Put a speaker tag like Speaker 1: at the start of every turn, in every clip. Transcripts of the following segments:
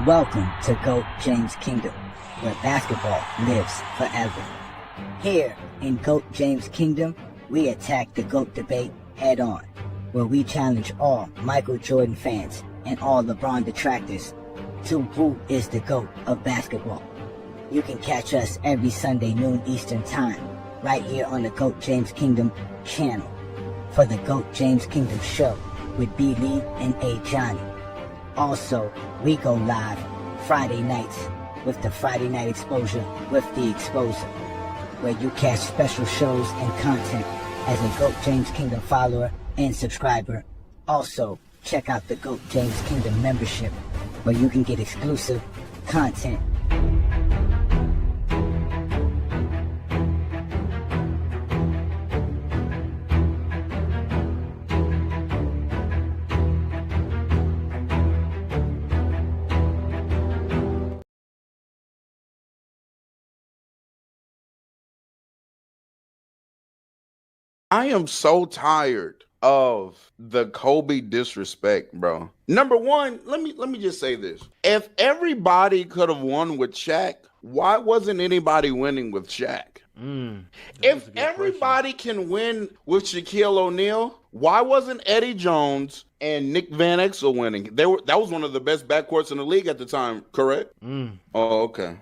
Speaker 1: Welcome to GOAT James Kingdom, where basketball lives forever. Here in GOAT James Kingdom, we attack the GOAT debate head on, where we challenge all Michael Jordan fans and all LeBron detractors to who is the GOAT of basketball. You can catch us every Sunday noon Eastern Time, right here on the GOAT James Kingdom channel, for the GOAT James Kingdom show with B. Lee and Ajani. Also, we go live Friday nights with the Friday Night Exposure with the Exposer, where you catch special shows and content as a GOAT James Kingdom follower and subscriber. Also, check out the GOAT James Kingdom membership, where you can get exclusive content.
Speaker 2: I am so tired of the Kobe disrespect, bro. Number one, let me just say this. If everybody could have won with Shaq, why wasn't anybody winning with Shaq? If everybody can win with Shaquille O'Neal, why wasn't Eddie Jones and Nick Van Exel winning? That was one of the best backcourts in the league at the time, correct? Oh, okay.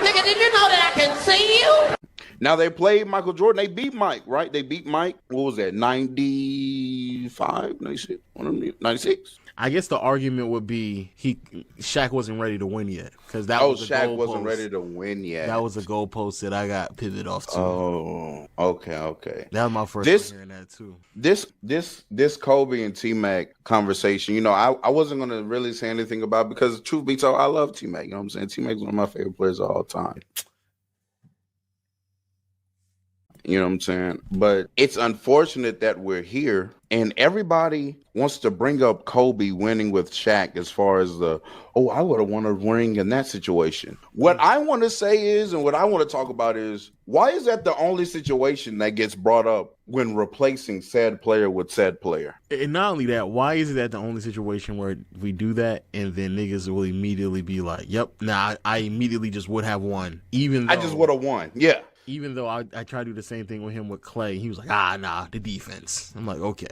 Speaker 3: Nigga, did you know that I can see you?
Speaker 2: Now they played Michael Jordan. They beat Mike, right? They beat Mike. What was that? 95, 96, 96.
Speaker 4: I guess the argument would be Shaq wasn't ready to win yet, because that was a
Speaker 2: Shaq wasn't
Speaker 4: goalpost.
Speaker 2: ready to win yet.
Speaker 4: That was a goalpost that I got pivoted off to.
Speaker 2: Oh, okay.
Speaker 4: That was my first time hearing that too.
Speaker 2: This Kobe and TMac conversation, you know, I wasn't gonna really say anything about it because truth be told, I love TMac. You know what I'm saying? TMac's one of my favorite players of all time. You know what I'm saying? But it's unfortunate that we're here and everybody wants to bring up Kobe winning with Shaq as far as I would have won a ring in that situation. What I want to say is, and what I want to talk about is, why is that the only situation that gets brought up when replacing said player with said player?
Speaker 4: And not only that, why is that the only situation where we do that and then niggas will immediately be like, yep, I immediately just would have won. Even though
Speaker 2: I just would have won. Yeah.
Speaker 4: Even though I tried to do the same thing with him with Clay. He was like, nah, the defense. I'm like, okay.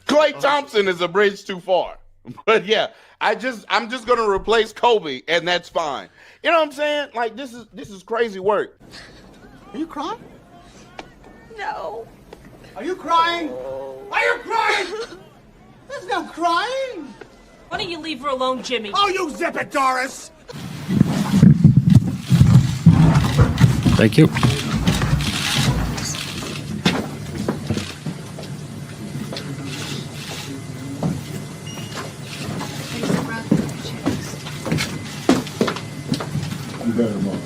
Speaker 2: Klay Thompson is a bridge too far. But yeah, I'm just gonna replace Kobe and that's fine. You know what I'm saying? Like this is crazy work.
Speaker 3: Are you crying? No.
Speaker 5: Are you crying? Are you crying? There's no crying.
Speaker 6: Why don't you leave her alone, Jimmy?
Speaker 5: Oh, you zip it, Doris.
Speaker 7: Thank you.
Speaker 8: Better, Mom.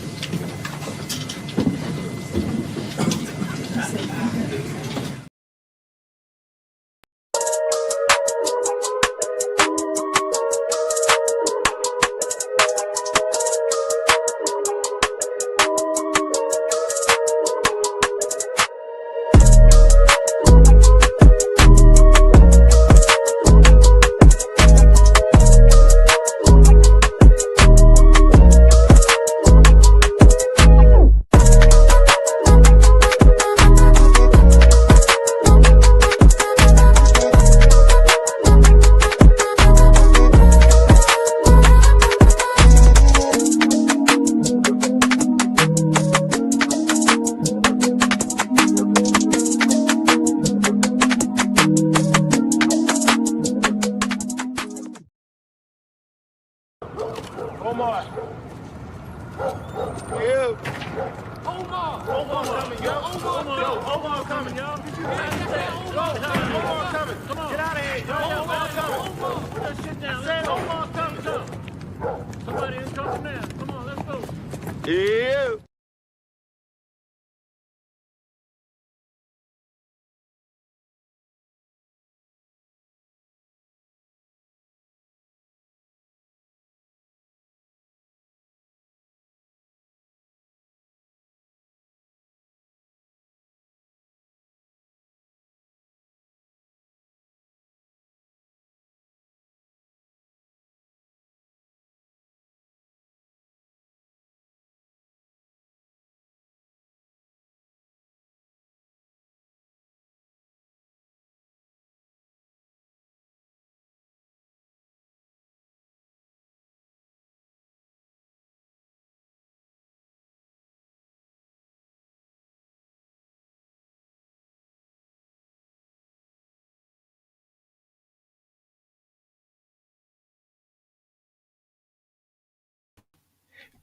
Speaker 5: Omar.
Speaker 8: Yeah.
Speaker 5: Omar coming, yo. Omar coming, yo. Did you hear that? Omar coming. Come on. Get out of here, yo. Omar coming. Put that shit down. I said Omar coming, yo. Somebody is coming now. Come on, let's go.
Speaker 8: Yeah.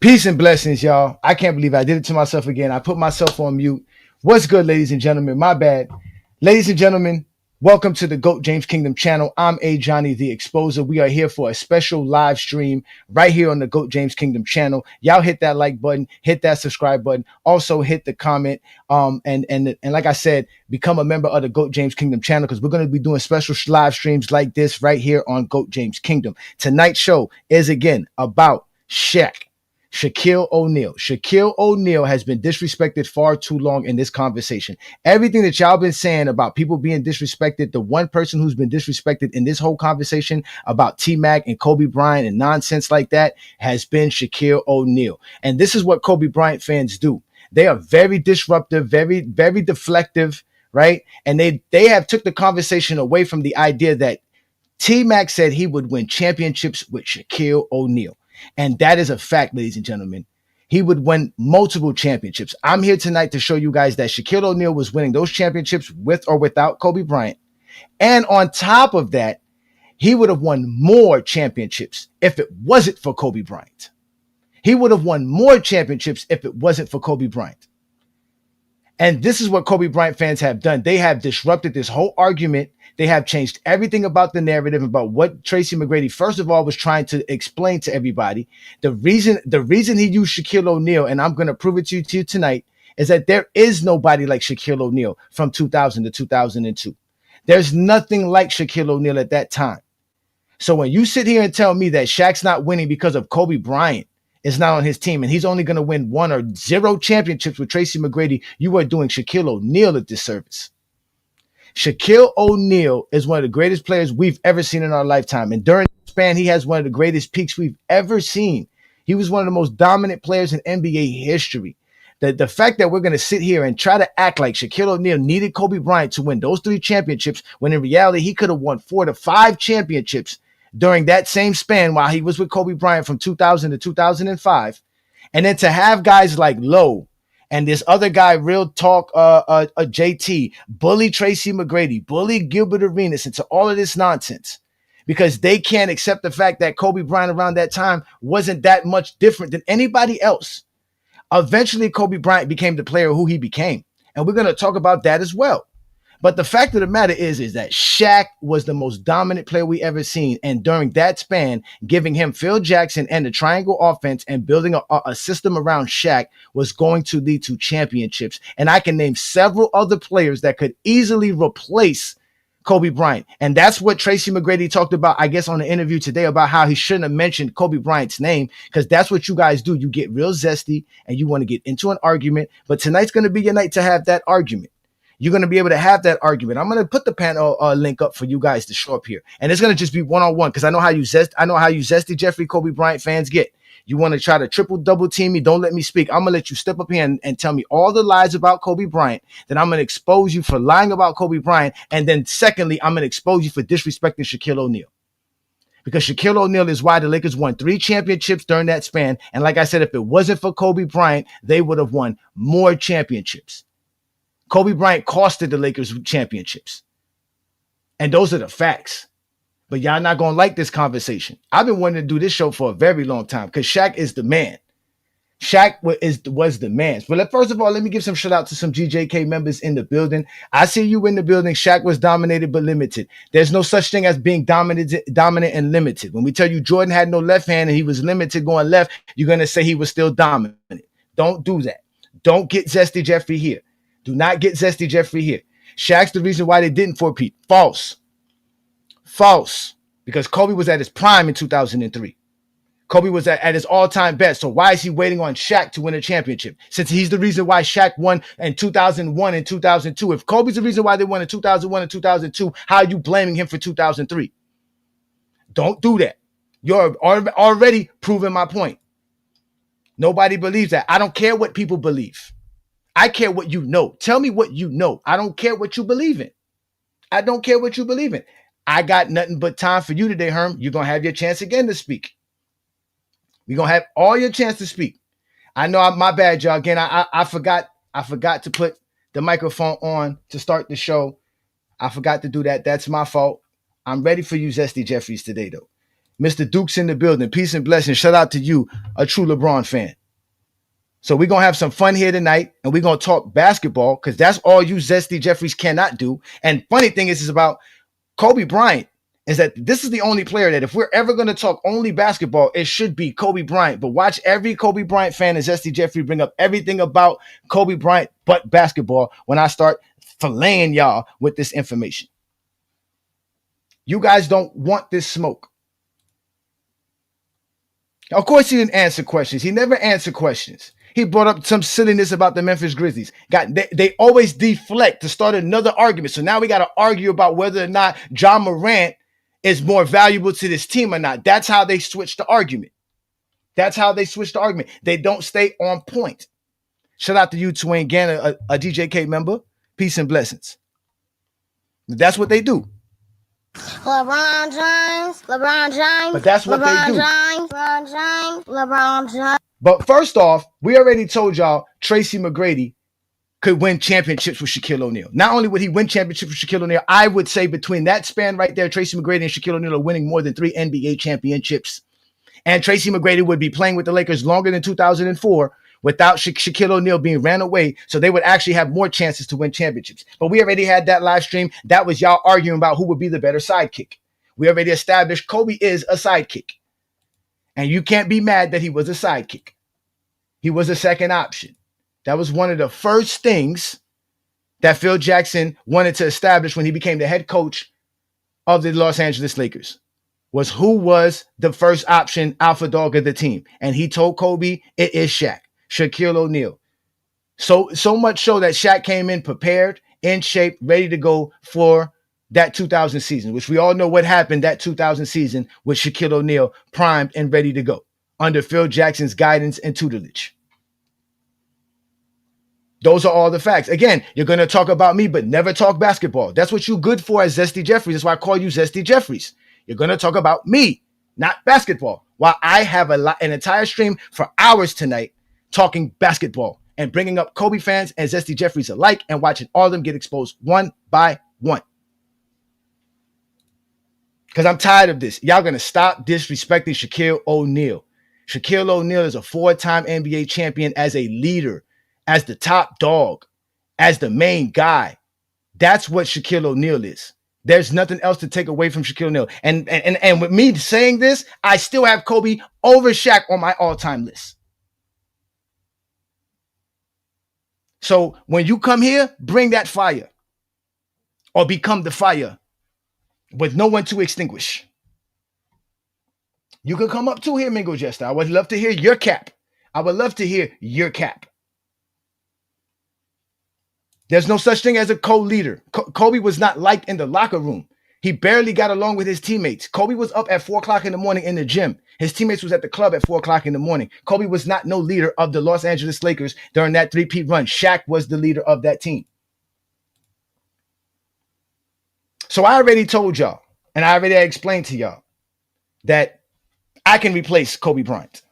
Speaker 8: Peace and blessings, y'all. I can't believe I did it to myself again. I put myself on mute. What's good, ladies and gentlemen? My bad. Ladies and gentlemen, welcome to the GOAT James Kingdom channel. I'm Ajani, the Exposer. We are here for a special live stream right here on the GOAT James Kingdom channel. Y'all hit that like button, hit that subscribe button. Also hit the comment. And like I said, become a member of the GOAT James Kingdom channel because we're going to be doing special live streams like this right here on GOAT James Kingdom. Tonight's show is again about Shaquille O'Neal. Shaquille O'Neal has been disrespected far too long in this conversation. Everything that y'all been saying about people being disrespected, the one person who's been disrespected in this whole conversation about TMac and Kobe Bryant and nonsense like that has been Shaquille O'Neal. And this is what Kobe Bryant fans do. They are very disruptive, very, very deflective, right? And they have took the conversation away from the idea that T-Mac said he would win championships with Shaquille O'Neal. And that is a fact, ladies and gentlemen. He would win multiple championships. I'm here tonight to show you guys that Shaquille O'Neal was winning those championships with or without Kobe Bryant. And on top of that, he would have won more championships if it wasn't for Kobe Bryant. He would have won more championships if it wasn't for Kobe Bryant. And this is what Kobe Bryant fans have done. They have disrupted this whole argument. They have changed everything about the narrative, about what Tracy McGrady, first of all, was trying to explain to everybody. The reason he used Shaquille O'Neal, and I'm going to prove it to you tonight, is that there is nobody like Shaquille O'Neal from 2000 to 2002. There's nothing like Shaquille O'Neal at that time. So when you sit here and tell me that Shaq's not winning because of Kobe Bryant is not on his team, and he's only going to win 1 or 0 championships with Tracy McGrady, you are doing Shaquille O'Neal a disservice. Shaquille O'Neal is one of the greatest players we've ever seen in our lifetime. And during the span, he has one of the greatest peaks we've ever seen. He was one of the most dominant players in NBA history. The fact that we're going to sit here and try to act like Shaquille O'Neal needed Kobe Bryant to win those 3 championships, when in reality, he could have won 4 to 5 championships during that same span while he was with Kobe Bryant from 2000 to 2005. And then to have guys like Lowe and this other guy, Real Talk, JT, bully Tracy McGrady, bully Gilbert Arenas into all of this nonsense because they can't accept the fact that Kobe Bryant around that time wasn't that much different than anybody else. Eventually, Kobe Bryant became the player who he became. And we're going to talk about that as well. But the fact of the matter is that Shaq was the most dominant player we ever seen. And during that span, giving him Phil Jackson and the triangle offense and building a system around Shaq was going to lead to championships. And I can name several other players that could easily replace Kobe Bryant. And that's what Tracy McGrady talked about, I guess, on the interview today about how he shouldn't have mentioned Kobe Bryant's name, because that's what you guys do. You get real zesty and you want to get into an argument. But tonight's going to be your night to have that argument. You're going to be able to have that argument. I'm going to put the panel link up for you guys to show up here. And it's going to just be one-on-one because I know how you zesty Jeffrey Kobe Bryant fans get. You want to try to triple-double team me. Don't let me speak. I'm going to let you step up here and tell me all the lies about Kobe Bryant. Then I'm going to expose you for lying about Kobe Bryant. And then secondly, I'm going to expose you for disrespecting Shaquille O'Neal. Because Shaquille O'Neal is why the Lakers won 3 championships during that span. And like I said, if it wasn't for Kobe Bryant, they would have won more championships. Kobe Bryant costed the Lakers championships. And those are the facts. But y'all not going to like this conversation. I've been wanting to do this show for a very long time because Shaq is the man. Shaq was the man. But first of all, let me give some shout out to some GJK members in the building. I see you in the building. Shaq was dominated but limited. There's no such thing as being dominant and limited. When we tell you Jordan had no left hand and he was limited going left, you're going to say he was still dominant. Don't do that. Don't get Zesty Jeffrey here. Do not get Zesty Jeffrey here. Shaq's the reason why they didn't four-peat. False. Because Kobe was at his prime in 2003. Kobe was at his all-time best. So why is he waiting on Shaq to win a championship? Since he's the reason why Shaq won in 2001 and 2002. If Kobe's the reason why they won in 2001 and 2002, how are you blaming him for 2003? Don't do that. You're already proving my point. Nobody believes that. I don't care what people believe. I care what you know. Tell me what you know. I don't care what you believe in. I don't care what you believe in. I got nothing but time for you today, Herm. You're going to have your chance again to speak. We're going to have all your chance to speak. I know my bad, y'all. Again, I forgot to put the microphone on to start the show. I forgot to do that. That's my fault. I'm ready for you, Zesty Jeffries, today, though. Mr. Duke's in the building. Peace and blessings. Shout out to you, a true LeBron fan. So we're going to have some fun here tonight, and we're going to talk basketball because that's all you Zesty Jeffries cannot do. And funny thing is about Kobe Bryant is that this is the only player that if we're ever going to talk only basketball, it should be Kobe Bryant. But watch every Kobe Bryant fan and Zesty Jeffrey bring up everything about Kobe Bryant but basketball when I start filleting y'all with this information. You guys don't want this smoke. Of course, he didn't answer questions. He never answered questions. He brought up some silliness about the Memphis Grizzlies. They always deflect to start another argument. So now we got to argue about whether or not John Morant is more valuable to this team or not. That's how they switch the argument. They don't stay on point. Shout out to you, Twain Ganner, a DJK member. Peace and blessings. That's what they do.
Speaker 9: LeBron James.
Speaker 8: But that's what they do.
Speaker 9: LeBron James.
Speaker 8: But first off, we already told y'all Tracy McGrady could win championships with Shaquille O'Neal. Not only would he win championships with Shaquille O'Neal, I would say between that span right there, Tracy McGrady and Shaquille O'Neal are winning more than 3 NBA championships. And Tracy McGrady would be playing with the Lakers longer than 2004 without Shaquille O'Neal being ran away. So they would actually have more chances to win championships. But we already had that live stream. That was y'all arguing about who would be the better sidekick. We already established Kobe is a sidekick. And you can't be mad that he was a sidekick. He was a second option. That was one of the first things that Phil Jackson wanted to establish when he became the head coach of the Los Angeles Lakers, was who was the first option alpha dog of the team. And he told Kobe, it is Shaq, Shaquille O'Neal. So much so that Shaq came in prepared, in shape, ready to go for that 2000 season, which we all know what happened that 2000 season with Shaquille O'Neal primed and ready to go under Phil Jackson's guidance and tutelage. Those are all the facts. Again, you're going to talk about me, but never talk basketball. That's what you're good for as Zesty Jeffries. That's why I call you Zesty Jeffries. You're going to talk about me, not basketball. While I have an entire stream for hours tonight talking basketball and bringing up Kobe fans and Zesty Jeffries alike and watching all of them get exposed one by one. Because I'm tired of this. Y'all going to stop disrespecting Shaquille O'Neal. Shaquille O'Neal is a 4-time NBA champion as a leader, as the top dog, as the main guy. That's what Shaquille O'Neal is. There's nothing else to take away from Shaquille O'Neal. And with me saying this, I still have Kobe over Shaq on my all-time list. So when you come here, bring that fire or become the fire with no one to extinguish. You can come up too here, Mingled Jester. I would love to hear your cap. There's no such thing as a co-leader. Kobe was not liked in the locker room. He barely got along with his teammates. Kobe was up at 4 o'clock in the morning in the gym. His teammates was at the club at 4 o'clock in the morning. Kobe was not no leader of the Los Angeles Lakers during that 3-peat run. Shaq was the leader of that team. So I already told y'all, and I already explained to y'all that I can replace Kobe Bryant.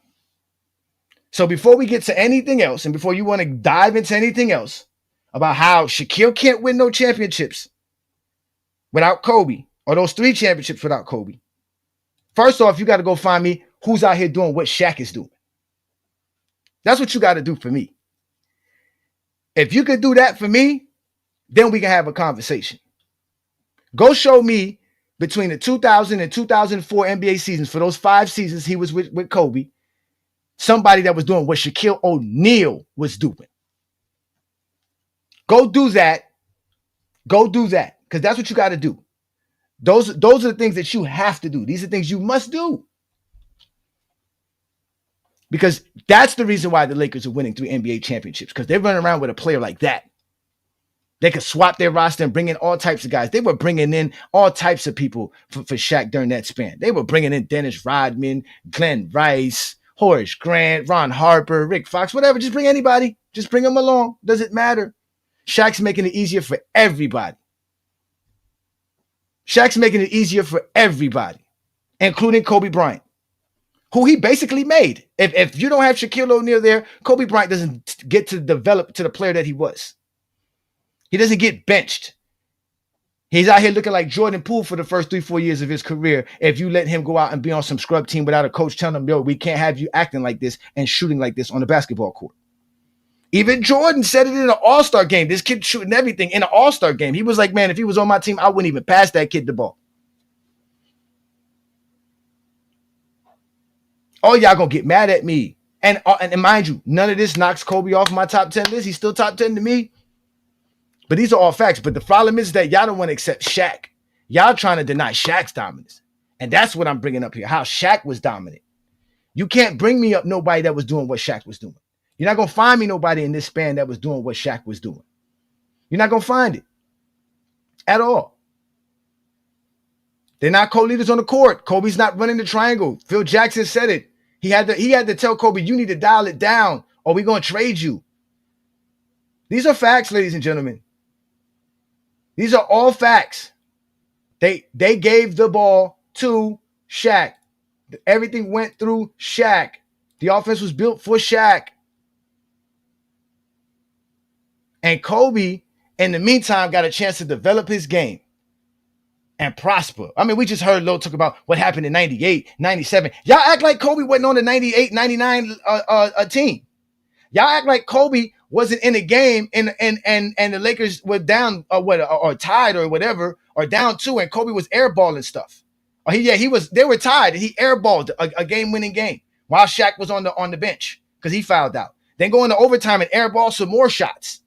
Speaker 8: So before we get to anything else, and before you want to dive into anything else about how Shaquille can't win no championships without Kobe, or those 3 championships without Kobe, first off, you got to go find me who's out here doing what Shaq is doing. That's what you got to do for me. If you could do that for me, then we can have a conversation. Go show me between the 2000 and 2004 NBA seasons, for those 5 seasons he was with Kobe, somebody that was doing what Shaquille O'Neal was doing. Go do that. Because that's what you got to do. Those are the things that you have to do. These are things you must do. Because that's the reason why the Lakers are winning 3 NBA championships, because they're running around with a player like that. They could swap their roster and bring in all types of guys. They were bringing in all types of people for Shaq during that span. They were bringing in Dennis Rodman, Glenn Rice, Horace Grant, Ron Harper, Rick Fox, whatever. Just bring anybody. Just bring them along. Doesn't matter. Shaq's making it easier for everybody. Including Kobe Bryant, who he basically made. If you don't have Shaquille O'Neal there, Kobe Bryant doesn't get to develop to the player that he was. He doesn't get benched. He's out here looking like Jordan Poole for the first 3-4 years of his career. If you let him go out and be on some scrub team without a coach telling him, yo, we can't have you acting like this and shooting like this on the basketball court. Even Jordan said it in an all-star game. This kid shooting everything in an all-star game. He was like, man, if he was on my team, I wouldn't even pass that kid the ball. Oh, y'all gonna get mad at me. And mind you, none of this knocks Kobe off my top 10 list. He's still top 10 to me. But these are all facts. But the problem is that y'all don't want to accept Shaq. Y'all trying to deny Shaq's dominance. And that's what I'm bringing up here, how Shaq was dominant. You can't bring me up nobody that was doing what Shaq was doing. You're not going to find me nobody in this span that was doing what Shaq was doing. You're not going to find it at all. They're not co-leaders on the court. Kobe's not running the triangle. Phil Jackson said it. He had to tell Kobe, you need to dial it down or we're going to trade you. These are facts, ladies and gentlemen. These are all facts. They gave the ball to Shaq. Everything went through Shaq. The offense was built for Shaq. And Kobe, in the meantime, got a chance to develop his game and prosper. I mean, we just heard Lo talk about what happened in 98, 97. Y'all act like Kobe wasn't on the 98, 99 team. Y'all act like Kobe wasn't in a game and the Lakers were down or tied or whatever, or down 2, and Kobe was airballing stuff. Or they were tied and he airballed a game-winning game while Shaq was on the bench because he fouled out. Then go into overtime and airball some more shots.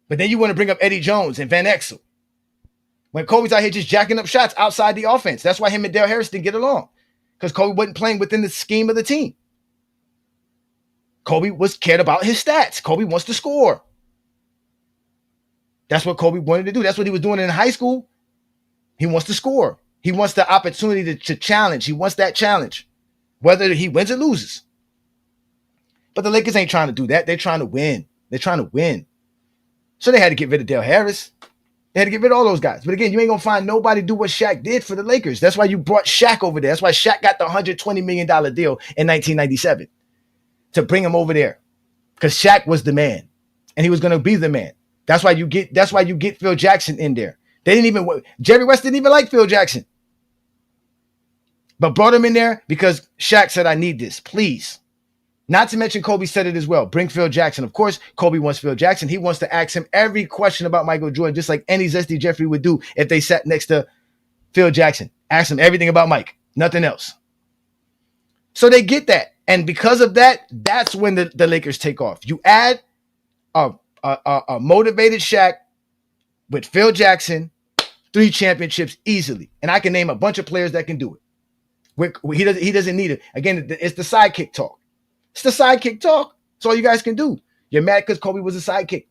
Speaker 8: But then you want to bring up Eddie Jones and Van Exel. When Kobe's out here just jacking up shots outside the offense. That's why him and Dale Harris didn't get along. Because Kobe wasn't playing within the scheme of the team. Kobe was cared about his stats. Kobe wants to score. That's what Kobe wanted to do. That's what he was doing in high school. He wants to score. He wants the opportunity to challenge. He wants that challenge, whether he wins or loses. But the Lakers ain't trying to do that. They're trying to win. They're trying to win. So they had to get rid of Dale Harris. They had to get rid of all those guys. But again, you ain't going to find nobody do what Shaq did for the Lakers. That's why you brought Shaq over there. That's why Shaq got the $120 million deal in 1997 to bring him over there. Because Shaq was the man. And he was going to be the man. That's why you get Phil Jackson in there. Jerry West didn't even like Phil Jackson. But brought him in there because Shaq said, I need this, please. Not to mention Kobe said it as well. Bring Phil Jackson. Of course, Kobe wants Phil Jackson. He wants to ask him every question about Michael Jordan, just like any Zesty Jeffrey would do if they sat next to Phil Jackson. Ask him everything about Mike, nothing else. So they get that. And because of that, that's when the Lakers take off. You add a motivated Shaq with Phil Jackson, 3 championships easily. And I can name a bunch of players that can do it. He doesn't need it. Again, it's the sidekick talk. It's the sidekick talk. That's all you guys can do. You're mad because Kobe was a sidekick.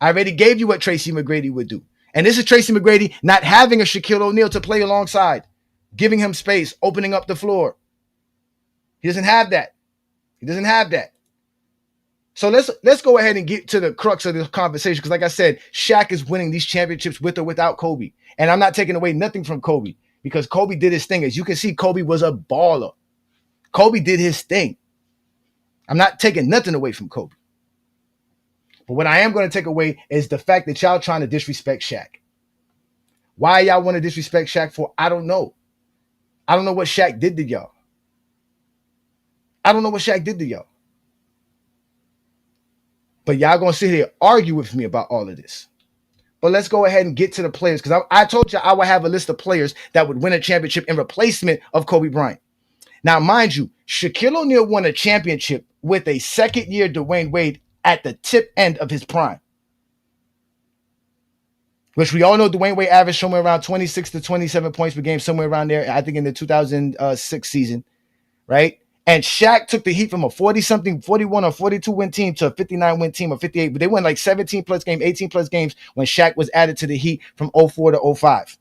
Speaker 8: I already gave you what Tracy McGrady would do. And this is Tracy McGrady not having a Shaquille O'Neal to play alongside, giving him space, opening up the floor. He doesn't have that. He doesn't have that. So let's go ahead and get to the crux of this conversation. Because like I said, Shaq is winning these championships with or without Kobe. And I'm not taking away nothing from Kobe because Kobe did his thing. As you can see, Kobe was a baller. Kobe did his thing. I'm not taking nothing away from Kobe. But what I am going to take away is the fact that y'all trying to disrespect Shaq. Why y'all want to disrespect Shaq for? I don't know. I don't know what Shaq did to y'all. I don't know what Shaq did to y'all. But y'all going to sit here and argue with me about all of this. But let's go ahead and get to the players. Because I told you I would have a list of players that would win a championship in replacement of Kobe Bryant. Now, mind you, Shaquille O'Neal won a championship with a second-year Dwayne Wade at the tip end of his prime. Which we all know Dwayne Wade averaged somewhere around 26 to 27 points per game, somewhere around there, I think in the 2006 season, right? And Shaq took the Heat from a 40-something, 41 or 42-win team to a 59-win team or 58. But they won like 17-plus games, 18-plus games when Shaq was added to the Heat from 04 to 05.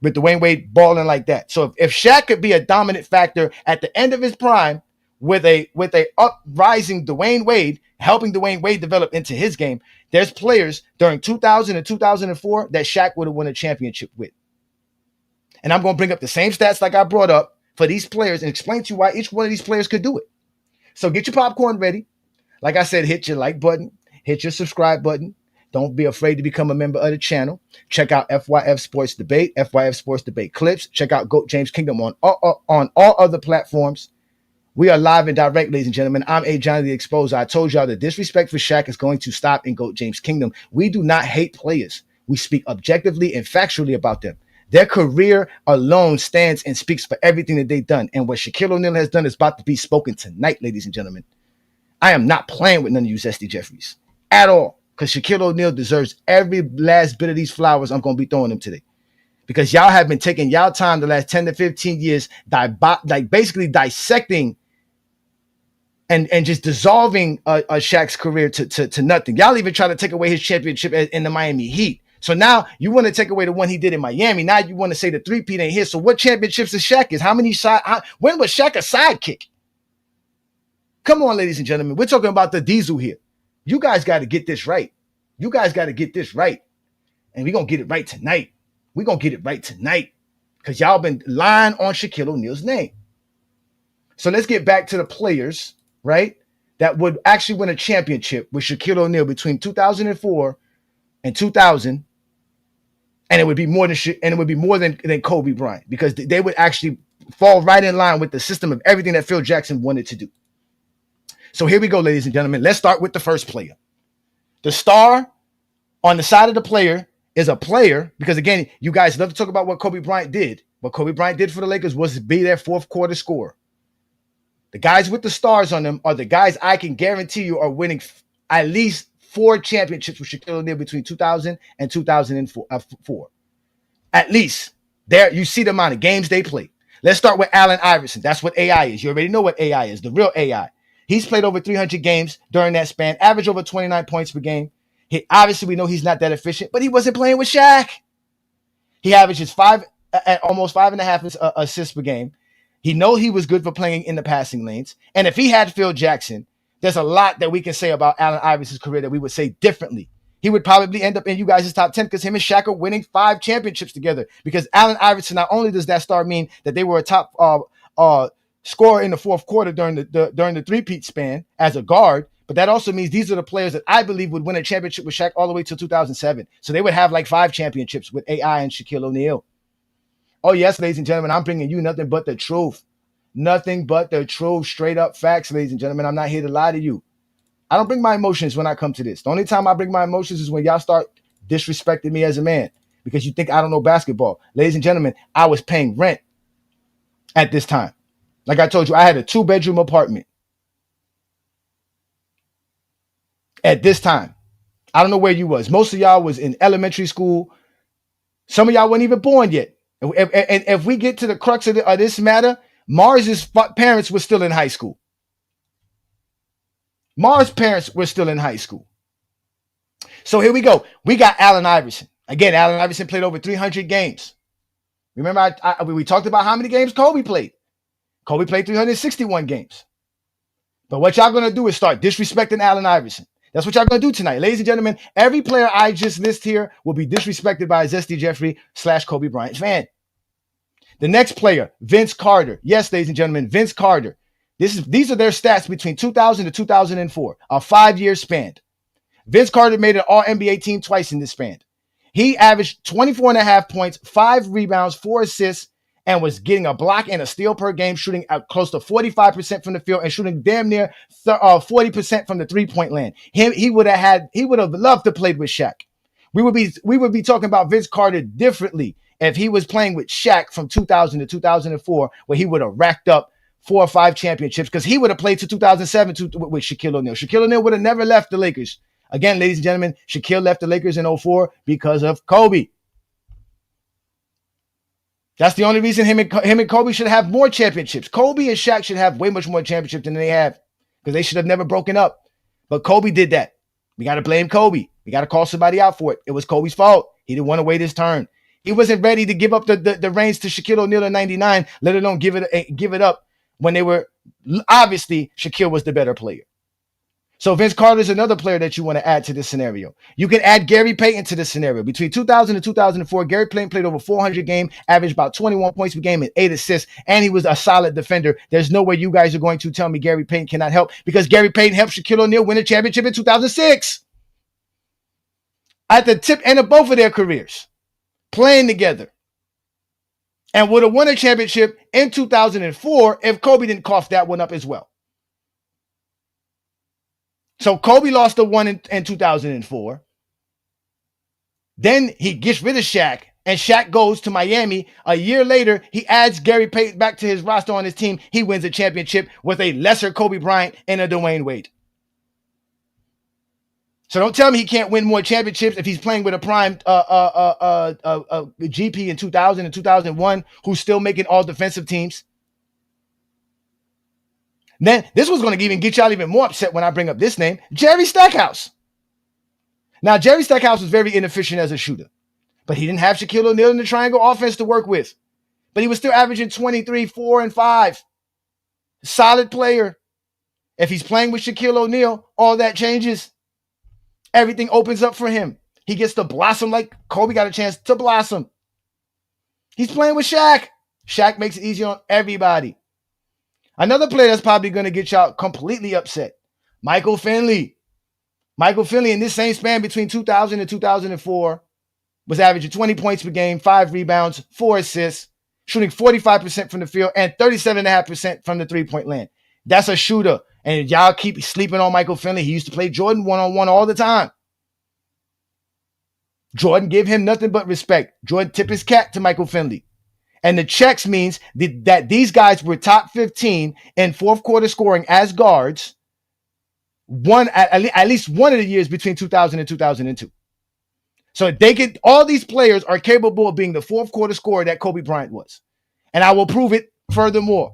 Speaker 8: With Dwayne Wade balling like that. So if Shaq could be a dominant factor at the end of his prime with a uprising Dwayne Wade, helping Dwayne Wade develop into his game, there's players during 2000 and 2004 that Shaq would have won a championship with. And I'm going to bring up the same stats like I brought up for these players and explain to you why each one of these players could do it. So get your popcorn ready. Like I said, hit your like button, hit your subscribe button, Don't be afraid to become a member of the channel. Check out FYF Sports Debate, FYF Sports Debate Clips. Check out GOAT James Kingdom on all other platforms. We are live and direct, ladies and gentlemen. I'm Ajani the Exposer. I told y'all the disrespect for Shaq is going to stop in GOAT James Kingdom. We do not hate players. We speak objectively and factually about them. Their career alone stands and speaks for everything that they've done. And what Shaquille O'Neal has done is about to be spoken tonight, ladies and gentlemen. I am not playing with none of you Zesty Jeffries at all, because Shaquille O'Neal deserves every last bit of these flowers I'm going to be throwing him today. Because y'all have been taking y'all time the last 10 to 15 years, basically dissecting and just dissolving Shaq's career to nothing. Y'all even try to take away his championship in the Miami Heat. So now you want to take away the one he did in Miami. Now you want to say the three-peat ain't here. So what championships is Shaq is? When was Shaq a sidekick? Come on, ladies and gentlemen. We're talking about the diesel here. You guys got to get this right. You guys got to get this right. And we're going to get it right tonight. We're going to get it right tonight. Because y'all been lying on Shaquille O'Neal's name. So let's get back to the players, right, that would actually win a championship with Shaquille O'Neal between 2004 and 2000, and it would be more than Kobe Bryant, because they would actually fall right in line with the system of everything that Phil Jackson wanted to do. So here we go, ladies and gentlemen. Let's start with the first player. The star on the side of the player is a player, because again, you guys love to talk about what Kobe Bryant did. What Kobe Bryant did for the Lakers was be their fourth quarter scorer. The guys with the stars on them are the guys I can guarantee you are winning at least 4 championships with Shaquille O'Neal between 2000 and 2004. At least. There, you see the amount of games they play. Let's start with Allen Iverson. That's what AI is. You already know what AI is, the real AI. He's played over 300 games during that span, averaged over 29 points per game. Obviously, we know he's not that efficient, but he wasn't playing with Shaq. He averages almost 5.5 assists per game. He knows he was good for playing in the passing lanes. And if he had Phil Jackson, there's a lot that we can say about Allen Iverson's career that we would say differently. He would probably end up in you guys' top 10 because him and Shaq are winning 5 championships together. Because Allen Iverson, not only does that star mean that they were a top scorer in the fourth quarter during the three-peat span as a guard, but that also means these are the players that I believe would win a championship with Shaq all the way till 2007. So they would have like 5 championships with AI and Shaquille O'Neal. Oh, yes, ladies and gentlemen, I'm bringing you nothing but the truth. Nothing but the truth. Straight up facts, ladies and gentlemen. I'm not here to lie to you. I don't bring my emotions when I come to this. The only time I bring my emotions is when y'all start disrespecting me as a man because you think I don't know basketball. Ladies and gentlemen, I was paying rent at this time. Like I told you, I had a 2-bedroom apartment at this time. I don't know where you was. Most of y'all was in elementary school. Some of y'all weren't even born yet. And if we get to the crux of this matter, Mars's parents were still in high school. Mars' parents were still in high school. So here we go. We got Allen Iverson. Again, Allen Iverson played over 300 games. Remember, we talked about how many games Kobe played. Kobe played 361 games. But what y'all going to do is start disrespecting Allen Iverson. That's what y'all going to do tonight. Ladies and gentlemen, every player I just list here will be disrespected by a Zesty Jeffrey / Kobe Bryant fan. The next player, Vince Carter. Yes, ladies and gentlemen, Vince Carter. These are their stats between 2000 to 2004, a 5-year span. Vince Carter made an All-NBA team twice in this span. He averaged 24.5 points, 5 rebounds, 4 assists, and was getting a block and a steal per game, shooting out close to 45% from the field and shooting damn near 40% from the three-point land. He would have loved to play with Shaq. We would be talking about Vince Carter differently if he was playing with Shaq from 2000 to 2004, where he would have racked up 4 or 5 championships, because he would have played to 2007 with Shaquille O'Neal. Shaquille O'Neal would have never left the Lakers. Again, ladies and gentlemen, Shaquille left the Lakers in 2004 because of Kobe. That's the only reason him and Kobe should have more championships. Kobe and Shaq should have way much more championships than they have, because they should have never broken up. But Kobe did that. We got to blame Kobe. We got to call somebody out for it. It was Kobe's fault. He didn't want to wait his turn. He wasn't ready to give up the reins to Shaquille O'Neal in 99, let alone give it up when they were, obviously, Shaquille was the better player. So Vince Carter is another player that you want to add to this scenario. You can add Gary Payton to this scenario. Between 2000 and 2004, Gary Payton played over 400 games, averaged about 21 points per game and 8 assists, and he was a solid defender. There's no way you guys are going to tell me Gary Payton cannot help, because Gary Payton helped Shaquille O'Neal win a championship in 2006. at the tip end of both of their careers, playing together, and would have won a championship in 2004 if Kobe didn't cough that one up as well. So Kobe lost the one in 2004. Then he gets rid of Shaq, and Shaq goes to Miami. A year later, he adds Gary Payton back to his roster on his team. He wins a championship with a lesser Kobe Bryant and a Dwayne Wade. So don't tell me he can't win more championships if he's playing with a prime GP in 2000 and 2001 who's still making all defensive teams. Then this was going to even get y'all even more upset when I bring up this name, Jerry Stackhouse. Now, Jerry Stackhouse was very inefficient as a shooter, but he didn't have Shaquille O'Neal in the triangle offense to work with. But he was still averaging 23, 4, and 5. Solid player. If he's playing with Shaquille O'Neal, all that changes. Everything opens up for him. He gets to blossom like Kobe got a chance to blossom. He's playing with Shaq. Shaq makes it easy on everybody. Another player that's probably going to get y'all completely upset, Michael Finley. Michael Finley in this same span between 2000 and 2004 was averaging 20 points per game, 5 rebounds, 4 assists, shooting 45% from the field and 37.5% from the three-point land. That's a shooter. And y'all keep sleeping on Michael Finley. He used to play Jordan one-on-one all the time. Jordan gave him nothing but respect. Jordan tipped his cap to Michael Finley. And the checks means that these guys were top 15 in fourth quarter scoring as guards at least one of the years between 2000 and 2002. So all these players are capable of being the fourth quarter scorer that Kobe Bryant was. And I will prove it furthermore.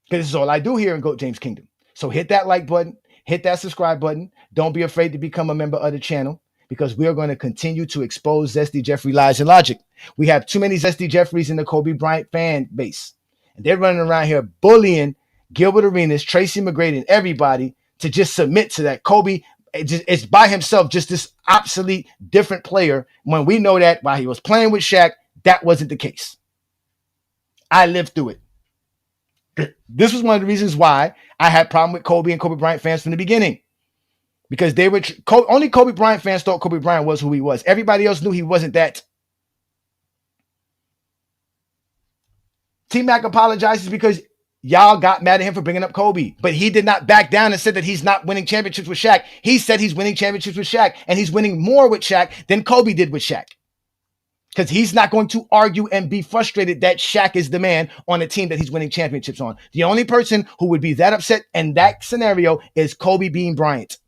Speaker 8: Because this is all I do here in GOAT James Kingdom. So hit that like button, hit that subscribe button. Don't be afraid to become a member of the channel because we are going to continue to expose Zesty Jeffrey lies and logic. We have too many Zesty Jeffreys in the Kobe Bryant fan base. And they're running around here bullying Gilbert Arenas, Tracy McGrady, and everybody to just submit to that. Kobe is by himself just this obsolete, different player when we know that while he was playing with Shaq, that wasn't the case. I lived through it. This was one of the reasons why I had problem with Kobe and Kobe Bryant fans from the beginning. Because they were only Kobe Bryant fans thought Kobe Bryant was who he was. Everybody else knew he wasn't that. TMac apologizes because y'all got mad at him for bringing up Kobe. But he did not back down and said that he's not winning championships with Shaq. He said he's winning championships with Shaq. And he's winning more with Shaq than Kobe did with Shaq. Because he's not going to argue and be frustrated that Shaq is the man on a team that he's winning championships on. The only person who would be that upset in that scenario is Kobe being Bryant.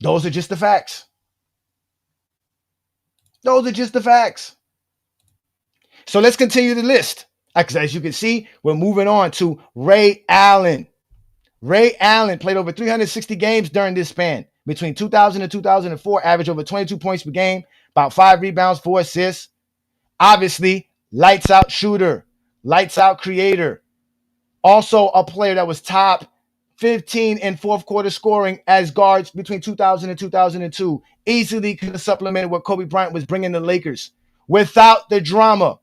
Speaker 8: Those are just the facts. Those are just the facts. So let's continue the list. Because as you can see, we're moving on to Ray Allen. Ray Allen played over 360 games during this span. Between 2000 and 2004, averaged over 22 points per game, about 5 rebounds, 4 assists. Obviously, lights out shooter, lights out creator. Also a player that was top 15 in fourth quarter scoring as guards between 2000 and 2002. Easily could have supplemented what Kobe Bryant was bringing the Lakers. Without the drama,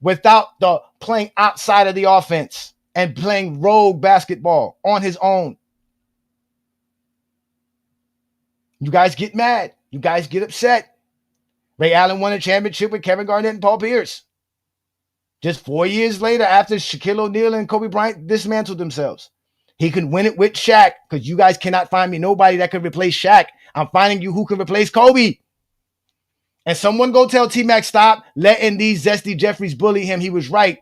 Speaker 8: without the playing outside of the offense and playing rogue basketball on his own. You guys get mad. You guys get upset. Ray Allen won a championship with Kevin Garnett and Paul Pierce. Just 4 years later, after Shaquille O'Neal and Kobe Bryant dismantled themselves. He could win it with Shaq because you guys cannot find me nobody that could replace Shaq. I'm finding you who can replace Kobe. And someone go tell T-Mac stop letting these Zesty Jeffreys bully him. He was right.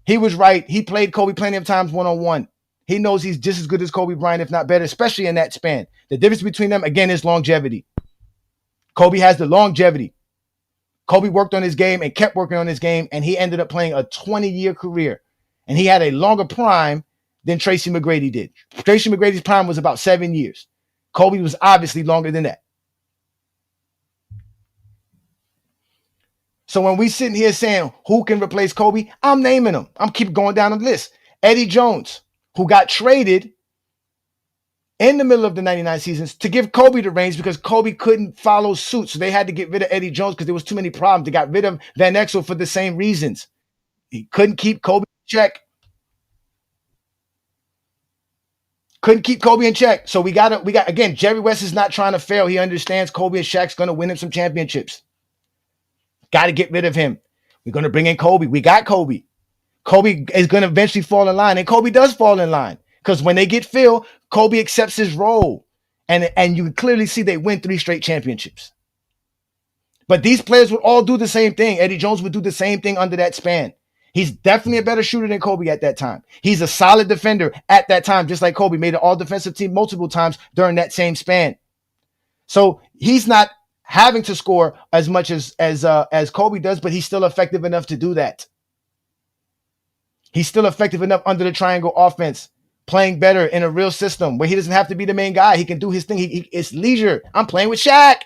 Speaker 8: He was right. He played Kobe plenty of times one-on-one. He knows he's just as good as Kobe Bryant, if not better, especially in that span. The difference between them, again, is longevity. Kobe has the longevity. Kobe worked on his game and kept working on his game, and he ended up playing a 20-year career. And he had a longer prime than Tracy McGrady did. Tracy McGrady's prime was about 7 years. Kobe was obviously longer than that. So when we sitting here saying who can replace Kobe, I'm naming them. I'm keep going down the list. Eddie Jones, who got traded in the middle of the 99 seasons to give Kobe the reins because Kobe couldn't follow suit. So they had to get rid of Eddie Jones because there was too many problems. They got rid of Van Exel for the same reasons. He couldn't keep Kobe in check. Couldn't keep Kobe in check. So we got again, Jerry West is not trying to fail. He understands Kobe and Shaq's going to win him some championships. Got to get rid of him. We're going to bring in Kobe. We got Kobe. Kobe is going to eventually fall in line, and Kobe does fall in line because when they get Phil, Kobe accepts his role, and you can clearly see they win 3 straight championships. But these players would all do the same thing. Eddie Jones would do the same thing under that span. He's definitely a better shooter than Kobe at that time. He's a solid defender at that time, just like Kobe made an all-defensive team multiple times during that same span. So he's not having to score as much as Kobe does, but he's still effective enough to do that. He's still effective enough under the triangle offense, playing better in a real system where he doesn't have to be the main guy. He can do his thing. It's leisure. I'm playing with Shaq.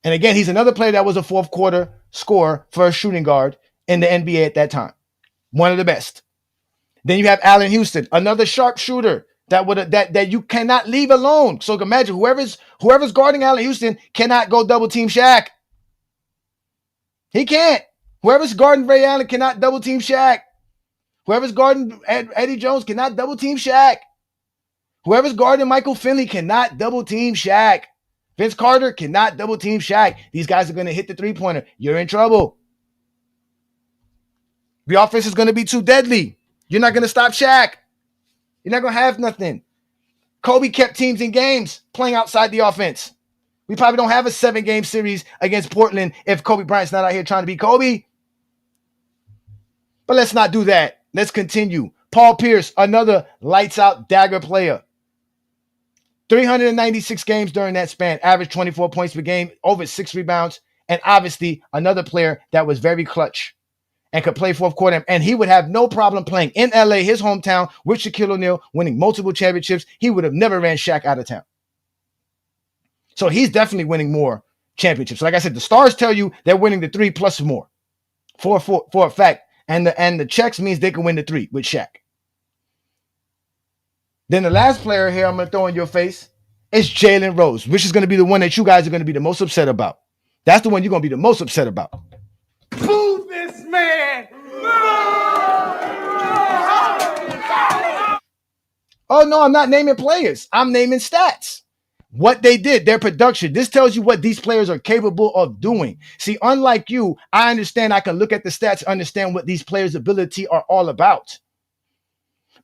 Speaker 8: And again, he's another player that was a fourth quarter scorer for a shooting guard in the NBA at that time. One of the best. Then you have Allen Houston, another sharp shooter that you cannot leave alone. So imagine whoever's guarding Allen Houston cannot go double team Shaq. He can't. Whoever's guarding Ray Allen cannot double team Shaq. Whoever's guarding Eddie Jones cannot double team Shaq. Whoever's guarding Michael Finley cannot double team Shaq. Vince Carter cannot double team Shaq. These guys are going to hit the three-pointer. You're in trouble. The offense is going to be too deadly. You're not going to stop Shaq. You're not going to have nothing. Kobe kept teams in games playing outside the offense. We probably don't have a 7-game series against Portland if Kobe Bryant's not out here trying to beat Kobe. But let's not do that. Let's continue. Paul Pierce, another lights-out dagger player. 396 games during that span, averaged 24 points per game, over 6 rebounds, and obviously another player that was very clutch and could play fourth quarter. And he would have no problem playing in LA, his hometown, with Shaquille O'Neal, winning multiple championships. He would have never ran Shaq out of town. So he's definitely winning more championships. Like I said, the stars tell you they're winning the 3 plus more for a fact. And the checks means they can win the 3 with Shaq. Then the last player here I'm going to throw in your face is Jalen Rose, which is going to be the one that you guys are going to be the most upset about. That's the one you're going to be the most upset about.
Speaker 5: Boo this man!
Speaker 8: Oh, no, I'm not naming players. I'm naming stats. What they did, their production. This tells you what these players are capable of doing. See, unlike you, I understand I can look at the stats, understand what these players' ability are all about.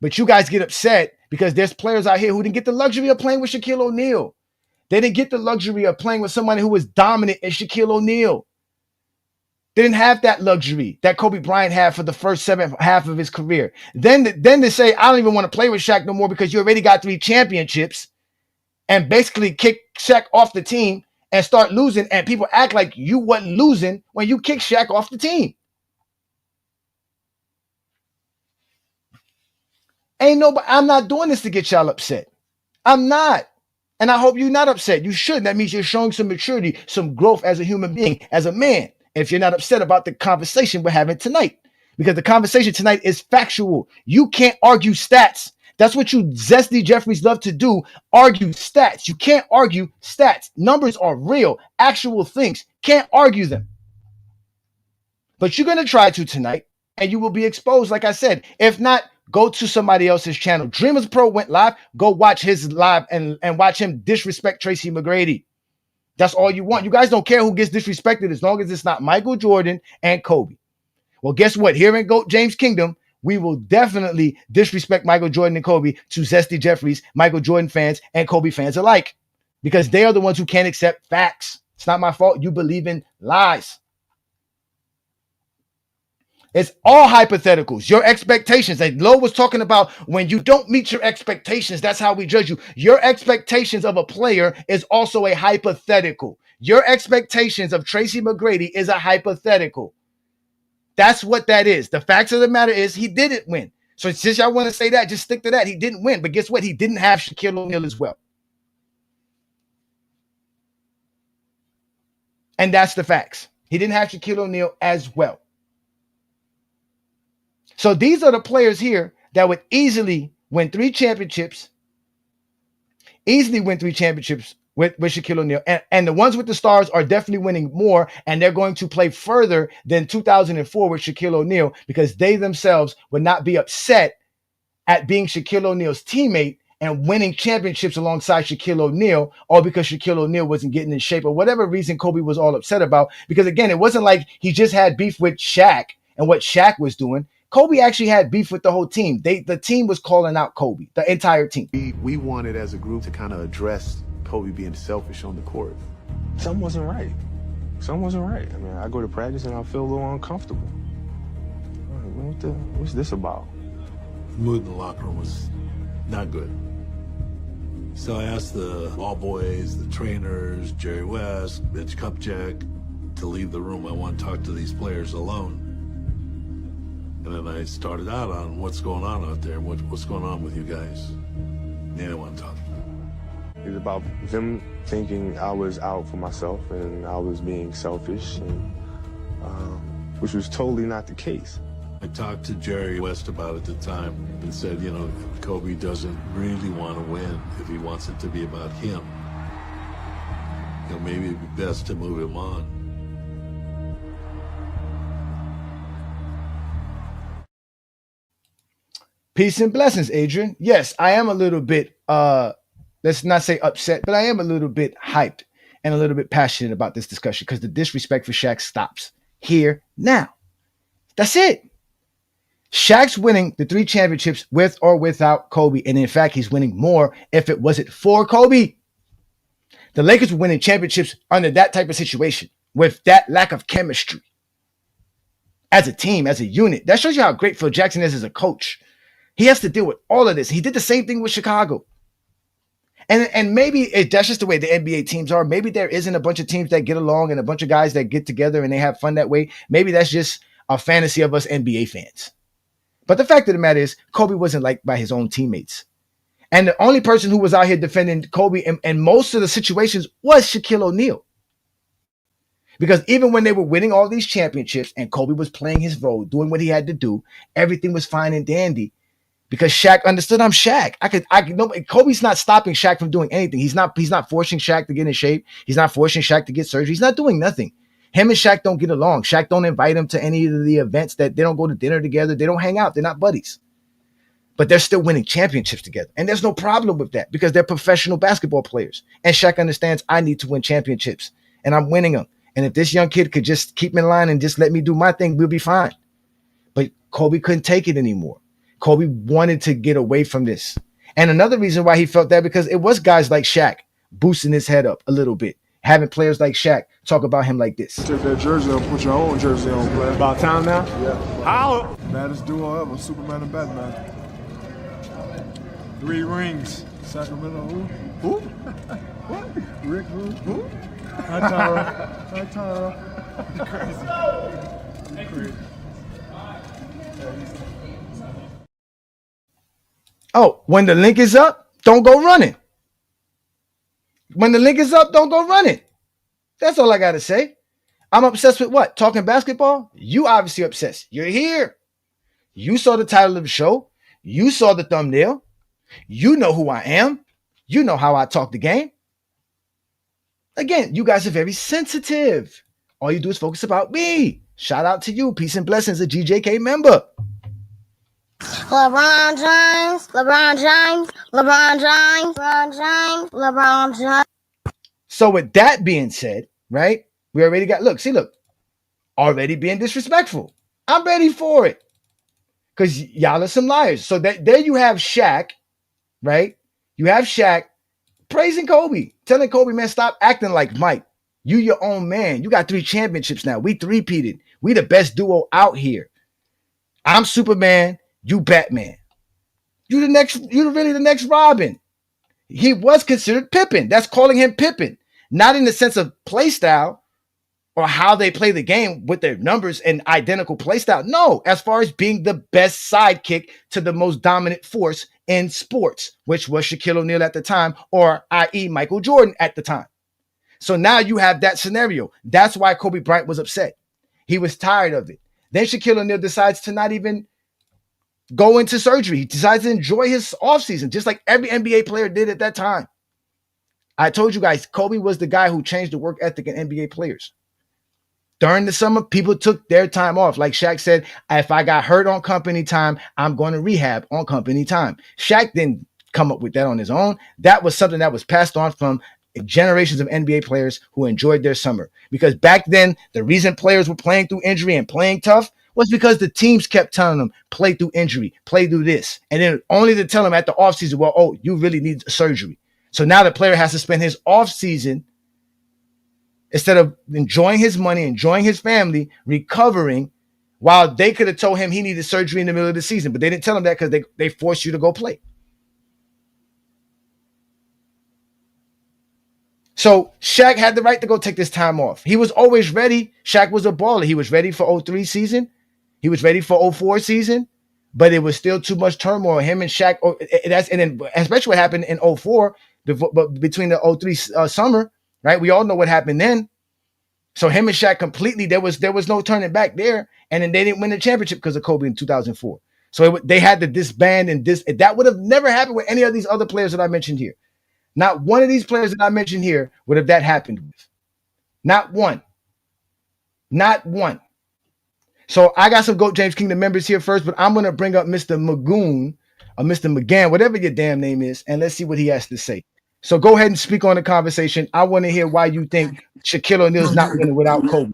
Speaker 8: But you guys get upset because there's players out here who didn't get the luxury of playing with Shaquille O'Neal. They didn't get the luxury of playing with somebody who was dominant as Shaquille O'Neal. They didn't have that luxury that Kobe Bryant had for the first half of his career. Then they say, I don't even want to play with Shaq no more because you already got 3 championships, and basically kick Shaq off the team and start losing, and people act like you wasn't losing when you kicked Shaq off the team. I'm not doing this to get y'all upset. I'm not. And I hope you're not upset. You should. That means you're showing some maturity, some growth as a human being, as a man. If you're not upset about the conversation we're having tonight, because the conversation tonight is factual. You can't argue stats. That's what you Zesty Jeffries love to do. Argue stats. You can't argue stats. Numbers are real, actual things. Can't argue them. But you're going to try to tonight, and you will be exposed, like I said. If not, go to somebody else's channel. Dreamers Pro went live. Go watch his live and watch him disrespect Tracy McGrady. That's all you want. You guys don't care who gets disrespected as long as it's not Michael Jordan and Kobe. Well, guess what? Here in GOAT James Kingdom, we will definitely disrespect Michael Jordan and Kobe to Zesty Jeffries, Michael Jordan fans, and Kobe fans alike, because they are the ones who can't accept facts. It's not my fault. You believe in lies. It's all hypotheticals. Your expectations. Like Lo was talking about, when you don't meet your expectations, that's how we judge you. Your expectations of a player is also a hypothetical. Your expectations of Tracy McGrady is a hypothetical. That's what that is. The facts of the matter is he didn't win. So since y'all want to say that, just stick to that. He didn't win. But guess what? He didn't have Shaquille O'Neal as well. And that's the facts. He didn't have Shaquille O'Neal as well. So these are the players here that would easily win 3 championships. Easily win 3 championships with Shaquille O'Neal. And the ones with the stars are definitely winning more, and they're going to play further than 2004 with Shaquille O'Neal, because they themselves would not be upset at being Shaquille O'Neal's teammate and winning championships alongside Shaquille O'Neal, or because Shaquille O'Neal wasn't getting in shape, or whatever reason Kobe was all upset about. Because again, it wasn't like he just had beef with Shaq and what Shaq was doing. Kobe actually had beef with the whole team. The team was calling out Kobe, the entire team.
Speaker 10: We wanted as a group to kind of address Kobe being selfish on the court.
Speaker 11: Something wasn't right. Something wasn't right. I mean, I go to practice and I feel a little uncomfortable. What's this about?
Speaker 10: The mood in the locker room was not good. So I asked the all boys, the trainers, Jerry West, Mitch Kupchak, to leave the room. I want to talk to these players alone. And then I started out on what's going on out there, what's going on with you guys. They didn't want to talk.
Speaker 11: It was about them thinking I was out for myself and I was being selfish, and which was totally not the case.
Speaker 10: I talked to Jerry West about it at the time and said, you know, Kobe doesn't really want to win if he wants it to be about him. You know, maybe it'd be best to move him on.
Speaker 8: Peace and blessings, Adrian. Yes, I am a little bit, let's not say upset, but I am a little bit hyped and a little bit passionate about this discussion because the disrespect for Shaq stops here now. That's it. Shaq's winning the 3 championships with or without Kobe. And in fact, he's winning more if it wasn't for Kobe. The Lakers were winning championships under that type of situation with that lack of chemistry. As a team, as a unit. That shows you how great Phil Jackson is as a coach. He has to deal with all of this. He did the same thing with Chicago. And maybe that's just the way the NBA teams are. Maybe there isn't a bunch of teams that get along and a bunch of guys that get together and they have fun that way. Maybe that's just a fantasy of us NBA fans. But the fact of the matter is, Kobe wasn't liked by his own teammates. And the only person who was out here defending Kobe in most of the situations was Shaquille O'Neal. Because even when they were winning all these championships and Kobe was playing his role, doing what he had to do, everything was fine and dandy. Because Shaq understood I'm Shaq. Kobe's not stopping Shaq from doing anything. He's not forcing Shaq to get in shape. He's not forcing Shaq to get surgery. He's not doing nothing. Him and Shaq don't get along. Shaq don't invite him to any of the events. That they don't go to dinner together. They don't hang out. They're not buddies. But they're still winning championships together. And there's no problem with that because they're professional basketball players. And Shaq understands I need to win championships. And I'm winning them. And if this young kid could just keep me in line and just let me do my thing, we'll be fine. But Kobe couldn't take it anymore. Kobe wanted to get away from this. And another reason why he felt that, because it was guys like Shaq boosting his head up a little bit. Having players like Shaq talk about him like this.
Speaker 12: Take that jersey off, put your own jersey on, player.
Speaker 11: About time now?
Speaker 12: Yeah.
Speaker 11: How?
Speaker 12: Baddest duo ever, Superman and Batman. 3 rings. Sacramento who? Who? What? Rick who? Hi, Tara. Hi, Tara. You crazy. You crazy.
Speaker 8: Oh, when the link is up, don't go running. When the link is up, don't go running. That's all I got to say. I'm obsessed with what? Talking basketball? You obviously obsessed. You're here. You saw the title of the show. You saw the thumbnail. You know who I am. You know how I talk the game. Again, you guys are very sensitive. All you do is focus about me. Shout out to you. Peace and blessings, a GJK member.
Speaker 9: LeBron James, LeBron James, LeBron James, LeBron James, LeBron James.
Speaker 8: So with that being said, right, we already got, look, already being disrespectful. I'm ready for it. Because y'all are some liars. So there you have Shaq, right? You have Shaq praising Kobe, telling Kobe, man, stop acting like Mike. You your own man. You got 3 championships now. We 3-peated. We the best duo out here. I'm Superman. You Batman. You really the next Robin. He was considered Pippen. That's calling him Pippen. Not in the sense of play style or how they play the game with their numbers and identical play style. No, as far as being the best sidekick to the most dominant force in sports, which was Shaquille O'Neal at the time, or i.e. Michael Jordan at the time. So now you have that scenario. That's why Kobe Bryant was upset. He was tired of it. Then Shaquille O'Neal decides to not even go into surgery. He decides to enjoy his offseason, just like every NBA player did at that time. I told you guys, Kobe was the guy who changed the work ethic in NBA players. During the summer, people took their time off. Like Shaq said, if I got hurt on company time, I'm going to rehab on company time. Shaq didn't come up with that on his own. That was something that was passed on from generations of NBA players who enjoyed their summer. Because back then, the reason players were playing through injury and playing tough was because the teams kept telling them, play through injury, play through this. And then only to tell them at the offseason, well, oh, you really need surgery. So now the player has to spend his offseason, instead of enjoying his money, enjoying his family, recovering, while they could have told him he needed surgery in the middle of the season. But they didn't tell him that because they forced you to go play. So Shaq had the right to go take this time off. He was always ready. Shaq was a baller. He was ready for 03 season. He was ready for 04 season, but it was still too much turmoil. Him and Shaq, and then especially what happened in 04, between the 03 summer, right? We all know what happened then. So him and Shaq completely, there was no turning back there. And then they didn't win the championship because of Kobe in 2004. So they had to disband, and that would have never happened with any of these other players that I mentioned here. Not one of these players that I mentioned here would have that happened with. Not one. Not one. So I got some GOAT James Kingdom members here first, but I'm going to bring up Mr. Magoon or Mr. McGann, whatever your damn name is, and let's see what he has to say. So go ahead and speak on the conversation. I want to hear why you think Shaquille O'Neal's not winning without Kobe.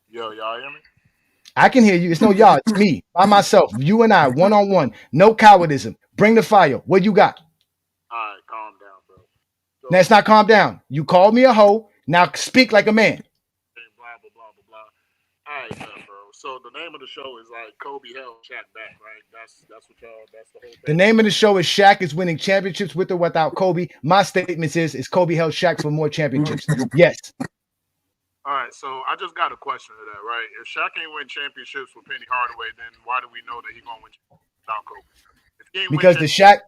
Speaker 13: Yo, y'all hear me?
Speaker 8: I can hear you. It's no y'all. It's me, by myself. You and I, one-on-one. No cowardism. Bring the fire. What you got?
Speaker 13: All right, calm down, bro. So,
Speaker 8: now, it's not calm down. You called me a hoe. Now speak like a man.
Speaker 13: Blah, blah, blah, blah, blah. All right, bro. So the name of the show is like Kobe held Shaq back, right? That's what y'all, that's the whole thing.
Speaker 8: The name of the show is Shaq is winning championships with or without Kobe. My statement is Kobe held Shaq for more championships. Yes.
Speaker 13: All right, so I just got a question to that, right? If Shaq ain't win championships with Penny Hardaway, then why do we know that he's gonna win without Kobe? If he ain't
Speaker 8: because the Shaq.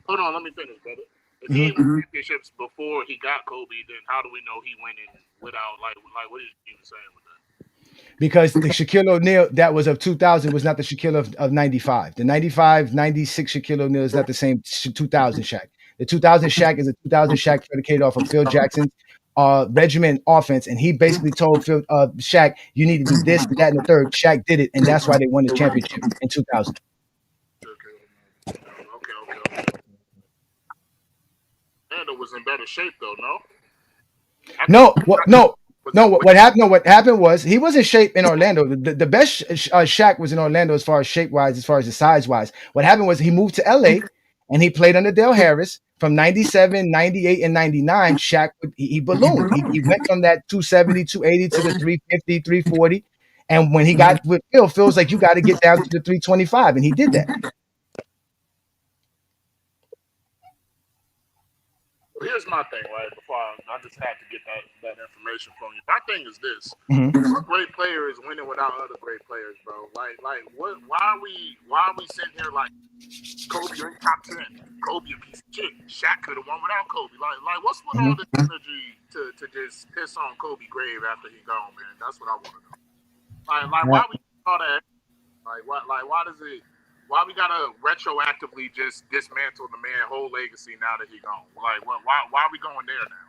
Speaker 13: Hold on, let me finish, brother. If he ain't win championships before he got Kobe, then how do we know he winning without like what is he even saying with that?
Speaker 8: Because the Shaquille O'Neal that was of 2000 was not the Shaquille of 95. The 95, 96 Shaquille O'Neal is not the same 2000 Shaq. The 2000 Shaq is a 2000 Shaq predicated off of Phil Jackson's regiment offense, and he basically told Shaq, you need to do this, that, and the third. Shaq did it, and that's why they won the championship in 2000.
Speaker 13: Okay. Orlando was in better shape, though, no?
Speaker 8: What happened was he was in shape in Orlando. The best Shaq was in Orlando as far as shape-wise, as far as the size-wise. What happened was he moved to L.A., and he played under Dale Harris. From 97, 98, and 99, Shaq, he ballooned. He went from that 270, 280 to the 350, 340. And when he got with Phil's like, you got to get down to the 325. And he did that.
Speaker 13: Well, here's my thing, right? Before I just had to get that information from you. My thing is this: great players winning without other great players, bro. Like what? Why are we sitting here like Kobe in top 10? Kobe a piece of shit. Shaq could have won without Kobe. Like what's with all this energy to just piss on Kobe grave after he gone, man? That's what I want to know. Like why we all that? Why we gotta retroactively just dismantle the man's whole legacy now that he gone? Like, why are we going there now?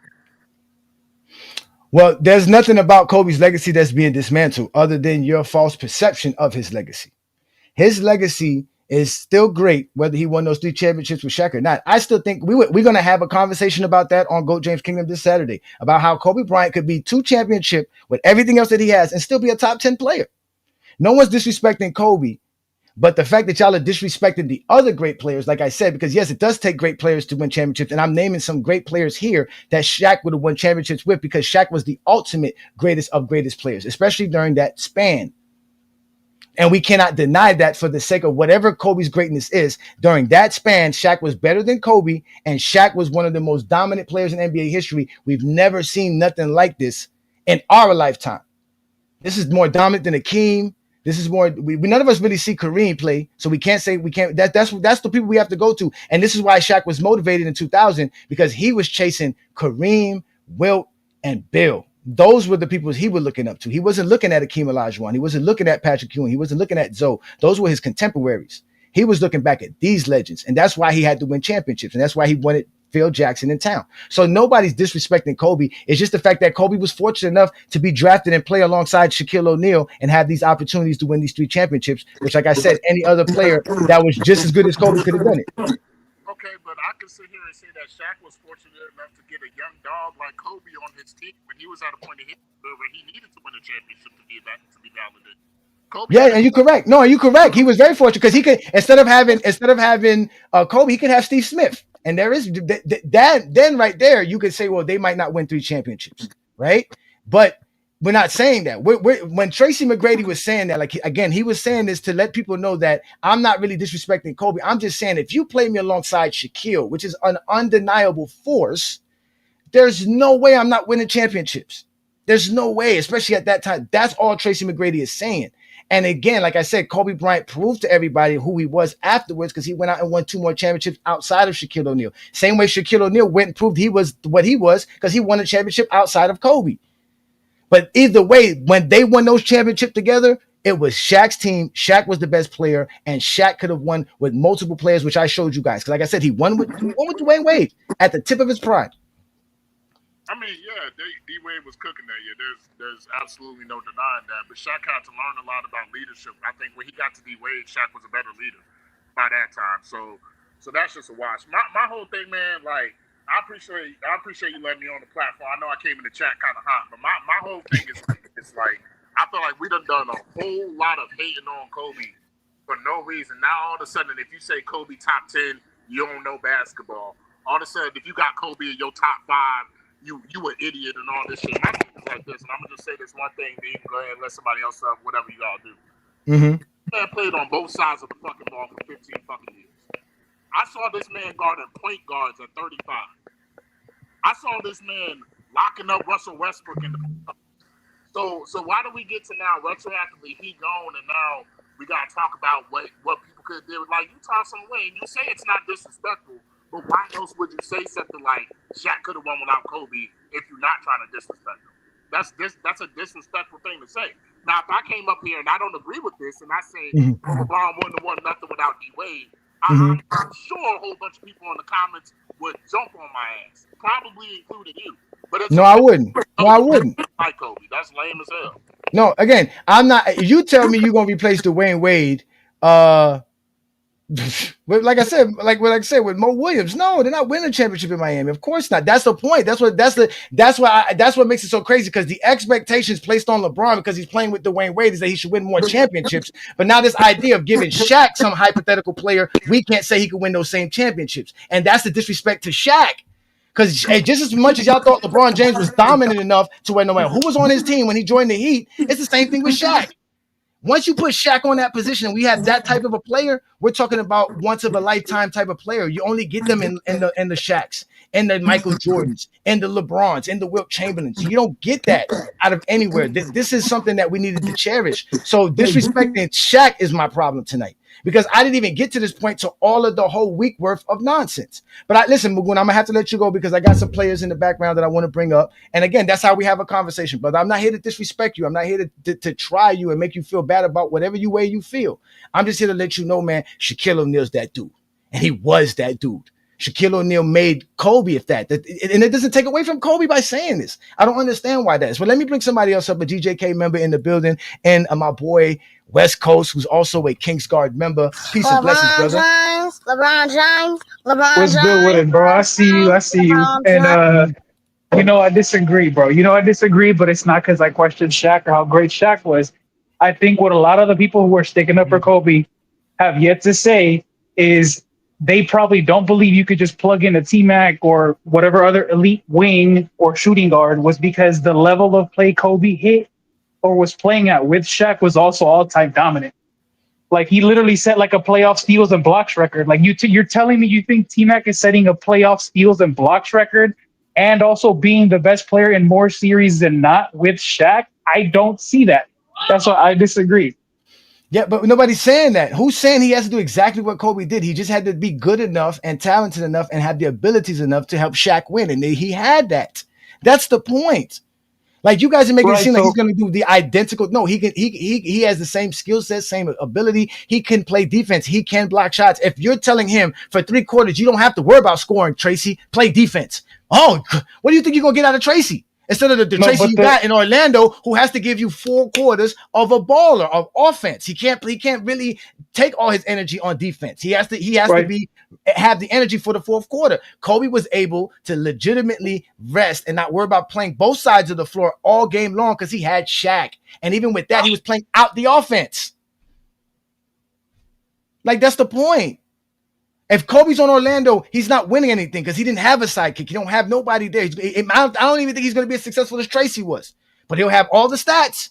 Speaker 8: Well, there's nothing about Kobe's legacy that's being dismantled other than your false perception of his legacy. His legacy is still great, whether he won those 3 championships with Shaq or not. I still think we're going to have a conversation about that on GOAT James Kingdom this Saturday, about how Kobe Bryant could be 2 championships with everything else that he has and still be a top 10 player. No one's disrespecting Kobe. But the fact that y'all are disrespecting the other great players, like I said, because yes, it does take great players to win championships. And I'm naming some great players here that Shaq would have won championships with, because Shaq was the ultimate greatest of greatest players, especially during that span. And we cannot deny that for the sake of whatever Kobe's greatness is. During that span, Shaq was better than Kobe, and Shaq was one of the most dominant players in NBA history. We've never seen nothing like this in our lifetime. This is more dominant than Akeem. This is more. We none of us really see Kareem play, so we can't say we can't. That's the people we have to go to, and this is why Shaq was motivated in 2000, because he was chasing Kareem, Wilt, and Bill. Those were the people he was looking up to. He wasn't looking at Akeem Olajuwon. He wasn't looking at Patrick Ewing. He wasn't looking at Zoe. Those were his contemporaries. He was looking back at these legends, and that's why he had to win championships, and that's why he wanted Phil Jackson in town. So nobody's disrespecting Kobe. It's just the fact that Kobe was fortunate enough to be drafted and play alongside Shaquille O'Neal and have these opportunities to win these 3 championships, which, like I said, any other player that was just as good as Kobe could have done it.
Speaker 13: Okay, but I can sit here and say that Shaq was fortunate enough to get a young dog like Kobe on his team when he was at a point in his career where he needed to win a championship to be validated. Kobe,
Speaker 8: yeah, and you're correct. No, you're correct. He was very fortunate because he could, instead of having Kobe, he could have Steve Smith. And there is that. Then right there, you could say, well, they might not win 3 championships, right? But we're not saying that. When Tracy McGrady was saying that, like, again, he was saying this to let people know that I'm not really disrespecting Kobe. I'm just saying if you play me alongside Shaquille, which is an undeniable force, there's no way I'm not winning championships. There's no way, especially at that time. That's all Tracy McGrady is saying. And again, like I said, Kobe Bryant proved to everybody who he was afterwards because he went out and won 2 more championships outside of Shaquille O'Neal. Same way Shaquille O'Neal went and proved he was what he was because he won a championship outside of Kobe. But either way, when they won those championships together, it was Shaq's team. Shaq was the best player, and Shaq could have won with multiple players, which I showed you guys. Because like I said, he won with Dwayne Wade at the tip of his prime.
Speaker 13: I mean, yeah, D-Wade was cooking that year. There's absolutely no denying that. But Shaq had to learn a lot about leadership. I think when he got to D-Wade, Shaq was a better leader by that time. So that's just a watch. My whole thing, man, like, I appreciate you letting me on the platform. I know I came in the chat kind of hot, but my whole thing is like I feel like we done a whole lot of hating on Kobe for no reason. Now all of a sudden, if you say Kobe top 10, you don't know basketball. All of a sudden, if you got Kobe in your top 5, you an idiot and all this shit. My thing is like this, and I'm gonna just say this one thing, then you can go ahead and let somebody else up, whatever you gotta do.
Speaker 8: Mm-hmm.
Speaker 13: Man played on both sides of the fucking ball for 15 fucking years. I saw this man guarding point guards at 35. I saw this man locking up Russell Westbrook in the so why do we get to now retroactively he gone and now we gotta talk about what people could do? Like you toss him away and you say it's not disrespectful. But why else would you say something like Shaq could have won without Kobe if you're not trying to disrespect him? That's a disrespectful thing to say. Now, if I came up here and I don't agree with this and I say LeBron wouldn't have won nothing without D-Wade, I'm sure a whole bunch of people in the comments would jump on my ass, probably including you. But it's
Speaker 8: I wouldn't. No, I wouldn't.
Speaker 13: Like Kobe, that's lame as hell.
Speaker 8: No, again, I'm not. If you tell me you're gonna replace Dwayne Wade, like I said, with Mo Williams, no, they're not winning a championship in Miami. Of course not. That's the point. That's what makes it so crazy because the expectations placed on LeBron because he's playing with Dwayne Wade is that he should win more championships. But now this idea of giving Shaq some hypothetical player, we can't say he could win those same championships, and that's the disrespect to Shaq. Because just as much as y'all thought LeBron James was dominant enough to where no matter who was on his team when he joined the Heat, it's the same thing with Shaq. Once you put Shaq on that position and we have that type of a player, we're talking about once of a lifetime type of player. You only get them in the Shaqs, in the Michael Jordans, in the LeBrons, in the Wilt Chamberlains. You don't get that out of anywhere. This is something that we needed to cherish. So disrespecting Shaq is my problem tonight. Because I didn't even get to this point to all of the whole week worth of nonsense. But listen, Mugun, I'm gonna have to let you go because I got some players in the background that I want to bring up. And again, that's how we have a conversation. But I'm not here to disrespect you. I'm not here to try you and make you feel bad about whatever way you feel. I'm just here to let you know, man, Shaquille O'Neal's that dude. And he was that dude. Shaquille O'Neal made Kobe and it doesn't take away from Kobe by saying this. I don't understand why that is. But let me bring somebody else up, a GJK member in the building, and my boy West Coast, who's also a Kingsguard member. Peace and blessings, brother.
Speaker 9: LeBron James.
Speaker 14: What's good with it, bro? I see you. And I disagree, bro. I disagree, but it's not because I question Shaq or how great Shaq was. I think what a lot of the people who are sticking up for Kobe have yet to say is they probably don't believe you could just plug in a TMac or whatever other elite wing or shooting guard was because the level of play Kobe hit or was playing at with Shaq was also all-time dominant. Like he literally set like a playoff steals and blocks record. Like you're telling me you think TMac is setting a playoff steals and blocks record and also being the best player in more series than not with Shaq? I don't see that. That's why I disagree.
Speaker 8: Yeah, but nobody's saying that. Who's saying he has to do exactly what Kobe did? He just had to be good enough and talented enough and have the abilities enough to help Shaq win. And he had that. That's the point. Like you guys are making it
Speaker 14: Right,
Speaker 8: seem like
Speaker 14: so-
Speaker 8: he's going to do the identical. No, he has the same skill set, same ability. He can play defense. He can block shots. If you're telling him for 3 quarters, you don't have to worry about scoring, Tracy. Play defense. Oh, what do you think you're going to get out of Tracy? Instead of the
Speaker 14: No,
Speaker 8: Tracy
Speaker 14: but
Speaker 8: you
Speaker 14: the-
Speaker 8: got in Orlando, who has to give you 4 quarters of a baller of offense. He can't really take all his energy on defense. He has to have the energy for the 4th quarter. Kobe was able to legitimately rest and not worry about playing both sides of the floor all game long because he had Shaq. And even with that, he was playing out the offense. Like, that's the point. If Kobe's on Orlando, he's not winning anything because he didn't have a sidekick. He don't have nobody there. I don't even think he's going to be as successful as Tracy was. But he'll have all the stats.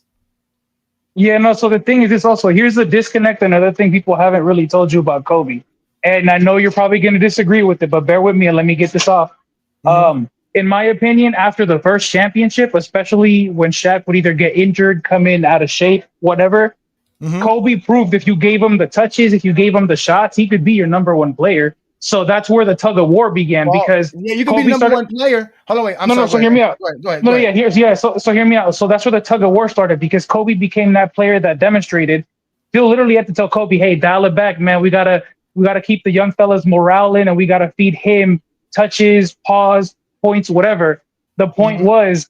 Speaker 14: Yeah, no, so the thing is this also, here's the disconnect, another thing people haven't really told you about Kobe. And I know you're probably going to disagree with it, but bear with me and let me get this off. In my opinion, after the first championship, especially when Shaq would either get injured, come in out of shape, whatever, Kobe proved if you gave him the touches, if you gave him the shots, he could be your number 1 player. So that's where the tug of war began because
Speaker 8: yeah, you could be the number 1 player. Hold on, wait.
Speaker 14: So hear me out.
Speaker 8: Go ahead.
Speaker 14: So hear me out. So that's where the tug of war started because Kobe became that player that demonstrated. Phil literally had to tell Kobe, "Hey, dial it back, man. We gotta keep the young fellas' morale in, and we gotta feed him touches, pause, points, whatever." The point was,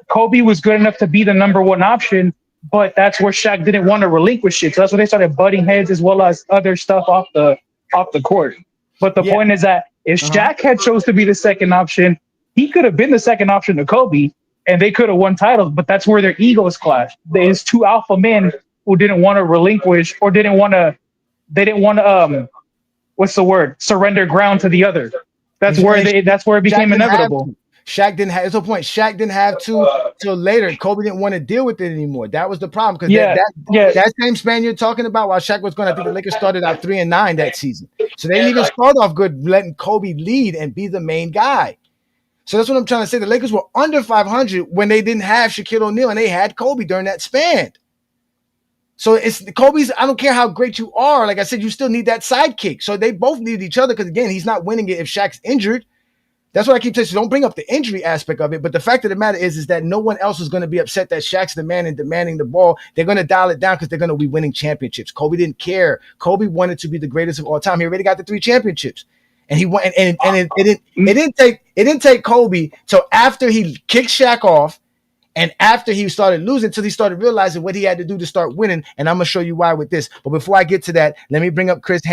Speaker 14: Kobe was good enough to be the number 1 option, but that's where Shaq didn't want to relinquish it. So that's where they started butting heads as well as other stuff off the court. But the point is that if Shaq had chose to be the second option, he could have been the second option to Kobe, and they could have won titles. But that's where their egos clashed. There's 2 alpha men who didn't want to relinquish or didn't want to what's the word? Surrender ground to the other. That's where it became inevitable.
Speaker 8: Shaq didn't have. It's a point. Shaq didn't have to till later. Kobe didn't want to deal with it anymore. That was the problem because that same span you're talking about. While Shaq was going, I think the Lakers started out 3-9 that season, so they didn't even start off good, letting Kobe lead and be the main guy. So that's what I'm trying to say. The Lakers were under 500 when they didn't have Shaquille O'Neal and they had Kobe during that span. So it's Kobe's. I don't care how great you are. Like I said, you still need that sidekick. So they both need each other because again, he's not winning it if Shaq's injured. That's what I keep telling you. Don't bring up the injury aspect of it. But the fact of the matter is that no one else is going to be upset that Shaq's the man and demanding the ball. They're going to dial it down because they're going to be winning championships. Kobe didn't care. Kobe wanted to be the greatest of all time. He already got the 3 championships. And he went and it didn't take Kobe till after he kicked Shaq off and after he started losing till he started realizing what he had to do to start winning. And I'm gonna show you why with this. But before I get to that, let me bring up Chris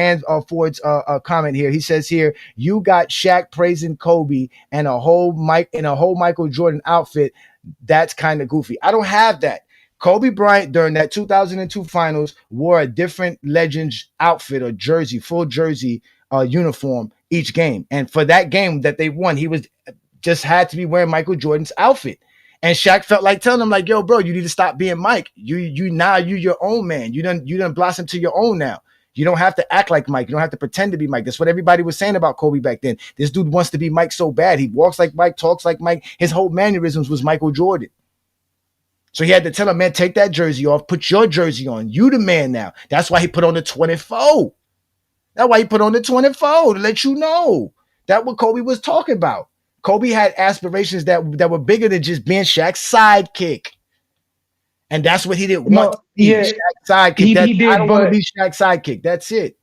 Speaker 8: Ford's comment here. He says here, you got Shaq praising Kobe and a whole Michael Jordan outfit. That's kind of goofy. I don't have that. Kobe Bryant during that 2002 finals wore a different Legends outfit or jersey, full jersey uniform each game. And for that game that they won, he was just had to be wearing Michael Jordan's outfit. And Shaq felt like telling him, like, yo, bro, you need to stop being Mike. You your own man. You done blossom to your own now. You don't have to act like Mike. You don't have to pretend to be Mike. That's what everybody was saying about Kobe back then. This dude wants to be Mike so bad. He walks like Mike, talks like Mike. His whole mannerisms was Michael Jordan. So he had to tell him, man, take that jersey off. Put your jersey on. You the man now. That's why he put on the 24. That's why he put on the 24 to let you know. That's what Kobe was talking about. Kobe had aspirations that were bigger than just being Shaq's sidekick. And that's what he didn't want to be, Shaq's sidekick. He did, I don't want to be Shaq's sidekick. That's it.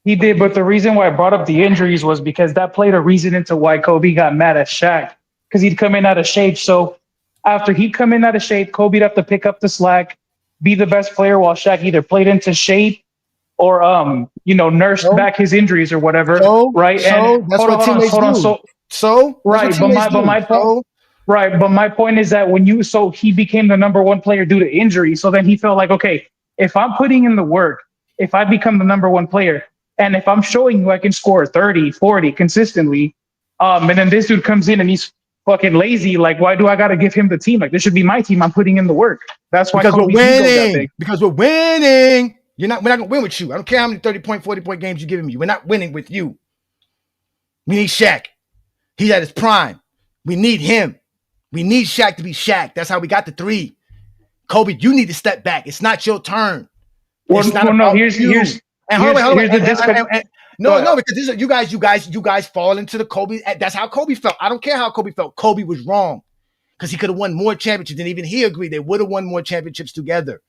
Speaker 14: He did, but the reason why I brought up the injuries was because that played a reason into why Kobe got mad at Shaq, because he'd come in out of shape. So after he'd come in out of shape, Kobe'd have to pick up the slack, be the best player while Shaq either played into shape or nursed back his injuries or whatever. Right.
Speaker 8: And that's what teammates do.
Speaker 14: But my point is that he became the number 1 player due to injury. So then he felt like, okay, if I'm putting in the work, if I become the number 1 player, and if I'm showing you I can score 30, 40 consistently, and then this dude comes in and he's fucking lazy, like, why do I got to give him the team? Like, this should be my team. I'm putting in the work. That's why
Speaker 8: we're winning. Because we're winning. We're not going to win with you. I don't care how many 30-point, 40-point games you're giving me. We're not winning with you. We need Shaq. He's at his prime. We need him. We need Shaq to be Shaq. That's how we got the 3. Kobe, you need to step back. It's not your turn.
Speaker 14: Here's the disconnect.
Speaker 8: Because this is, you guys fall into the Kobe. That's how Kobe felt. I don't care how Kobe felt. Kobe was wrong. because he could have won more championships. And even he agreed they would have won more championships together.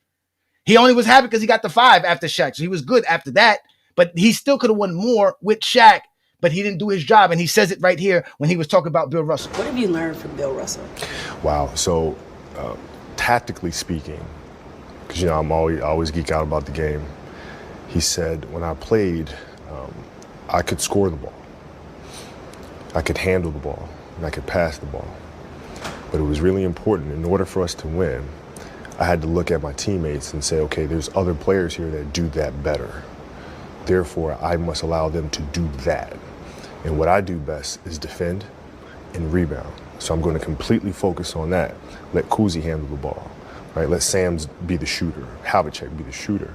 Speaker 8: He only was happy because he got the 5 after Shaq. So he was good after that, but he still could have won more with Shaq, but he didn't do his job. And he says it right here when he was talking about Bill Russell.
Speaker 15: What have you learned from Bill Russell?
Speaker 11: Wow. So tactically speaking, because, I always geek out about the game. He said, when I played, I could score the ball. I could handle the ball, and I could pass the ball. But it was really important, in order for us to win, I had to look at my teammates and say, okay, there's other players here that do that better. Therefore, I must allow them to do that. And what I do best is defend and rebound. So I'm going to completely focus on that. Let Kuzi handle the ball, right? Let Sams be the shooter, Havlicek be the shooter.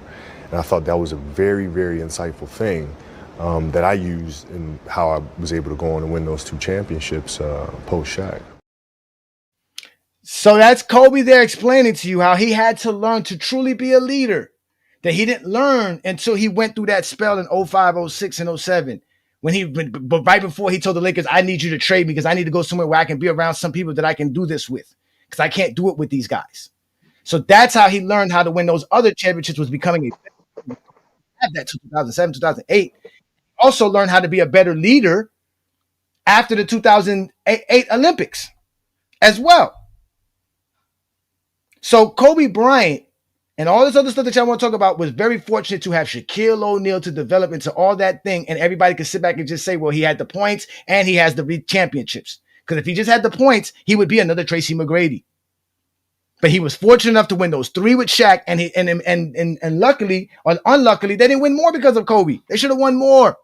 Speaker 11: And I thought that was a very, very insightful thing that I used in how I was able to go on and win those 2 championships post-Shaq.
Speaker 8: So that's Kobe there explaining to you how he had to learn to truly be a leader that he didn't learn until he went through that spell in 05, 06, and 07. But right before he told the Lakers, I need you to trade me because I need to go somewhere where I can be around some people that I can do this with because I can't do it with these guys. So that's how he learned how to win those other championships, was becoming have that 2007, 2008. Also learned how to be a better leader after the 2008 Olympics as well. So Kobe Bryant and all this other stuff that y'all want to talk about was very fortunate to have Shaquille O'Neal to develop into all that thing. And everybody could sit back and just say, well, he had the points and he has the championships. Because if he just had the points, he would be another Tracy McGrady. But he was fortunate enough to win those 3 with Shaq. And luckily or unluckily, they didn't win more because of Kobe. They should have won more.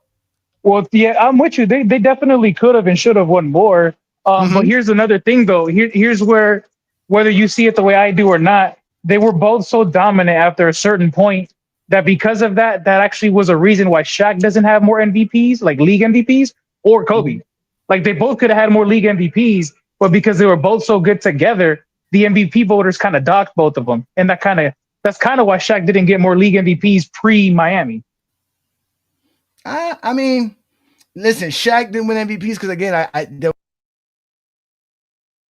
Speaker 14: Well, yeah, I'm with you. They definitely could have and should have won more. But here's another thing, though. Here's where, whether you see it the way I do or not, they were both so dominant after a certain point that because of that actually was a reason why Shaq doesn't have more MVPs, like league MVPs, or Kobe. Like they both could have had more league MVPs, but because they were both so good together, the MVP voters kind of docked both of them. And that's kind of why Shaq didn't get more league MVPs pre-Miami.
Speaker 8: I mean, listen, Shaq didn't win MVPs because, again,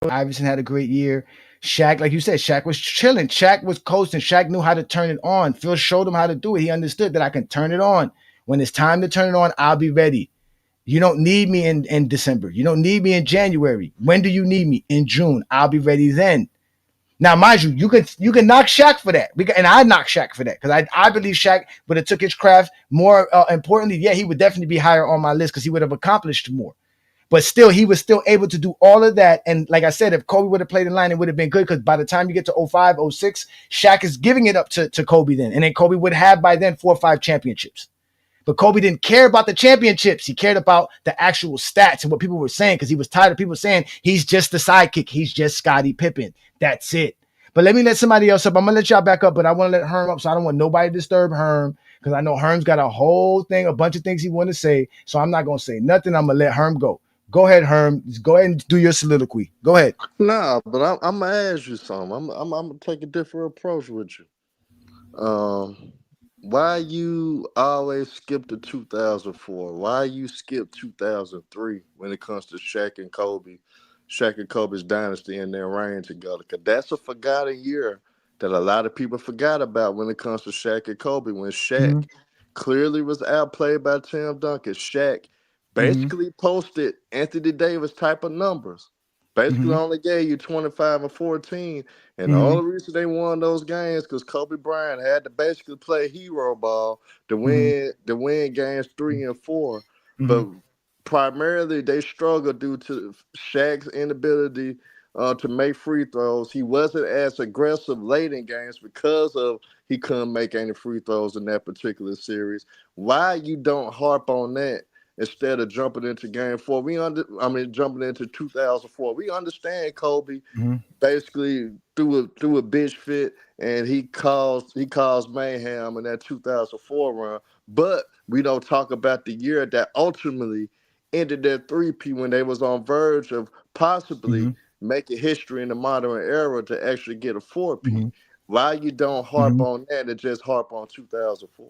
Speaker 8: Iverson had a great year. Shaq, like you said, Shaq was chilling. Shaq was coasting. Shaq knew how to turn it on. Phil showed him how to do it. He understood that I can turn it on. When it's time to turn it on, I'll be ready. You don't need me in December. You don't need me in January. When do you need me? In June. I'll be ready then. Now, mind you, you can knock Shaq for that. And I knock Shaq for that because I believe Shaq would have took his craft more importantly. Yeah, he would definitely be higher on my list because he would have accomplished more. But still, he was still able to do all of that. And like I said, if Kobe would have played in line, it would have been good because by the time you get to 05, 06, Shaq is giving it up to Kobe then. And then Kobe would have by then 4 or 5 championships. But Kobe didn't care about the championships. He cared about the actual stats and what people were saying because he was tired of people saying he's just the sidekick. He's just Scottie Pippen. That's it. But let me let somebody else up. I'm going to let y'all back up, but I want to let Herm up, so I don't want nobody to disturb Herm because I know Herm's got a whole thing, a bunch of things he want to say. So I'm not going to say nothing. I'm going to let Herm go. Go ahead, Herm. Just go ahead and do your soliloquy. Go ahead.
Speaker 16: Nah, but I'm going to ask you something. I'm going to take a different approach with you. Why you always skip to 2004? Why you skip 2003 when it comes to Shaq and Kobe's dynasty and their reign together? Because that's a forgotten year that a lot of people forgot about when it comes to Shaq and Kobe. When Shaq clearly was outplayed by Tim Duncan. Shaq basically posted Anthony Davis type of numbers. Basically only gave you 25 and 14. And the only reason they won those games because Kobe Bryant had to basically play hero ball to win games 3 and 4. But primarily they struggled due to Shaq's inability to make free throws. He wasn't as aggressive late in games because of he couldn't make any free throws in that particular series. Why you don't harp on that instead of jumping into game 4? Jumping into 2004. We understand Kobe basically threw a bitch fit and he caused mayhem in that 2004 run. But we don't talk about the year that ultimately ended their 3P when they was on verge of possibly making history in the modern era to actually get a 4P. Why you don't harp on that and just harp on 2004?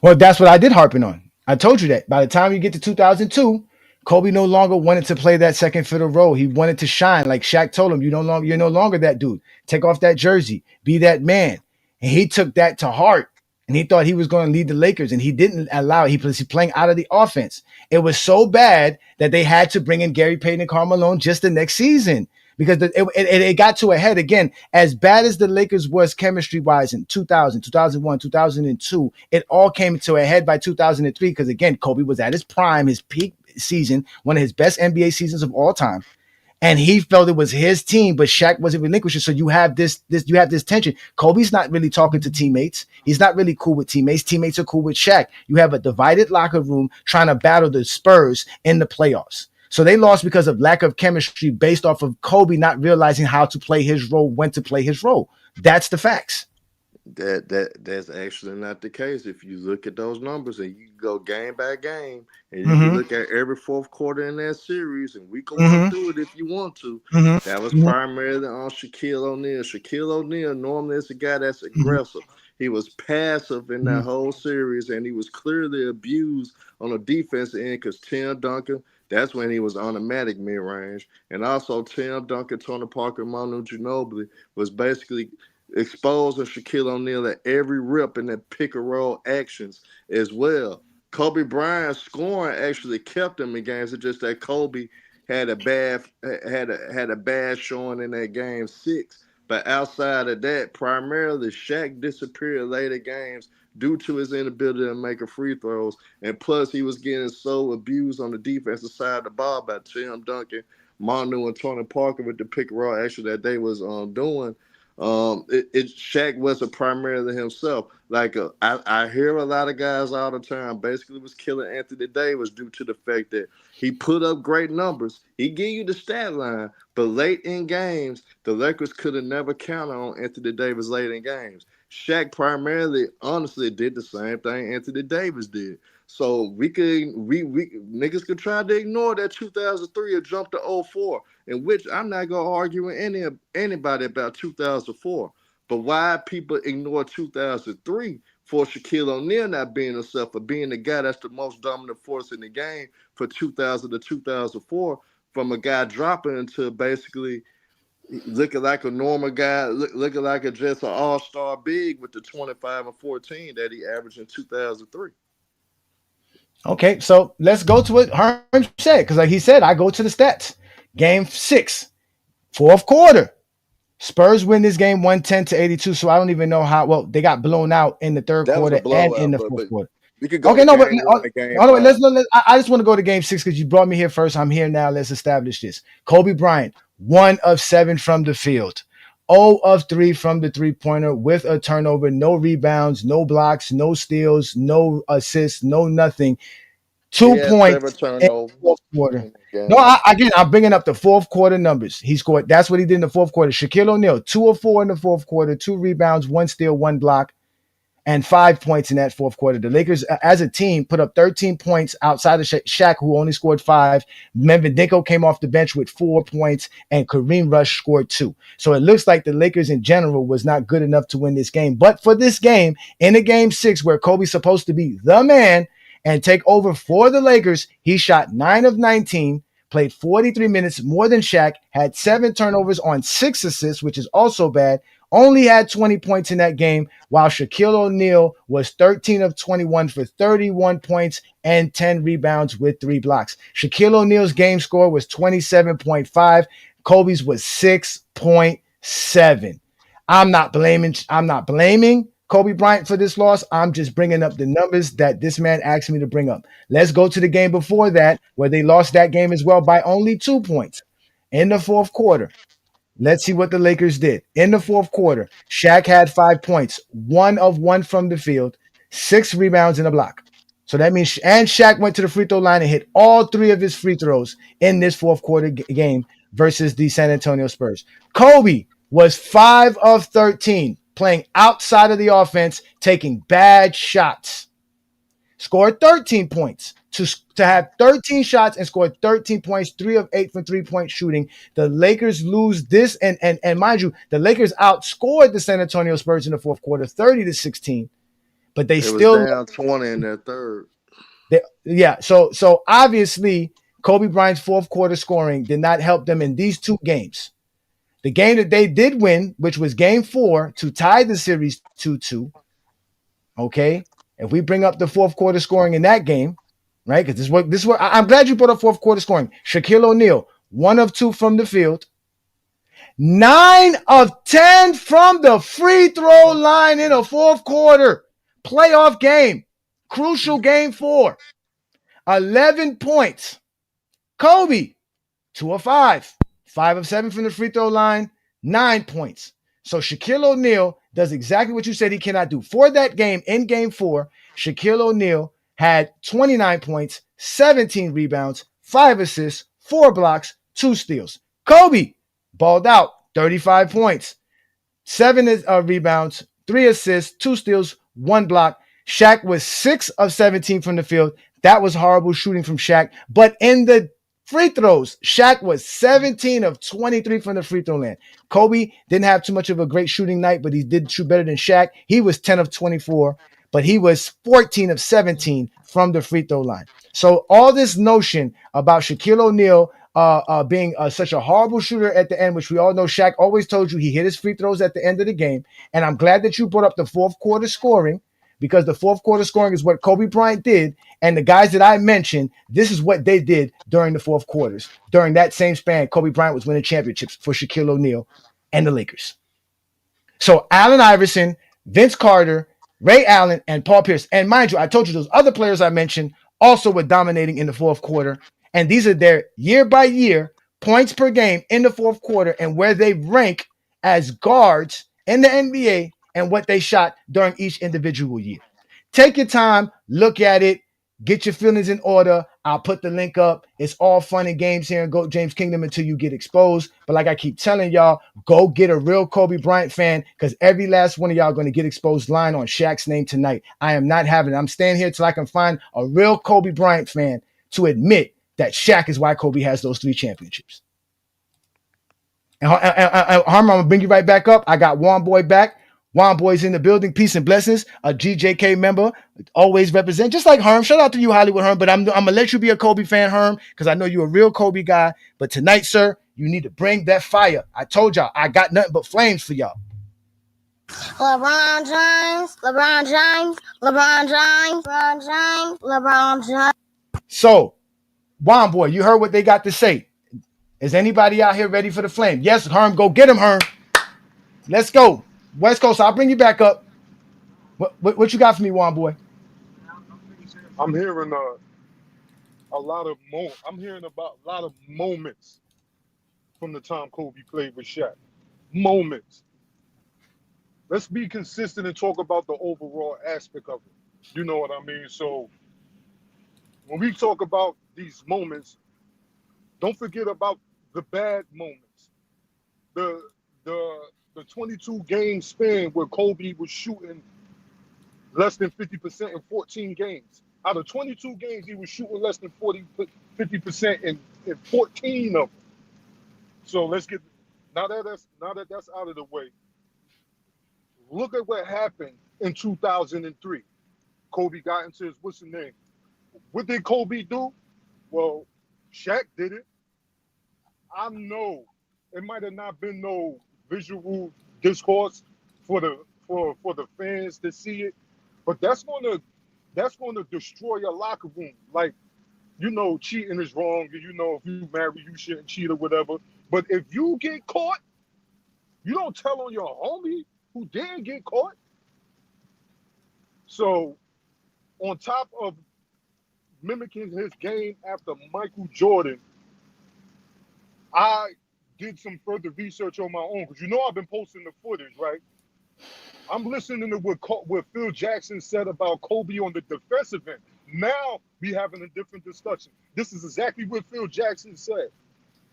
Speaker 8: Well, that's what I did harping on. I told you that by the time you get to 2002, Kobe no longer wanted to play that second fiddle role. He wanted to shine. Like Shaq told him, you're no longer that dude. Take off that jersey. Be that man. And he took that to heart. And he thought he was going to lead the Lakers. And he didn't allow it. He was playing out of the offense. It was so bad that they had to bring in Gary Payton and Karl Malone just the next season. Because it got to a head again. As bad as the Lakers was chemistry-wise in 2000, 2001, 2002, it all came to a head by 2003 because, again, Kobe was at his prime, his peak season, one of his best NBA seasons of all time. And he felt it was his team, but Shaq wasn't relinquishing. So you have this tension. Kobe's not really talking to teammates. He's not really cool with teammates. Teammates are cool with Shaq. You have a divided locker room trying to battle the Spurs in the playoffs. So they lost because of lack of chemistry based off of Kobe not realizing how to play his role, when to play his role. That's the facts.
Speaker 16: That's actually not the case. If you look at those numbers and you go game by game, and you can look at every fourth quarter in that series, and we can walk through it if you want to. That was primarily on Shaquille O'Neal. Shaquille O'Neal normally is a guy that's aggressive. He was passive in that whole series, and he was clearly abused on the defensive end because Tim Duncan, that's when he was automatic mid-range. And also Tim Duncan, Tony Parker, Manu Ginobili was basically exposing Shaquille O'Neal at every rip in that pick-and-roll actions as well. Kobe Bryant's scoring actually kept him in games. It's just that Kobe had a bad showing in that game 6. But outside of that, primarily Shaq disappeared later games due to his inability to make a free throws. And plus, he was getting so abused on the defensive side of the ball by Tim Duncan, Manu, and Tony Parker with the pick and roll action that they was doing. Shaq wasn't primarily himself. Like I hear a lot of guys all the time basically was killing Anthony Davis due to the fact that he put up great numbers. He gave you the stat line, but late in games, the Lakers could have never counted on Anthony Davis late in games. Shaq primarily, honestly, did the same thing Anthony Davis did. So we niggas could try to ignore that 2003 or jump to 04, in which I'm not gonna argue with anybody about 2004. But why people ignore 2003 for Shaquille O'Neal not being himself, for being the guy that's the most dominant force in the game for 2000 to 2004, from a guy dropping into basically looking like a normal guy, looking like just an all-star big with the 25 and 14 that he averaged in 2003.
Speaker 8: Okay, so let's go to what Herm said, because like he said, I go to the stats. Game 6, fourth quarter. Spurs win this game 110-82, so I don't even know how. Well, they got blown out in the third quarter and in the fourth quarter.
Speaker 16: We could go
Speaker 8: okay,
Speaker 16: no, but
Speaker 8: I just want to go to game 6 because you brought me here first. I'm here now. Let's establish this. Kobe Bryant, 1 of 7 from the field, 0 of 3 from the three-pointer with a turnover, no rebounds, no blocks, no steals, no assists, no nothing. 2 points in the fourth quarter. No, I'm bringing up the fourth quarter numbers. He scored. That's what he did in the fourth quarter. Shaquille O'Neal, 2 of 4 in the fourth quarter, 2 rebounds, 1 steal, 1 block, and 5 points in that fourth quarter. The Lakers, as a team, put up 13 points outside of Shaq, who only scored 5. Medvedenko came off the bench with 4 points, and Kareem Rush scored 2. So it looks like the Lakers in general was not good enough to win this game. But for this game, in a game 6 where Kobe's supposed to be the man and take over for the Lakers, he shot 9 of 19, played 43 minutes more than Shaq, had 7 turnovers on 6 assists, which is also bad, only had 20 points in that game, while Shaquille O'Neal was 13 of 21 for 31 points and 10 rebounds with 3 blocks. Shaquille O'Neal's game score was 27.5. Kobe's was 6.7. I'm not blaming Kobe Bryant for this loss. I'm just bringing up the numbers that this man asked me to bring up. Let's go to the game before that, where they lost that game as well by only 2 points in the fourth quarter. Let's see what the Lakers did. In the fourth quarter, Shaq had 5 points, 1 of 1 from the field, 6 rebounds and a block. So that means, and Shaq went to the free throw line and hit all 3 of his free throws in this fourth quarter game versus the San Antonio Spurs. Kobe was 5 of 13. Playing outside of the offense, taking bad shots. Scored 13 points. To have 13 shots and scored 13 points, 3 of 8 from three-point shooting. The Lakers lose this, and mind you, the Lakers outscored the San Antonio Spurs in the fourth quarter, 30-16. But they still
Speaker 16: was down 20 in that third.
Speaker 8: So obviously Kobe Bryant's fourth quarter scoring did not help them in these two games. The game that they did win, which was game 4 to tie the series 2-2. Okay. If we bring up the fourth quarter scoring in that game, right? Because this is what I'm glad you brought up fourth quarter scoring. Shaquille O'Neal, 1 of 2 from the field, 9 of 10 from the free throw line in a fourth quarter. Playoff game. Crucial game 4. 11 points. Kobe, 2 of 5. 5 of 7 from the free throw line, 9 points. So Shaquille O'Neal does exactly what you said he cannot do. For that game, in game 4, Shaquille O'Neal had 29 points, 17 rebounds, 5 assists, 4 blocks, 2 steals. Kobe balled out, 35 points, 7 rebounds, 3 assists, 2 steals, 1 block. Shaq was 6 of 17 from the field. That was horrible shooting from Shaq. But in the free throws, Shaq was 17 of 23 from the free throw line. Kobe didn't have too much of a great shooting night, but he did shoot better than Shaq. He was 10 of 24, but he was 14 of 17 from the free throw line. So all this notion about Shaquille O'Neal being such a horrible shooter at the end, which we all know Shaq always told you he hit his free throws at the end of the game. And I'm glad that you brought up the fourth quarter scoring, because the fourth quarter scoring is what Kobe Bryant did. And the guys that I mentioned, this is what they did during the fourth quarters. During that same span, Kobe Bryant was winning championships for Shaquille O'Neal and the Lakers. So Allen Iverson, Vince Carter, Ray Allen, and Paul Pierce. And mind you, I told you those other players I mentioned also were dominating in the fourth quarter. And these are their year by year points per game in the fourth quarter and where they rank as guards in the NBA and what they shot during each individual year. Take your time, look at it, get your feelings in order. I'll put the link up. It's all fun and games here in GOAT James Kingdom until you get exposed. But like I keep telling y'all, go get a real Kobe Bryant fan, because every last one of y'all are going to get exposed lying on Shaq's name tonight. I am not having it. I'm staying here till I can find a real Kobe Bryant fan to admit that Shaq is why Kobe has those 3 championships. And Herm, I'm going to bring you right back up. I got Juan Boy back. Juan Boy's in the building. Peace and blessings. A GJK member. Always represent. Just like Herm. Shout out to you, Hollywood Herm. But I'm going to let you be a Kobe fan, Herm, because I know you're a real Kobe guy. But tonight, sir, you need to bring that fire. I told y'all, I got nothing but flames for y'all.
Speaker 9: LeBron James, LeBron James, LeBron James, LeBron James, LeBron James.
Speaker 8: So, Juan Boy, you heard what they got to say. Is anybody out here ready for the flame? Yes, Herm, go get him, Herm. Let's go. West Coast, I'll bring you back up. What you got for me, Juan Boy?
Speaker 12: I'm hearing a lot of I'm hearing about a lot of moments from the time Kobe played with Shaq. Moments. Let's be consistent and talk about the overall aspect of it. You know what I mean? So when we talk about these moments, don't forget about the bad moments. The 22 game span where Kobe was shooting less than 50% in 14 games. Out of 22 games, he was shooting less than 50% in 14 of them. So let's get now that that's out of the way. Look at what happened in 2003. Kobe got into his what's the name? What did Kobe do? Well, Shaq did it. I know it might have not been no visual discourse for the fans to see it, but that's gonna destroy your locker room. Like, you know, cheating is wrong, and you know if you marry you shouldn't cheat or whatever. But if you get caught, you don't tell on your homie who didn't get caught. So on top of mimicking his game after Michael Jordan, I did some further research on my own, because you know I've been posting the footage, right? I'm listening to what Phil Jackson said about Kobe on the defensive end. Now we having a different discussion. This is exactly what Phil Jackson said.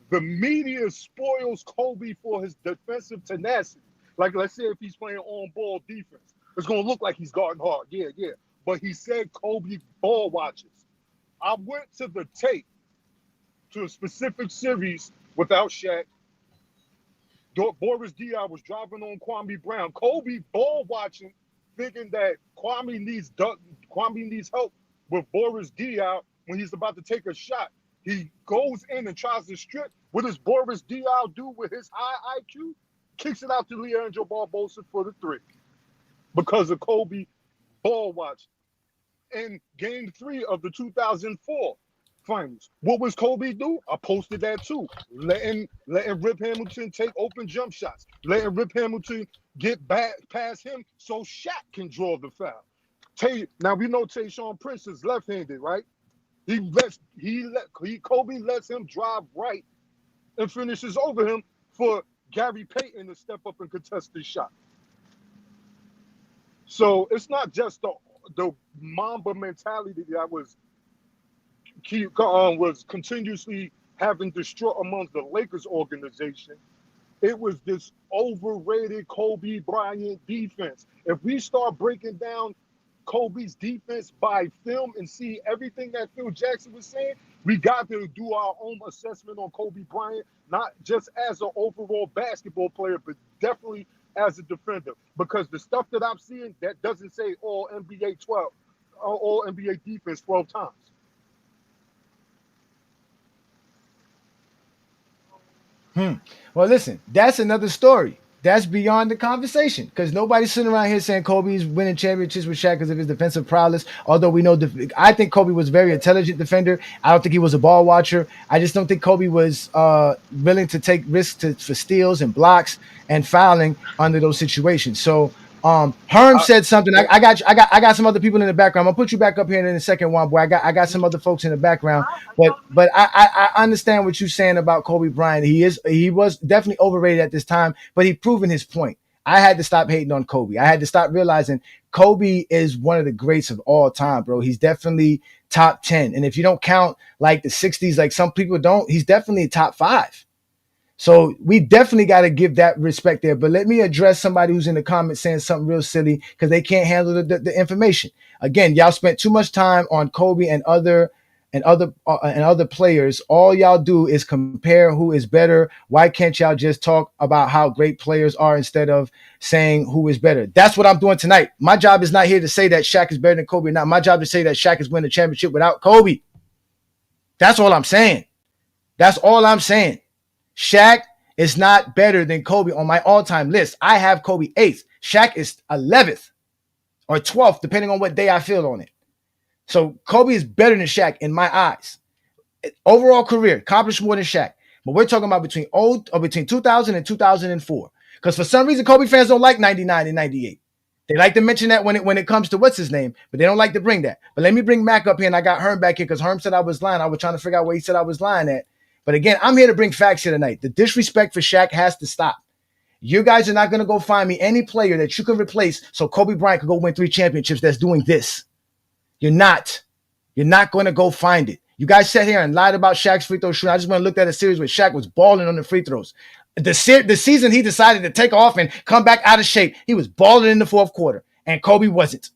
Speaker 12: The media spoils Kobe for his defensive tenacity. Like, let's say if he's playing on-ball defense, it's going to look like he's guarding hard. Yeah. But he said Kobe ball watches. I went to the tape, to a specific series without Shaq. Boris Diaw was driving on Kwame Brown. Kobe ball watching, thinking that Kwame needs help with Boris Diaw when he's about to take a shot. He goes in and tries to strip. What does Boris Diaw do with his high IQ? Kicks it out to Leandro Barbosa for the 3 because of Kobe ball watch in Game 3 of the 2004 finals. What was Kobe do? I posted that too. Letting Rip Hamilton take open jump shots. Letting Rip Hamilton get back past him so Shaq can draw the foul. Now we know Tayshaun Prince is left-handed, right? Kobe lets him drive right and finishes over him for Gary Payton to step up and contest this shot. So it's not just the Mamba mentality that was continuously having destroyed amongst the Lakers organization. It was this overrated Kobe Bryant defense. If we start breaking down Kobe's defense by film and see everything that Phil Jackson was saying, we got to do our own assessment on Kobe Bryant, not just as an overall basketball player, but definitely as a defender. Because the stuff that I'm seeing, that doesn't say all NBA defense 12 times.
Speaker 8: Well, listen, that's another story. That's beyond the conversation because nobody's sitting around here saying Kobe's winning championships with Shaq because of his defensive prowess. Although we know, I think Kobe was a very intelligent defender. I don't think he was a ball watcher. I just don't think Kobe was willing to take risks for steals and blocks and fouling under those situations. So Herm said something. I got some other people in the background. I'm gonna put you back up here in a second, one boy. I got some other folks in the background, but I understand what you're saying about Kobe Bryant. He was definitely overrated at this time, but he proven his point. I had to stop hating on Kobe. I had to stop realizing Kobe is one of the greats of all time, bro. He's definitely top 10, and if you don't count like the 60s, like some people don't, he's definitely top 5. So we definitely got to give that respect there. But let me address somebody who's in the comments saying something real silly because they can't handle the information. Again, y'all spent too much time on Kobe and other players. All y'all do is compare who is better. Why can't y'all just talk about how great players are instead of saying who is better? That's what I'm doing tonight. My job is not here to say that Shaq is better than Kobe or not. My job is to say that Shaq is winning the championship without Kobe. That's all I'm saying. That's all I'm saying. Shaq is not better than Kobe on my all-time list. I have Kobe 8th. Shaq is 11th or 12th, depending on what day I feel on it. So Kobe is better than Shaq in my eyes. Overall career, accomplished more than Shaq. But we're talking about between 2000 and 2004. Because for some reason, Kobe fans don't like 99 and 98. They like to mention that when it comes to what's his name, but they don't like to bring that. But let me bring Mac up here, and I got Herm back here because Herm said I was lying. I was trying to figure out where he said I was lying at. But again, I'm here to bring facts here tonight. The disrespect for Shaq has to stop. You guys are not going to go find me any player that you can replace so Kobe Bryant could go win 3 championships that's doing this. You're not. You're not going to go find it. You guys sat here and lied about Shaq's free throw shooting. I just want to look at a series where Shaq was balling on the free throws. The season he decided to take off and come back out of shape, he was balling in the fourth quarter, and Kobe wasn't.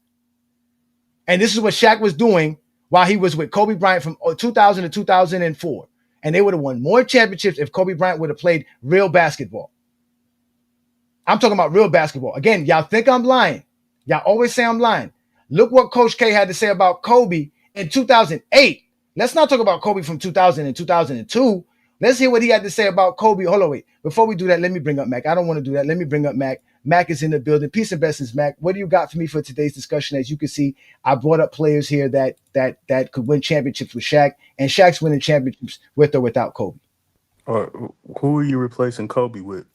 Speaker 8: And this is what Shaq was doing while he was with Kobe Bryant from 2000 to 2004. And they would have won more championships if Kobe Bryant would have played real basketball. I'm talking about real basketball. Again, y'all think I'm lying. Y'all always say I'm lying. Look what Coach K had to say about Kobe in 2008. Let's not talk about Kobe from 2000 and 2002. Let's hear what he had to say about Kobe. Hold on, wait. Before we do that, let me bring up Mac. I don't want to do that. Let me bring up Mac. Mac is in the building. Peace and blessings, Mac. What do you got for me for today's discussion? As you can see, I brought up players here that could win championships with Shaq, and Shaq's winning championships with or without Kobe.
Speaker 15: Who are you replacing Kobe with?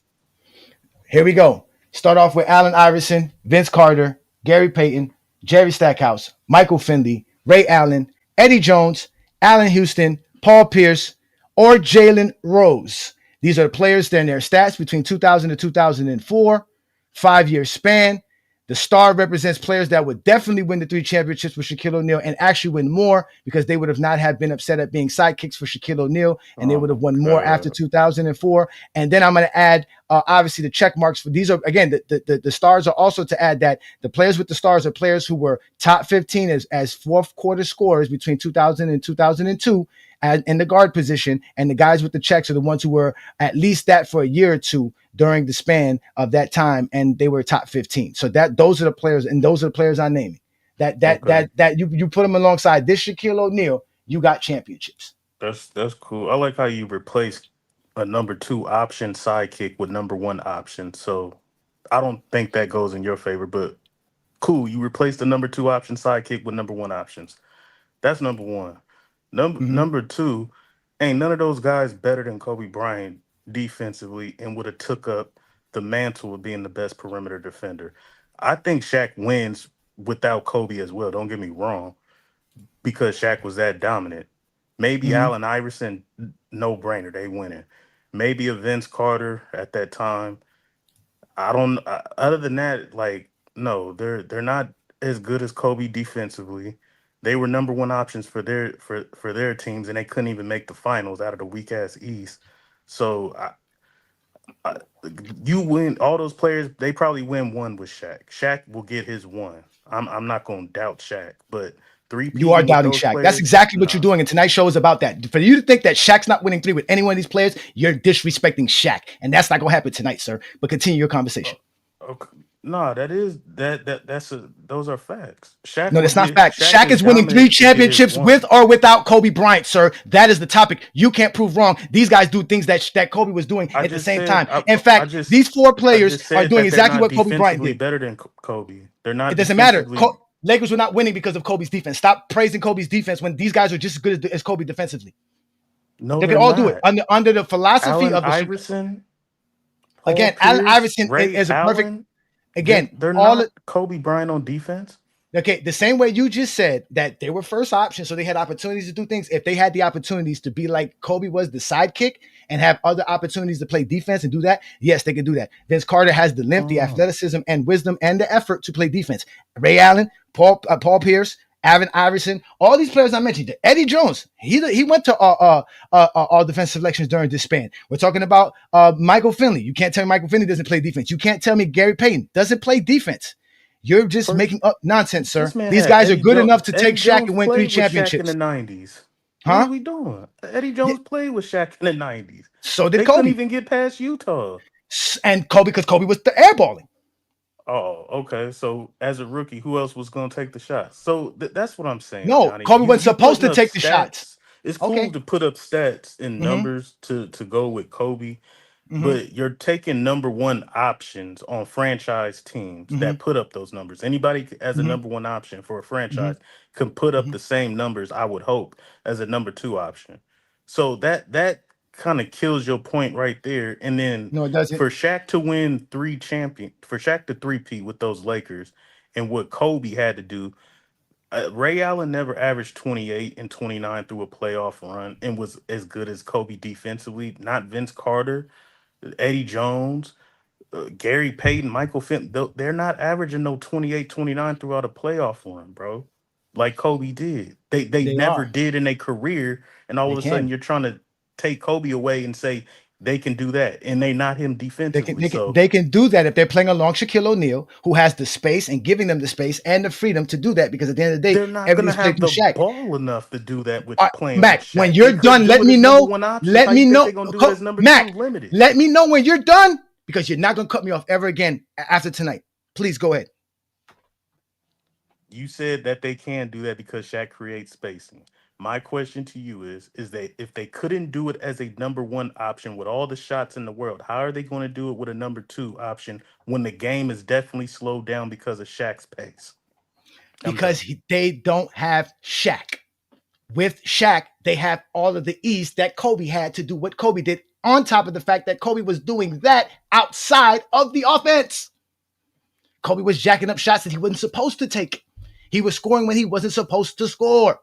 Speaker 8: Here we go. Start off with Allen Iverson, Vince Carter, Gary Payton, Jerry Stackhouse, Michael Finley, Ray Allen, Eddie Jones, Allen Houston, Paul Pierce, or Jalen Rose. These are the players that in their stats between 2000 to 2004, 5-year span. The star represents players that would definitely win the 3 championships with Shaquille O'Neal and actually win more because they would have not have been upset at being sidekicks for Shaquille O'Neal, and they would have won more after 2004. And then I'm going to add, obviously, the check marks for these are, again, the stars are also to add that the players with the stars are players who were top 15 as fourth quarter scorers between 2000 and 2002 in the guard position, and the guys with the checks are the ones who were at least that for a year or two during the span of that time, and they were top 15. So those are the players, and those are the players I'm naming. That you put them alongside this Shaquille O'Neal, you got championships.
Speaker 15: That's cool. I like how you replaced a number 2 option sidekick with number 1 option. So I don't think that goes in your favor, but cool. You replaced the number 2 option sidekick with number 1 options. That's number 1. Number 2, ain't none of those guys better than Kobe Bryant defensively and would have took up the mantle of being the best perimeter defender. I think Shaq wins without Kobe as well. Don't get me wrong, because Shaq was that dominant. Maybe Allen Iverson, no brainer, they winning. Maybe a Vince Carter at that time. I don't. Other than that, like no, they're not as good as Kobe defensively. They were number 1 options for their teams, and they couldn't even make the finals out of the weak ass East. So I, you win all those players. They probably win one with Shaq. Shaq will get his one. I'm not gonna doubt Shaq, but
Speaker 8: You are
Speaker 15: three-peating with
Speaker 8: doubting
Speaker 15: those
Speaker 8: Shaq. That's
Speaker 15: players,
Speaker 8: exactly what you're
Speaker 15: nah.
Speaker 8: doing. And tonight's show is about that. For you to think that Shaq's not winning 3 with any one of these players, you're disrespecting Shaq. And that's not going to happen tonight, sir. But continue your conversation.
Speaker 15: Okay. No, those are facts.
Speaker 8: No, that's not fact. Shaq is winning 3 championships with or without Kobe Bryant, sir. That is the topic. You can't prove wrong. These guys do things that Kobe was doing at the same time. In fact, these 4 players are doing exactly what Kobe Bryant did.
Speaker 15: Better than Kobe. They're not.
Speaker 8: It doesn't matter. Lakers were not winning because of Kobe's defense. Stop praising Kobe's defense when these guys are just as good as Kobe defensively.
Speaker 15: No,
Speaker 8: they can all do it under the philosophy
Speaker 15: Allen
Speaker 8: of the
Speaker 15: Iverson.
Speaker 8: Again, Allen Iverson is a perfect. Again,
Speaker 15: they're not Kobe Bryant on defense.
Speaker 8: Okay, the same way you just said that they were first option, so they had opportunities to do things. If they had the opportunities to be like Kobe was the sidekick and have other opportunities to play defense and do that, yes, they could do that. Vince Carter has the length, the athleticism, and wisdom, and the effort to play defense. Ray Allen, Paul Pierce, Allen Iverson, all these players I mentioned. Eddie Jones, he went to all defensive selections during this span. We're talking about Michael Finley. You can't tell me Michael Finley doesn't play defense. You can't tell me Gary Payton doesn't play defense. You're just making up nonsense, sir. These guys are good enough to take Shaq and win 3 championships.
Speaker 15: In the 90s.
Speaker 8: Huh?
Speaker 15: What are we doing? Eddie Jones played with Shaq in the 90s.
Speaker 8: So did
Speaker 15: they
Speaker 8: Kobe.
Speaker 15: Couldn't even get past Utah.
Speaker 8: And Kobe, because Kobe was the airballing.
Speaker 15: Oh, okay. So as a rookie, who else was going to take the shots? So that's what I'm saying.
Speaker 8: No,
Speaker 15: Johnny.
Speaker 8: Kobe wasn't supposed to take the shots.
Speaker 15: It's cool to put up stats and numbers to go with Kobe. But you're taking number 1 options on franchise teams that put up those numbers. Anybody as a number 1 option for a franchise can put up the same numbers, I would hope, as a number 2 option. So that kind of kills your point right there. And then
Speaker 8: no, it doesn't.
Speaker 15: For Shaq to win 3 for Shaq to three-peat with those Lakers and what Kobe had to do, Ray Allen never averaged 28 and 29 through a playoff run and was as good as Kobe defensively. Not Vince Carter, Eddie Jones, Gary Payton, Michael Finn. They're not averaging no 28, 29 throughout a playoff run, bro. Like Kobe did. They never did in their career. And all of a sudden you're trying to take Kobe away and say they can do that. And they not him defensively.
Speaker 8: They can do that if they're playing along Shaquille O'Neal, who has the space and giving them the space and the freedom to do that. Because at the end of the day,
Speaker 15: they're not going to have the ball enough to do that with playing
Speaker 8: Mac,
Speaker 15: with Shaq.
Speaker 8: When you're done, let me know. Let me know. Mac, let me know when you're done, because you're not going to cut me off ever again after tonight. Please go ahead.
Speaker 15: You said that they can do that because Shaq creates spacing. My question to you is that if they couldn't do it as a number 1 option with all the shots in the world, how are they going to do it with a number 2 option when the game is definitely slowed down because of Shaq's pace?
Speaker 8: Because they don't have Shaq. With Shaq, they have all of the ease that Kobe had to do what Kobe did, on top of the fact that Kobe was doing that outside of the offense. Kobe was jacking up shots that he wasn't supposed to take. He was scoring when he wasn't supposed to score.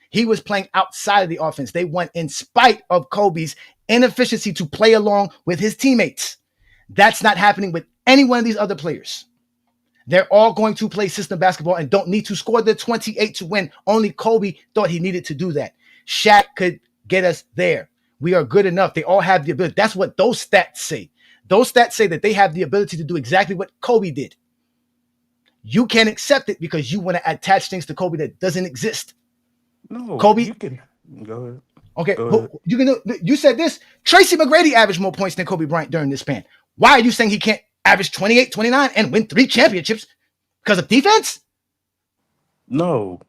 Speaker 8: He was playing outside of the offense. They won in spite of Kobe's inefficiency to play along with his teammates. That's not happening with any one of these other players. They're all going to play system basketball and don't need to score the 28 to win. Only Kobe thought he needed to do that. Shaq could get us there. We are good enough. They all have the ability. That's what those stats say. Those stats say that they have the ability to do exactly what Kobe did. You can't accept it because you want to attach things to Kobe that doesn't exist.
Speaker 15: No,
Speaker 8: Kobe.
Speaker 15: You can go ahead.
Speaker 8: Okay,
Speaker 15: Go ahead.
Speaker 8: You said this. Tracy McGrady averaged more points than Kobe Bryant during this span. Why are you saying he can't average 28, 29 and win 3 championships because of defense?
Speaker 15: No,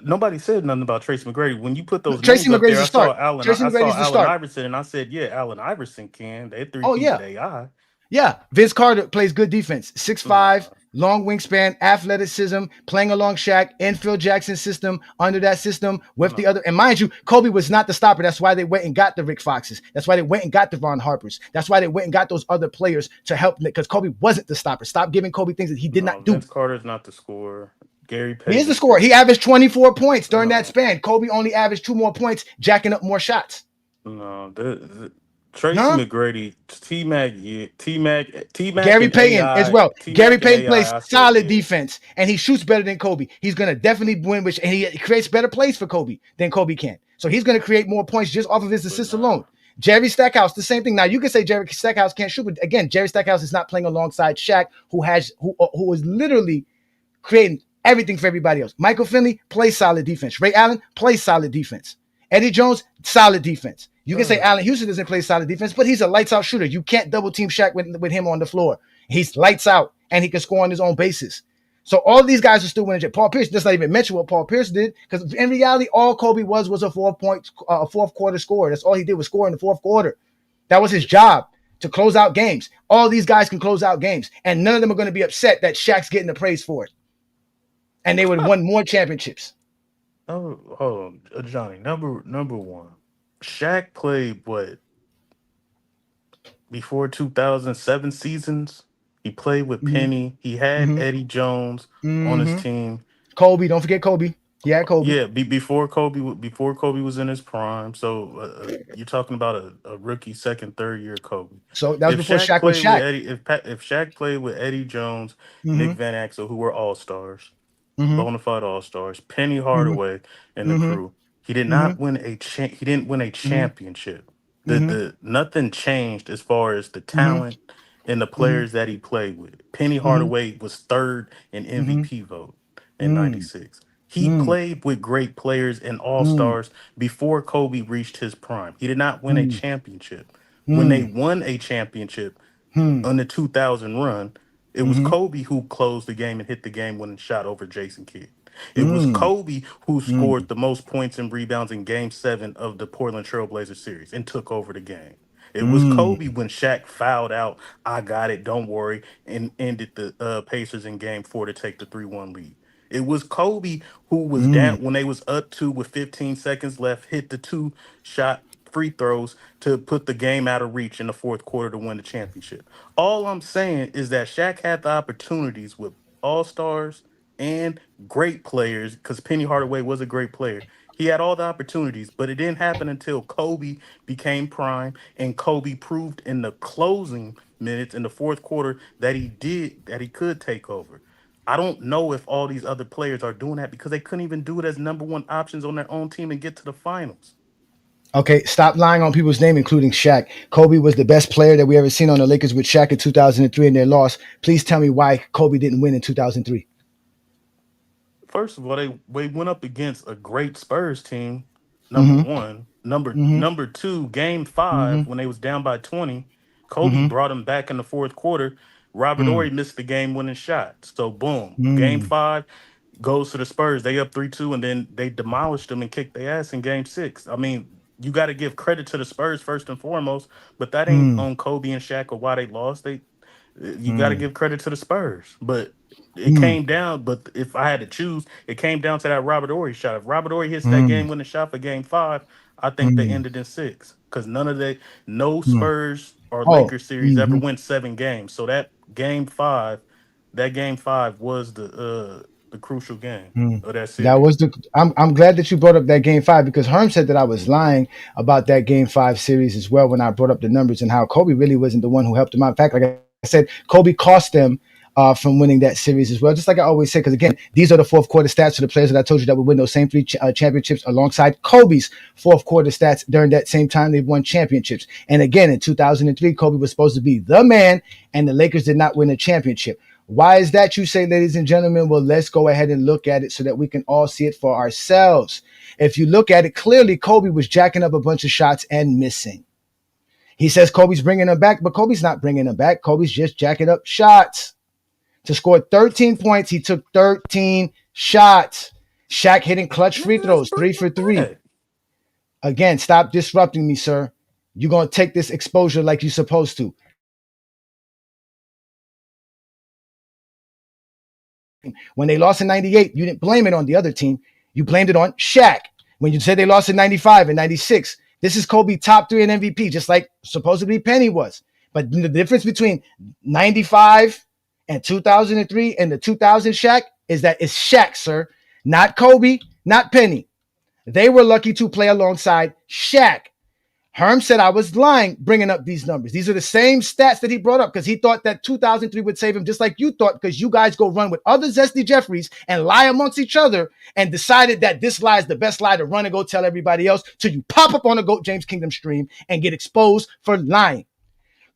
Speaker 15: Nobody said nothing about Tracy McGrady. When you put those
Speaker 8: Tracy
Speaker 15: names up
Speaker 8: McGrady's
Speaker 15: there,
Speaker 8: the start. Tracy
Speaker 15: I saw
Speaker 8: McGrady's the
Speaker 15: Allen
Speaker 8: start.
Speaker 15: Iverson, and I said, yeah, Allen Iverson can. They're three
Speaker 8: Oh
Speaker 15: peat
Speaker 8: yeah.
Speaker 15: of AI.
Speaker 8: Yeah, Vince Carter plays good defense. 6'5", long wingspan, athleticism, playing along Shaq, in Phil Jackson's system, under that system with the other. And mind you, Kobe was not the stopper. That's why they went and got the Rick Foxes. That's why they went and got the Von Harpers. That's why they went and got those other players to help, because Kobe wasn't the stopper. Stop giving Kobe things that he did not do.
Speaker 15: Vince Carter's not the scorer. Gary Payton.
Speaker 8: He is the scorer. He averaged 24 points during that span. Kobe only averaged 2 more points, jacking up more shots.
Speaker 15: No, Tracy McGrady, T-Mac,
Speaker 8: Gary Payton
Speaker 15: AI,
Speaker 8: as well.
Speaker 15: T-Mac
Speaker 8: Gary
Speaker 15: and
Speaker 8: Payton
Speaker 15: AI,
Speaker 8: plays
Speaker 15: I said,
Speaker 8: solid defense, and he shoots better than Kobe. He's going to definitely win, and he creates better plays for Kobe than Kobe can. So he's going to create more points just off of his assists alone. Jerry Stackhouse, the same thing. Now you can say Jerry Stackhouse can't shoot, but again, Jerry Stackhouse is not playing alongside Shaq, who is literally creating everything for everybody else. Michael Finley plays solid defense. Ray Allen plays solid defense. Eddie Jones, solid defense. You can say Allen Houston doesn't play solid defense, but he's a lights out shooter. You can't double team Shaq with him on the floor. He's lights out, and he can score on his own basis. So all these guys are still winning. Paul Pierce does not even mention what Paul Pierce did, because in reality, all Kobe was a fourth quarter scorer. That's all he did, was score in the fourth quarter. That was his job, to close out games. All these guys can close out games, and none of them are going to be upset that Shaq's getting the praise for it. And they would have won more championships.
Speaker 15: Oh, hold on, Johnny. Number one, Shaq played what before 2007 seasons. He played with Penny. He had Eddie Jones on his team.
Speaker 8: Kobe, don't forget Kobe. Yeah, Kobe.
Speaker 15: Yeah, before Kobe was in his prime. So you're talking about a rookie, second, third year Kobe.
Speaker 8: So that was before Shaq was Shaq.
Speaker 15: If Shaq played with Eddie Jones,
Speaker 8: Mhm.
Speaker 15: Nick Van Exel, who were all stars,
Speaker 8: Mhm.
Speaker 15: bona fide all stars, Penny Hardaway and the crew, he did not win a he didn't win a championship. The nothing changed as far as the talent and the players that he played with. Penny Hardaway was third in MVP vote in '96. He played with great players and all stars before Kobe reached his prime. He did not win a championship. When they won a championship on the 2000 run, it was Kobe who closed the game and hit the game-winning shot over Jason Kidd. It was Kobe who scored the most points and rebounds in Game 7 of the Portland Trailblazers series and took over the game. It was Kobe when Shaq fouled out, I got it, don't worry, and ended the Pacers in Game 4 to take the 3-1 lead. It was Kobe who was down when they was up 2 with 15 seconds left, hit the 2-shot free throws to put the game out of reach in the fourth quarter to win the championship. All I'm saying is that Shaq had the opportunities with all-stars and great players, because Penny Hardaway was a great player. He had all the opportunities, but it didn't happen until Kobe became prime, and Kobe proved in the closing minutes in the fourth quarter that he could take over. I don't know if all these other players are doing that because they couldn't even do it as number one options on their own team and get to the finals.
Speaker 8: Okay, stop lying on people's name, including Shaq. Kobe was the best player that we ever seen on the Lakers with Shaq in 2003 in their loss. Please tell me why Kobe didn't win in 2003.
Speaker 15: First of all, they went up against a great Spurs team. Number one, number two, Game 5 when they was down by 20, Kobe brought them back in the fourth quarter. Robert Horry missed the game-winning shot. So boom, Game 5 goes to the Spurs. They up 3-2, and then they demolished them and kicked their ass in Game 6. I mean, you got to give credit to the Spurs first and foremost, but that ain't on Kobe and Shaq or why they lost. You got to give credit to the Spurs, but it came down. But if I had to choose, it came down to that Robert Horry shot. If Robert Horry hits that game-winning shot for Game 5, I think they ended in 6 because no Spurs or Lakers series ever went 7 games. So that Game 5 was the crucial game of that series.
Speaker 8: That was I'm glad that you brought up that Game 5, because Herm said that I was lying about that Game 5 series as well when I brought up the numbers and how Kobe really wasn't the one who helped them out. In fact, like I said, Kobe cost them from winning that series as well. Just like I always say, because again, these are the fourth quarter stats for the players that I told you that would win those same 3 championships alongside Kobe's fourth quarter stats during that same time they won championships. And again, in 2003, Kobe was supposed to be the man, and the Lakers did not win a championship. Why is that, you say, ladies and gentlemen? Well, let's go ahead and look at it so that we can all see it for ourselves. If you look at it clearly, Kobe was jacking up a bunch of shots and missing. He says Kobe's bringing them back, but Kobe's not bringing them back. Kobe's just jacking up shots. To score 13 points, he took 13 shots. Shaq hitting clutch free throws, 3 for 3. Again, stop disrupting me, sir. You're going to take this exposure like you're supposed to. When they lost in 98, you didn't blame it on the other team. You blamed it on Shaq. When you said they lost in 95 and 96, this is Kobe top 3 in MVP, just like supposedly Penny was. But the difference between 95 and 2003 and the 2000 Shaq is that it's Shaq, sir, not Kobe, not Penny. They were lucky to play alongside Shaq. Herm said I was lying bringing up these numbers. These are the same stats that he brought up because he thought that 2003 would save him just like you thought because you guys go run with other Zesty Jeffries and lie amongst each other and decided that this lie is the best lie to run and go tell everybody else till you pop up on the GOAT James Kingdom stream and get exposed for lying.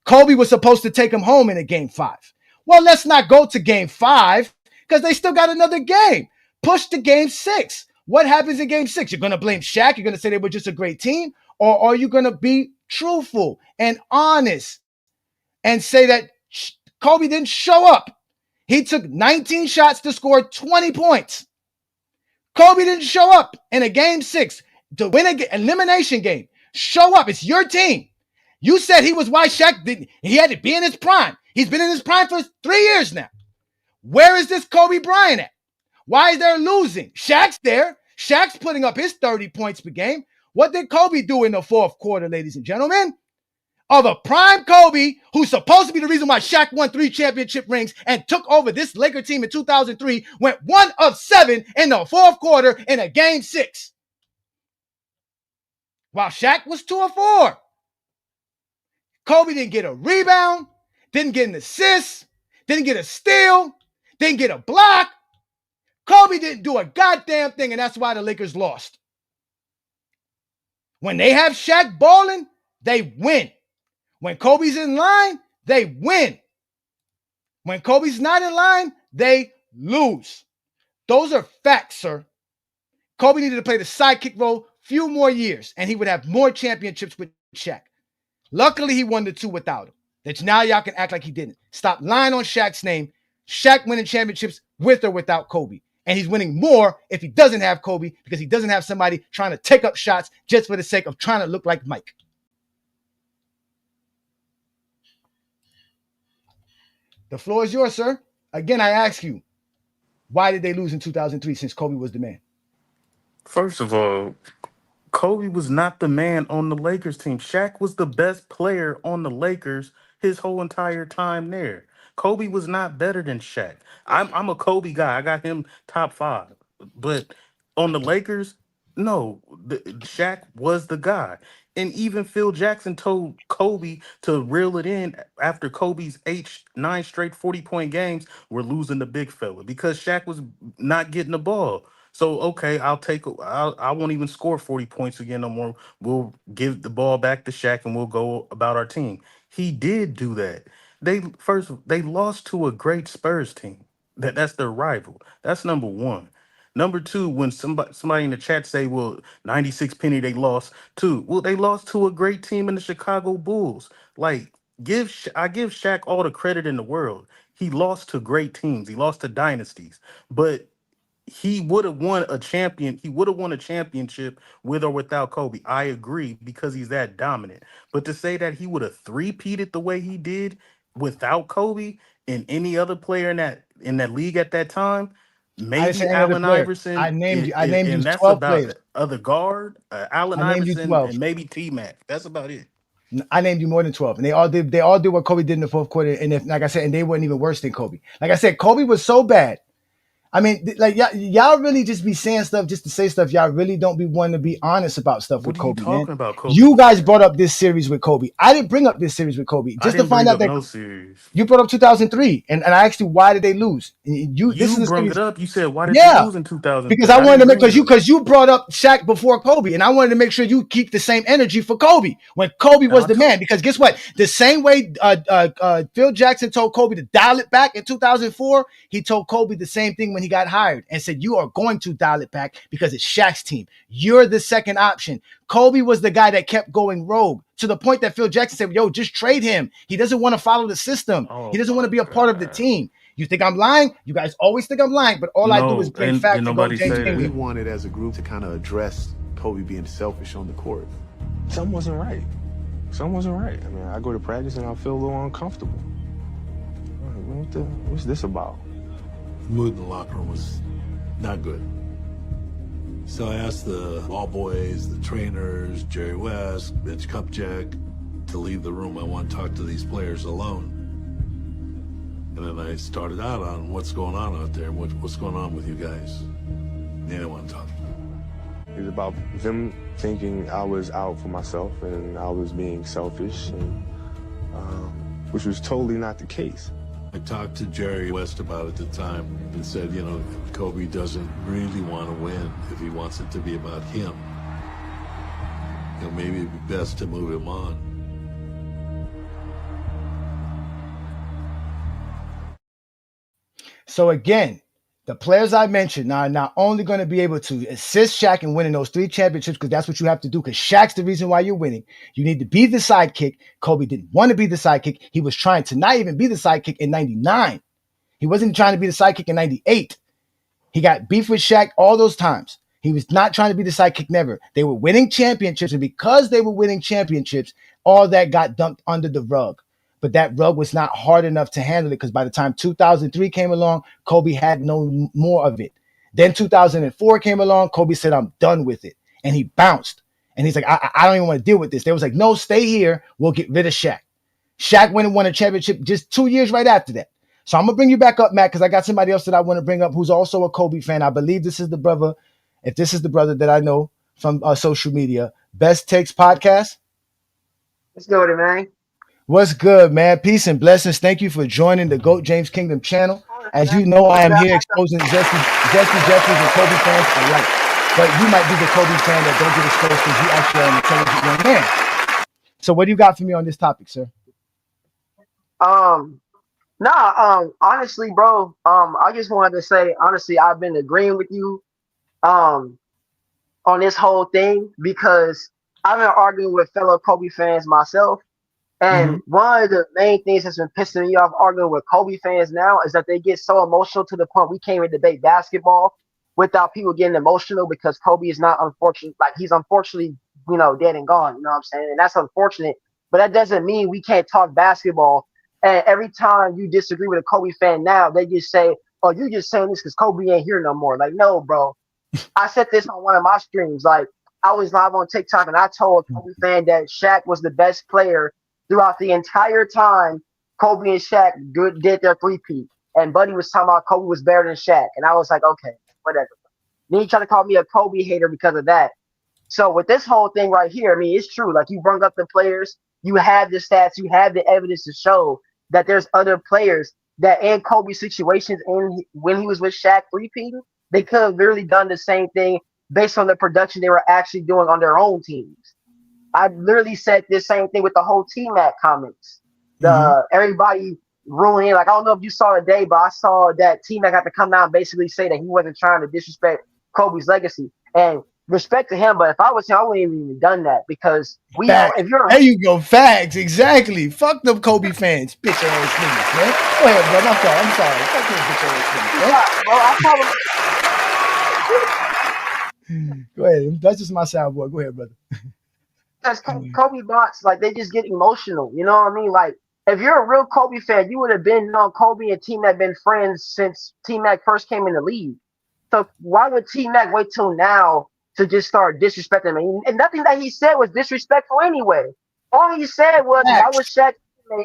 Speaker 8: Kobe was supposed to take him home in a game 5. Well, let's not go to game 5 because they still got another game. Push to game 6. What happens in game 6? You're going to blame Shaq? You're going to say they were just a great team? Or are you going to be truthful and honest and say that Kobe didn't show up? He took 19 shots to score 20 points. Kobe didn't show up in a game 6 to win an elimination game. Show up. It's your team. You said he was why Shaq didn't. He had to be in his prime. He's been in his prime for 3 years now. Where is this Kobe Bryant at? Why is there losing? Shaq's there. Shaq's putting up his 30 points per game. What did Kobe do in the fourth quarter, ladies and gentlemen? Of a prime Kobe, who's supposed to be the reason why Shaq won 3 championship rings and took over this Laker team in 2003, went 1 of 7 in the fourth quarter in a game 6. While Shaq was 2 of 4. Kobe didn't get a rebound, didn't get an assist, didn't get a steal, didn't get a block. Kobe didn't do a goddamn thing, and that's why the Lakers lost. When they have Shaq balling, they win. When Kobe's in line, they win. When Kobe's not in line, they lose. Those are facts, sir. Kobe needed to play the sidekick role few more years, and he would have more championships with Shaq. Luckily, he won the 2 without him. That now y'all can act like he didn't. Stop lying on Shaq's name. Shaq winning championships with or without Kobe. And he's winning more if he doesn't have Kobe because he doesn't have somebody trying to take up shots just for the sake of trying to look like Mike. The floor is yours, sir. Again, I ask you, why did they lose in 2003 since Kobe was the man?
Speaker 15: First of all, Kobe was not the man on the Lakers team. Shaq was the best player on the Lakers his whole entire time there. Kobe was not better than Shaq. I'm a Kobe guy. I got him top 5. But on the Lakers, no, Shaq was the guy. And even Phil Jackson told Kobe to reel it in after Kobe's 9 straight 40-point games were losing the big fella because Shaq was not getting the ball. So, okay, I won't even score 40 points again no more. We'll give the ball back to Shaq and we'll go about our team. He did do that. They lost to a great Spurs team. That's their rival. That's number 1. Number 2, when somebody in the chat say, well, 96 Penny, they lost to. Well, they lost to a great team in the Chicago Bulls. Like, I give Shaq all the credit in the world. He lost to great teams. He lost to dynasties. But he would have won a championship with or without Kobe. I agree because he's that dominant. But to say that he would have three-peated the way he did without Kobe and any other player in that league at that time, maybe Allen Iverson.
Speaker 8: I named you
Speaker 15: and that's
Speaker 8: 12
Speaker 15: about
Speaker 8: players.
Speaker 15: Other guard, Allen
Speaker 8: I named you
Speaker 15: Iverson,
Speaker 8: 12.
Speaker 15: and maybe T-Mac. That's about it.
Speaker 8: I named you more than 12, and they all did what Kobe did in the fourth quarter. And if, like I said, and they weren't even worse than Kobe. Like I said, Kobe was so bad. I mean, like y'all really just be saying stuff just to say stuff. Y'all really don't be wanting to be honest about stuff with Kobe.
Speaker 15: What are you talking about, Kobe?
Speaker 8: You guys brought up this series with Kobe. I didn't bring up this series with Kobe just to find out that
Speaker 15: no series.
Speaker 8: You brought up 2003, and I asked you why did they lose?
Speaker 15: You brought it up. You said why did they lose in 2000?
Speaker 8: Because I wanted to make because you brought up Shaq before Kobe, and I wanted to make sure you keep the same energy for Kobe when Kobe was the man. Because guess what? The same way Phil Jackson told Kobe to dial it back in 2004, he told Kobe the same thing when when he got hired and said, you are going to dial it back because it's Shaq's team. You're the second option. Kobe was the guy that kept going rogue to the point that Phil Jackson said, yo, just trade him. He doesn't want to follow the system. He doesn't want to be a part of the team. You think I'm lying? You guys always think I'm lying, but all I do is bring facts to go James Kingdom.
Speaker 17: We wanted as a group to kind of address Kobe being selfish on the court. Something wasn't right. Something wasn't right. I mean, I go to practice and I feel a little uncomfortable. What's this about?
Speaker 10: The mood in the locker room was not good. So I asked the all boys, the trainers, Jerry West, Mitch Kupchak, to leave the room. I want to talk to these players alone. And then I started out on what's going on out there, what's going on with you guys. They didn't want to talk.
Speaker 17: It was about them thinking I was out for myself and I was being selfish, and which was totally not the case.
Speaker 10: I talked to Jerry West about it at the time and said, you know, Kobe doesn't really want to win if he wants it to be about him. You know, maybe it'd be best to move him on.
Speaker 8: So again, the players I mentioned are not only going to be able to assist Shaq in winning those 3 championships, because that's what you have to do, because Shaq's the reason why you're winning. You need to be the sidekick. Kobe didn't want to be the sidekick. He was trying to not even be the sidekick in 99. He wasn't trying to be the sidekick in 98. He got beef with Shaq all those times. He was not trying to be the sidekick, never. They were winning championships, and because they were winning championships, all that got dumped under the rug. But that rug was not hard enough to handle it, because by the time 2003 came along, Kobe had no more of it. Then 2004 came along, Kobe said, I'm done with it. And he bounced. And he's like, I don't even want to deal with this. They was like, no, stay here. We'll get rid of Shaq. Shaq went and won a championship just 2 years right after that. So I'm going to bring you back up, Matt, because I got somebody else that I want to bring up who's also a Kobe fan. I believe this is the brother, if this is the brother that I know from social media, Best Takes podcast.
Speaker 18: Let's go with it, man.
Speaker 8: What's good, man? Peace and blessings. Thank you for joining the GOAT James Kingdom channel. As you know, I am here exposing Zesty Jeffries and Kobe fans alike. But you might be the Kobe fan that don't get exposed because you actually are an intelligent young man. So what do you got for me on this topic, sir?
Speaker 18: Honestly, bro, I just wanted to say, honestly, I've been agreeing with you on this whole thing because I've been arguing with fellow Kobe fans myself. And one of the main things that's been pissing me off arguing with Kobe fans now is that they get so emotional to the point we can't even debate basketball without people getting emotional because Kobe is not unfortunate. Like, he's unfortunately, you know, dead and gone. You know what I'm saying? And that's unfortunate. But that doesn't mean we can't talk basketball. And every time you disagree with a Kobe fan now, they just say, oh, you're just saying this because Kobe ain't here no more. Like, no, bro. I said this on one of my streams. Like, I was live on TikTok and I told a Kobe fan that Shaq was the best player throughout the entire time Kobe and Shaq did their three-peat. And Buddy was talking about Kobe was better than Shaq. And I was like, okay, whatever. Then he tried to call me a Kobe hater because of that. So with this whole thing right here, I mean, it's true. Like, you brought up the players. You have the stats. You have the evidence to show that there's other players that in Kobe situations and when he was with Shaq three-peating, they could have literally done the same thing based on the production they were actually doing on their own teams. I literally said this same thing with the whole TMac comments. Everybody ruling, like, I don't know if you saw it today, but I saw that TMac had to come out and basically say that he wasn't trying to disrespect Kobe's legacy. And respect to him, but if I was him, I wouldn't even done that because if you're
Speaker 8: there you go, facts, exactly. Fuck them Kobe fans, bitch ass niggas, man. Go ahead, brother. I'm sorry. Fuck them bitch ass niggas, man. Go ahead. That's just my soundboard. Go ahead, brother.
Speaker 18: Because Kobe bots, like, they just get emotional. You know what I mean? Like, if you're a real Kobe fan, you would have been on Kobe and T-Mac been friends since T-Mac first came in the league. So why would T-Mac wait till now to just start disrespecting him? And nothing that he said was disrespectful anyway. All he said was, if I was Shaq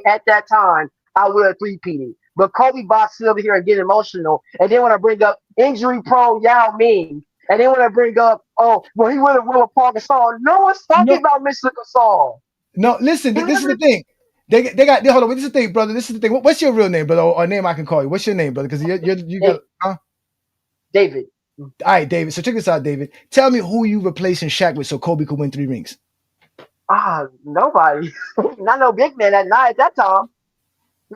Speaker 18: at that time, I would have three-peated. But Kobe bots sit over here and get emotional, and then when I bring up injury-prone Yao Ming, and then when I bring up, oh, well, he would have won a Paul Gasol. No one's talking about Mr. Gasol.
Speaker 8: No, listen, this is the thing. They got hold on. This is the thing, brother. This is the thing. What's your real name, brother? Or name I can call you? What's your name, brother? Because you got
Speaker 18: David.
Speaker 8: All right, David. So check this out, David. Tell me who you replacing Shaq with so Kobe could win 3 rings.
Speaker 18: Nobody. Not no big man at that time.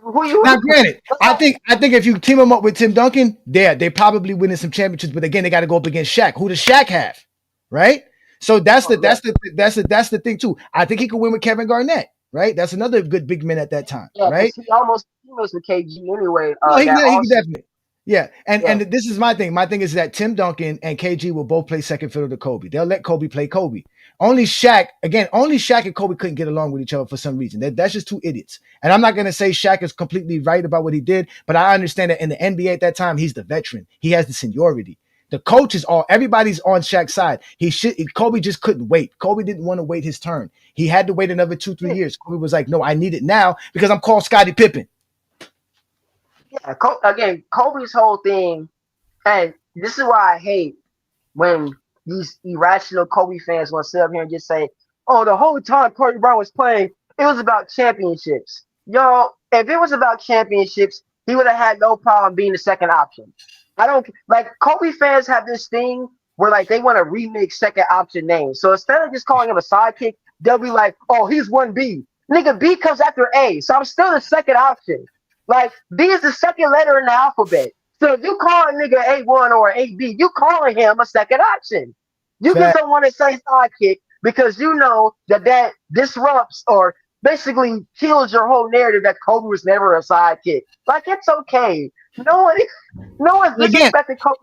Speaker 18: Who you?
Speaker 8: Now, granted, I think if you team him up with Tim Duncan, they probably winning some championships. But again, they got to go up against Shaq. Who does Shaq have? Right. So that's the thing too. I think he could win with Kevin Garnett. Right. That's another good big man at that time.
Speaker 18: Yeah,
Speaker 8: Right.
Speaker 18: because he almost teammates with KG anyway.
Speaker 8: No, he
Speaker 18: That
Speaker 8: could
Speaker 18: also.
Speaker 8: definitely. Yeah, and this is my thing. My thing is that Tim Duncan and KG will both play second fiddle to Kobe. They'll let Kobe play Kobe. Only Shaq and Kobe couldn't get along with each other for some reason. That's just two idiots. And I'm not going to say Shaq is completely right about what he did, but I understand that in the NBA at that time, he's the veteran. He has the seniority. The coaches everybody's on Shaq's side. Kobe just couldn't wait. Kobe didn't want to wait his turn. He had to wait another 2-3 years. Kobe was like, no, I need it now because I'm called Scottie Pippen.
Speaker 18: Yeah, again, Kobe's whole thing, and this is why I hate when these irrational Kobe fans want to sit up here and just say, "Oh, the whole time Kobe Bryant was playing, it was about championships." Yo, if it was about championships, he would have had no problem being the second option. I don't like Kobe fans have this thing where like they want to remix second option names. So instead of just calling him a sidekick, they'll be like, "Oh, he's 1B." Nigga, B comes after A, so I'm still the second option. Like, B is the second letter in the alphabet. So if you call a nigga A1 or A-B, you calling him a second option. You just don't want to say sidekick because you know that disrupts or basically kills your whole narrative that Kobe was never a sidekick. Like, it's okay. No one's disrespecting Kobe.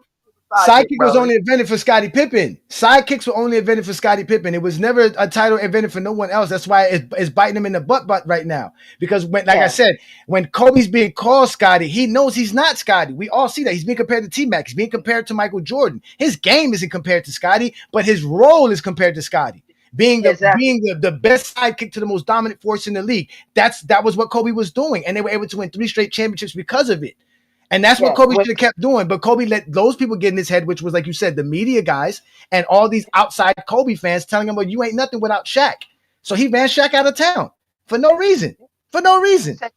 Speaker 8: Sidekick was only invented for Scottie Pippen. Sidekicks were only invented for Scottie Pippen. It was never a title invented for no one else. That's why it's biting him in the butt right now. Because I said, when Kobe's being called Scottie, he knows he's not Scottie. We all see that. He's being compared to T-Mac. He's being compared to Michael Jordan. His game isn't compared to Scottie, but his role is compared to Scottie. Being the best sidekick to the most dominant force in the league. That was what Kobe was doing. And they were able to win 3 straight championships because of it. And that's what Kobe should have kept doing. But Kobe let those people get in his head, which was, like you said, the media guys and all these outside Kobe fans telling him, well, you ain't nothing without Shaq. So he ran Shaq out of town for no reason. For no reason.
Speaker 18: I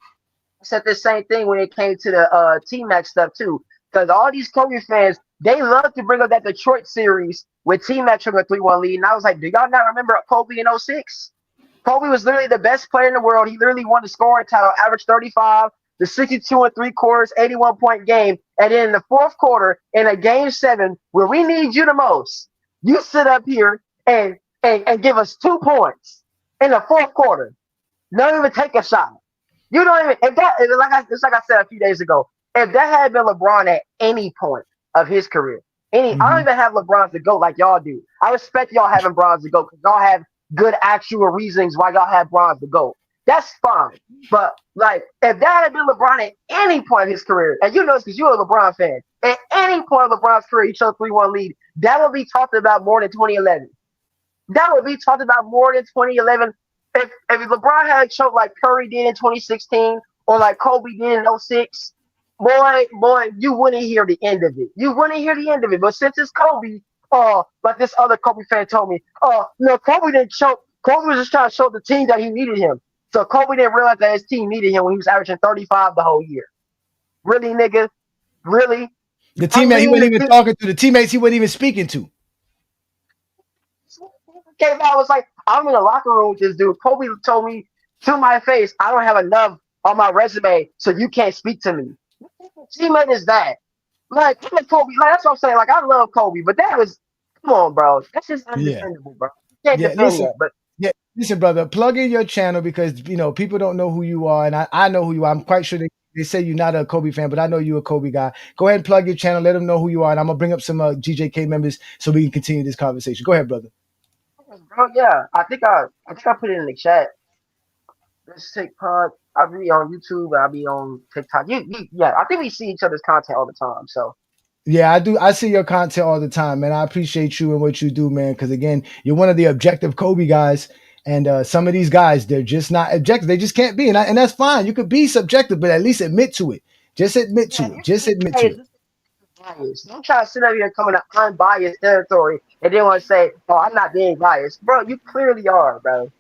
Speaker 18: said the same thing when it came to the T-Mac stuff, too. Because all these Kobe fans, they love to bring up that Detroit series with T-Mac took a 3-1 lead. And I was like, do y'all not remember Kobe in 06? Kobe was literally the best player in the world. He literally won the scoring title, averaged 35. The 62 and 3/4, 81-point game, and then in the fourth quarter, in a game 7, where we need you the most, you sit up here and give us 2 points in the fourth quarter. Don't even take a shot. You don't even it's like I said a few days ago. If that had been LeBron at any point of his career, I don't even have LeBron to go like y'all do. I respect y'all having Bron to go because y'all have good actual reasons why y'all have Bron to go. That's fine. But, like, if that had been LeBron at any point in his career, and you know this because you're a LeBron fan, at any point of LeBron's career, he showed 3-1 lead, that would be talked about more than 2011. That would be talked about more than 2011. If LeBron had showed like Curry did in 2016 or like Kobe did in 06, boy, you wouldn't hear the end of it. You wouldn't hear the end of it. But since it's Kobe, like this other Kobe fan told me, no, Kobe didn't show. Kobe was just trying to show the team that he needed him. So Kobe didn't realize that his team needed him when he was averaging 35 the whole year. Really, nigga? Really?
Speaker 8: The teammate he wasn't even talking to. The teammates he wasn't even speaking to.
Speaker 18: Came out was like, I'm in the locker room with this dude. Kobe told me to my face, I don't have enough on my resume, so you can't speak to me. What teammate is that? Like, Kobe, like, that's what I'm saying. Like, I love Kobe, but that was, come on, bro. That's just undefendable, bro. You can't defend that, but.
Speaker 8: Yeah, listen, brother, plug in your channel because, people don't know who you are, and I know who you are. I'm quite sure they say you're not a Kobe fan, but I know you're a Kobe guy. Go ahead and plug your channel. Let them know who you are, and I'm going to bring up some GJK members so we can continue this conversation. Go ahead, brother.
Speaker 18: Bro, yeah, I think I put it in the chat. Let's take pod. I'll be on YouTube. I'll be on TikTok. Yeah, I think we see each other's content all the time, so.
Speaker 8: Yeah, I do. I see your content all the time, man. I appreciate you and what you do, man. Because again, you're one of the objective Kobe guys, and some of these guys, they're just not objective. They just can't be, and that's fine. You could be subjective, but at least admit to it. Just admit to it. Just admit to it.
Speaker 18: Biased. Don't try to sit up here and come into unbiased territory and then want to say, "Oh, I'm not being biased, bro." You clearly are, bro.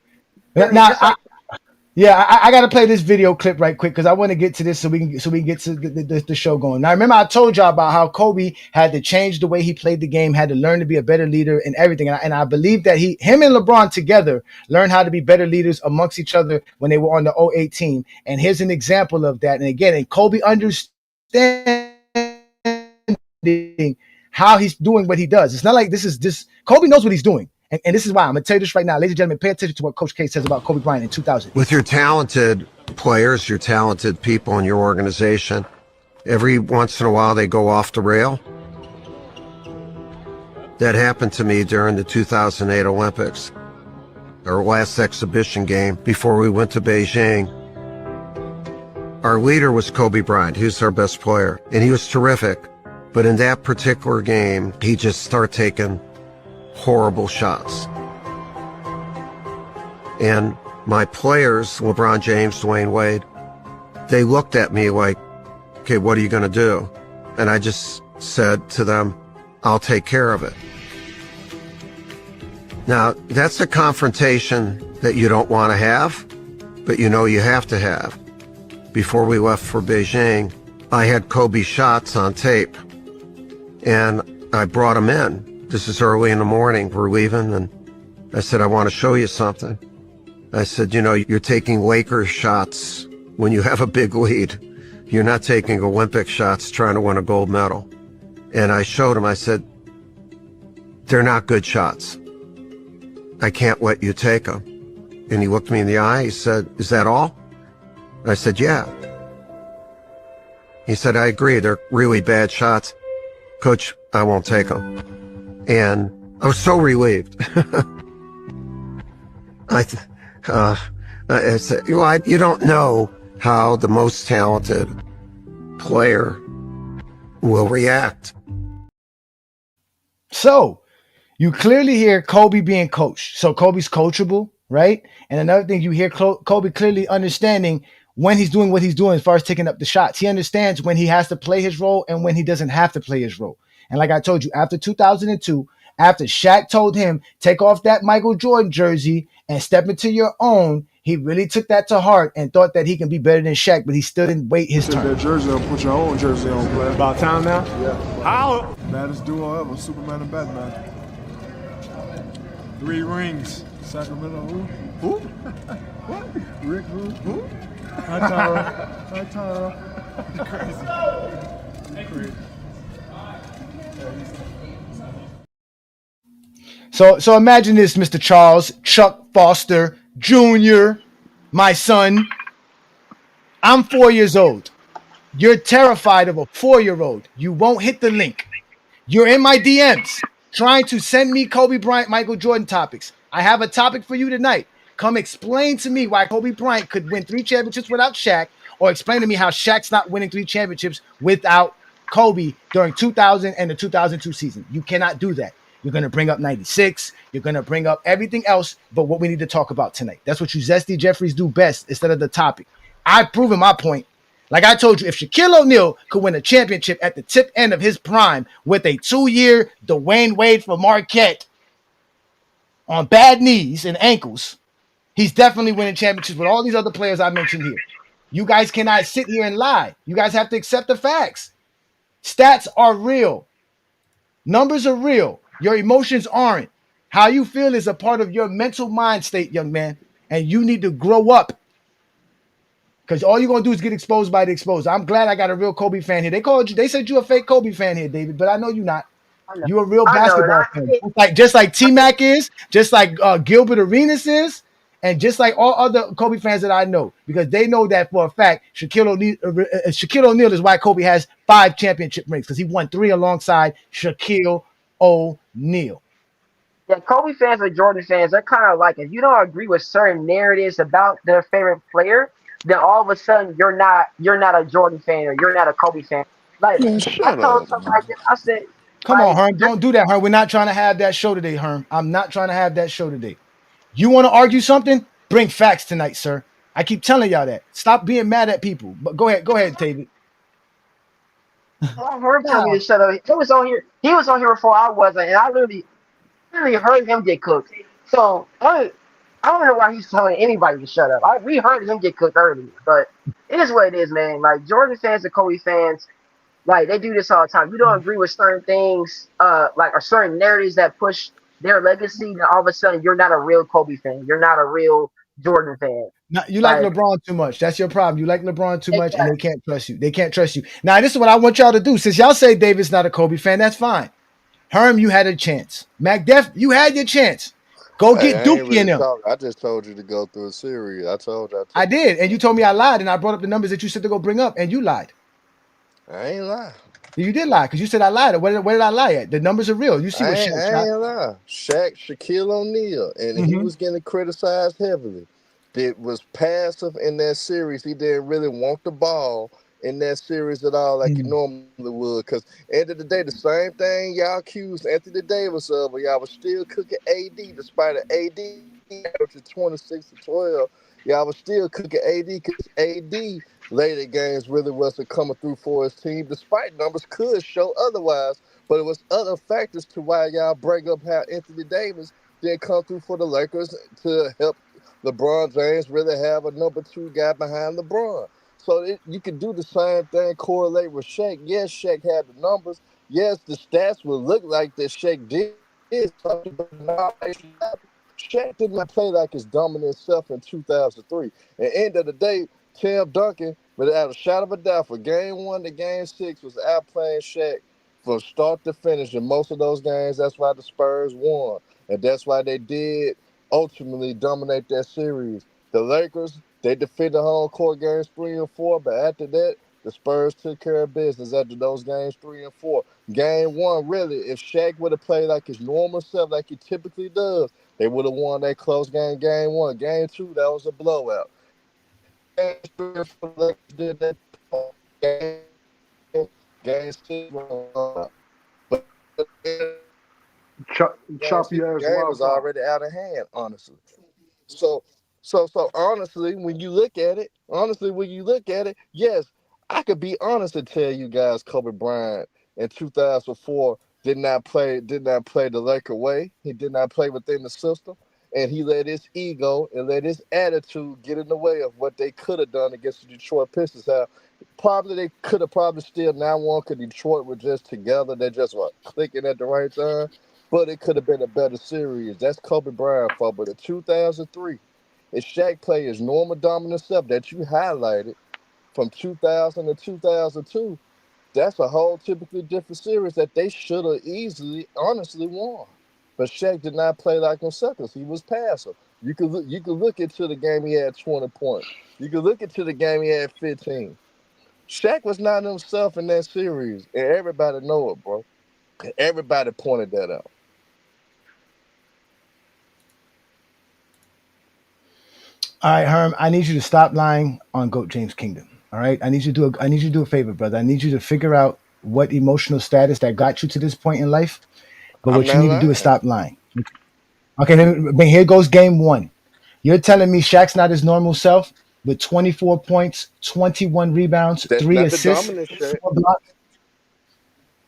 Speaker 8: Yeah, I got to play this video clip right quick because I want to get to this so we can get to the show going. Now, remember I told y'all about how Kobe had to change the way he played the game, had to learn to be a better leader and everything. And I believe that him and LeBron together learned how to be better leaders amongst each other when they were on the 08 team. And here's an example of that. And again, and Kobe understands how he's doing what he does. It's not like this is just Kobe knows what he's doing. And this is why I'm going to tell you this right now. Ladies and gentlemen, pay attention to what Coach K says about Kobe Bryant in 2000.
Speaker 19: With your talented players, your talented people in your organization, every once in a while they go off the rail. That happened to me during the 2008 Olympics, our last exhibition game before we went to Beijing. Our leader was Kobe Bryant. He was our best player, and he was terrific. But in that particular game, he just started taking horrible shots. And my players, LeBron James, Dwayne Wade, they looked at me like, okay, what are you going to do? And I just said to them, I'll take care of it. Now, that's a confrontation that you don't want to have, but you know you have to have. Before we left for Beijing, I had Kobe's shots on tape, and I brought them in. This is early in the morning, we're leaving, and I said, I want to show you something. I said, you know, you're taking Lakers shots when you have a big lead. You're not taking Olympic shots trying to win a gold medal. And I showed him, I said, they're not good shots. I can't let you take them. And he looked me in the eye, he said, is that all? I said, yeah. He said, I agree, they're really bad shots. Coach, I won't take them. And I was so relieved. I said, you don't know how the most talented player will react.
Speaker 8: So you clearly hear Kobe being coached. So Kobe's coachable, right? And another thing, you hear Kobe clearly understanding when he's doing what he's doing as far as taking up the shots. He understands when he has to play his role and when he doesn't have to play his role. And like I told you, after 2002, after Shaq told him, take off that Michael Jordan jersey and step into your own, he really took that to heart and thought that he can be better than Shaq, but he still didn't wait his turn.
Speaker 20: Take that jersey on, put your own jersey on, play.
Speaker 5: About time now?
Speaker 20: Yeah.
Speaker 5: How?
Speaker 20: Baddest duo ever, Superman and Batman. 3 rings. Sacramento, who? What? Rick, who? Hi, Tara. Hi, Tara. Crazy. Crazy.
Speaker 8: So imagine this, Mr. Charles Chuck Foster Jr., my son. I'm 4 years old. You're terrified of a 4-year-old. You won't hit the link. You're in my DMs trying to send me Kobe Bryant, Michael Jordan topics. I have a topic for you tonight. Come explain to me why Kobe Bryant could win 3 championships without Shaq, or explain to me how Shaq's not winning 3 championships without Kobe during 2000 and the 2002 season. You cannot do that. You're going to bring up 96. You're going to bring up everything else but what we need to talk about tonight. That's what you Zesty Jeffries do best instead of the topic. I've proven my point. Like I told you, if Shaquille O'Neal could win a championship at the tip end of his prime with a 2-year Dwayne Wade for Marquette on bad knees and ankles, he's definitely winning championships with all these other players I mentioned here. You guys cannot sit here and lie. You guys have to accept the facts. Stats are real. Numbers are real. Your emotions aren't. How you feel is a part of your mental mind state, young man. And you need to grow up. Because all you're going to do is get exposed by the exposed. I'm glad I got a real Kobe fan here. They said you're a fake Kobe fan here, David, but I know you're not. You're a real basketball fan. Just like TMac is, just like Gilbert Arenas is, and just like all other Kobe fans that I know. Because they know that for a fact, Shaquille O'Neal is why Kobe has 5 championship rings. Because he won 3 alongside Shaquille O'Neal.
Speaker 18: Yeah, Kobe fans or Jordan fans, they're kind of like, if you don't agree with certain narratives about their favorite player, then all of a sudden you're not a Jordan fan or you're not a Kobe fan. Like, I told somebody this, I said,
Speaker 8: come on, Herm, don't do that, Herm. We're not trying to have that show today, Herm. I'm not trying to have that show today. You want to argue something? Bring facts tonight, sir. I keep telling y'all that. Stop being mad at people. But go ahead, David.
Speaker 18: Herm told me to shut up. He was on here before I was, and I really heard him get cooked. So I don't know why he's telling anybody to shut up. We heard him get cooked earlier, but it is what it is, man. Like Jordan fans and Kobe fans, like they do this all the time. You don't agree with certain things, like or certain narratives that push their legacy, then all of a sudden you're not a real Kobe fan. You're not a real Jordan fan.
Speaker 8: No, you like
Speaker 18: Like
Speaker 8: LeBron too much. That's your problem. You like LeBron too much, and they
Speaker 18: exactly.
Speaker 8: can't trust you. They can't trust you. Now, this is what I want y'all to do. Since y'all say David's not a Kobe fan, that's fine. Herm, you had a chance. MacDef, you had your chance. Go
Speaker 16: Hey,
Speaker 8: get
Speaker 16: I ain't
Speaker 8: Dookie in
Speaker 16: really
Speaker 8: them.
Speaker 16: talk. I just told you to go through a series. I told you.
Speaker 8: I did, and you told me I lied, and I brought up the numbers that you said to go bring up, and you lied.
Speaker 16: I ain't lie.
Speaker 8: You did lie because you said I lied. Where did I lie at? The numbers are real. You see what Shaq
Speaker 16: I
Speaker 8: shot.
Speaker 16: ain't lie. Shaquille O'Neal, and he
Speaker 8: Mm-hmm.
Speaker 16: was getting criticized heavily. It was passive in that series. He didn't really want the ball in that series at all like he normally would. Because end of the day, the same thing y'all accused Anthony Davis of, but y'all was still cooking AD despite an AD averaging 26-12. Y'all was still cooking AD because AD later games really wasn't coming through for his team, despite numbers could show otherwise. But it was other factors to why y'all bring up how Anthony Davis didn't come through for the Lakers to help LeBron James really have a number two guy behind LeBron. So you can do the same thing, correlate with Shaq. Yes, Shaq had the numbers. Yes, the stats would look like that Shaq did something, but not actually happened. Shaq did not play like his dominant self in 2003. At the end of the day, Tim Duncan, without a shot of a doubt, for game 1 to game 6, was outplaying Shaq from start to finish in most of those games. That's why the Spurs won. And that's why they did ultimately dominate that series. The Lakers, they defended home court games 3 and 4, but after that, the Spurs took care of business after those games 3 and 4. Game 1, really, if Shaq would have played like his normal self, like he typically does, they would have won that close game 1. Game 2, that was a blowout. Game 3 and 4, the Lakers did that. Game 6, but game 6,
Speaker 12: Choppy
Speaker 16: the
Speaker 12: ass
Speaker 16: game was
Speaker 12: Wi-Fi.
Speaker 16: already out of hand, honestly. So, so honestly, when you look at it, yes, I could be honest and tell you guys, Kobe Bryant in 2004 did not play the Laker way. He did not play within the system, and he let his ego and let his attitude get in the way of what they could have done against the Detroit Pistons. How probably they could have probably still now won because Detroit were just together. They just were clicking at the right time. But it could have been a better series. That's Kobe Bryant for. But in 2003, if Shaq played his normal dominant stuff that you highlighted from 2000 to 2002, that's a whole typically different series that they should have easily, honestly won. But Shaq did not play like himself because he was passive. You could look into the game he had 20 points. You could look into the game he had 15. Shaq was not himself in that series, and everybody know it, bro. Everybody pointed that out.
Speaker 8: All right, Herm, I need you to stop lying on Goat James Kingdom. All right, I need you to do a favor, brother. I need you to figure out what emotional status that got you to this point in life. But
Speaker 16: I'm
Speaker 8: what you
Speaker 16: not
Speaker 8: need to do is
Speaker 16: lying.
Speaker 8: stop lying. Okay, then here goes game 1. You're telling me Shaq's not his normal self with 24 points, 21 rebounds,
Speaker 16: That's
Speaker 8: 3
Speaker 16: not the
Speaker 8: assists,
Speaker 16: dominant Shaq.
Speaker 8: 4 blocks,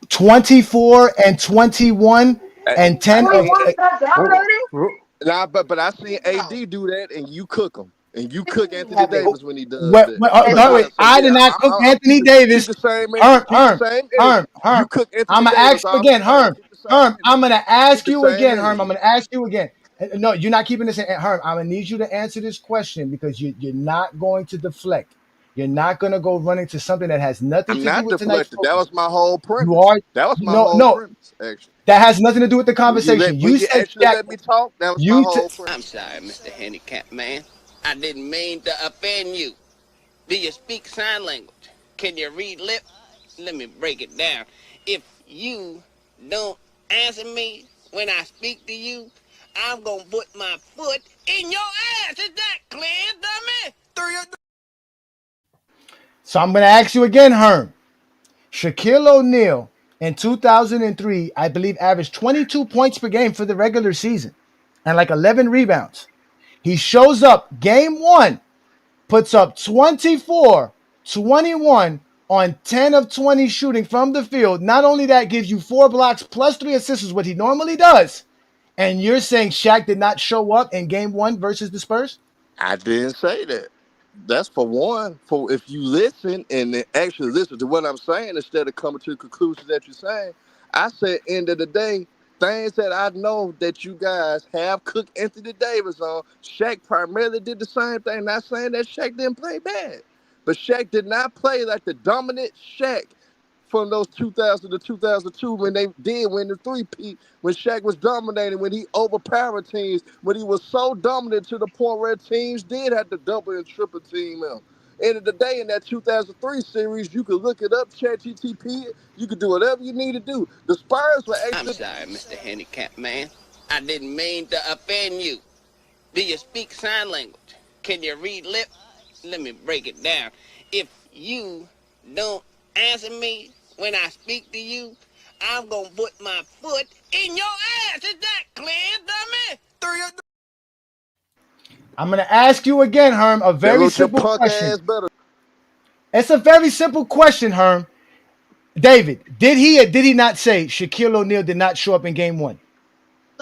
Speaker 8: 24 and 21
Speaker 16: I,
Speaker 8: and
Speaker 16: I
Speaker 8: 10 of
Speaker 16: seen
Speaker 18: Is that dominating?
Speaker 16: nah, but I seen AD do that, and you cook him, and you cook Anthony
Speaker 18: Happened.
Speaker 16: Davis when he does that. So
Speaker 8: no,
Speaker 16: yeah,
Speaker 8: wait, I did not cook
Speaker 16: I'm
Speaker 8: Anthony Davis.
Speaker 16: keep the same
Speaker 8: Herm,
Speaker 16: keep the
Speaker 8: Herm,
Speaker 16: same
Speaker 8: Herm,
Speaker 16: energy. You
Speaker 8: Herm.
Speaker 16: cook
Speaker 8: I'm
Speaker 16: Anthony
Speaker 8: gonna
Speaker 16: Davis
Speaker 8: ask you
Speaker 16: all the
Speaker 8: again,
Speaker 16: time.
Speaker 8: Herm.
Speaker 16: Keep the same
Speaker 8: Herm, I'm
Speaker 16: energy.
Speaker 8: gonna
Speaker 16: Keep
Speaker 8: ask
Speaker 16: the
Speaker 8: you
Speaker 16: same
Speaker 8: again, Herm. I'm
Speaker 16: energy.
Speaker 8: gonna ask you again. No, you're not keeping this in, Herm. I'm gonna need you to answer this question because you're not going to deflect. You're not gonna go running to something that has nothing
Speaker 16: I'm
Speaker 8: to do
Speaker 16: not
Speaker 8: with tonight's
Speaker 16: deflected. That
Speaker 8: focus.
Speaker 16: was my whole
Speaker 8: You
Speaker 16: premise.
Speaker 8: are
Speaker 16: That was my
Speaker 8: no,
Speaker 16: whole
Speaker 8: no.
Speaker 16: premise, actually.
Speaker 8: That has nothing to do with the conversation.
Speaker 16: Will
Speaker 8: You
Speaker 16: you
Speaker 8: said
Speaker 16: actually
Speaker 8: Shaq.
Speaker 16: let me talk? That was my
Speaker 8: You
Speaker 16: whole
Speaker 3: I'm
Speaker 16: premise.
Speaker 3: sorry, Mr. Handicap Man. I didn't mean to offend you. Do you speak sign language? Can you read lip? Let me break it down. If you don't answer me when I speak to you, I'm gonna put my foot in your ass. Is that clear, dummy?
Speaker 8: So I'm gonna ask you again, Herm. Shaquille O'Neal in 2003, I believe, averaged 22 points per game for the regular season and like 11 rebounds. He shows up game 1, puts up 24, 21 on 10 of 20 shooting from the field. Not only that, gives you 4 blocks plus 3 assists, is what he normally does. And you're saying Shaq did not show up in game 1 versus the Spurs?
Speaker 16: I didn't say that. That's for one. For if you listen and then actually listen to what I'm saying instead of coming to the conclusion that you're saying, I said end of the day, things that I know that you guys have cooked Anthony Davis on, Shaq primarily did the same thing. Not saying that Shaq didn't play bad, but Shaq did not play like the dominant Shaq from those 2000 to 2002 when they did win the three-peat, when Shaq was dominating, when he overpowered teams, when he was so dominant to the point where teams did have to double and triple team him. End of the day, in that 2003 series, you could look it up, ChatGTP it, you could do whatever you need to do. The Spurs were
Speaker 3: I'm
Speaker 16: actually...
Speaker 3: sorry, Mr. Handicap Man. I didn't mean to offend you. Do you speak sign language? Can you read lip? Let me break it down. If you don't answer me when I speak to you, I'm gonna put my foot in your ass. Is that clear, dummy?
Speaker 8: I'm going to ask you again, Herm, a very simple
Speaker 16: punk
Speaker 8: question.
Speaker 16: ass better.
Speaker 8: It's a very simple question, Herm. David, did he or did he not say Shaquille O'Neal did not show up in game 1?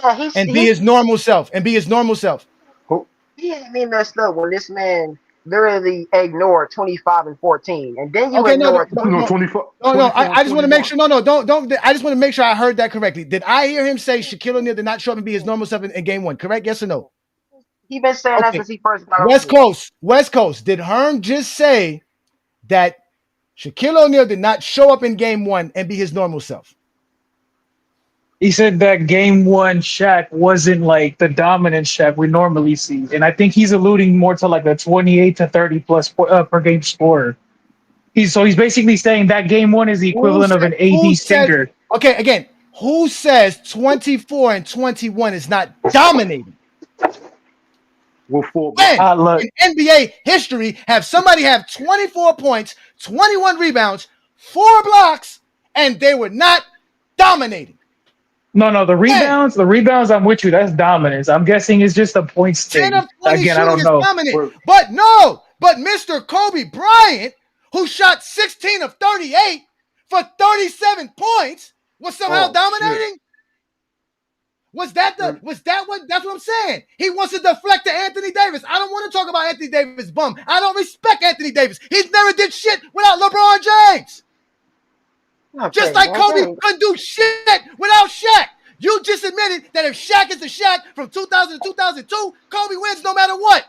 Speaker 18: Yeah,
Speaker 8: And be his normal self.
Speaker 18: He had me messed up when this man literally ignored 25 and 14, and then you
Speaker 8: Okay, no.
Speaker 18: ignored 20.
Speaker 12: No, 24.
Speaker 8: I just want to make sure. Don't. I just want to make sure I heard that correctly. Did I hear him say Shaquille O'Neal did not show up and be his normal self in game 1? Correct? Yes or no?
Speaker 18: He been saying that
Speaker 8: Okay.
Speaker 18: since he first got
Speaker 8: West Coast. Did Herm just say that Shaquille O'Neal did not show up in game 1 and be his normal self?
Speaker 14: He said that game 1 Shaq wasn't like the dominant Shaq we normally see. And I think he's alluding more to like a 28 to 30 plus per game scorer. He's basically saying that game 1 is the equivalent of an AD stinker.
Speaker 8: Okay, again, who says 24 and 21 is not dominating? When in NBA history have somebody have 24 points, 21 rebounds, 4 blocks, and they were not dominating?
Speaker 14: No, the rebounds, I'm with you. That's dominance. I'm guessing it's just a points
Speaker 8: 10
Speaker 14: thing.
Speaker 8: of 20
Speaker 14: Again, I
Speaker 8: shooting
Speaker 14: don't
Speaker 8: is
Speaker 14: know.
Speaker 8: dominant. But Mr. Kobe Bryant, who shot 16 of 38 for 37 points, was somehow dominating? Was that what that's what I'm saying? He wants to deflect to Anthony Davis. I don't want to talk about Anthony Davis bum. I don't respect Anthony Davis. He's never did shit without LeBron James. Just like Kobe couldn't do shit without Shaq. You just admitted that if Shaq is the Shaq from 2000 to 2002, Kobe wins no matter what.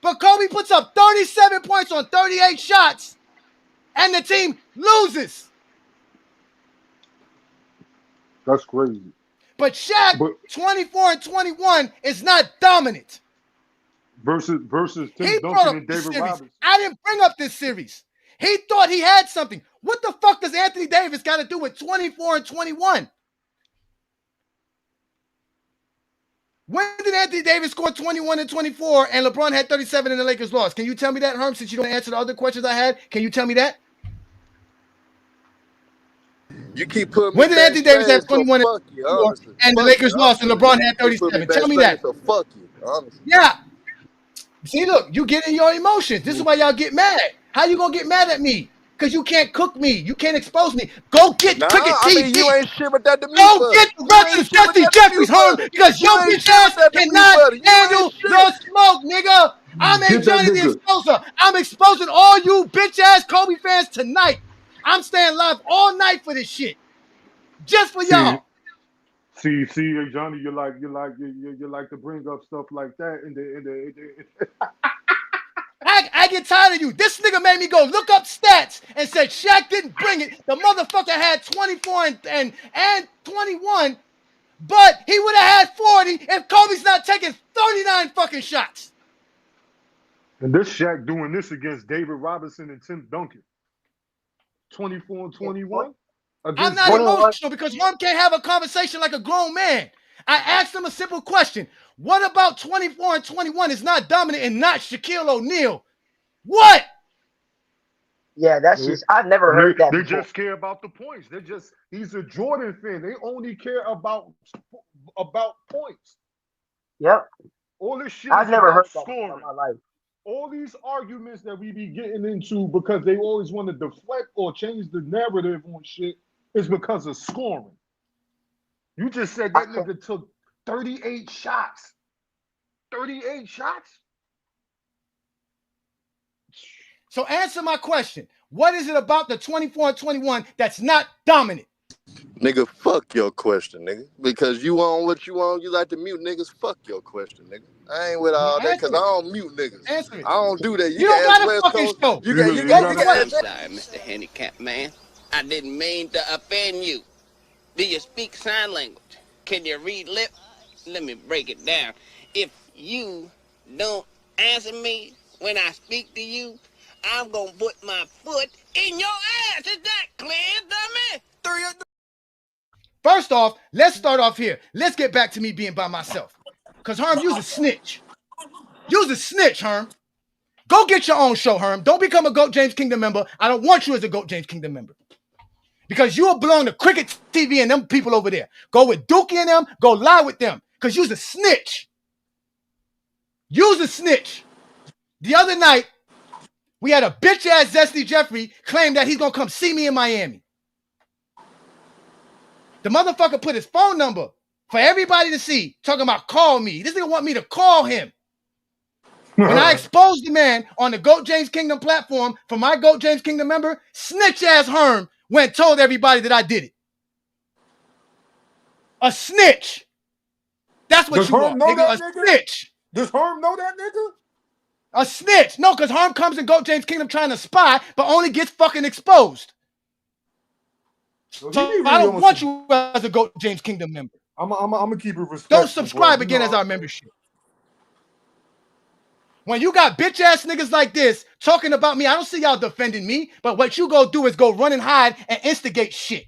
Speaker 8: But Kobe puts up 37 points on 38 shots, and the team loses.
Speaker 12: That's crazy.
Speaker 8: But Shaq, 24 and 21, is not dominant.
Speaker 12: Versus Tim
Speaker 8: He
Speaker 12: Duncan
Speaker 8: brought up
Speaker 12: and
Speaker 8: this
Speaker 12: David
Speaker 8: series.
Speaker 12: Robinson.
Speaker 8: I didn't bring up this series. He thought he had something. What the fuck does Anthony Davis got to do with 24 and 21? When did Anthony Davis score 21 and 24 and LeBron had 37 and the Lakers lost? Can you tell me that, Herm, since you don't answer the other questions I had? Can you tell me that?
Speaker 16: You keep putting
Speaker 8: When did Anthony Davis have 21
Speaker 16: fuck you, honestly.
Speaker 8: and the Lakers lost and LeBron had 37? Tell me that.
Speaker 16: So fuck you, honestly.
Speaker 8: Yeah. See, look, you get in your emotions. This is why y'all get mad. How you gonna get mad at me? Because you can't cook me. You can't expose me. Go get Cricket TV.
Speaker 16: I mean, you ain't shit with that to me.
Speaker 8: Go get the rest of Zesty Jeffries home because your bitch ass cannot handle the smoke, nigga. I'm Ajani the Exposer. I'm exposing all you bitch ass Kobe fans tonight. I'm staying live all night for this shit. Just for y'all.
Speaker 12: See, Johnny, you like to bring up stuff like that in the
Speaker 8: I get tired of you. This nigga made me go look up stats and said Shaq didn't bring it. The motherfucker had 24 and 21, but he would have had 40 if Kobe's not taking 39 fucking shots.
Speaker 12: And this Shaq doing this against David Robinson and Tim Duncan. 24 and 21?
Speaker 8: I'm not emotional because one can't have a conversation like a grown man. I asked him a simple question. What about 24 and 21 is not dominant and not Shaquille O'Neal? What?
Speaker 18: Yeah, that's just, I've never heard that
Speaker 12: They
Speaker 18: before.
Speaker 12: just care about the points. He's a Jordan fan. They only care about points.
Speaker 18: Yep.
Speaker 12: All this shit
Speaker 18: I've never heard that
Speaker 12: scoring.
Speaker 18: in my life.
Speaker 12: All these arguments that we be getting into because they always want to deflect or change the narrative on shit is because of scoring. You just said that nigga took 38 shots. 38 shots?
Speaker 8: So answer my question. What is it about the 24 and 21 that's not dominant?
Speaker 16: Nigga, fuck your question, nigga. Because you want what you want, you like to mute niggas, fuck your question, nigga. I ain't with all that because I don't mute niggas.
Speaker 8: Answer it.
Speaker 16: I don't do that.
Speaker 8: You don't
Speaker 16: can ask
Speaker 8: got a
Speaker 16: West
Speaker 8: fucking
Speaker 16: Coast.
Speaker 8: show.
Speaker 16: You can
Speaker 3: I'm
Speaker 16: ask
Speaker 3: sorry, Mr. Handicapped Man. I didn't mean to offend you. Do you speak sign language? Can you read lip? Let me break it down. If you don't answer me when I speak to you, I'm gonna put my foot in your ass. Is that clear, dummy?
Speaker 8: First off, let's start off here. Let's get back to me being by myself. Because Herm, you's a snitch. You's a snitch, Herm. Go get your own show, Herm. Don't become a GOAT James Kingdom member. I don't want you as a GOAT James Kingdom member. Because you belong to Cricket TV and them people over there. Go with Dookie and them. Go lie with them. Because you's a snitch. You's a snitch. The other night, we had a bitch-ass Zesty Jeffrey claim that he's going to come see me in Miami. The motherfucker put his phone number for everybody to see, talking about call me. This nigga want me to call him. When I exposed the man on the GOAT James Kingdom platform for my GOAT James Kingdom member, snitch-ass Herm went and told everybody that I did it. A snitch. That's what
Speaker 12: Does
Speaker 8: you
Speaker 12: Herm
Speaker 8: are,
Speaker 12: know
Speaker 8: nigga.
Speaker 12: that
Speaker 8: A
Speaker 12: nigga?
Speaker 8: snitch.
Speaker 12: Does Herm know that nigga?
Speaker 8: A snitch. No, because Herm comes in GOAT James Kingdom trying to spy, but only gets fucking exposed. So I don't want you as a GOAT James Kingdom member.
Speaker 12: I'm gonna keep it respectful.
Speaker 8: Don't subscribe again as our membership. When you got bitch ass niggas like this talking about me, I don't see y'all defending me, but what you go do is go run and hide and instigate shit.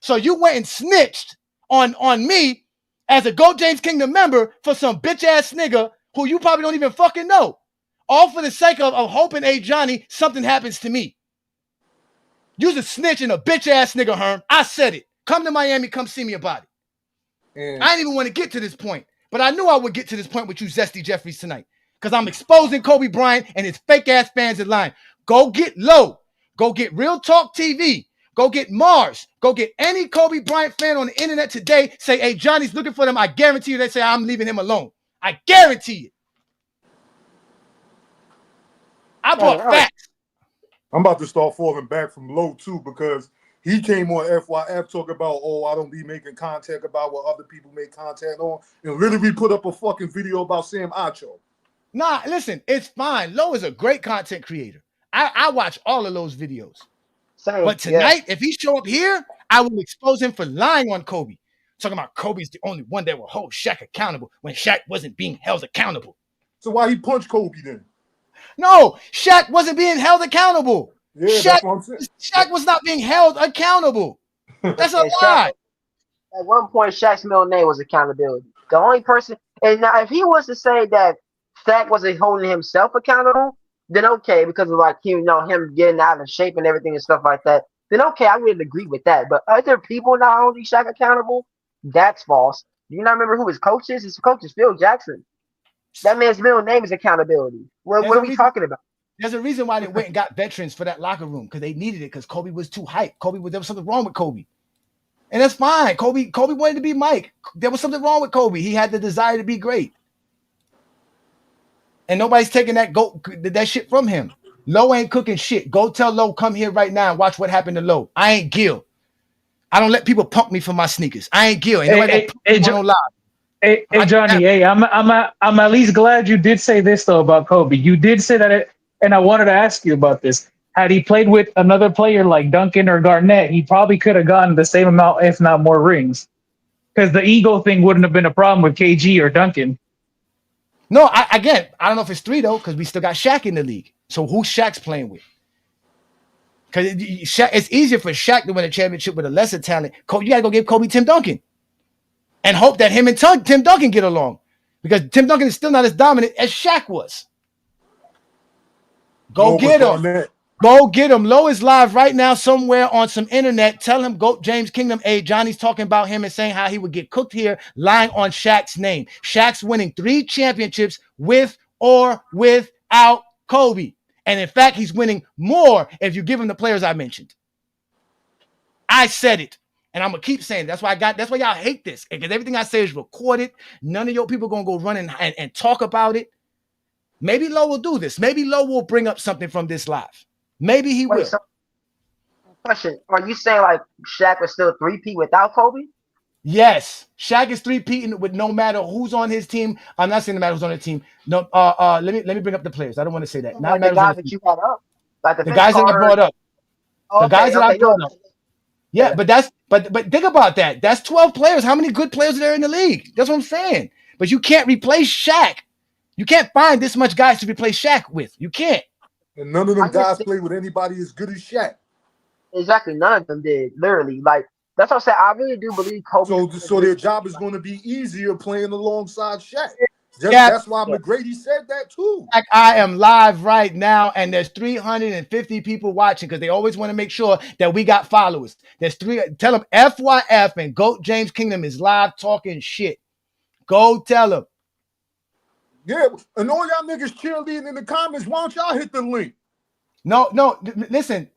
Speaker 8: So you went and snitched on me as a GOAT James Kingdom member for some bitch ass nigga who you probably don't even fucking know. All for the sake of hoping Ajani something happens to me. You's a snitch and a bitch ass nigga, Herm. I said it. Come to Miami, come see me about it. I didn't even want to get to this point, but I knew I would get to this point with you Zesty Jeffries tonight. Because I'm exposing Kobe Bryant and his fake ass fans in line. Go get Low. Go get Real Talk TV. Go get Mars. Go get any Kobe Bryant fan on the internet today. Say, hey, Johnny's looking for them. I guarantee you they say I'm leaving him alone. I guarantee it. I brought facts.
Speaker 12: I'm about to start falling back from Low too because he came on FYF talking about, oh, I don't be making content about what other people make content on, and literally put up a fucking video about Sam Acho.
Speaker 8: Nah, listen, it's fine. Low is a great content creator. I watch all of those videos.
Speaker 18: Same,
Speaker 8: but tonight, if he show up here, I will expose him for lying on Kobe. Talking about Kobe's the only one that will hold Shaq accountable when Shaq wasn't being held accountable.
Speaker 12: So why he punched Kobe then?
Speaker 8: No, Shaq wasn't being held accountable.
Speaker 12: Yeah, that's what I'm saying.
Speaker 8: Shaq was not being held accountable. That's a lie.
Speaker 18: At one point, Shaq's middle name was accountability. The only person, and now if he was to say that Shaq wasn't holding himself accountable, then okay, because of like him getting out of shape and everything and stuff like that. Then okay, I would agree with that. But other people not holding Shaq accountable, that's false. Do you not remember who his coach is? His coach is Phil Jackson. That man's middle name is accountability. What are we talking about?
Speaker 8: There's a reason why they went and got veterans for that locker room because they needed it because Kobe was too hyped. There was something wrong with Kobe. And that's fine. Kobe wanted to be Mike. There was something wrong with Kobe. He had the desire to be great. And nobody's taking that shit from him. Low ain't cooking shit. Go tell Low, come here right now and watch what happened to Low. I ain't Gil. I don't let people punk me for my sneakers. I ain't Gil. Hey,
Speaker 14: Johnny, hey, I'm at least glad you did say this though about Kobe. You did say that, and I wanted to ask you about this. Had he played with another player like Duncan or Garnett, he probably could have gotten the same amount, if not more rings. Because the ego thing wouldn't have been a problem with KG or Duncan.
Speaker 8: No, I don't know if it's 3 though, because we still got Shaq in the league. So who's Shaq's playing with? Because it's easier for Shaq to win a championship with a lesser talent. You got to go give Kobe Tim Duncan and hope that him and Tim Duncan get along, because Tim Duncan is still not as dominant as Shaq was. Go get him. Go get him. Low is live right now somewhere on some internet. Tell him, GOAT James Kingdom. Hey, Johnny's talking about him and saying how he would get cooked here, lying on Shaq's name. Shaq's winning 3 championships with or without Kobe. And in fact, he's winning more if you give him the players I mentioned. I said it. And I'm gonna keep saying that's why y'all hate this. Because everything I say is recorded. None of your people gonna go run and talk about it. Maybe Low will do this. Maybe Low will bring up something from this live. Maybe he will.
Speaker 18: So, question: are you saying like Shaq was still 3P without Kobe?
Speaker 8: Yes, Shaq is 3P with no matter who's on his team. I'm not saying no matter who's on the team. No, let me bring up the players. I don't want to say that. Not
Speaker 18: Like the guys that you brought up, like
Speaker 8: the
Speaker 18: Vince
Speaker 8: guys that I
Speaker 18: Carter.
Speaker 8: brought up. The guys that I brought up. Yeah,
Speaker 18: Yeah.
Speaker 8: but think about that. That's 12 players. How many good players are there in the league? That's what I'm saying. But you can't replace Shaq. You can't find this much guys to replace Shaq with. You can't.
Speaker 12: And none of them guys play with anybody as good as Shaq.
Speaker 18: Exactly, none of them did. Literally, like that's what I'm saying. I really do believe Kobe.
Speaker 12: So their job is going to be easier playing alongside Shaq.
Speaker 8: Yeah.
Speaker 12: That's why McGrady said that too.
Speaker 8: Like I am live right now, and there's 350 people watching because they always want to make sure that we got followers. There's tell them FYF and GOAT James Kingdom is live talking shit. Go tell them.
Speaker 12: Yeah, and all y'all niggas cheerleading in the comments, why don't y'all hit the link?
Speaker 8: No, listen,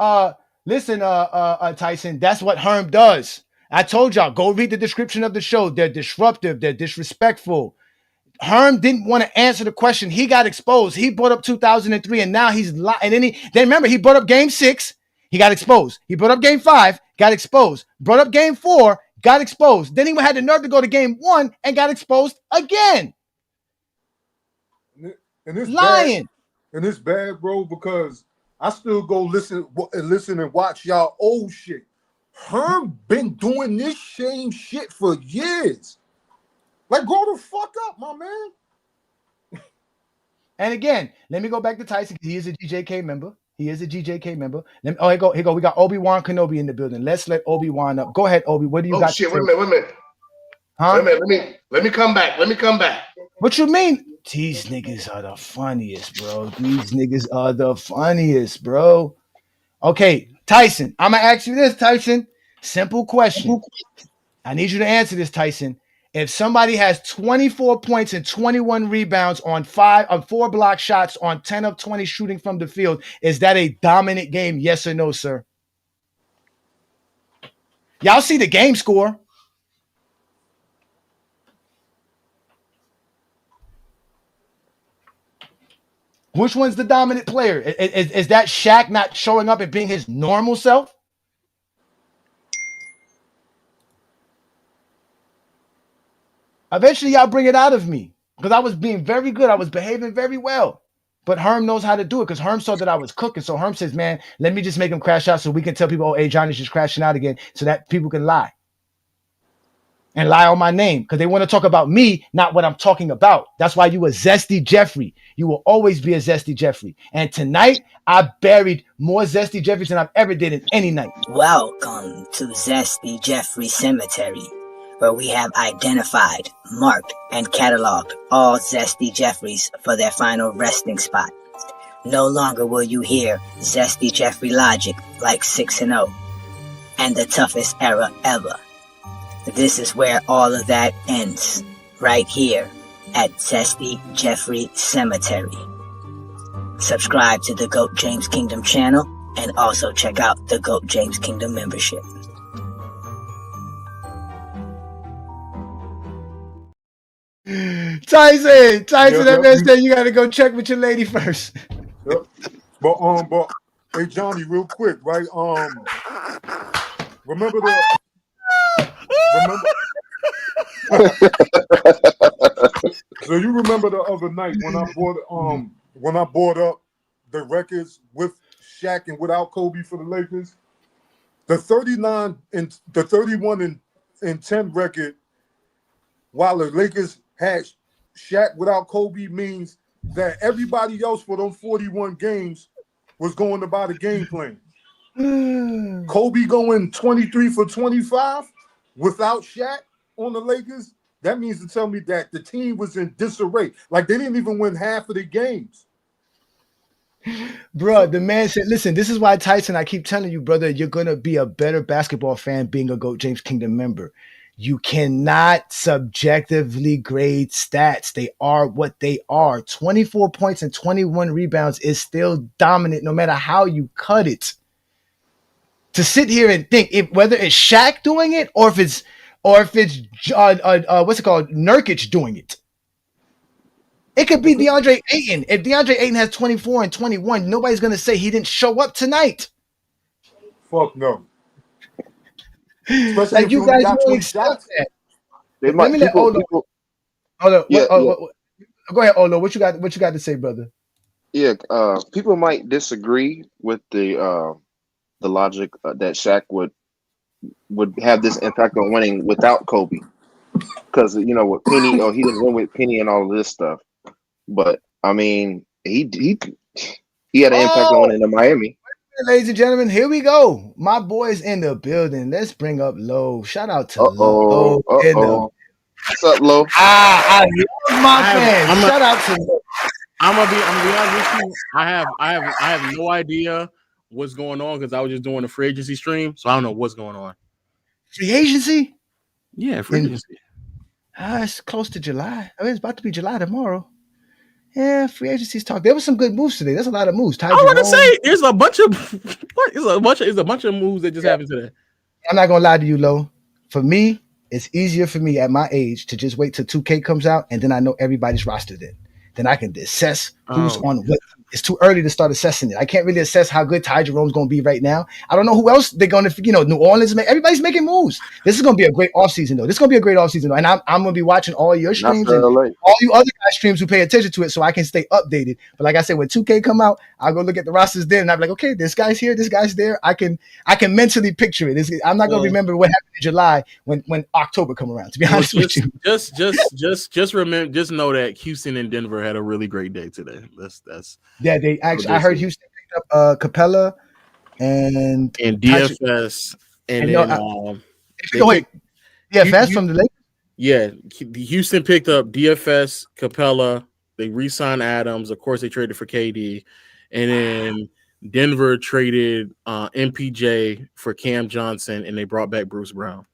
Speaker 8: Tyson, that's what Herm does. I told y'all, go read the description of the show. They're disruptive, they're disrespectful. Herm didn't want to answer the question. He got exposed. He brought up 2003, and now he's lying. And then remember, he brought up game 6, he got exposed. He brought up game 5, got exposed. Brought up game 4, got exposed. Then he had the nerve to go to game 1 and got exposed again.
Speaker 12: And it's
Speaker 8: lying.
Speaker 12: Bad. And it's bad, bro, because I still go listen and watch y'all old shit. Herm been doing this same shit for years. Like, grow the fuck up, my man.
Speaker 8: And again, let me go back to Tyson. He is a GJK member. Here we go. We got Obi-Wan Kenobi in the building. Let's let Obi-Wan up. Go ahead, Obi. What do you got?
Speaker 21: Shit, wait a minute.
Speaker 8: Huh?
Speaker 21: Wait a minute. Let me come back.
Speaker 8: What you mean? These niggas are the funniest, bro. Okay, Tyson. I'm gonna ask you this, Tyson. Simple question. I need you to answer this, Tyson. If somebody has 24 points and 21 rebounds on 4 block shots on 10 of 20 shooting from the field, is that a dominant game? Yes or no, sir? Y'all see the game score. Which one's the dominant player? Is that Shaq not showing up and being his normal self? Eventually, y'all bring it out of me because I was being very good. I was behaving very well. But Herm knows how to do it because Herm saw that I was cooking. So Herm says, man, let me just make him crash out so we can tell people, oh, Ajani's just crashing out again so that people can lie. And lie on my name because they want to talk about me, not what I'm talking about. That's why you a Zesty Jeffrey. You will always be a Zesty Jeffrey. And tonight, I buried more Zesty Jeffreys than I've ever did in any night.
Speaker 1: Welcome to Zesty Jeffrey Cemetery, where we have identified, marked, and cataloged all Zesty Jeffreys for their final resting spot. No longer will you hear Zesty Jeffrey logic like 6-0 and the toughest era ever. This is where all of that ends, right here at Zesty Jeffrey Cemetery. Subscribe to the GOAT James Kingdom channel and also check out the GOAT James Kingdom membership.
Speaker 8: Tyson, that man said you gotta go check with your lady first.
Speaker 12: Yep. But hey Johnny, real quick, right? Remember so you remember the other night when I bought up the records with Shaq and without Kobe for the Lakers? The 39 and the 31 and 10 record, while the Lakers had Shaq without Kobe, means that everybody else for those 41 games was going about a game plan. Kobe going 23 for 25 without Shaq on the Lakers, that means to tell me that the team was in disarray. Like they didn't even win half of the games.
Speaker 8: Bro, the man said, listen, this is why, Tyson, I keep telling you, brother, you're going to be a better basketball fan being a GOAT James Kingdom member. You cannot subjectively grade stats. They are what they are. 24 points and 21 rebounds is still dominant no matter how you cut it. to sit here and think if whether it's Shaq doing it or if it's what's it called, Nurkic doing it. It could be DeAndre Ayton. If DeAndre Ayton has 24 and 21, nobody's gonna say he didn't show up tonight.
Speaker 12: Fuck no. Especially
Speaker 8: Like
Speaker 12: if
Speaker 8: you
Speaker 12: you only
Speaker 8: guys
Speaker 12: got
Speaker 8: won't
Speaker 12: 20
Speaker 8: accept
Speaker 12: shots.
Speaker 8: that.
Speaker 16: They
Speaker 8: Let
Speaker 16: might
Speaker 8: me let
Speaker 16: people,
Speaker 8: Olo.
Speaker 16: people
Speaker 8: Olo,
Speaker 16: yeah, yeah.
Speaker 8: go ahead, Olo. What you got to say, brother?
Speaker 16: Yeah, people might disagree with the logic that Shaq would have this impact on winning without Kobe, because with Penny, he didn't win with Penny and all of this stuff. But I mean, he had an impact on
Speaker 8: Oh,
Speaker 16: winning in Miami.
Speaker 8: ladies and gentlemen, here we go. My boy's in the building. Let's bring up Low. Shout out to Low in the.
Speaker 16: What's up, Lo?
Speaker 8: I love my fans. Shout out to Low.
Speaker 4: I'm gonna be honest with you. I have no idea what's going on because I was just doing a free agency stream, so I don't know what's going on.
Speaker 8: Free agency?
Speaker 4: Yeah, free agency.
Speaker 8: It's close to July. I mean, it's about to be July tomorrow. Yeah, free agency's talk. There was some good moves today. There's a lot of moves.
Speaker 4: I want to say there's a bunch of There's a bunch of moves that just happened today.
Speaker 8: I'm not gonna lie to you, Lo. For me, it's easier for me at my age to just wait till 2K comes out and then I know everybody's rostered in. Then I can assess who's on what. It's too early to start assessing it. I can't really assess how good Ty Jerome's going to be right now. I don't know who else they're going to, New Orleans. Everybody's making moves. This is going to be a great offseason, though. This is going to be a great offseason, though. And I'm going to be watching all your streams and all you other guys' streams who pay attention to it so I can stay updated. But like I said, when 2K come out, I'll go look at the rosters then and I'll be like, okay, this guy's here, this guy's there. I can mentally picture it. I'm not going to remember what happened in July when October come around, to be honest with you.
Speaker 4: Just remember, just know that Houston and Denver had a really great day today. That's
Speaker 8: yeah, they actually. I heard Houston picked up Capella and
Speaker 4: DFS, and then
Speaker 8: DFS from the Lakers.
Speaker 4: Yeah, Houston picked up DFS, Capella. They re-signed Adams. Of course, they traded for KD, and then Denver traded MPJ for Cam Johnson, and they brought back Bruce Brown.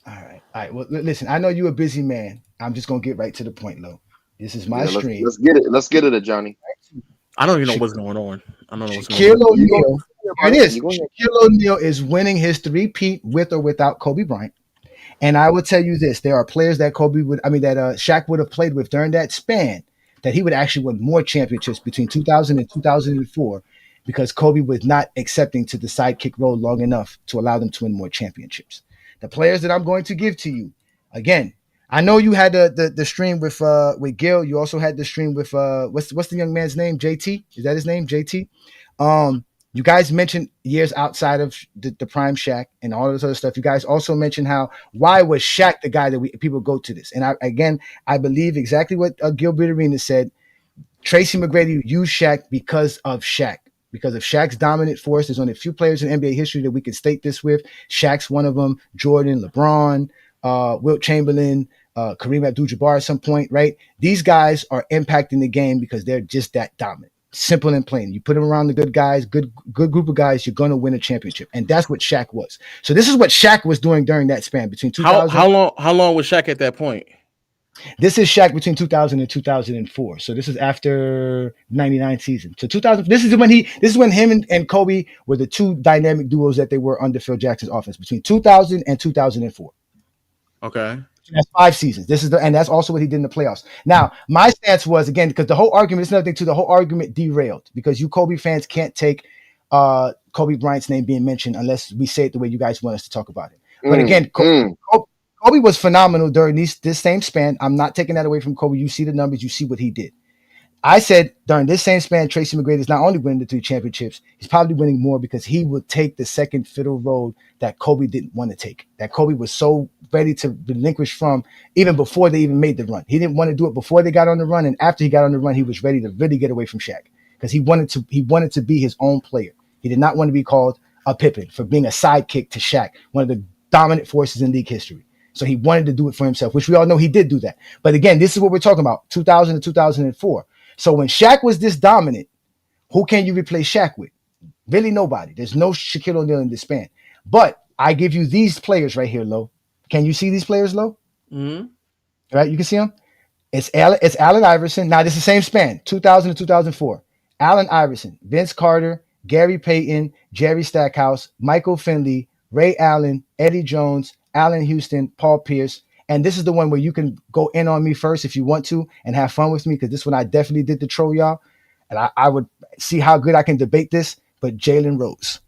Speaker 8: All right. Well, listen, I know you're a busy man. I'm just gonna get right to the point, Lo. This is my stream.
Speaker 16: Let's get it. Let's get it, Ajani.
Speaker 4: I don't even know what's going on. I don't know what's going
Speaker 8: Shaquille
Speaker 4: on.
Speaker 8: O'Neal. Here it is. Shaquille O'Neal is winning his three-peat with or without Kobe Bryant. And I will tell you this: there are players that Shaq would have played with during that span that he would actually win more championships between 2000 and 2004 because Kobe was not accepting to the sidekick role long enough to allow them to win more championships. The players that I'm going to give to you, again, I know you had the stream with Gil. You also had the stream with what's the young man's name? JT? Is that his name? JT? You guys mentioned years outside of the prime Shaq and all this other stuff. You guys also mentioned why was Shaq the guy that people go to this? And I believe exactly what Gilbert Arenas said. Tracy McGrady used Shaq because of Shaq. Because of Shaq's dominant force. There's only a few players in NBA history that we can state this with. Shaq's one of them. Jordan, LeBron, Wilt Chamberlain, Kareem Abdul-Jabbar at some point, right? These guys are impacting the game because they're just that dominant. Simple and plain. You put them around the good guys, good group of guys, you're going to win a championship. And that's what Shaq was. So this is what Shaq was doing during that span between 2000.
Speaker 4: How long was Shaq at that point?
Speaker 8: This is Shaq between 2000 and 2004. So this is after 99 season. So 2000. This is when him and Kobe were the two dynamic duos that they were under Phil Jackson's offense between 2000 and 2004.
Speaker 4: Okay.
Speaker 8: That's 5 seasons. And that's also what he did in the playoffs. Now, my stance was, again, because the whole argument is another thing too. The whole argument derailed because you Kobe fans can't take Kobe Bryant's name being mentioned unless we say it the way you guys want us to talk about it. But again, Kobe was phenomenal during this same span. I'm not taking that away from Kobe. You see the numbers. You see what he did. I said during this same span, Tracy McGrady is not only winning the 3 championships, he's probably winning more because he would take the second fiddle road that Kobe didn't want to take, that Kobe was so ready to relinquish from even before they even made the run. He didn't want to do it before they got on the run, and after he got on the run, he was ready to really get away from Shaq because he wanted to be his own player. He did not want to be called a Pippen for being a sidekick to Shaq, one of the dominant forces in league history. So he wanted to do it for himself, which we all know he did do that. But again, this is what we're talking about, 2000 to 2004. So when Shaq was this dominant, who can you replace Shaq with? Really nobody. There's no Shaquille O'Neal in this span. But I give you these players right here, Lo. Can you see these players, Lo?
Speaker 4: Mm-hmm.
Speaker 8: Right, you can see them? It's Allen Iverson. Now, this is the same span, 2000 to 2004. Allen Iverson, Vince Carter, Gary Payton, Jerry Stackhouse, Michael Finley, Ray Allen, Eddie Jones, Allen Houston, Paul Pierce. And this is the one where you can go in on me first if you want to and have fun with me, because this one I definitely did the troll y'all. And I would see how good I can debate this, but Jalen Rose.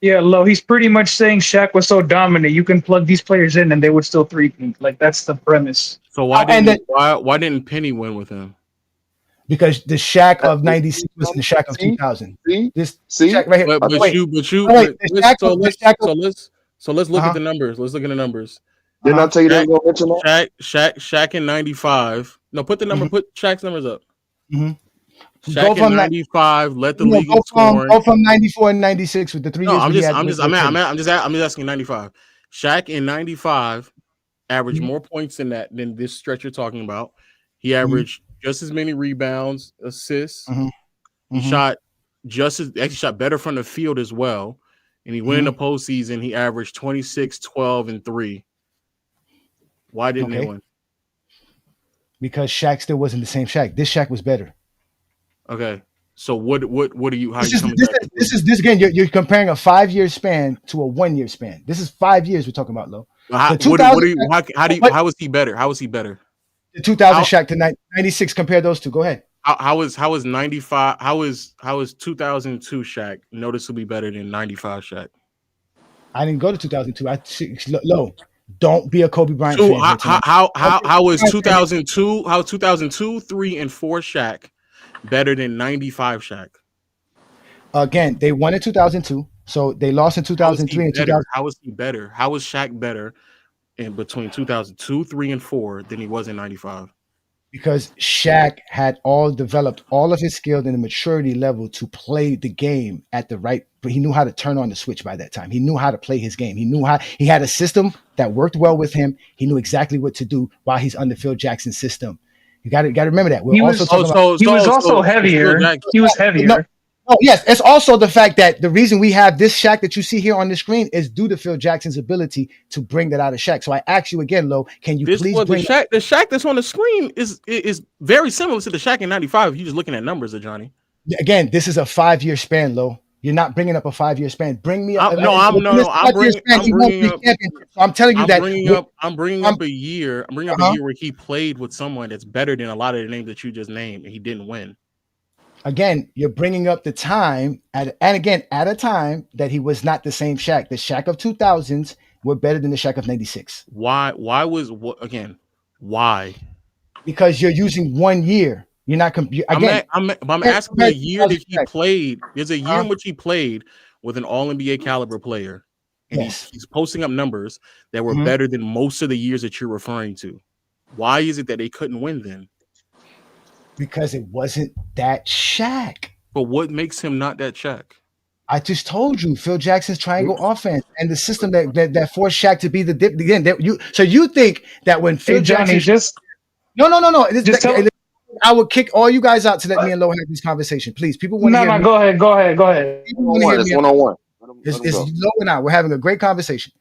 Speaker 14: Yeah, Lo, he's pretty much saying Shaq was so dominant, you can plug these players in and they would still three-peat. Like, that's the premise.
Speaker 4: So why didn't Penny win with him?
Speaker 8: Because the Shaq of 96 was the Shaq of 2000. This Shaq right here.
Speaker 4: So let's look at the numbers. Let's look at the numbers.
Speaker 16: Didn't I tell you they were going to mention that?
Speaker 4: Shaq in 95. No, put the number. Put Shaq's numbers up.
Speaker 8: Shaq
Speaker 4: in 95 led the league in scoring.
Speaker 8: Go from 94 and 96 with the 3 years.
Speaker 4: I'm just asking 95. Shaq in 95 averaged more points than this stretch you're talking about. He averaged just as many rebounds, assists. He shot actually shot better from the field as well. And he went in the postseason. He averaged 26, 12, and 3. Why didn't they win?
Speaker 8: Because Shaq still wasn't the same Shaq. This Shaq was better.
Speaker 4: Okay. So what are you?
Speaker 8: This again? You're comparing a 5-year span to a 1-year span. This is 5 years we're talking about, Lo.
Speaker 4: How was he better? How was he better?
Speaker 8: The 2000 Shaq to 96. Compare those two. Go ahead.
Speaker 4: How was 95? How was 2002 Shaq noticeably better than 95 Shaq?
Speaker 8: I didn't go to 2002. Lo, don't be a Kobe Bryant
Speaker 4: fan. How was 2002? How 2002, 3, and 4 Shaq better than 95 Shaq?
Speaker 8: Again, they won in 2002, so they lost in 2003 and 2000.
Speaker 4: How was he better? How was Shaq better in between 2002, 3, and 4 than he was in 95?
Speaker 8: Because Shaq had developed all of his skills and the maturity level to play the game at the right. But he knew how to turn on the switch by that time. He knew how to play his game. He had a system that worked well with him. He knew exactly what to do while he's under Phil Jackson's system. You got to remember that.
Speaker 14: He was also heavier. He was heavier.
Speaker 8: Oh, yes. It's also the fact that the reason we have this Shaq that you see here on the screen is due to Phil Jackson's ability to bring that out of Shaq. So I ask you again, Lo, can you please bring
Speaker 4: the Shaq that's on the screen is very similar to the Shaq in 95. You're just looking at numbers, Ajani.
Speaker 8: Again, this is a 5-year span, Lo. You're not bringing up a 5-year span. Bring me up.
Speaker 4: I'm
Speaker 8: telling you that
Speaker 4: I'm bringing up a year. I'm bringing up a year where he played with someone that's better than a lot of the names that you just named, and he didn't win.
Speaker 8: Again, you're bringing up the time at a time that he was not the same Shaq. The Shaq of 2000s were better than the Shaq of 96.
Speaker 4: Why? Why?
Speaker 8: Because you're using 1 year. You're not.
Speaker 4: I'm asking the year that he played. There's a year in which he played with an All-NBA caliber player, and he's posting up numbers that were better than most of the years that you're referring to. Why is it that they couldn't win then?
Speaker 8: Because it wasn't that Shaq.
Speaker 4: But what makes him not that Shaq?
Speaker 8: I just told you, Phil Jackson's triangle offense and the system that forced Shaq to be the dip again. So you think that when Phil Jackson no. I would kick all you guys out to let me and Lo have this conversation, please. People want to hear me.
Speaker 14: Go ahead.
Speaker 16: It's one-on-one.
Speaker 8: It's Lo and I. We're having a great conversation.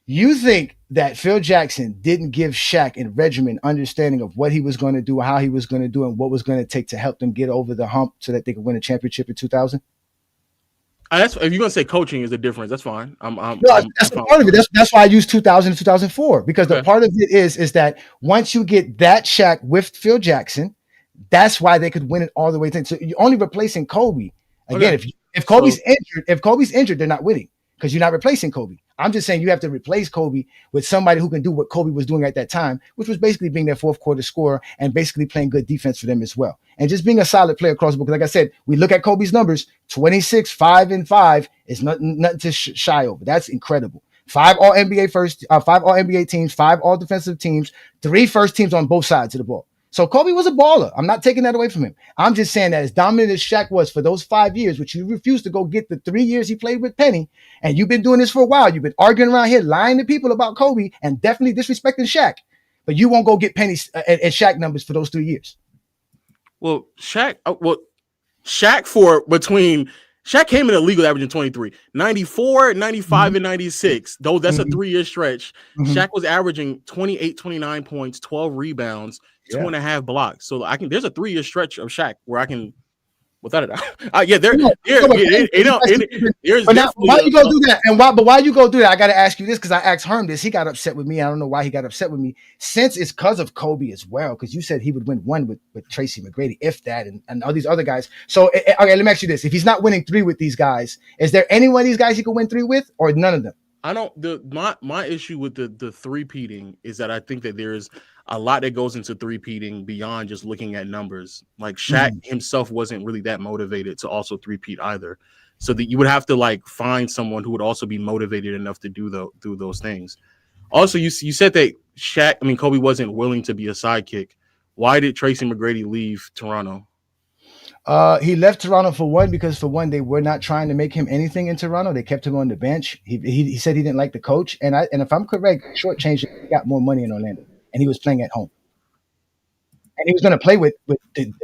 Speaker 8: You think that Phil Jackson didn't give Shaq and Regimen understanding of what he was going to do, how he was going to do, and what was going to take to help them get over the hump so that they could win a championship in 2000?
Speaker 4: If you're going to say coaching is the difference, that's fine.
Speaker 8: That's the part of it. That's why I use 2000 and 2004, because the part of it is that once you get that Shaq with Phil Jackson, that's why they could win it all the way. So you're only replacing Kobe. Again, if Kobe's injured, they're not winning because you're not replacing Kobe. I'm just saying you have to replace Kobe with somebody who can do what Kobe was doing at that time, which was basically being their fourth quarter scorer and basically playing good defense for them as well. And just being a solid player across the board. Like I said, we look at Kobe's numbers, 26, 5, and 5 is nothing to shy over. That's incredible. 5 All-NBA teams, 5 All-Defensive teams, 3 first teams on both sides of the ball. So Kobe was a baller. I'm not taking that away from him. I'm just saying that as dominant as Shaq was for those 5 years, which you refused to go get the 3 years he played with Penny, and you've been doing this for a while. You've been arguing around here, lying to people about Kobe and definitely disrespecting Shaq. But you won't go get Penny and Shaq numbers for those 3 years.
Speaker 4: Well, Shaq came in the league averaging 23, 94, 95, and 96. Though that's a 3-year stretch. Shaq was averaging 28, 29 points, 12 rebounds, 2.5 blocks. So there's a 3-year stretch of Shaq where I can Without a doubt. Yeah, there's
Speaker 8: But now,
Speaker 4: definitely
Speaker 8: why you go do that? And why you go do that? I got to ask you this because I asked Herm this. He got upset with me. I don't know why he got upset with me. Since it's because of Kobe as well, because you said he would win one with Tracy McGrady, if that, and all these other guys. So, okay, let me ask you this: if he's not winning 3 with these guys, is there any one of these guys he could win 3 with, or none of them?
Speaker 4: I don't. My issue with the three-peating is that I think that there's a lot that goes into three-peating beyond just looking at numbers. Like Shaq himself wasn't really that motivated to also three-peat either. So that you would have to like find someone who would also be motivated enough to do those things. Also, you said that Kobe wasn't willing to be a sidekick. Why did Tracy McGrady leave Toronto?
Speaker 8: He left Toronto for one because they were not trying to make him anything in Toronto. They kept him on the bench. He said he didn't like the coach, and if I'm correct, shortchanged, he got more money in Orlando, and he was playing at home, and he was going to play with Tim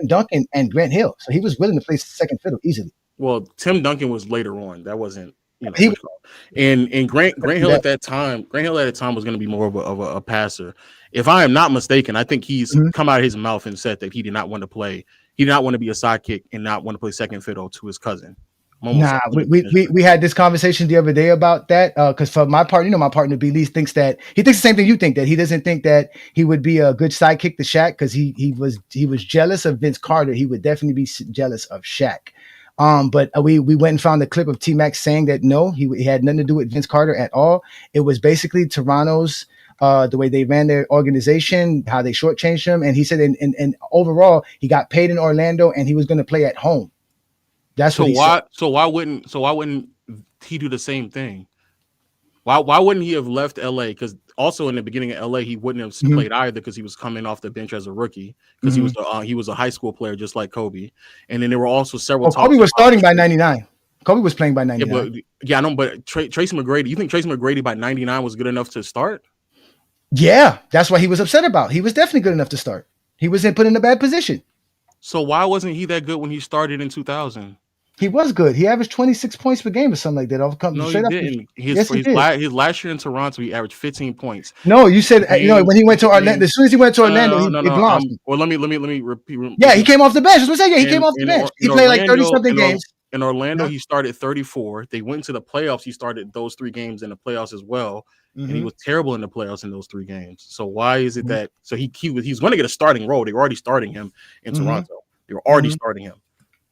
Speaker 8: Duncan and Grant Hill, so he was willing to play second fiddle easily.
Speaker 4: Well, Tim Duncan was later on. That wasn't and Grant Hill at that time. Grant Hill at the time was going to be more of a passer. If I am not mistaken, I think he's come out of his mouth and said that he did not want to play. He did not want to be a sidekick and not want to play second fiddle to his cousin.
Speaker 8: Nah, we had this conversation the other day about that because for my part, my partner B. Lee thinks the same thing you think, that he doesn't think that he would be a good sidekick to Shaq because he was jealous of Vince Carter. He would definitely be jealous of Shaq. But we went and found a clip of T-Mac saying that no, he had nothing to do with Vince Carter at all. It was basically Toronto's the way they ran their organization, how they shortchanged him, and he said, and overall, he got paid in Orlando, and he was going to play at home. That's what he said.
Speaker 4: So why wouldn't he do the same thing? Why wouldn't he have left LA? Because also in the beginning of LA, he wouldn't have played either because he was coming off the bench as a rookie because he was a high school player just like Kobe. And then there were also several.
Speaker 8: Kobe was starting by 99. Kobe was playing by 99.
Speaker 4: I know, but Tracy McGrady. You think Tracy McGrady by 99 was good enough to start?
Speaker 8: Yeah, that's what he was upset about. He was definitely good enough to start. He wasn't put in a bad position.
Speaker 4: So why wasn't he that good when he started in 2000?
Speaker 8: He was good. He averaged 26 points per game or something like that.
Speaker 4: No, he didn't. His last year in Toronto, he averaged 15 points.
Speaker 8: No, you said when he went to Orlando. As soon as he went to Orlando, he lost.
Speaker 4: Well, let me repeat.
Speaker 8: Yeah, he came off the bench. That's what I'm saying. Yeah, he came off the bench. He played like 30-something games.
Speaker 4: In Orlando, he started 34. They went to the playoffs. He started those 3 games in the playoffs as well. And he was terrible in the playoffs in those 3 games. So why is it that he's going to get a starting role? They were already starting him in Toronto. They were already starting him.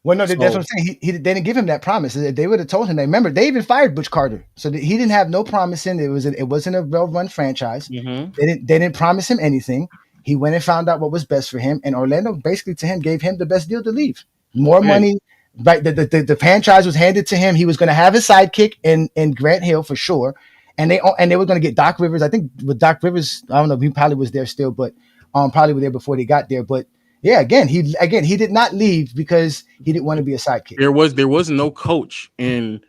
Speaker 8: Well, no, that's what I'm saying. They didn't give him that promise. They would have told him. Remember, they even fired Butch Carter, so he didn't have no promise in it. It wasn't a well-run franchise. They didn't promise him anything. He went and found out what was best for him, and Orlando basically to him gave him the best deal to leave. More money. Right, the franchise was handed to him. He was going to have a sidekick in Grant Hill for sure, and they were going to get Doc Rivers. I think with Doc Rivers, I don't know, he probably was there still, but probably were there before they got there. But yeah, again, he did not leave because he didn't want to be a sidekick.
Speaker 4: There was no coach in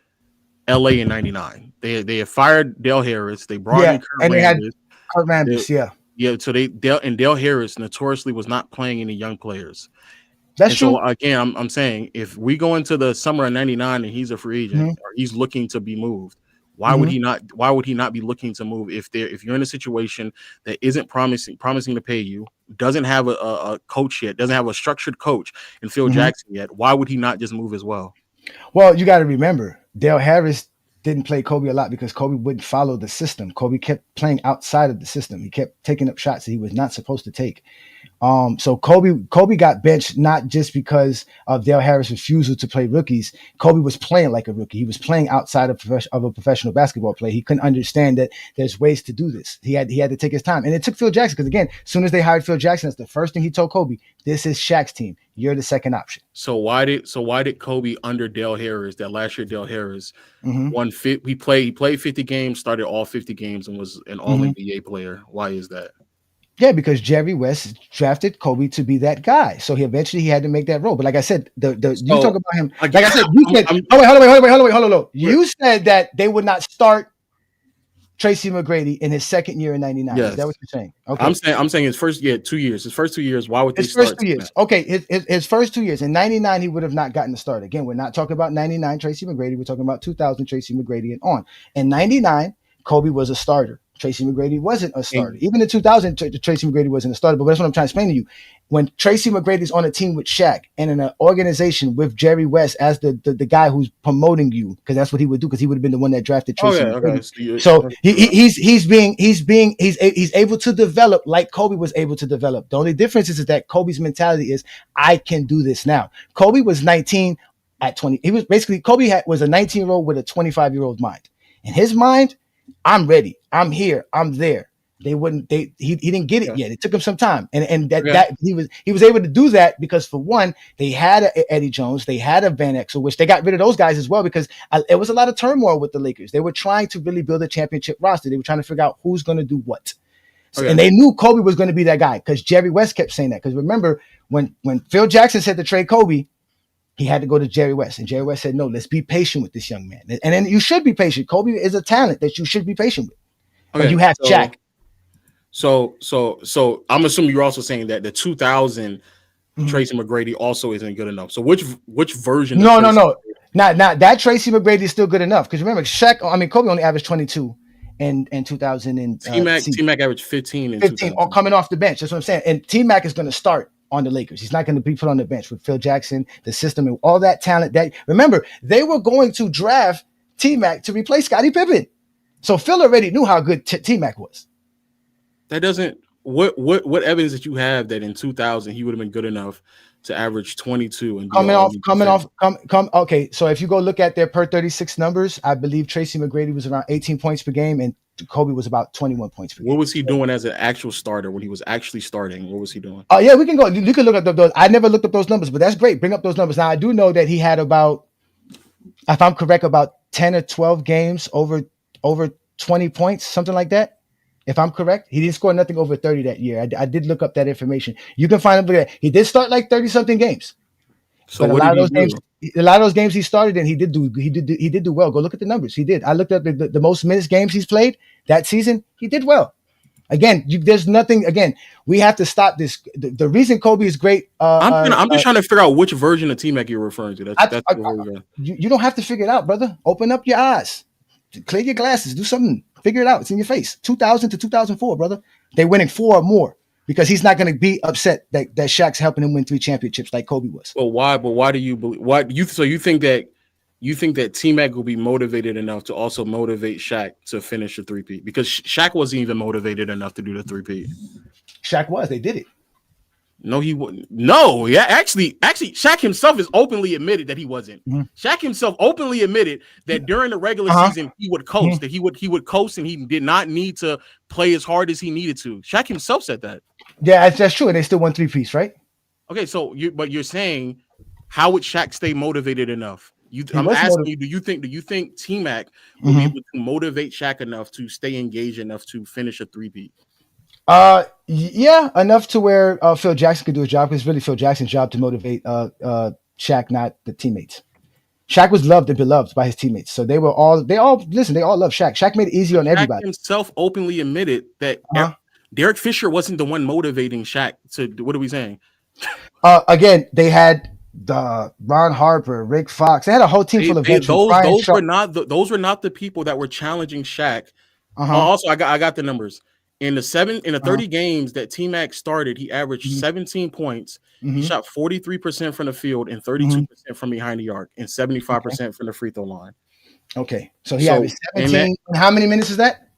Speaker 4: LA in '99. They had fired Dale Harris. They brought in Kurt
Speaker 8: Rambis. They had Kurt Rambis. Yeah.
Speaker 4: So Dale Harris notoriously was not playing any young players.
Speaker 8: That's true.
Speaker 4: So again, I'm saying if we go into the summer of '99 and he's a free agent or he's looking to be moved, why would he not? Why would he not be looking to move if you're in a situation that isn't promising to pay you, doesn't have a coach yet, doesn't have a structured coach in Phil Jackson yet? Why would he not just move as well?
Speaker 8: Well, you got to remember, Dale Harris didn't play Kobe a lot because Kobe wouldn't follow the system. Kobe kept playing outside of the system. He kept taking up shots that he was not supposed to take. So Kobe got benched not just because of Dale Harris' refusal to play rookies. Kobe was playing like a rookie. He was playing outside of a professional basketball play. He couldn't understand that there's ways to do this. He had to take his time. And it took Phil Jackson because, again, as soon as they hired Phil Jackson, that's the first thing he told Kobe. This is Shaq's team. You're the second option.
Speaker 4: So why did Kobe under Dale Harris, that last year Dale Harris, he played 50 games, started all 50 games, and was an all-NBA player? Why is that?
Speaker 8: Yeah, because Jerry West drafted Kobe to be that guy. So he eventually had to make that role. But like I said, you talk about him. Like I said, you said, hold on. You said that they would not start Tracy McGrady in his second year in '99.
Speaker 4: Yes.
Speaker 8: Is that what you're saying? Okay.
Speaker 4: I'm saying his first 2 years. His first 2 years, why would they
Speaker 8: start? His first 2 years. Okay, his first 2 years. In '99, he would have not gotten the start. Again, we're not talking about '99 Tracy McGrady. We're talking about 2000 Tracy McGrady and on. In '99, Kobe was a starter Tracy McGrady wasn't a starter. Even in 2000, Tracy McGrady wasn't a starter. But that's what I'm trying to explain to you. When Tracy McGrady's on a team with Shaq and in an organization with Jerry West as the guy who's promoting you, because that's what he would do, because he would have been the one that drafted Tracy McGrady. So he's able to develop like Kobe was able to develop. The only difference is that Kobe's mentality is, I can do this now. Kobe was 19 at 20. He was basically, was a 19-year-old with a 25-year-old mind. In his mind, I'm ready. I'm here. I'm there. He didn't get it yet. It took him some time. And that he was able to do that because, for one, they had a Eddie Jones, they had a Van Exel, which they got rid of those guys as well, because it was a lot of turmoil with the Lakers. They were trying to really build a championship roster. They were trying to figure out who's going to do what. And they knew Kobe was going to be that guy, because Jerry West kept saying that. Because remember, when Phil Jackson said to trade Kobe, he had to go to Jerry West. And Jerry West said, no, let's be patient with this young man. And then you should be patient. Kobe is a talent that you should be patient with. But you have Shaq.
Speaker 4: So I'm assuming you're also saying that the 2000 Tracy McGrady also isn't good enough. So which version?
Speaker 8: No. Not that Tracy McGrady is still good enough. Because remember, Kobe only averaged 22 in 2000. And
Speaker 4: T-Mac averaged 15
Speaker 8: all coming off the bench. That's what I'm saying. And T-Mac is going to start on the Lakers. He's not going to be put on the bench with Phil Jackson, the system, and all that talent. That, remember, they were going to draft T-Mac to replace Scottie Pippen. So Phil already knew how good T-Mac was.
Speaker 4: That doesn't. What evidence that you have that in 2000 he would have been good enough to average 22 and
Speaker 8: Okay, so if you go look at their per 36 numbers, I believe Tracy McGrady was around 18 points per game and Kobe was about 21 points per game.
Speaker 4: What was he doing as an actual starter when he was actually starting? What was he doing?
Speaker 8: Oh yeah, we can go. You can look at those. I never looked up those numbers, but that's great. Bring up those numbers. Now I do know that he had about, if I'm correct, about 10 or 12 games over 20 points, something like that. If I'm correct, he didn't score nothing over 30 that year. I did look up that information. You can find him. He did start like 30 something games.
Speaker 4: So
Speaker 8: but a lot of those games he started in, he did do well. Go look at the numbers. He did. I looked up the most minutes games he's played that season. He did well. Again, there's nothing. Again, we have to stop this. The reason Kobe is great.
Speaker 4: I'm just trying to figure out which version of T-Mac you're referring to.
Speaker 8: You don't have to figure it out, brother. Open up your eyes, clear your glasses, do something. Figure it out. It's in your face. 2000 to 2004, brother. They're winning 4 or more because he's not going to be upset that Shaq's helping him win 3 championships like Kobe was.
Speaker 4: Well, why? But why do you believe? So you think that T-Mac will be motivated enough to also motivate Shaq to finish the 3-peat? Because Shaq wasn't even motivated enough to do the 3-peat.
Speaker 8: Shaq was. They did it.
Speaker 4: No, he wouldn't. No, yeah, actually, Shaq himself has openly admitted that he wasn't.
Speaker 8: Mm-hmm.
Speaker 4: Shaq himself openly admitted that during the regular season he would coast, that he would coast, and he did not need to play as hard as he needed to. Shaq himself said that.
Speaker 8: Yeah, that's true, and they still won 3-peats, right?
Speaker 4: Okay, so you're saying, how would Shaq stay motivated enough? I'm asking you, do you think T-Mac will be able to motivate Shaq enough to stay engaged enough to finish a 3-peat?
Speaker 8: Yeah, enough to where Phil Jackson could do his job, because it's really Phil Jackson's job to motivate Shaq, not the teammates. Shaq was loved and beloved by his teammates, so they all love Shaq. Shaq made it easy on everybody.
Speaker 4: Shaq himself openly admitted that Derek Fisher wasn't the one motivating Shaq to. What are we saying?
Speaker 8: Again, they had Ron Harper, Rick Fox. They had a whole team full of veterans.
Speaker 4: Those were not the people that were challenging Shaq. Also, I got the numbers. In the 30 games that T-Mac started, he averaged 17 points. He shot 43% from the field and 32% from behind the arc and 75% from the free throw line.
Speaker 8: Okay. So he averaged 17. How many minutes is that?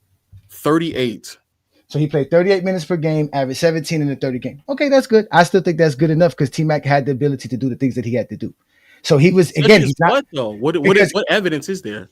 Speaker 4: 38.
Speaker 8: So he played 38 minutes per game, averaged 17 in the 30 game. Okay, that's good. I still think that's good enough because T-Mac had the ability to do the things that he had to do. So he was, again, he's not.
Speaker 4: What evidence is there?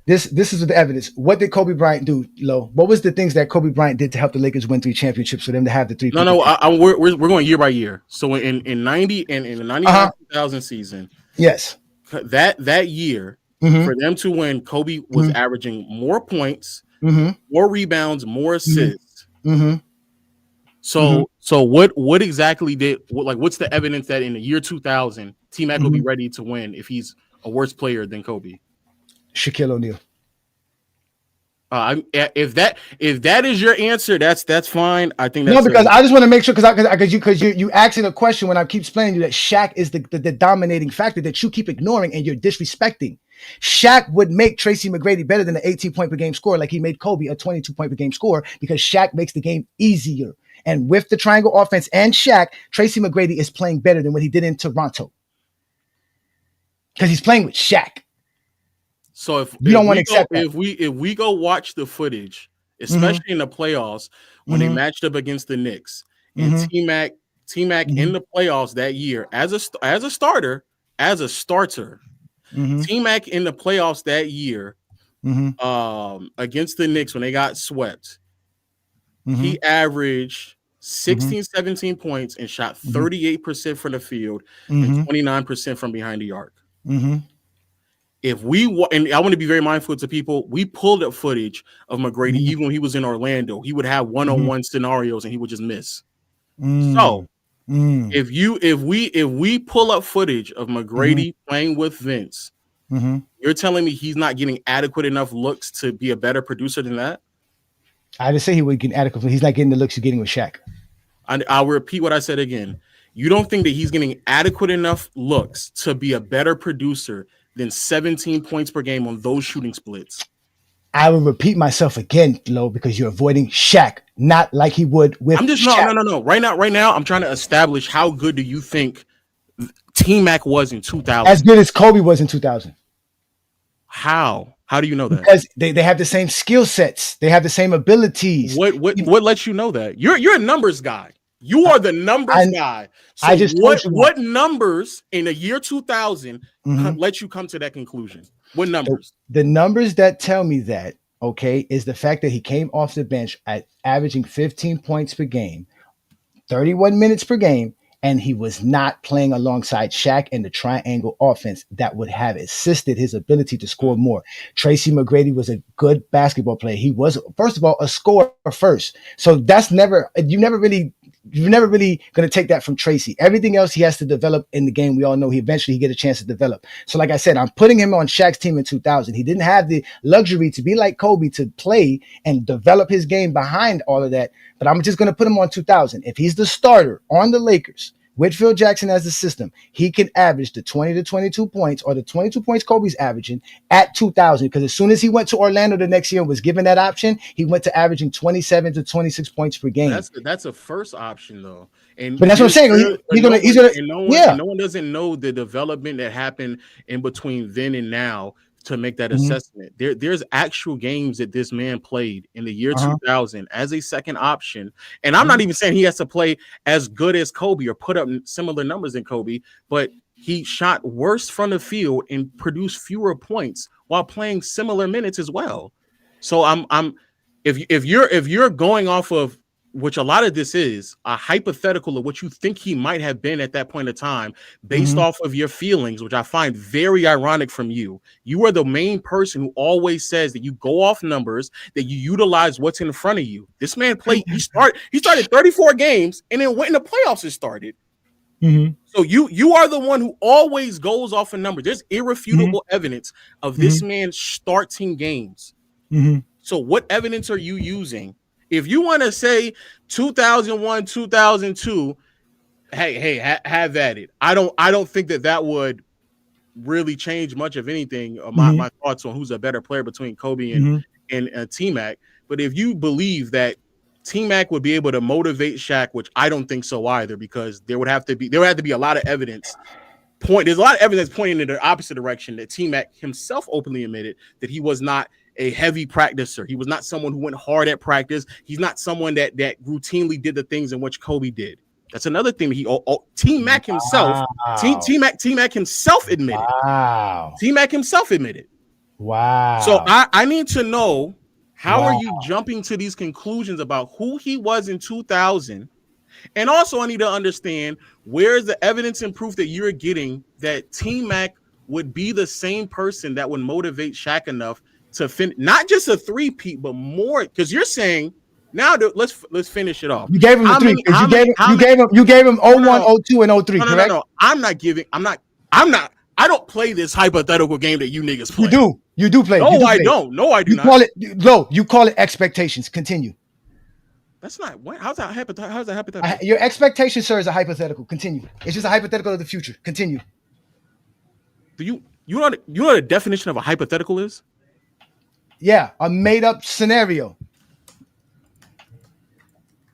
Speaker 8: This is the evidence. What did Kobe Bryant do, Lo? What was the things that Kobe Bryant did to help the Lakers win 3 championships for them to have the 3?
Speaker 4: We're going year by year. So in 90 and in the 99-2000 season,
Speaker 8: yes,
Speaker 4: that year for them to win, Kobe was averaging more points, more rebounds, more assists. So what exactly what's the evidence that in the year 2000 T-Mac will be ready to win if he's a worse player than Kobe?
Speaker 8: Shaquille O'Neal.
Speaker 4: If that is your answer, that's fine. I think that's
Speaker 8: no, because I just want to make sure because you asking a question when I keep explaining you that Shaq is the dominating factor that you keep ignoring and you're disrespecting. Shaq would make Tracy McGrady better than an 18-point per game score, like he made Kobe a 22-point per game score, because Shaq makes the game easier. And with the triangle offense and Shaq, Tracy McGrady is playing better than what he did in Toronto. Because he's playing with Shaq.
Speaker 4: So if
Speaker 8: you don't want to accept that.
Speaker 4: if we go watch the footage, especially in the playoffs when they matched up against the Knicks, and T-Mac in the playoffs that year as a starter, T-Mac in the playoffs that year against the Knicks when they got swept, he averaged 16, 17 points and shot 38% from the field and 29% from behind the arc. If and I want to be very mindful to people, we pulled up footage of McGrady even when he was in Orlando. He would have one-on-one scenarios and he would just miss. So if we pull up footage of McGrady playing with Vince, you're telling me he's not getting adequate enough looks to be a better producer than that?
Speaker 8: I just say he would get adequate. He's not getting the looks he's getting with Shaq.
Speaker 4: I'll repeat what I said again. You don't think that he's getting adequate enough looks to be a better producer than 17 points per game on those shooting splits?
Speaker 8: I will repeat myself again, Lo, because you're avoiding Shaq, not like he would with Shaq.
Speaker 4: No. Right now, I'm trying to establish how good do you think T-Mac was in 2000?
Speaker 8: As good as Kobe was in 2000.
Speaker 4: How? How do you know that?
Speaker 8: Because they have the same skill sets. They have the same abilities.
Speaker 4: What lets you know that? You're a numbers guy. You are the numbers guy. So
Speaker 8: I just
Speaker 4: what numbers in the year 2000 let you come to that conclusion? What numbers?
Speaker 8: The numbers that tell me that, okay, is the fact that he came off the bench at averaging 15 points per game, 31 minutes per game, and he was not playing alongside Shaq in the triangle offense that would have assisted his ability to score more. Tracy McGrady was a good basketball player. He was, first of all, a scorer first. So that's you're never really going to take that from Tracy. Everything else he has to develop in the game. We all know he get a chance to develop. So like I said, I'm putting him on Shaq's team in 2000. He didn't have the luxury to be like Kobe to play and develop his game behind all of that. But I'm just going to put him on 2000. If he's the starter on the Lakers with Phil Jackson as the system, he can average the 20 to 22 points or the 22 points Kobe's averaging at 2000. Because as soon as he went to Orlando the next year and was given that option, he went to averaging 27 to 26 points per game.
Speaker 4: That's a first option though.
Speaker 8: But that's what I'm saying.
Speaker 4: No one doesn't know the development that happened in between then and now to make that assessment. There's actual games that this man played in the year 2000 as a second option. And I'm not even saying he has to play as good as Kobe or put up similar numbers than Kobe, but he shot worse from the field and produced fewer points while playing similar minutes as well. So if you're going off of, which a lot of this is a hypothetical of what you think he might have been at that point in time based off of your feelings, which I find very ironic from you. You are the main person who always says that you go off numbers, that you utilize what's in front of you. This man played, he started 34 games and then went in the playoffs and started. So you are the one who always goes off of numbers. There's irrefutable evidence of this man starting games. So what evidence are you using? If you want to say 2001, 2002, hey, have at it. I don't think that would really change much of anything. My thoughts on who's a better player between Kobe and T-Mac. But if you believe that T-Mac would be able to motivate Shaq, which I don't think so either, because there would have to be a lot of evidence. There's a lot of evidence pointing in the opposite direction that T-Mac himself openly admitted that he was not a heavy practicer. He was not someone who went hard at practice. He's not someone that routinely did the things in which Kobe did. That's another thing that T-Mac himself, T-Mac himself admitted. T-Mac himself admitted.
Speaker 8: Wow.
Speaker 4: So I need to know, how are you jumping to these conclusions about who he was in 2000? And also I need to understand, where's the evidence and proof that you're getting that T-Mac would be the same person that would motivate Shaq enough to not just a three-peat, but more, because you're saying now let's finish it off.
Speaker 8: You gave him the three. You gave him 01, 02, and 03, correct?
Speaker 4: No. I don't play this hypothetical game that you niggas play.
Speaker 8: You do play.
Speaker 4: No, I don't. No, I do not.
Speaker 8: You call it expectations. Continue.
Speaker 4: That's not what. How's that hypothetical?
Speaker 8: Your expectation, sir, is a hypothetical. Continue. It's just a hypothetical of the future. Continue.
Speaker 4: You know what the definition of a hypothetical is?
Speaker 8: Yeah, a made up scenario.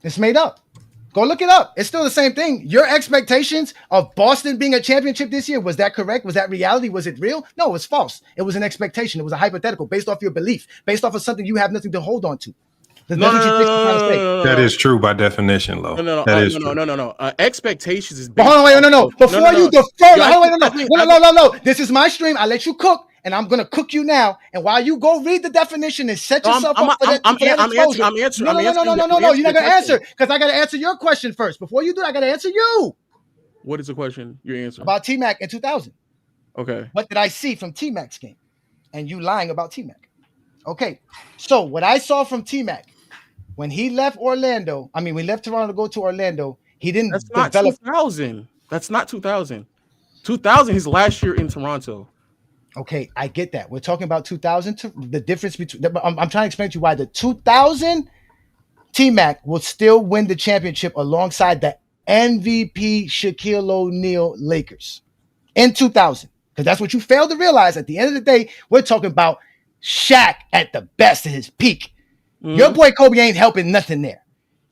Speaker 8: It's made up. Go look it up. It's still the same thing. Your expectations of Boston being a championship this year, was that correct? Was that reality? Was it real? No, it was false. It was an expectation. It was a hypothetical based off your belief, based off of something you have nothing to hold on to.
Speaker 2: That is true by definition, Lo.
Speaker 4: No. Expectations is.
Speaker 8: But hold on, wait, no. Before you defer, no. This is my stream. I let you cook, and I'm gonna cook you now. And while you go read the definition and set yourself up for that,
Speaker 4: I'm answering.
Speaker 8: No. You're not gonna answer because I gotta answer your question first. Before you do, I gotta answer you.
Speaker 4: What is the question you're answering?
Speaker 8: About TMac in 2000.
Speaker 4: Okay.
Speaker 8: What did I see from TMac's game? And you lying about TMac. Okay. So what I saw from TMac when he left Orlando, we left Toronto to go to Orlando. He didn't
Speaker 4: develop. 2000. That's not 2000. 2000 his last year in Toronto.
Speaker 8: Okay, I get that. We're talking about 2000. The difference between I'm trying to explain to you why the 2000 T-Mac will still win the championship alongside the MVP Shaquille O'Neal Lakers in 2000. Because that's what you failed to realize. At the end of the day, we're talking about Shaq at the best of his peak. Your boy Kobe ain't helping nothing there.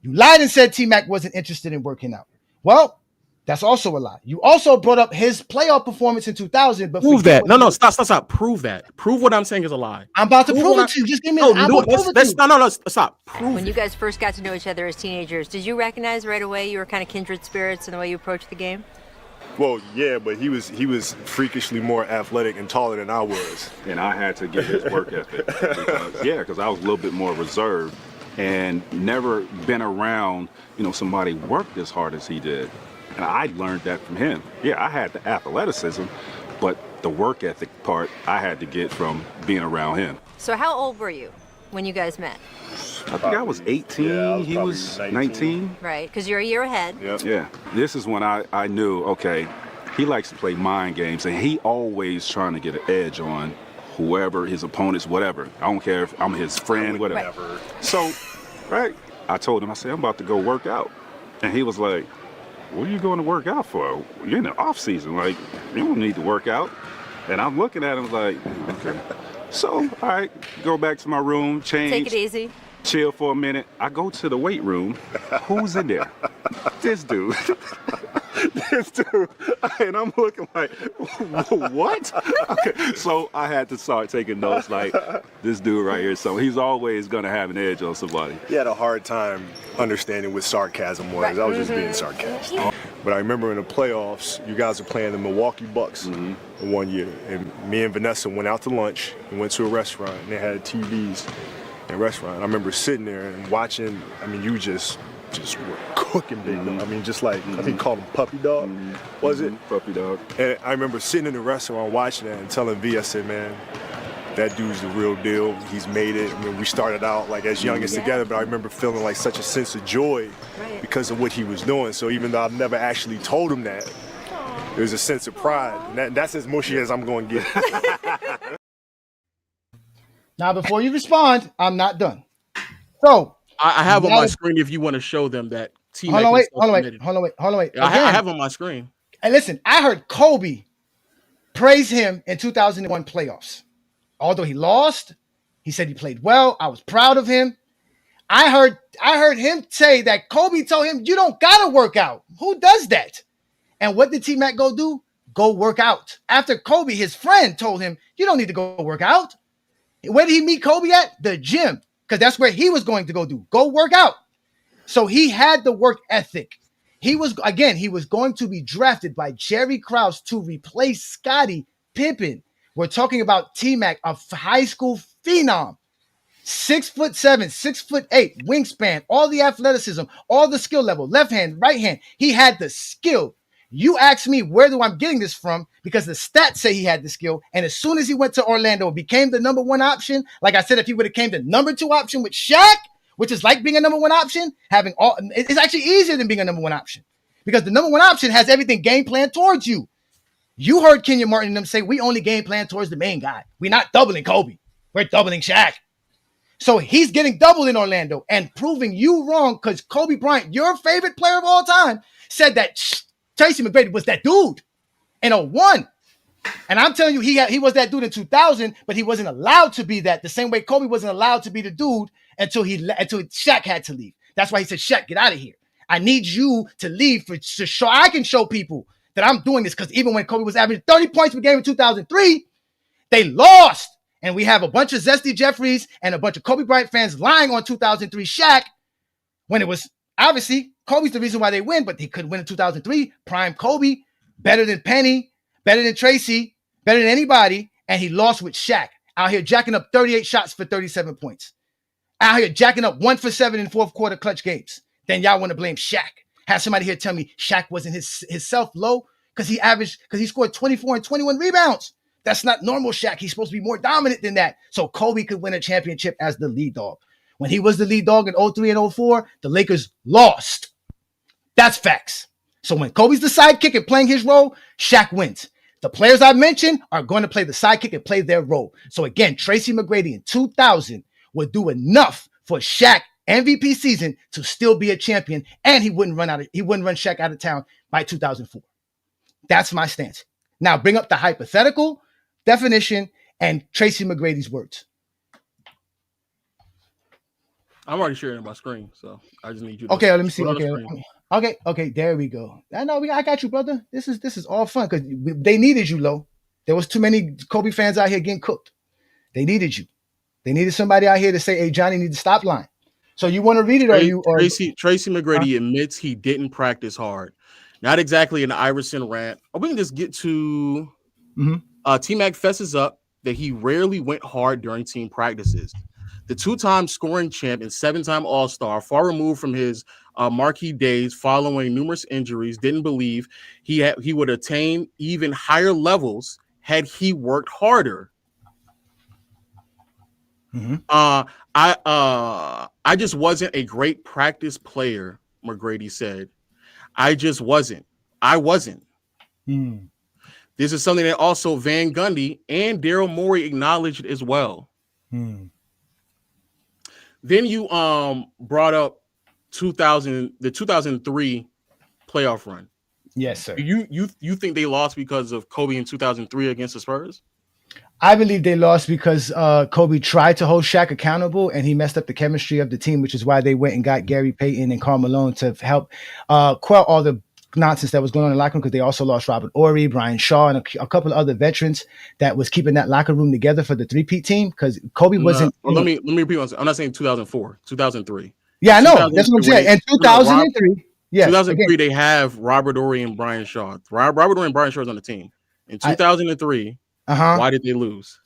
Speaker 8: You lied and said T-Mac wasn't interested in working out. Well, that's also a lie. You also brought up his playoff performance in 2000. But
Speaker 4: prove that. No, stop. Prove that. Prove what I'm saying is a lie.
Speaker 8: I'm about to prove it to you. Just give me
Speaker 4: stop.
Speaker 22: When you guys first got to know each other as teenagers, did you recognize right away you were kind of kindred spirits in the way you approached the game?
Speaker 17: Well, yeah, but he was freakishly more athletic and taller than I was.
Speaker 23: And I had to get his work ethic because I was a little bit more reserved and never been around, somebody worked as hard as he did. And I learned that from him. Yeah, I had the athleticism, but the work ethic part I had to get from being around him.
Speaker 22: So how old were you when you guys met?
Speaker 23: I think I was 18, yeah, he was 19.
Speaker 22: Right, because you're a year ahead.
Speaker 23: Yep. Yeah, this is when I knew, okay, he likes to play mind games, and he always trying to get an edge on whoever, his opponents, whatever. I don't care if I'm his friend, whatever. Right. So, I told him, I said, I'm about to go work out. And he was like, what are you going to work out for? You're in the off season, like, you don't need to work out. And I'm looking at him like, okay. So, all right, go back to my room, change.
Speaker 22: Take it easy.
Speaker 23: Chill for a minute. I go to the weight room. Who's in there? This dude. And I'm looking like, what? Okay. So I had to start taking notes like, this dude right here. So he's always going to have an edge on somebody.
Speaker 17: He had a hard time understanding what sarcasm was. I was just being sarcastic. But I remember in the playoffs, you guys were playing the Milwaukee Bucks in 1 year. And me and Vanessa went out to lunch and went to a restaurant. And they had TVs in a restaurant. I remember sitting there and watching. You just were cooking big dog. Just like, I think you called him Puppy Dog, was it?
Speaker 23: Puppy Dog.
Speaker 17: And I remember sitting in the restaurant watching that and telling V, I said, man, that dude's the real deal. He's made it. We started out like as youngins together, but I remember feeling like such a sense of joy because of what he was doing. So even though I've never actually told him that, there's a sense of pride. And that's as mushy as I'm going to get.
Speaker 8: Now, before you respond, I'm not done. So
Speaker 4: I have on my screen if you want to show them that team.
Speaker 8: Hold on, wait.
Speaker 4: I have on my screen.
Speaker 8: And listen, I heard Kobe praise him in 2001 playoffs. Although he lost, he said he played well. I was proud of him. I heard him say that Kobe told him, you don't gotta work out. Who does that? And what did T-Mac go do? Go work out. After Kobe, his friend, told him, you don't need to go work out. Where did he meet Kobe at? The gym. Because that's where he was going to go work out. So he had the work ethic. He was going to be drafted by Jerry Krause to replace Scottie Pippen. We're talking about T-Mac, a high school phenom. 6'7", 6'8", wingspan, all the athleticism, all the skill level, left hand, right hand. He had the skill. You ask me, where do I'm getting this from? Because the stats say he had the skill. And as soon as he went to Orlando and became the number one option, like I said, if he would have came the number two option with Shaq, which is like being a number one option, it's actually easier than being a number one option. Because the number one option has everything game plan towards you. You heard Kenyon Martin and them say, we only game plan towards the main guy. We're not doubling Kobe. We're doubling Shaq. So he's getting doubled in Orlando and proving you wrong because Kobe Bryant, your favorite player of all time, said that Tracy McGrady was that dude in 01. And I'm telling you, he was that dude in 2000, but he wasn't allowed to be that. The same way Kobe wasn't allowed to be the dude until Shaq had to leave. That's why he said, Shaq, get out of here. I need you to leave to show I can show people that I'm doing this. Because even when Kobe was averaging 30 points per game in 2003, they lost. And we have a bunch of Zesty Jeffries and a bunch of Kobe Bryant fans lying on 2003 Shaq when it was obviously Kobe's the reason why they win, but they couldn't win in 2003. Prime Kobe, better than Penny, better than Tracy, better than anybody, and he lost with Shaq. Out here jacking up 38 shots for 37 points. Out here jacking up 1 for 7 in fourth quarter clutch games. Then y'all want to blame Shaq. Have somebody here tell me Shaq wasn't his self low because he scored 24 and 21 rebounds. That's not normal Shaq. He's supposed to be more dominant than that. So Kobe could win a championship as the lead dog. When he was the lead dog in 03 and 04, the Lakers lost. That's facts. So when Kobe's the sidekick and playing his role, Shaq wins. The players I mentioned are going to play the sidekick and play their role. So again, Tracy McGrady in 2000 would do enough for Shaq MVP season to still be a champion, and he wouldn't run Shaq out of town by 2004. That's my stance. Now bring up the hypothetical definition and Tracy McGrady's words.
Speaker 4: I'm already sharing my screen, so I just need you.
Speaker 8: Okay, let me see. Okay, there we go. I got you, brother. This is all fun because they needed you, Lo. There was too many Kobe fans out here getting cooked. They needed you. They needed somebody out here to say, "Hey, Johnny, need to stop line." So you want to read it, or you? Or
Speaker 4: Tracy McGrady admits he didn't practice hard. Not exactly an Iverson rant. We can just get to TMac fesses up that he rarely went hard during team practices. The two-time scoring champ and 7-time All-Star, far removed from his marquee days following numerous injuries, didn't believe he would attain even higher levels had he worked harder. I just wasn't a great practice player, McGrady said. I just wasn't. I wasn't. This is something that also Van Gundy and Daryl Morey acknowledged as well. Then you brought up the 2003 playoff run.
Speaker 8: Yes, sir.
Speaker 4: You think they lost because of Kobe in 2003 against the Spurs?
Speaker 8: I believe they lost because Kobe tried to hold Shaq accountable and he messed up the chemistry of the team, which is why they went and got Gary Payton and Karl Malone to help quell all the nonsense that was going on in the locker room, because they also lost Robert Horry, Brian Shaw, and a couple of other veterans that was keeping that locker room together for the three-peat team, because Kobe wasn't.
Speaker 4: Let me repeat one. I'm not saying 2004, 2003.
Speaker 8: Yeah, I know. That's what I'm saying. And 2003. Yes,
Speaker 4: 2003, they have Robert Horry and Brian Shaw. Robert Horry and Brian Shaw is on the team. In 2003, why did they lose?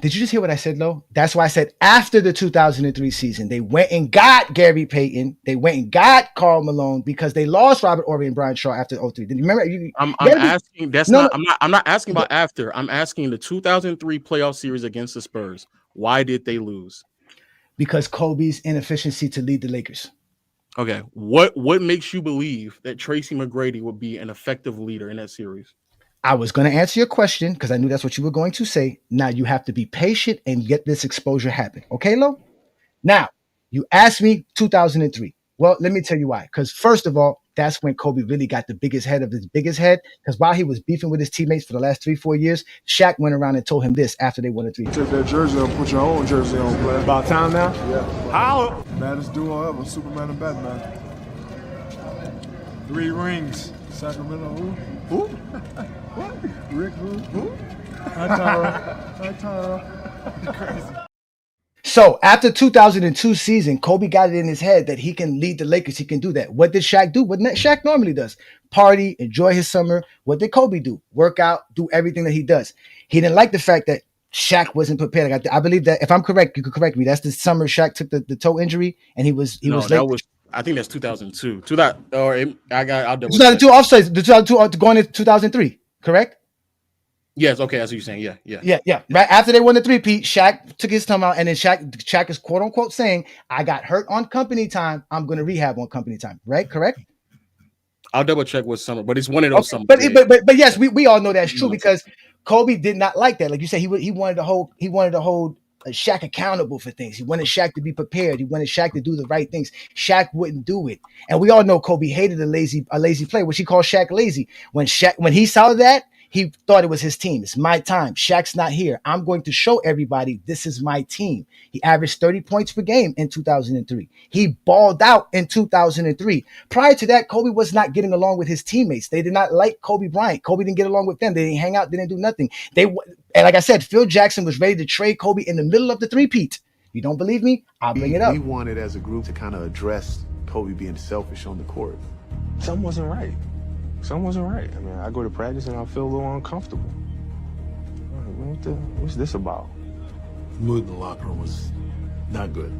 Speaker 8: Did you just hear what I said, Lo? That's why I said after the 2003 season, they went and got Gary Payton. They went and got Karl Malone because they lost Robert Horry and Brian Shaw after 2003. Did you remember?
Speaker 4: I'm asking. That's not. I'm not asking about after. I'm asking the 2003 playoff series against the Spurs. Why did they lose?
Speaker 8: Because Kobe's inefficiency to lead the Lakers.
Speaker 4: Okay. What makes you believe that Tracy McGrady would be an effective leader in that series?
Speaker 8: I was going to answer your question because I knew that's what you were going to say. Now you have to be patient and get this exposure happen. Okay, Lo? Now, you asked me 2003. Well, let me tell you why. Because first of all, that's when Kobe really got the biggest head of his biggest head. Because while he was beefing with his teammates for the last 3-4 years, Shaq went around and told him this after they won a 3.
Speaker 20: Take that jersey and put your own jersey on, player.
Speaker 21: About time now?
Speaker 20: Yeah.
Speaker 21: How?
Speaker 20: Baddest duo ever, Superman and Batman. 3 rings. Sacramento, who? What? Rick, who? Hi, Tara. Crazy.
Speaker 8: So after 2002 season, Kobe got it in his head that he can lead the Lakers. He can do that. What did Shaq do? What Shaq normally does? Party, enjoy his summer. What did Kobe do? Work out, do everything that he does. He didn't like the fact that Shaq wasn't prepared. I believe that, if I'm correct, you could correct me. That's the summer Shaq took the toe injury and he was late.
Speaker 4: I think that's 2002. I'll double
Speaker 8: 2002 offsides. The 2002 going into 2003. Correct?
Speaker 4: Yes. Okay. That's what you're saying.
Speaker 8: Yeah. Right after they won the 3-peat, Shaq took his time out, and then Shaq is quote unquote saying, "I got hurt on company time. I'm going to rehab on company time." Right? Correct?
Speaker 4: I'll double check what summer, but it's one of those summers.
Speaker 8: But yes, we all know that's true because Kobe did not like that. Like you said, he wanted to hold Shaq accountable for things. He wanted Shaq to be prepared. He wanted Shaq to do the right things. Shaq wouldn't do it, and we all know Kobe hated a lazy player, which he called Shaq lazy. When he saw that, He thought it was his team. It's my time. Shaq's not here. I'm going to show everybody this is my team. He averaged 30 points per game in 2003. He balled out in 2003. Prior to that, Kobe was not getting along with his teammates. They did not like Kobe Bryant. Kobe didn't get along with them. They didn't hang out. They didn't do nothing. And like I said, Phil Jackson was ready to trade Kobe in the middle of the three-peat. You don't believe me? I'll bring it up.
Speaker 6: We wanted as a group to kind of address Kobe being selfish on the court. Something wasn't right. Something wasn't right. I mean, I go to practice and I feel a little uncomfortable. What's this about?
Speaker 10: The mood in the locker room was not good.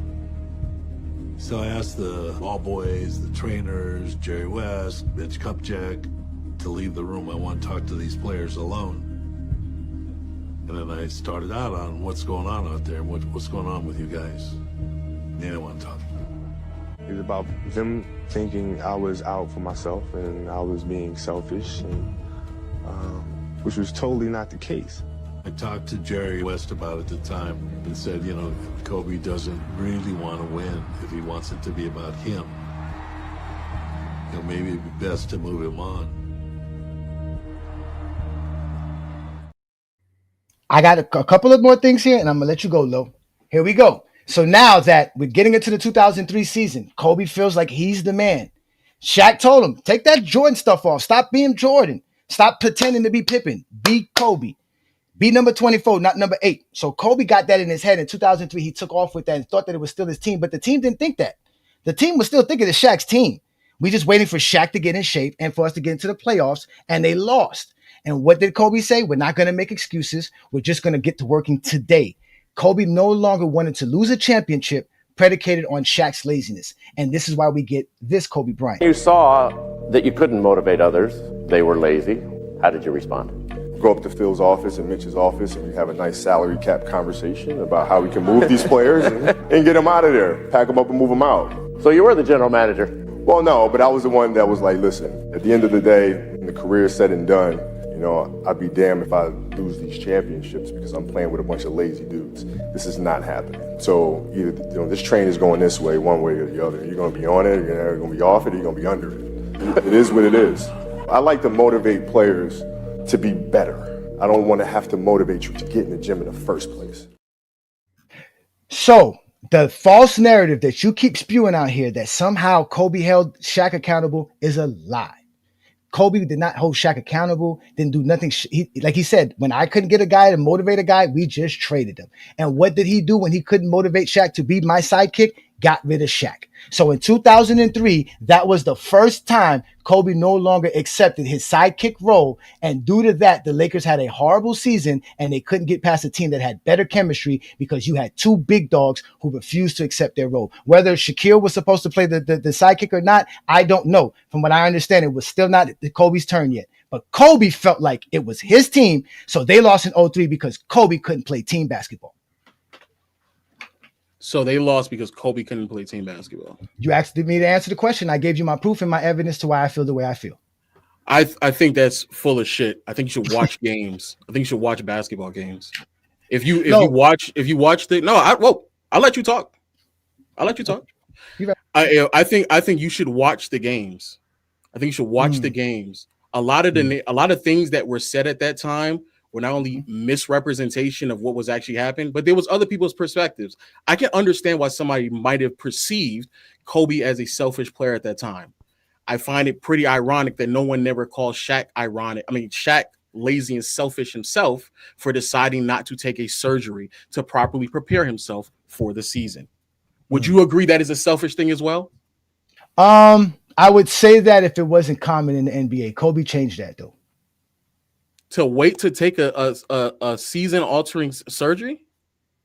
Speaker 10: So I asked the ball boys, the trainers, Jerry West, Mitch Kupchak, to leave the room. I want to talk to these players alone. And then I started out on what's going on out there, what's going on with you guys. They didn't want to talk.
Speaker 6: It was about them thinking I was out for myself and I was being selfish, and which was totally not the case.
Speaker 10: I talked to Jerry West about it at the time and said, you know, Kobe doesn't really want to win if he wants it to be about him. You know, maybe it'd be best to move him on.
Speaker 8: I got a couple of more things here, and I'm going to let you go, Lo. Here we go. So now that we're getting into the 2003 season, Kobe feels like he's the man. Shaq told him, take that Jordan stuff off. Stop being Jordan. Stop pretending to be Pippen. Be Kobe. Be number 24, not number 8. So Kobe got that in his head. In 2003, he took off with that and thought that it was still his team, but the team didn't think that. The team was still thinking it's Shaq's team. We just waiting for Shaq to get in shape and for us to get into the playoffs, and they lost. And what did Kobe say? We're not going to make excuses. We're just going to get to working today. Kobe no longer wanted to lose a championship predicated on Shaq's laziness. And this is why we get this Kobe Bryant.
Speaker 7: You saw that you couldn't motivate others. They were lazy. How did you respond?
Speaker 11: Go up to Phil's office and Mitch's office, and we have a nice salary cap conversation about how we can move these players and get them out of there, pack them up and move them out.
Speaker 7: So you were the general manager?
Speaker 11: Well, no, but I was the one that was like, listen, at the end of the day, when the career is said and done, you know, I'd be damned if I lose these championships because I'm playing with a bunch of lazy dudes. This is not happening. So either, you know, this train is going this way, one way or the other. You're going to be on it, you're going to be off it, or you're going to be under it. It is what it is. I like to motivate players to be better. I don't want to have to motivate you to get in the gym in the first place.
Speaker 8: So the false narrative that you keep spewing out here that somehow Kobe held Shaq accountable is a lie. Kobe did not hold Shaq accountable, didn't do nothing. Like he said, when I couldn't get a guy to motivate a guy, we just traded him. And what did he do when he couldn't motivate Shaq to be my sidekick? Got rid of Shaq. So in 2003, that was the first time Kobe no longer accepted his sidekick role. And due to that, the Lakers had a horrible season and they couldn't get past a team that had better chemistry because you had two big dogs who refused to accept their role. Whether Shaquille was supposed to play the sidekick or not, I don't know. From what I understand, it was still not Kobe's turn yet. But Kobe felt like it was his team. So they lost in 03 because Kobe couldn't play team basketball.
Speaker 4: So they lost because Kobe couldn't play team basketball.
Speaker 8: You asked me to answer the question. I gave you my proof and my evidence to why I feel the way I feel.
Speaker 4: I think that's full of shit. I think you should watch games. I think you should watch basketball games. If you watch I'll let you talk. I'll let you talk. I think you should watch the games. I think you should watch the games. A lot of things that were said at that time were not only misrepresentation of what was actually happening, but there was other people's perspectives. I can understand why somebody might have perceived Kobe as a selfish player at that time. I find it pretty ironic that no one never called Shaq Shaq lazy and selfish himself for deciding not to take a surgery to properly prepare himself for the season. Would you agree that is a selfish thing as well?
Speaker 8: I would say that if it wasn't common in the NBA. Kobe changed that though.
Speaker 4: To wait to take a season-altering surgery?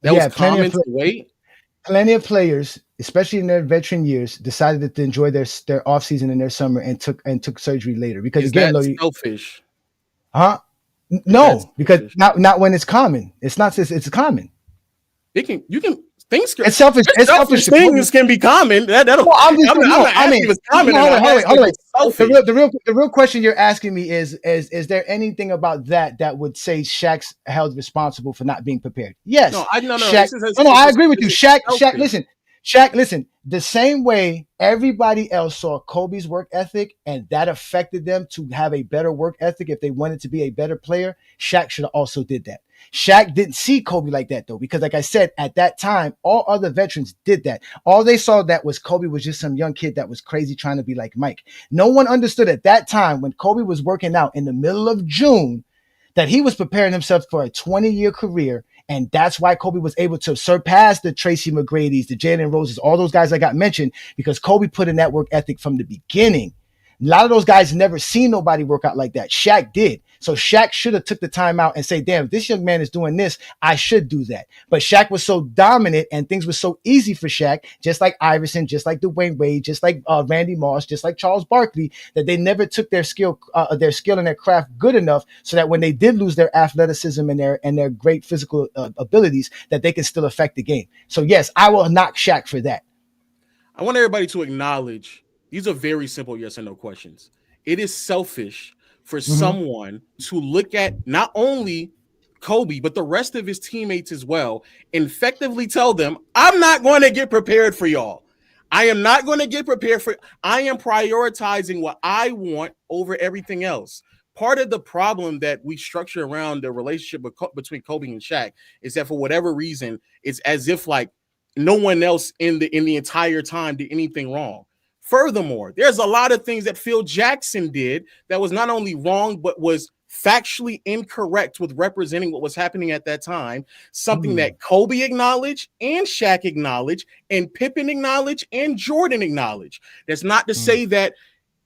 Speaker 4: That was common to wait?
Speaker 8: Plenty of players, especially in their veteran years, decided to enjoy their offseason and their summer and took surgery later. Because
Speaker 4: is
Speaker 8: again,
Speaker 4: that selfish?
Speaker 8: Huh? No, because not when it's common. It's not just it's common.
Speaker 4: Things
Speaker 8: it's selfish. It's selfish.
Speaker 4: Things can be common.
Speaker 8: It's common. The real question you're asking me is there anything about that would say Shaq's held responsible for not being prepared? Yes.
Speaker 4: No,
Speaker 8: Shaq, I agree with you. Shaq, listen, Shaq, listen, the same way everybody else saw Kobe's work ethic and that affected them to have a better work ethic if they wanted to be a better player, Shaq should have also did that. Shaq didn't see Kobe like that though, because like I said, at that time, all other veterans did that. All they saw that was Kobe was just some young kid that was crazy trying to be like Mike. No one understood at that time when Kobe was working out in the middle of June that he was preparing himself for a 20-year career. And that's why Kobe was able to surpass the Tracy McGrady's, the Jalen Roses, all those guys I got mentioned, because Kobe put in that work ethic from the beginning. A lot of those guys never seen nobody work out like that. Shaq did. So Shaq should have took the time out and say, damn, if this young man is doing this, I should do that. But Shaq was so dominant and things were so easy for Shaq, just like Iverson, just like Dwayne Wade, just like Randy Moss, just like Charles Barkley, that they never took their skill and their craft good enough so that when they did lose their athleticism and their great physical abilities, that they can still affect the game. So yes, I will knock Shaq for that.
Speaker 4: I want everybody to acknowledge these are very simple yes or no questions. It is selfish for someone to look at not only Kobe, but the rest of his teammates as well, and effectively tell them, I'm not going to get prepared for y'all. I am not going to get prepared for, I am prioritizing what I want over everything else. Part of the problem that we structure around the relationship between Kobe and Shaq is that for whatever reason, it's as if like no one else in the entire time did anything wrong. Furthermore, there's a lot of things that Phil Jackson did that was not only wrong, but was factually incorrect with representing what was happening at that time. Something that Kobe acknowledged and Shaq acknowledged and Pippen acknowledged and Jordan acknowledged. That's not to say that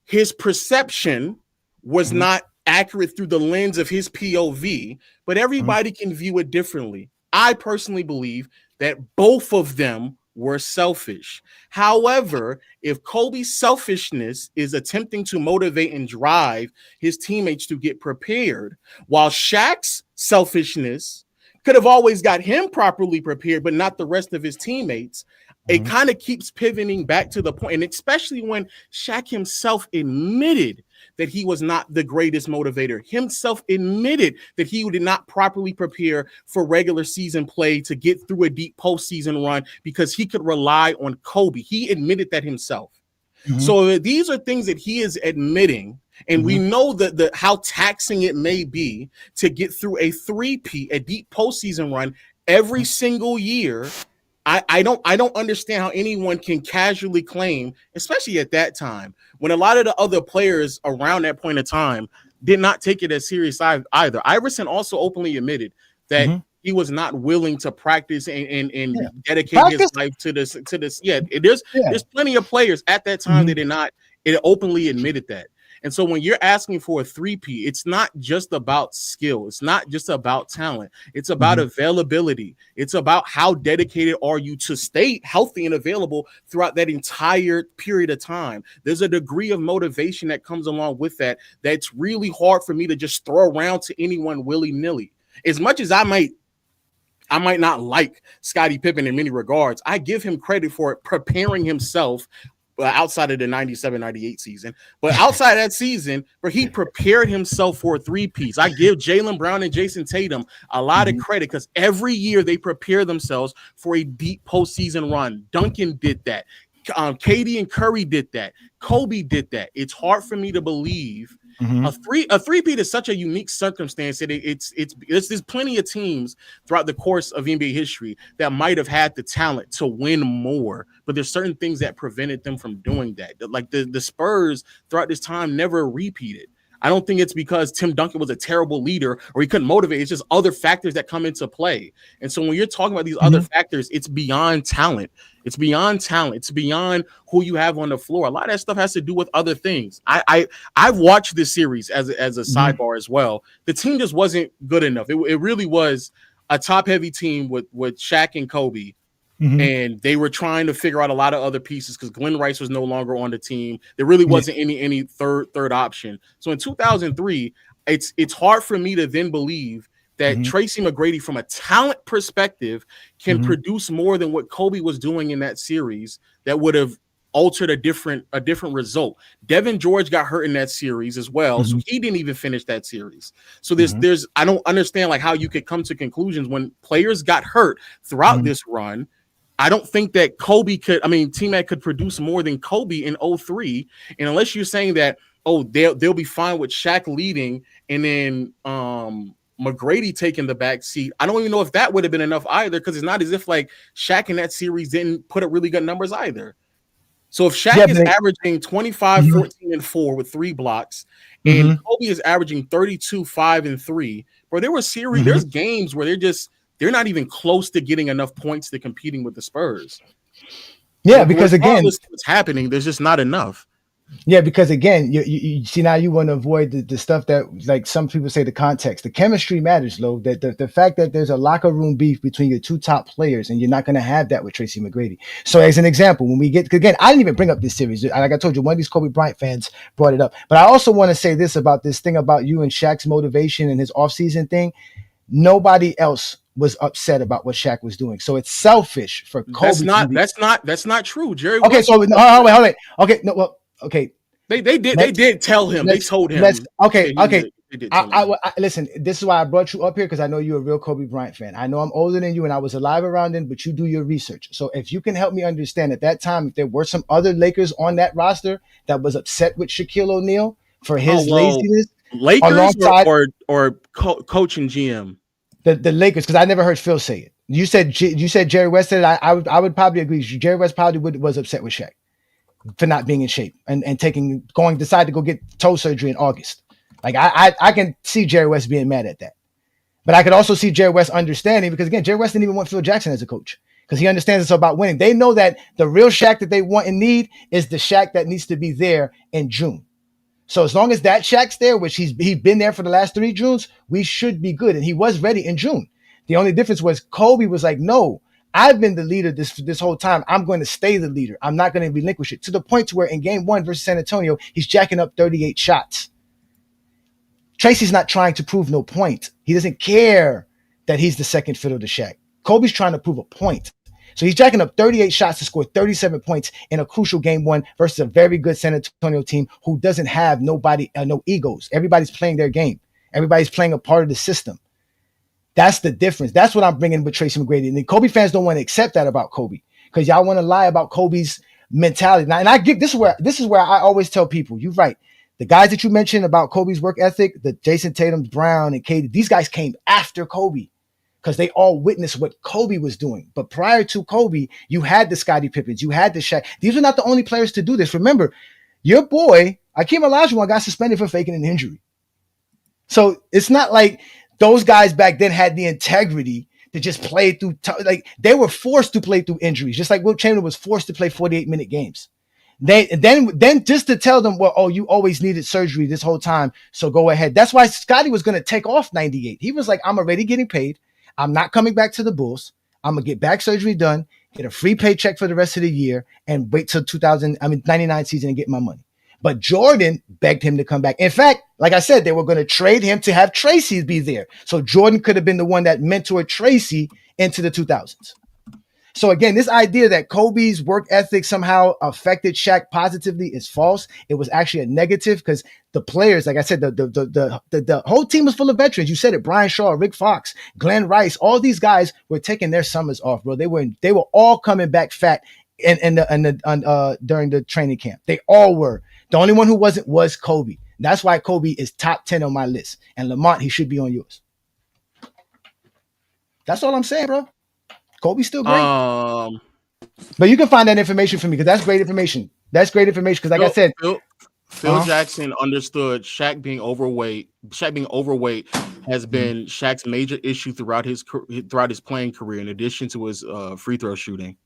Speaker 4: his perception was not accurate through the lens of his POV, but everybody can view it differently. I personally believe that both of them were selfish. However, if Kobe's selfishness is attempting to motivate and drive his teammates to get prepared, while Shaq's selfishness could have always got him properly prepared, but not the rest of his teammates, it kind of keeps pivoting back to the point, and especially when Shaq himself admitted that he was not the greatest motivator, himself admitted that he did not properly prepare for regular season play to get through a deep postseason run because he could rely on Kobe. He admitted that himself. So these are things that he is admitting, and we know that how taxing it may be to get through a three-peat, a deep postseason run every single year. I don't understand how anyone can casually claim, especially at that time, when a lot of the other players around that point in time did not take it as serious either. Iverson also openly admitted that he was not willing to practice and dedicate his life to this. Yeah, there's plenty of players at that time that did not. It openly admitted that. And so when you're asking for a three-peat, it's not just about skill. It's not just about talent. It's about availability. It's about how dedicated are you to stay healthy and available throughout that entire period of time. There's a degree of motivation that comes along with that that's really hard for me to just throw around to anyone willy-nilly. As much as I might not like Scottie Pippen in many regards, I give him credit for preparing himself outside of the 97-98 season, but outside that season where he prepared himself for a three-piece. I give Jaylen Brown and Jason Tatum a lot of credit because every year they prepare themselves for a deep postseason run. Duncan did that. KD and Curry did that. Kobe did that. It's hard for me to believe a three-peat is such a unique circumstance that there's plenty of teams throughout the course of NBA history that might have had the talent to win more, but there's certain things that prevented them from doing that. Like the Spurs throughout this time never repeated. I don't think it's because Tim Duncan was a terrible leader or he couldn't motivate. It's just other factors that come into play. And so when you're talking about these other factors, it's beyond talent. It's beyond talent. It's beyond who you have on the floor. A lot of that stuff has to do with other things. I've watched this series as a sidebar as well. The team just wasn't good enough. It really was a top-heavy team with Shaq and Kobe. And they were trying to figure out a lot of other pieces because Glenn Rice was no longer on the team. There really wasn't any third option. So in 2003, it's hard for me to then believe that Tracy McGrady, from a talent perspective, can produce more than what Kobe was doing in that series that would have altered a different result. Devin George got hurt in that series as well, so he didn't even finish that series. So there's I don't understand like how you could come to conclusions when players got hurt throughout this run. I don't think that Kobe could. I mean, T-Mac could produce more than Kobe in 03. And unless you're saying that, oh, they'll be fine with Shaq leading and then McGrady taking the back seat, I don't even know if that would have been enough either, because it's not as if like Shaq in that series didn't put up really good numbers either. So if Shaq is averaging 25, 14, and 4 with 3 blocks, and Kobe is averaging 32, 5, and 3, bro, there were series, there's games where they're not even close to getting enough points to competing with the Spurs.
Speaker 8: Yeah, because again,
Speaker 4: what's happening, there's just not enough.
Speaker 8: Yeah, because again, you see now you want to avoid the stuff that, like some people say, the context. The chemistry matters, Lo. That the fact that there's a locker room beef between your 2 top players, and you're not going to have that with Tracy McGrady. So as an example, when we get, again, I didn't even bring up this series. Like I told you, one of these Kobe Bryant fans brought it up. But I also want to say this about this thing about you and Shaq's motivation and his offseason thing. Nobody else was upset about what Shaq was doing. So it's selfish for Kobe.
Speaker 4: That's not true, Jerry.
Speaker 8: Okay, so hold wait. Okay, no, well, okay.
Speaker 4: They did tell him. They told him.
Speaker 8: Okay.
Speaker 4: They did tell him.
Speaker 8: I listen. This is why I brought you up here, because I know you're a real Kobe Bryant fan. I know I'm older than you, and I was alive around then. But you do your research. So if you can help me understand at that time, if there were some other Lakers on that roster that was upset with Shaquille O'Neal for his laziness,
Speaker 4: Lakers or coach and GM,
Speaker 8: the Lakers, because I never heard Phil say it. You said Jerry West said it. I would probably agree. Jerry West probably was upset with Shaq for not being in shape and decide to go get toe surgery in August. Like I can see Jerry West being mad at that, but I could also see Jerry West understanding, because again, Jerry West didn't even want Phil Jackson as a coach, because he understands it's about winning. They know that the real Shaq that they want and need is the Shaq that needs to be there in June. So as long as that Shaq's there, which he's been there for the last 3 Junes, we should be good. And he was ready in June. The only difference was Kobe was like, no, I've been the leader this whole time. I'm going to stay the leader. I'm not going to relinquish it, to the point to where in game 1 versus San Antonio, he's jacking up 38 shots. Tracy's not trying to prove no point. He doesn't care that he's the second fiddle to Shaq. Kobe's trying to prove a point. So he's jacking up 38 shots to score 37 points in a crucial game 1 versus a very good San Antonio team who doesn't have no egos. Everybody's playing their game. Everybody's playing a part of the system. That's the difference. That's what I'm bringing with Tracy McGrady. And the Kobe fans don't want to accept that about Kobe, because y'all want to lie about Kobe's mentality. Now, and I give this is where I always tell people, you're right. The guys that you mentioned about Kobe's work ethic, the Jason Tatum, Brown, and KD, these guys came after Kobe, because they all witnessed what Kobe was doing. But prior to Kobe, you had the Scottie Pippins, you had the Shaq. These are not the only players to do this. Remember, your boy Akeem Olajuwon got suspended for faking an injury. So it's not like those guys back then had the integrity to just play through. Like they were forced to play through injuries, just like Wilt Chamberlain was forced to play 48-minute games. Then just to tell them, well, oh, you always needed surgery this whole time, so go ahead. That's why Scottie was going to take off 98. He was like, I'm already getting paid. I'm not coming back to the Bulls. I'm gonna get back surgery done, get a free paycheck for the rest of the year, and wait till 99 season and get my money. But Jordan begged him to come back. In fact, like I said, they were going to trade him to have Tracy be there. So Jordan could have been the one that mentored Tracy into the 2000s. So again, this idea that Kobe's work ethic somehow affected Shaq positively is false. It was actually a negative, because the players, like I said, the whole team was full of veterans. You said it: Brian Shaw, Rick Fox, Glenn Rice. All these guys were taking their summers off, bro. They were all coming back fat during the training camp. They all were. The only one who wasn't was Kobe. That's why Kobe is top 10 on my list. And Lamont, he should be on yours. That's all I'm saying, bro. Kobe's still great. But you can find that information for me, because that's great information. That's great information, because like I said,
Speaker 4: Phil Jackson understood Shaq being overweight. Shaq being overweight has been Shaq's major issue throughout his playing career, in addition to his free throw shooting.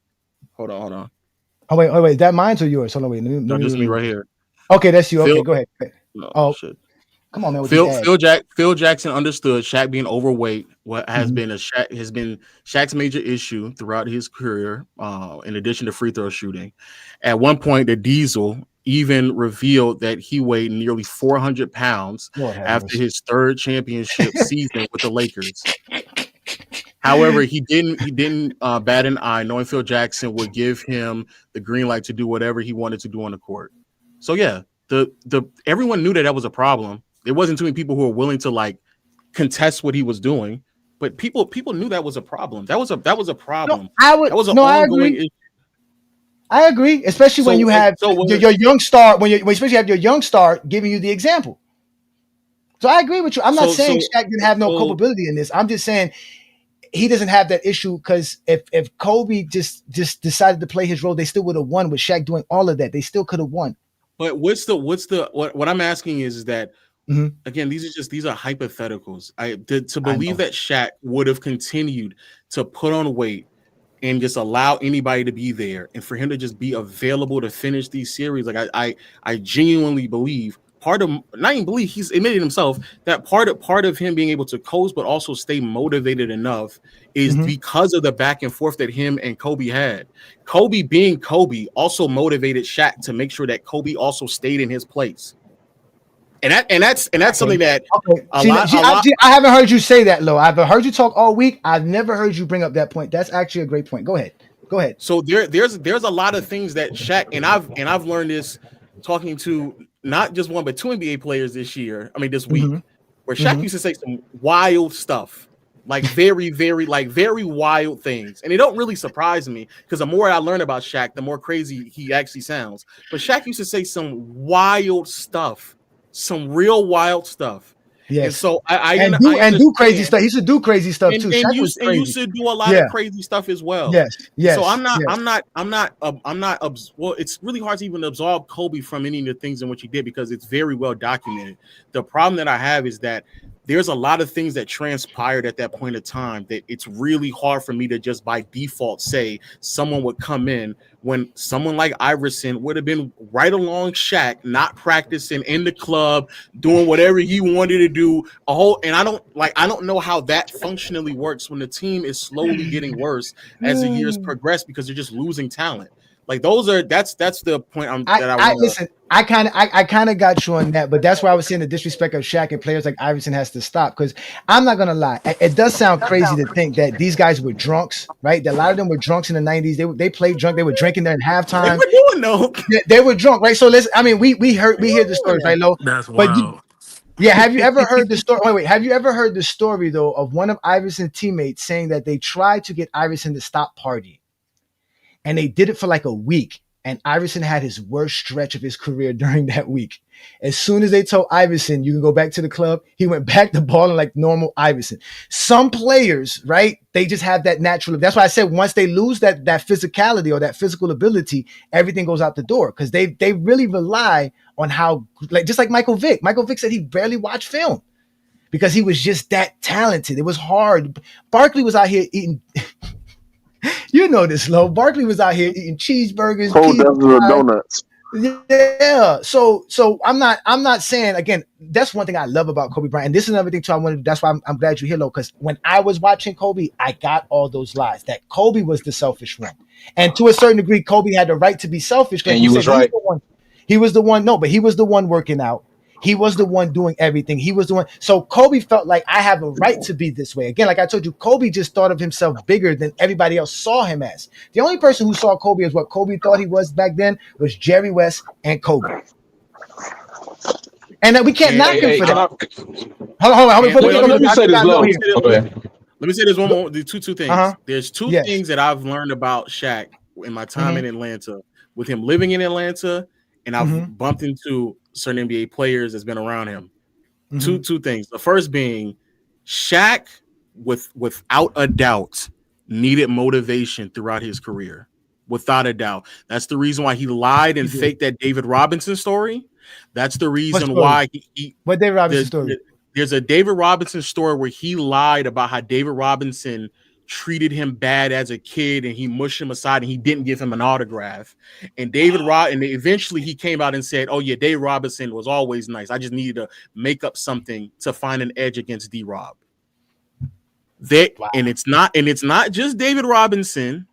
Speaker 4: Hold on.
Speaker 8: Oh wait, is that mine or yours? Hold on, wait.
Speaker 4: No, just me right here.
Speaker 8: Okay, that's you. Okay, go ahead.
Speaker 4: Oh shit.
Speaker 8: Come on, man.
Speaker 4: Phil Jackson understood Shaq being overweight has been Shaq's major issue throughout his career, in addition to free throw shooting. At one point, the Diesel even revealed that he weighed nearly 400 pounds after his 3rd championship season with the Lakers. However, he didn't bat an eye, knowing Phil Jackson would give him the green light to do whatever he wanted to do on the court. So yeah, everyone knew that was a problem. There wasn't too many people who were willing to like contest what he was doing, but people knew that was a problem. That was a problem.
Speaker 8: I would
Speaker 4: That was an
Speaker 8: no, I
Speaker 4: ongoing
Speaker 8: agree.
Speaker 4: issue.
Speaker 8: I agree, especially when you have your young star, when especially you have your young star giving you the example. So I agree with you. I'm not saying Shaq didn't have no culpability in this. I'm just saying he doesn't have that issue because if Kobe just decided to play his role, they still would have won with Shaq doing all of that. They still could have won.
Speaker 4: But what I'm asking is that again, these are hypotheticals. To believe that Shaq would have continued to put on weight and just allow anybody to be there, and for him to just be available to finish these series, like I genuinely believe he's admitted himself that part of him being able to coast but also stay motivated enough is because of the back and forth that him and Kobe had. Kobe being Kobe also motivated Shaq to make sure that Kobe also stayed in his place. And that's something that
Speaker 8: I haven't heard you say that, Lo. I've heard you talk all week. I've never heard you bring up that point. That's actually a great point. Go ahead.
Speaker 4: So there's a lot of things that Shaq and I've learned this talking to not just one but two NBA players this week, where Shaq used to say some wild stuff, like very, very, very wild things, and it don't really surprise me because the more I learn about Shaq, the more crazy he actually sounds. But Shaq used to say some wild stuff. Some real wild stuff.
Speaker 8: Yes.
Speaker 4: And so I
Speaker 8: do crazy stuff. He should do crazy stuff too.
Speaker 4: And you should do a lot of crazy stuff as well.
Speaker 8: Yes.
Speaker 4: So well, it's really hard to even absolve Kobe from any of the things in which he did because it's very well documented. The problem that I have is that there's a lot of things that transpired at that point of time that it's really hard for me to just by default say someone would come in when someone like Iverson would have been right along Shaq, not practicing in the club, doing whatever he wanted to do. And I don't know how that functionally works when the team is slowly getting worse as the years progress because they're just losing talent. Like that's the point
Speaker 8: listen. I kind of got you on that, but that's why I was saying the disrespect of Shaq and players like Iverson has to stop because I'm not gonna lie, it does sound crazy to think that these guys were drunks, right? That a lot of them were drunks in the 90s. They played drunk. They were drinking there in halftime. They were drunk, right? So we hear the stories, right, Lo?
Speaker 10: That's wild.
Speaker 8: Have you ever heard the story? Wait, have you ever heard the story though of one of Iverson's teammates saying that they tried to get Iverson to stop partying? And they did it for like a week. And Iverson had his worst stretch of his career during that week. As soon as they told Iverson, you can go back to the club, he went back to balling like normal Iverson. Some players, right, they just have that natural. That's why I said once they lose that physicality or that physical ability, everything goes out the door because they really rely on how, like just like Michael Vick. Michael Vick said he barely watched film because he was just that talented. It was hard. Barkley was out here eating... You know this, Lo. Barkley was out here eating cheeseburgers,
Speaker 16: whole dozen of donuts.
Speaker 8: Yeah. So I'm not saying again. That's one thing I love about Kobe Bryant, and this is another thing too. That's why I'm glad you're here, Lo. Because when I was watching Kobe, I got all those lies that Kobe was the selfish one, and to a certain degree, Kobe had the right to be selfish.
Speaker 9: And you was right.
Speaker 8: He was the one. No, but he was the one working out. He was the one doing everything. He was the one. So Kobe felt like I have a right to be this way. Again, like I told you, Kobe just thought of himself bigger than everybody else saw him as. The only person who saw Kobe as what Kobe thought he was back then was Jerry West and Kobe. And we can't knock him for that. Hold on.
Speaker 9: Let me say this, Lo.
Speaker 4: Let me say this one more. The two things. There's two things that I've learned about Shaq in my time in Atlanta, with him living in Atlanta, and I've bumped into certain NBA players that's been around him. Two things. The first being Shaq, without a doubt, needed motivation throughout his career. Without a doubt. That's the reason why he lied and faked that David Robinson story. That's the reason why
Speaker 8: what David Robinson story?
Speaker 4: There's a David Robinson story where he lied about how David Robinson treated him bad as a kid and he mushed him aside and he didn't give him an autograph. And eventually he came out and said, oh yeah, David Robinson was always nice. I just needed to make up something to find an edge against D-Rob. And it's not just David Robinson.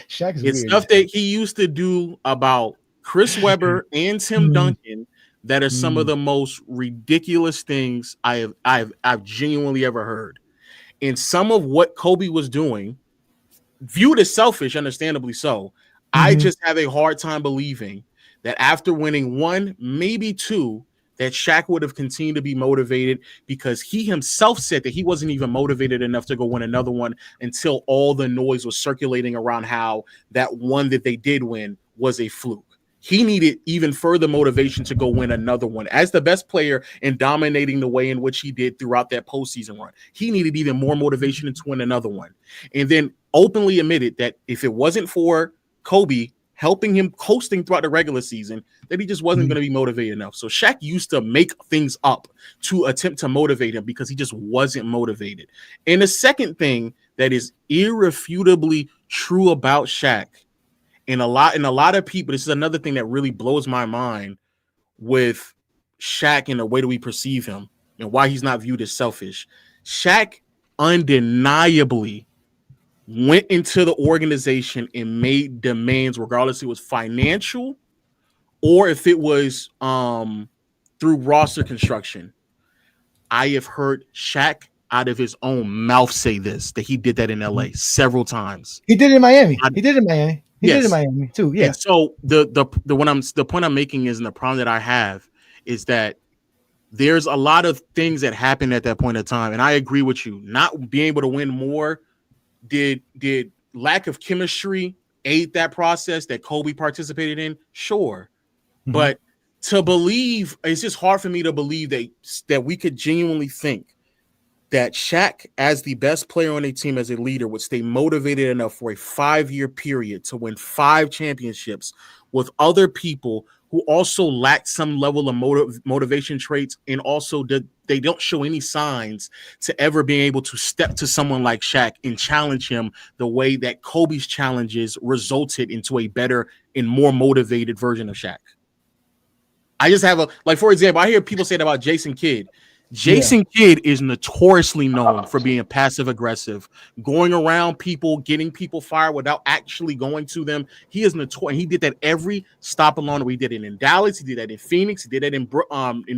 Speaker 8: Shaq's
Speaker 4: it's
Speaker 8: weird.
Speaker 4: Stuff that he used to do about Chris Webber and Tim Duncan that are some of the most ridiculous things I've genuinely ever heard. And some of what Kobe was doing, viewed as selfish, understandably so, I just have a hard time believing that after winning one, maybe two that Shaq would have continued to be motivated because he himself said that he wasn't even motivated enough to go win another one until all the noise was circulating around how that one that they did win was a fluke. He needed even further motivation to go win another one. As the best player and dominating the way in which he did throughout that postseason run, he needed even more motivation to win another one. And then openly admitted that if it wasn't for Kobe helping him coasting throughout the regular season, that he just wasn't going to be motivated enough. So Shaq used to make things up to attempt to motivate him because he just wasn't motivated. And the second thing that is irrefutably true about Shaq, and a lot of people, this is another thing that really blows my mind with Shaq and the way that we perceive him and why he's not viewed as selfish. Shaq undeniably went into the organization and made demands, regardless if it was financial or if it was through roster construction. I have heard Shaq out of his own mouth say this, that he did that in LA several times.
Speaker 8: He did it in Miami. He did it in Miami. He
Speaker 4: Yes.
Speaker 8: did it in Miami too. Yeah.
Speaker 4: And so the point I'm making is, and the problem that I have is that there's a lot of things that happened at that point in time. And I agree with you. Not being able to win more, did lack of chemistry aid that process that Kobe participated in? Sure. But to believe, it's just hard for me to believe that we could genuinely think that Shaq, as the best player on a team, as a leader, would stay motivated enough for a 5-year period to win 5 championships with other people who also lack some level of motivation traits, and also they don't show any signs to ever being able to step to someone like Shaq and challenge him the way that Kobe's challenges resulted into a better and more motivated version of Shaq. I just have for example, I hear people say that about Jason Kidd. Jason Kidd is notoriously known for being passive aggressive, going around people, getting people fired without actually going to them. He is notorious. He did that every stop along the way. He did it in Dallas. He did that in Phoenix. He did that in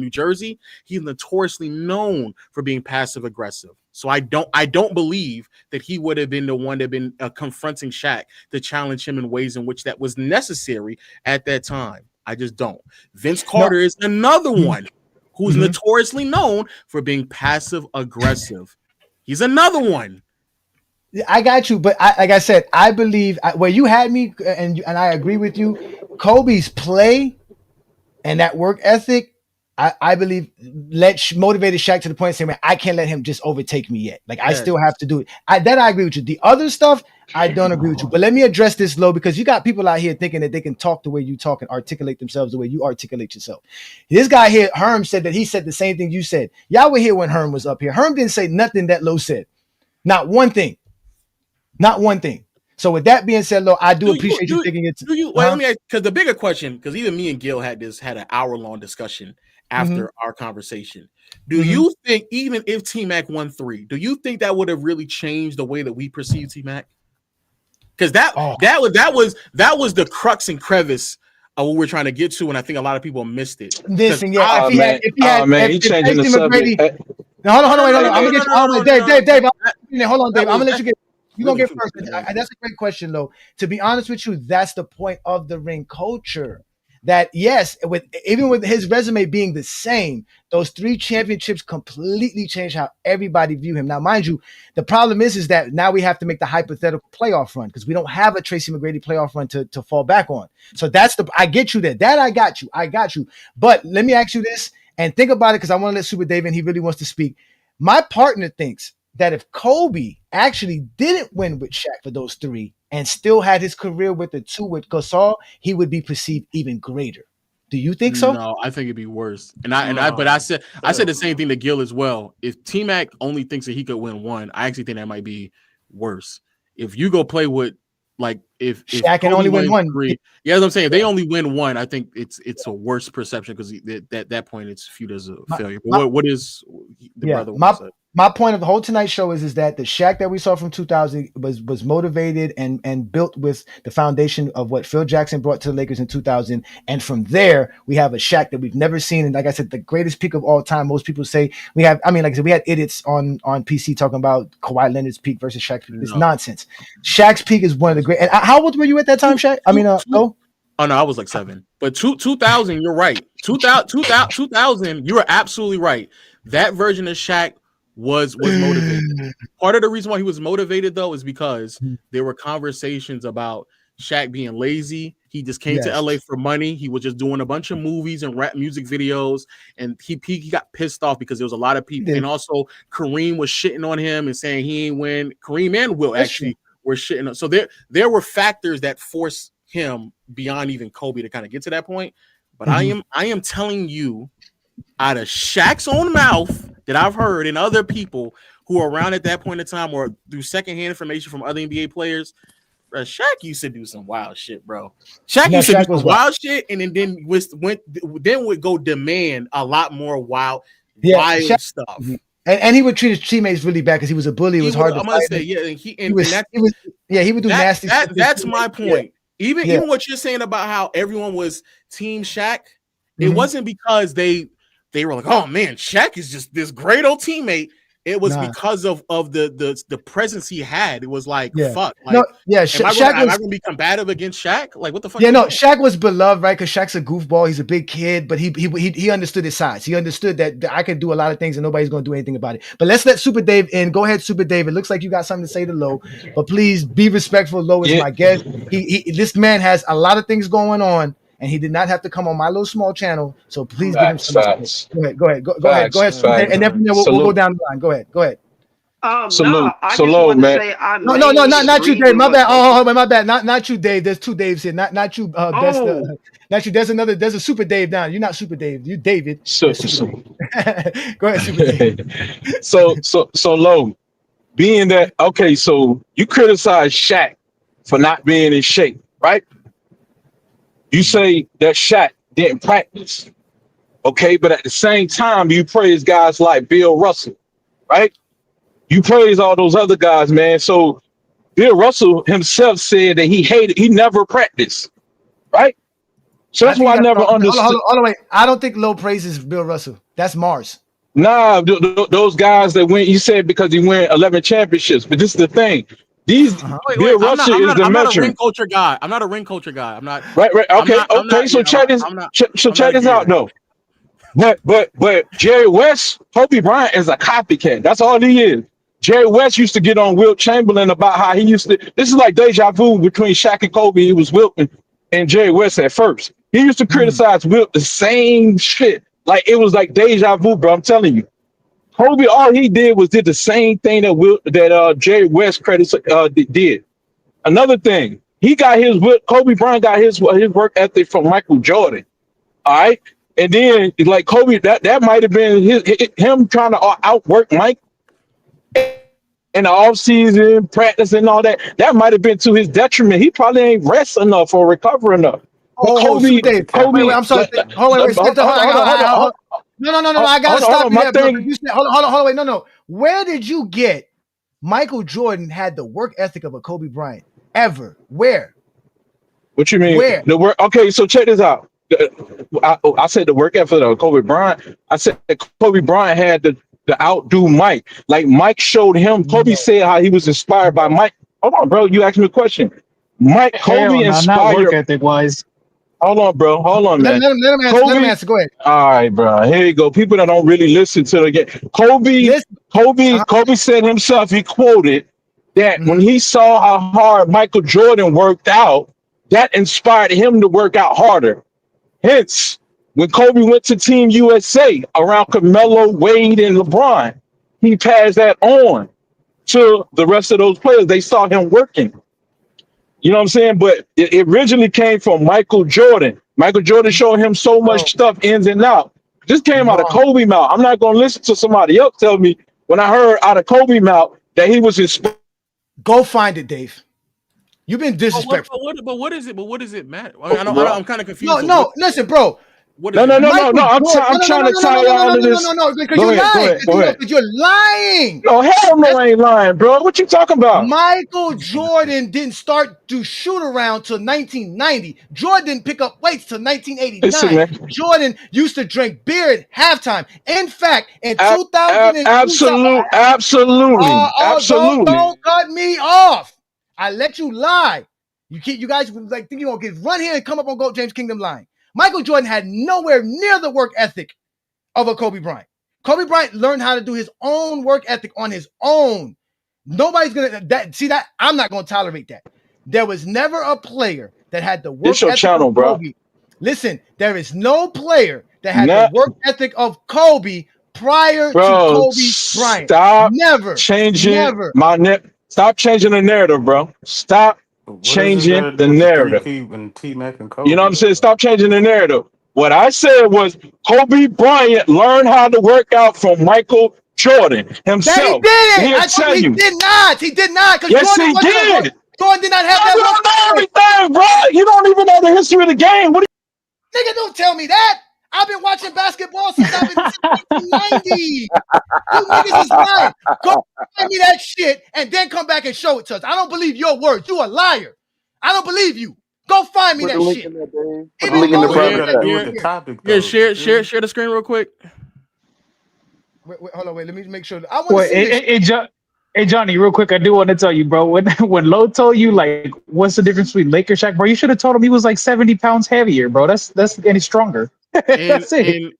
Speaker 4: New Jersey. He's notoriously known for being passive aggressive. So I don't believe that he would have been the one that been confronting Shaq to challenge him in ways in which that was necessary at that time. I just don't. Vince Carter is another one who's notoriously known for being passive aggressive. He's another one.
Speaker 8: I got you, but like I said, I believe where you had me, and I agree with you. Kobe's play and that work ethic, I believe, motivated Shaq to the point of saying, "Man, I can't let him just overtake me yet. Like I still have to do it." I agree with you. The other stuff, I don't agree with you. But let me address this low, because you got people out here thinking that they can talk the way you talk and articulate themselves the way you articulate yourself. This guy here, Herm, said that he said the same thing you said. Y'all were here when Herm was up here. Herm didn't say nothing that Low said. Not one thing. Not one thing. So with that being said, Low, I do appreciate you thinking it.
Speaker 4: Let me ask, because the bigger question, because even me and Gil had an hour-long discussion after our conversation. Do you think, even if T-Mac won 3, do you think that would have really changed the way that we perceive T-Mac? Because that was the crux and crevice of what we're trying to get to, and I think a lot of people missed it.
Speaker 8: Listen,
Speaker 2: he changing the subject.
Speaker 8: Now, hold on, wait. I'm gonna get you. Dave. Hold on, Dave. I'm gonna let you get. You're gonna get first. That's a great question, though. To be honest with you, that's the point of the ring culture. That yes, even with his resume being the same, those 3 championships completely changed how everybody view him. Now, mind you, the problem is that now we have to make the hypothetical playoff run, because we don't have a Tracy McGrady playoff run to fall back on. So I get you there. That I got you. But let me ask you this, and think about it, because I want to let Super Dave in. He really wants to speak. My partner thinks that if Kobe actually didn't win with Shaq for those 3 and still had his career with the 2 with Gasol, he would be perceived even greater. Do you think so?
Speaker 4: No, I think it'd be worse. I said the same thing to Gil as well. If T-Mac only thinks that he could win 1, I actually think that might be worse. If you go play with, like, if
Speaker 8: Shaq can only win 1,
Speaker 4: 3, yeah, as I'm saying, if they only win 1, I think it's a worse perception, because at that point it's viewed as a failure. But what is the brother?
Speaker 8: My point of the whole Tonight Show is that the Shaq that we saw from 2000 was motivated and built with the foundation of what Phil Jackson brought to the Lakers in 2000. And from there, we have a Shaq that we've never seen. And like I said, the greatest peak of all time. Most people say we had idiots on PC talking about Kawhi Leonard's peak versus Shaq's peak. It's nonsense. Shaq's peak is one of the great. And how old were you at that time, Shaq? Go.
Speaker 4: Oh no, I was like 7. But 2000, you're right. 2000, you are absolutely right. That version of Shaq was motivated. Part of the reason why he was motivated though is because there were conversations about Shaq being lazy. He just came to LA for money. He was just doing a bunch of movies and rap music videos, and he got pissed off because there was a lot of people. And also Kareem was shitting on him and saying he ain't win. Kareem and Will actually were shitting on. So there were factors that forced him beyond even Kobe to kind of get to that point. But I am telling you, out of Shaq's own mouth that I've heard and other people who are around at that point in time or through secondhand information from other NBA players, bro, Shaq used to do some wild shit, bro. Shaq used to do some wild shit, and then would go demand a lot more wild stuff.
Speaker 8: And he would treat his teammates really bad because he was a bully. It was hard to fight. He would do nasty stuff.
Speaker 4: That's my point. Even what you're saying about how everyone was Team Shaq, it wasn't because they were like, oh man, Shaq is just this great old teammate. It was because of the presence he had. It was like, fuck. Like, am I gonna be combative against Shaq? Like, what the fuck?
Speaker 8: Yeah, no, Shaq was beloved, right? Because Shaq's a goofball. He's a big kid, but he understood his size. He understood that I can do a lot of things and nobody's gonna do anything about it. But let's let Super Dave in. Go ahead, Super Dave. It looks like you got something to say to Low, but please be respectful. Low is my guest. This man has a lot of things going on. And he did not have to come on my little small channel, so please give him some respect. Go ahead. And then we'll go down the line. Go ahead.
Speaker 9: Salute,
Speaker 8: man. No, not you, Dave. My bad. Oh, my bad. Not you, Dave. There's 2 Daves here. Not you. Not you. There's a Super Dave down. You're not Super Dave. You David.
Speaker 9: So
Speaker 8: go ahead, Super Dave.
Speaker 9: so Low, being that so you criticize Shaq for not being in shape, right? You say that Shaq didn't practice, but at the same time, you praise guys like Bill Russell, right? You praise all those other guys, man. So Bill Russell himself said that he never practiced, right? So that's why I never understood.
Speaker 8: Hold on, wait. I don't think Low praises Bill Russell. That's Mars.
Speaker 9: Nah, those guys that win, you said because he won 11 championships. But this is the thing. Bill Russell is the
Speaker 4: I'm not a ring
Speaker 9: metric.
Speaker 4: culture guy. I'm not a ring culture guy. I'm not.
Speaker 9: Right. Okay. So check this out, though. But Jerry West, Kobe Bryant is a copycat. That's all he is. Jerry West used to get on Wilt Chamberlain about how he used to. This is like deja vu between Shaq and Kobe. It was Wilt and Jerry West at first. He used to criticize Wilt the same shit. Like it was like deja vu, bro. I'm telling you. Kobe, all he did was did the same thing that Jerry West did. Another thing, Kobe Bryant got his work ethic from Michael Jordan. All right, and then like Kobe, that might have been him trying to outwork Mike in the offseason, practice and all that. That might have been to his detriment. He probably ain't rest enough or recover enough.
Speaker 8: Kobe, I'm sorry. Hold on. No. I gotta stop you there, bro. You said, hold on. Wait, no. Where did you get Michael Jordan had the work ethic of a Kobe Bryant ever? Where?
Speaker 9: What you mean?
Speaker 8: Where?
Speaker 9: The work? Okay, so check this out. I said the work ethic of Kobe Bryant. I said that Kobe Bryant had the outdo Mike. Like Mike showed him. Kobe said how he was inspired by Mike. Hold on, bro. You asked me a question. Kobe inspired.
Speaker 14: Not work ethic wise.
Speaker 9: Hold on, bro. Hold on, man.
Speaker 8: Let him answer. Go ahead.
Speaker 9: All right, bro. Here you go. People that don't really listen to the game. Kobe said himself, he quoted that when he saw how hard Michael Jordan worked out, that inspired him to work out harder. Hence, when Kobe went to Team USA around Carmelo, Wade, and LeBron, he passed that on to the rest of those players. They saw him working. You know what I'm saying? But it originally came from Michael Jordan. Michael Jordan showed him so much stuff ins and out. This came out of Kobe mouth. I'm not going to listen to somebody else tell me when I heard out of Kobe mouth that he was inspired.
Speaker 8: Go find it, Dave. You've been disrespectful.
Speaker 4: But what is it? But what does it matter? I'm kind of confused.
Speaker 8: No. Listen, bro.
Speaker 9: No. I'm trying to tell you all of this.
Speaker 8: No, because you're lying. Because you're lying.
Speaker 9: No, hell no, I ain't lying, bro. What you talking about?
Speaker 8: Michael Jordan didn't start to shoot around till 1990. Jordan didn't pick up weights till 1989.
Speaker 9: Listen,
Speaker 8: Jordan used to drink beer at halftime. In fact, in 2000,
Speaker 9: absolutely.
Speaker 8: Don't cut me off. I let you lie. You guys like think you're gonna get run here and come up on GOAT James Kingdom line. Michael Jordan had nowhere near the work ethic of a Kobe Bryant. Kobe Bryant learned how to do his own work ethic on his own. Nobody's gonna see that. I'm not gonna tolerate that. There was never a player that had the work
Speaker 9: It's your
Speaker 8: ethic
Speaker 9: channel,
Speaker 8: of
Speaker 9: bro.
Speaker 8: Kobe. Listen, there is no player that had the work ethic of Kobe prior to Kobe Bryant.
Speaker 9: Stop
Speaker 8: Never
Speaker 9: changing Stop changing the narrative, bro. Stop changing the narrative.
Speaker 2: TMac and
Speaker 9: You know what I'm
Speaker 2: Kobe.
Speaker 9: saying? Stop changing the narrative. What I said was Kobe Bryant learned how to work out from Michael Jordan himself.
Speaker 8: That he did.
Speaker 9: He'll
Speaker 8: I told
Speaker 9: tell
Speaker 8: you
Speaker 9: you.
Speaker 8: he did not. He did not. Because
Speaker 9: Yes,
Speaker 8: Jordan
Speaker 9: he did.
Speaker 8: Jordan did not have
Speaker 9: You
Speaker 8: that
Speaker 9: don't know everything, bro. You don't even know the history of the game. What?
Speaker 8: Nigga, don't tell me that. I've been watching basketball since I've been 1990. You niggas is lying. Go find me that shit and then come back and show it to us. I don't believe your words. You a liar. I don't believe you. Go find me that shit.
Speaker 2: Put the link in the topic.
Speaker 4: Yeah, share the screen real quick.
Speaker 8: Wait, hold on, wait. Let me make sure. I want to see this.
Speaker 14: Hey Johnny, real quick, I do want to tell you, bro. When Lo told you like, what's the difference between Laker Shaq, bro? You should have told him he was like 70 pounds heavier, bro. That's getting stronger. That's it.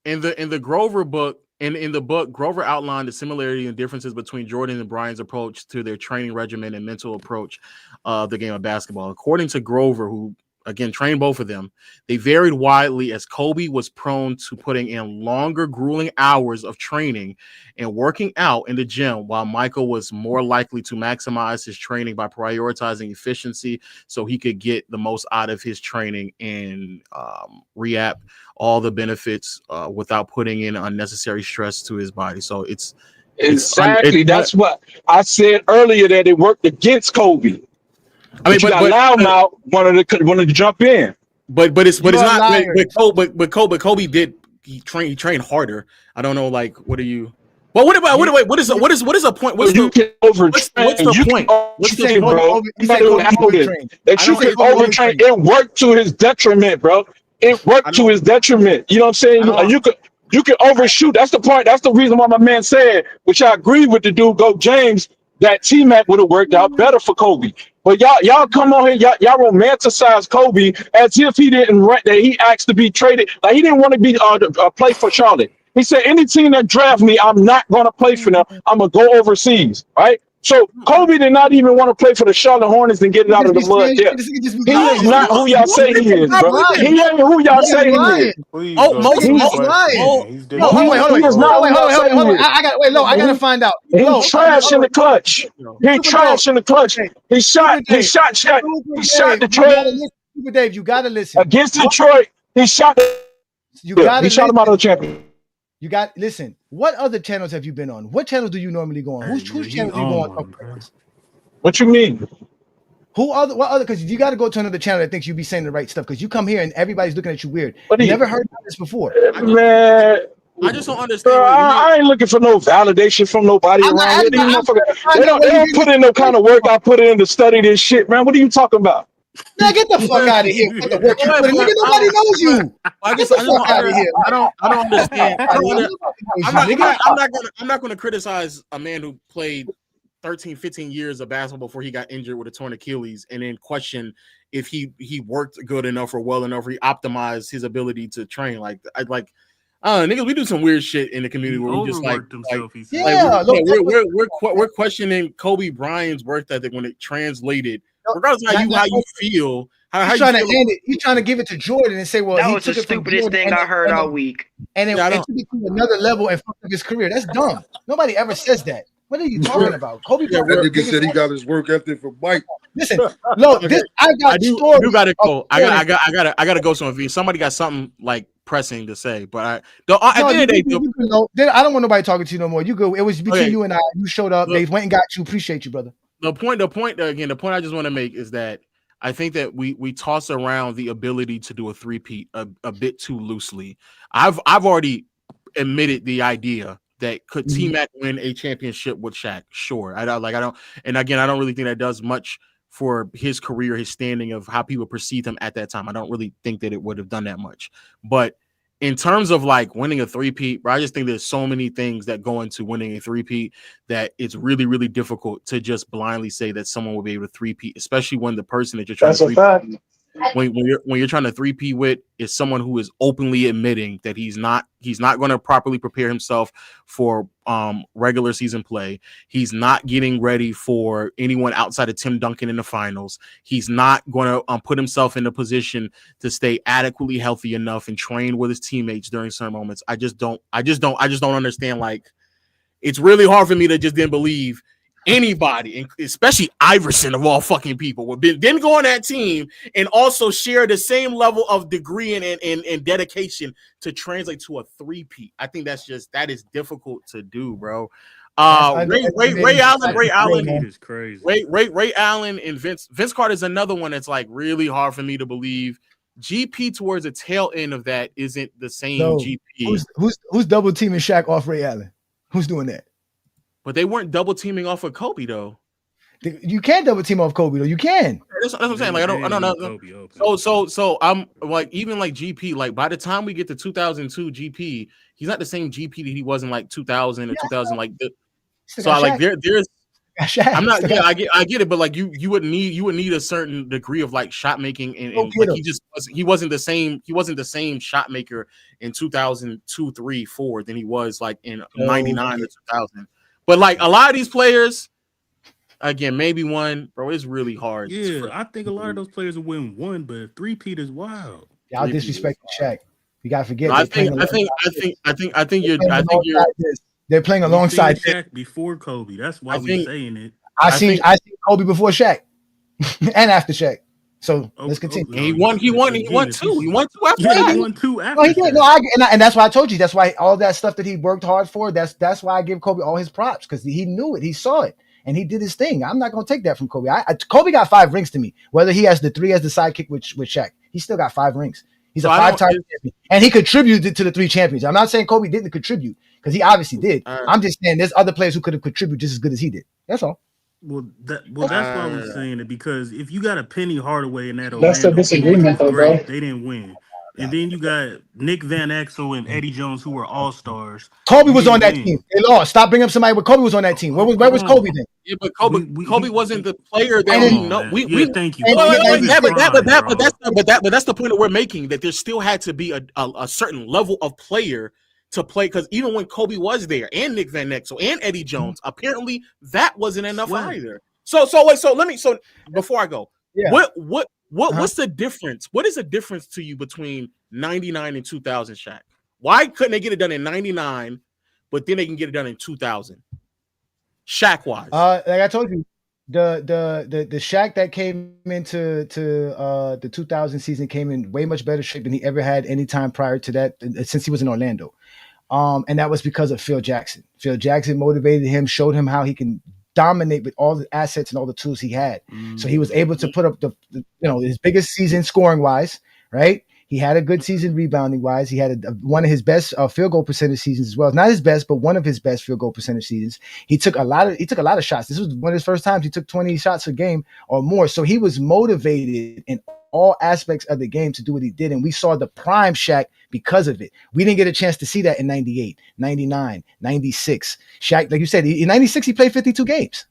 Speaker 4: In the Grover book, in the book, Grover outlined the similarity and differences between Jordan and Bryant's approach to their training regimen and mental approach of the game of basketball. According to Grover, who again trained both of them, they varied widely as Kobe was prone to putting in longer, grueling hours of training and working out in the gym, while Michael was more likely to maximize his training by prioritizing efficiency so he could get the most out of his training and reap all the benefits without putting in unnecessary stress to his body. So it's
Speaker 9: that's what I said earlier, that it worked against Kobe. I mean, but Loudmouth wanted to jump in.
Speaker 4: But Kobe did he trained harder. I don't know, like, what are you? Well, what is a point? What's the point? What's the point?
Speaker 9: That you can overtrain. It worked to his detriment, bro. It worked to his detriment. You know what I'm saying? You can overshoot. That's the point. That's the reason why my man said, which I agree with the dude, GOAT James, that T-Mac would have worked out better for Kobe. But y'all come on here, y'all romanticize Kobe as if he didn't that he asked to be traded. Like, he didn't want to be play for Charlotte. He said, any team that draft me, I'm not going to play for them. I'm going to go overseas, right? So Kobe did not even want to play for the Charlotte Hornets and get it out of the mud. Yeah. He is not who y'all say he is, bro. He ain't who y'all say he is.
Speaker 8: Wait, hold on. I gotta find out.
Speaker 9: He's trash in the clutch. He trash in the clutch. He shot Detroit.
Speaker 8: Super Dave, you gotta listen.
Speaker 9: Against Detroit, he shot. He shot him out of the champion.
Speaker 8: You got listen. What other channels have you been on? What channels do you normally go on? Whose channels do you go on?
Speaker 9: What you mean?
Speaker 8: What other? Because you got to go to another channel that thinks you be saying the right stuff. Because you come here and everybody's looking at you weird. Never heard of this before.
Speaker 9: Man,
Speaker 4: I just don't understand.
Speaker 9: Bro, I ain't looking for no validation from nobody around here. They don't put in no kind of work I put in to study this shit, man. What are you talking about?
Speaker 8: Man, get the fuck out of here. Get the work you put in. Nigga, nobody knows you. Get the fuck out of here.
Speaker 4: I don't understand. I'm not going to criticize a man who played 13, 15 years of basketball before he got injured with a torn Achilles, and then question if he worked good enough or well enough, or he optimized his ability to train. Niggas, we do some weird shit in the community where we just we're questioning Kobe Bryant's work ethic when it translated. Regardless of how you feel,
Speaker 8: he's trying to end it. He's trying to give it to Jordan and say, "Well,
Speaker 13: that was the stupidest thing I heard all week."
Speaker 8: And it took it to another level and fucked up his career. That's dumb. Nobody ever says that. What are you talking about? Kobe
Speaker 22: That nigga said he got his work ethic from Mike.
Speaker 8: Listen, look, I
Speaker 4: gotta go. I gotta go somewhere. Somebody got something like pressing to say, but at the end of the day,
Speaker 8: I don't want nobody talking to you no more. You go. It was between you and I. You showed up. They went and got you. Appreciate you, brother.
Speaker 4: The point I just want to make is that I think that we toss around the ability to do a three-peat a bit too loosely. I've already admitted the idea that could T-Mac win a championship with Shaq? Sure. I don't, and again, I don't really think that does much for his career, his standing of how people perceived him at that time. I don't really think that it would have done that much. But in terms of like winning a three-peat, bro, I just think there's so many things that go into winning a three-peat that it's really, really difficult to just blindly say that someone will be able to three-peat, especially when the person that you're trying
Speaker 14: That's
Speaker 4: to
Speaker 14: a fact.
Speaker 4: when you're trying to three-peat with is someone who is openly admitting that he's not going to properly prepare himself for regular season play. He's not getting ready for anyone outside of Tim Duncan in the finals. He's not going to put himself in a position to stay adequately healthy enough and train with his teammates during certain moments. I just don't understand. Like, it's really hard for me to just then believe anybody, and especially Iverson of all fucking people, would then go on that team and also share the same level of degree and dedication to translate to a three-peat. I think that is difficult to do, bro. Ray Allen
Speaker 5: is crazy.
Speaker 4: Ray Allen and Vince Carter is another one that's like really hard for me to believe. GP towards the tail end of that isn't the same GP.
Speaker 8: Who's double teaming Shaq off Ray Allen? Who's doing that?
Speaker 4: But they weren't double teaming off of Kobe though.
Speaker 8: You can double team off Kobe though. You can.
Speaker 4: That's what I'm saying. Like I don't know. So I'm like, even like GP. Like by the time we get to 2002 GP, he's not the same GP that he was in like 2000 or 2000. Like so I like there's. I'm not. Yeah, I get it. But like you would need a certain degree of like shot making and like he wasn't the same. He wasn't the same shot maker in 2002, 3, 4 than he was like in 99 or 2000. But like a lot of these players, again, maybe one, bro, it's really hard.
Speaker 5: Yeah, I think a lot of those players will win one, but three-peat is wild.
Speaker 8: Y'all disrespect Shaq. You gotta forget.
Speaker 4: No, I think
Speaker 8: they're playing alongside
Speaker 5: Shaq before Kobe. That's why we're saying it.
Speaker 8: I seen Kobe before Shaq and after Shaq. So let's continue.
Speaker 4: He won 2. He won 2 after that.
Speaker 5: He won 2 after.
Speaker 8: No, he did. No, and that's why I told you. That's why all that stuff that he worked hard for. That's why I give Kobe all his props, because he knew it, he saw it, and he did his thing. I'm not gonna take that from Kobe. Kobe got 5 rings to me. Whether he has the 3 as the sidekick with Shaq, he still got 5 rings. He's a 5-time champion, and he contributed to the 3 champions. I'm not saying Kobe didn't contribute, because he obviously did. I'm just saying there's other players who could have contributed just as good as he did. That's all.
Speaker 5: Well, that's why we're saying it, because if you got a Penny Hardaway in that Orlando,
Speaker 14: That's the disagreement, though, bro.
Speaker 5: they didn't win. And then you got Nick Van Exel and Eddie Jones, who were all-stars.
Speaker 8: Kobe was on that team. They lost. Stop bringing up somebody where Kobe was on that team. Where was Kobe then?
Speaker 4: Yeah, but Kobe wasn't the player that we know.
Speaker 5: Thank you.
Speaker 4: But that's the point that we're making, that there still had to be a certain level of player to play, because even when Kobe was there and Nick Van Exel and Eddie Jones, apparently that wasn't enough either. So before I go, what's the difference? What is the difference to you between 99 and 2000 Shaq? Why couldn't they get it done in 99, but then they can get it done in 2000? Shaq wise.
Speaker 8: Like I told you, the Shaq that came into the 2000 season came in way much better shape than he ever had any time prior to that, since he was in Orlando. And that was because of Phil Jackson. Phil Jackson motivated him, showed him how he can dominate with all the assets and all the tools he had. So he was able to put up his biggest season scoring wise, right? He had a good season rebounding wise. He had one of his best field goal percentage seasons as well. Not his best, but one of his best field goal percentage seasons. He took a lot of shots. This was one of his first times he took 20 shots a game or more. So he was motivated in all aspects of the game to do what he did. And we saw the prime Shaq because of it. We didn't get a chance to see that in 98, 99, 96. Shaq, like you said, in 96, he played 52 games.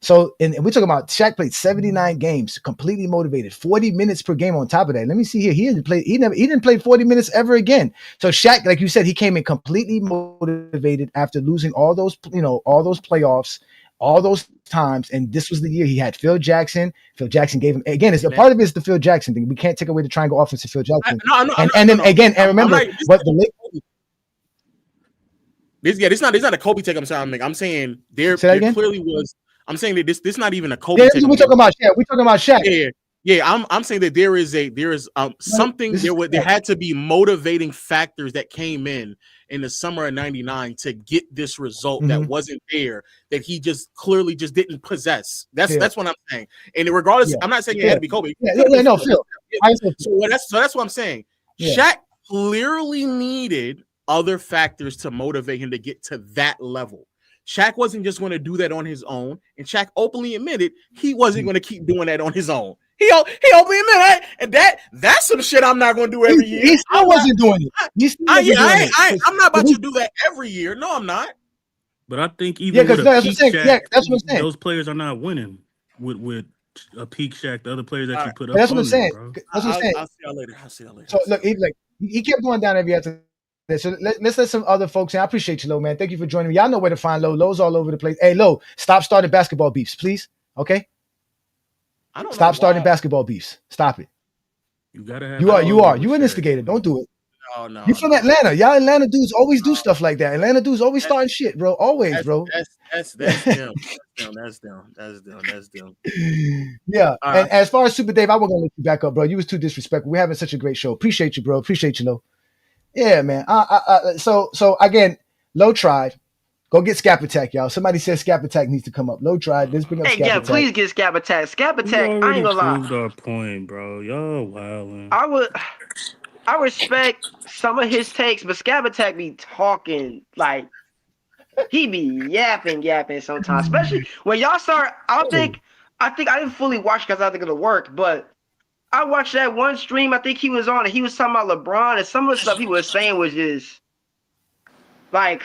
Speaker 8: So, and we're talking about Shaq played 79 games, completely motivated, 40 minutes per game on top of that. Let me see here. He didn't play 40 minutes ever again. So Shaq, like you said, he came in completely motivated after losing all those playoffs, all those times. And this was the year he had Phil Jackson. Phil Jackson gave him, again, it's a part of it is the Phil Jackson thing. We can't take away the triangle offense of Phil Jackson. And remember what the
Speaker 4: it's not a Kobe take. I'm saying there clearly was. I'm saying that this not even a Kobe.
Speaker 8: Yeah, we're talking about Shaq. We're talking about Shaq.
Speaker 4: Yeah. I'm saying that there is something there had to be motivating factors that came in the summer of '99 to get this result that wasn't there, that he just clearly just didn't possess. That's what I'm saying. And regardless, I'm not saying it had to be Kobe.
Speaker 8: No, Phil.
Speaker 4: So that's what I'm saying.
Speaker 8: Yeah.
Speaker 4: Shaq clearly needed other factors to motivate him to get to that level. Shaq wasn't just going to do that on his own, and Shaq openly admitted he wasn't going to keep doing that on his own. He owed me a million, and that's some shit I'm not gonna do every year.
Speaker 8: He still wasn't doing it. He still wasn't doing it.
Speaker 4: I'm not about to do that every year. No, I'm not.
Speaker 5: But I think even with a peak Shaq, those players are not winning with a peak Shaq. The other players that you put up,
Speaker 8: that's what I'm saying.
Speaker 5: Bro.
Speaker 8: That's what I'm saying.
Speaker 4: I'll see y'all later. I'll see y'all later.
Speaker 8: So look, he kept going down every after. So let's let some other folks in. I appreciate you, Lo, man. Thank you for joining me. Y'all know where to find Lo. Lo's all over the place. Hey, Lo, stop starting basketball beefs, please. Okay? Stop starting basketball beefs. Stop it.
Speaker 5: You gotta have.
Speaker 8: You are. You an instigator. Don't do it.
Speaker 4: No.
Speaker 8: You from Atlanta. Y'all Atlanta dudes always do stuff like that. Atlanta dudes always starting shit, bro. Always, bro.
Speaker 4: That's them. That's them.
Speaker 8: Yeah. And as far as Super Dave, I wasn't gonna let you back up, bro. You was too disrespectful. We're having such a great show. Appreciate you, bro. Appreciate you, Lo. Yeah, man. So again, Lo tried. Go get Scap Attack, y'all. Somebody said Scap Attack needs to come up. Lo tried. Let's bring up Scap Attack.
Speaker 13: Please get Scap Attack. Scap Attack. I ain't gonna lie.
Speaker 5: Proved our point, bro. Y'all wildin'.
Speaker 13: I respect some of his takes, but Scap Attack be talking like he be yapping sometimes, especially when y'all start. I think I didn't fully watch because I think it'll work, but I watched that one stream I think he was on, and he was talking about LeBron, and some of the stuff he was saying was just like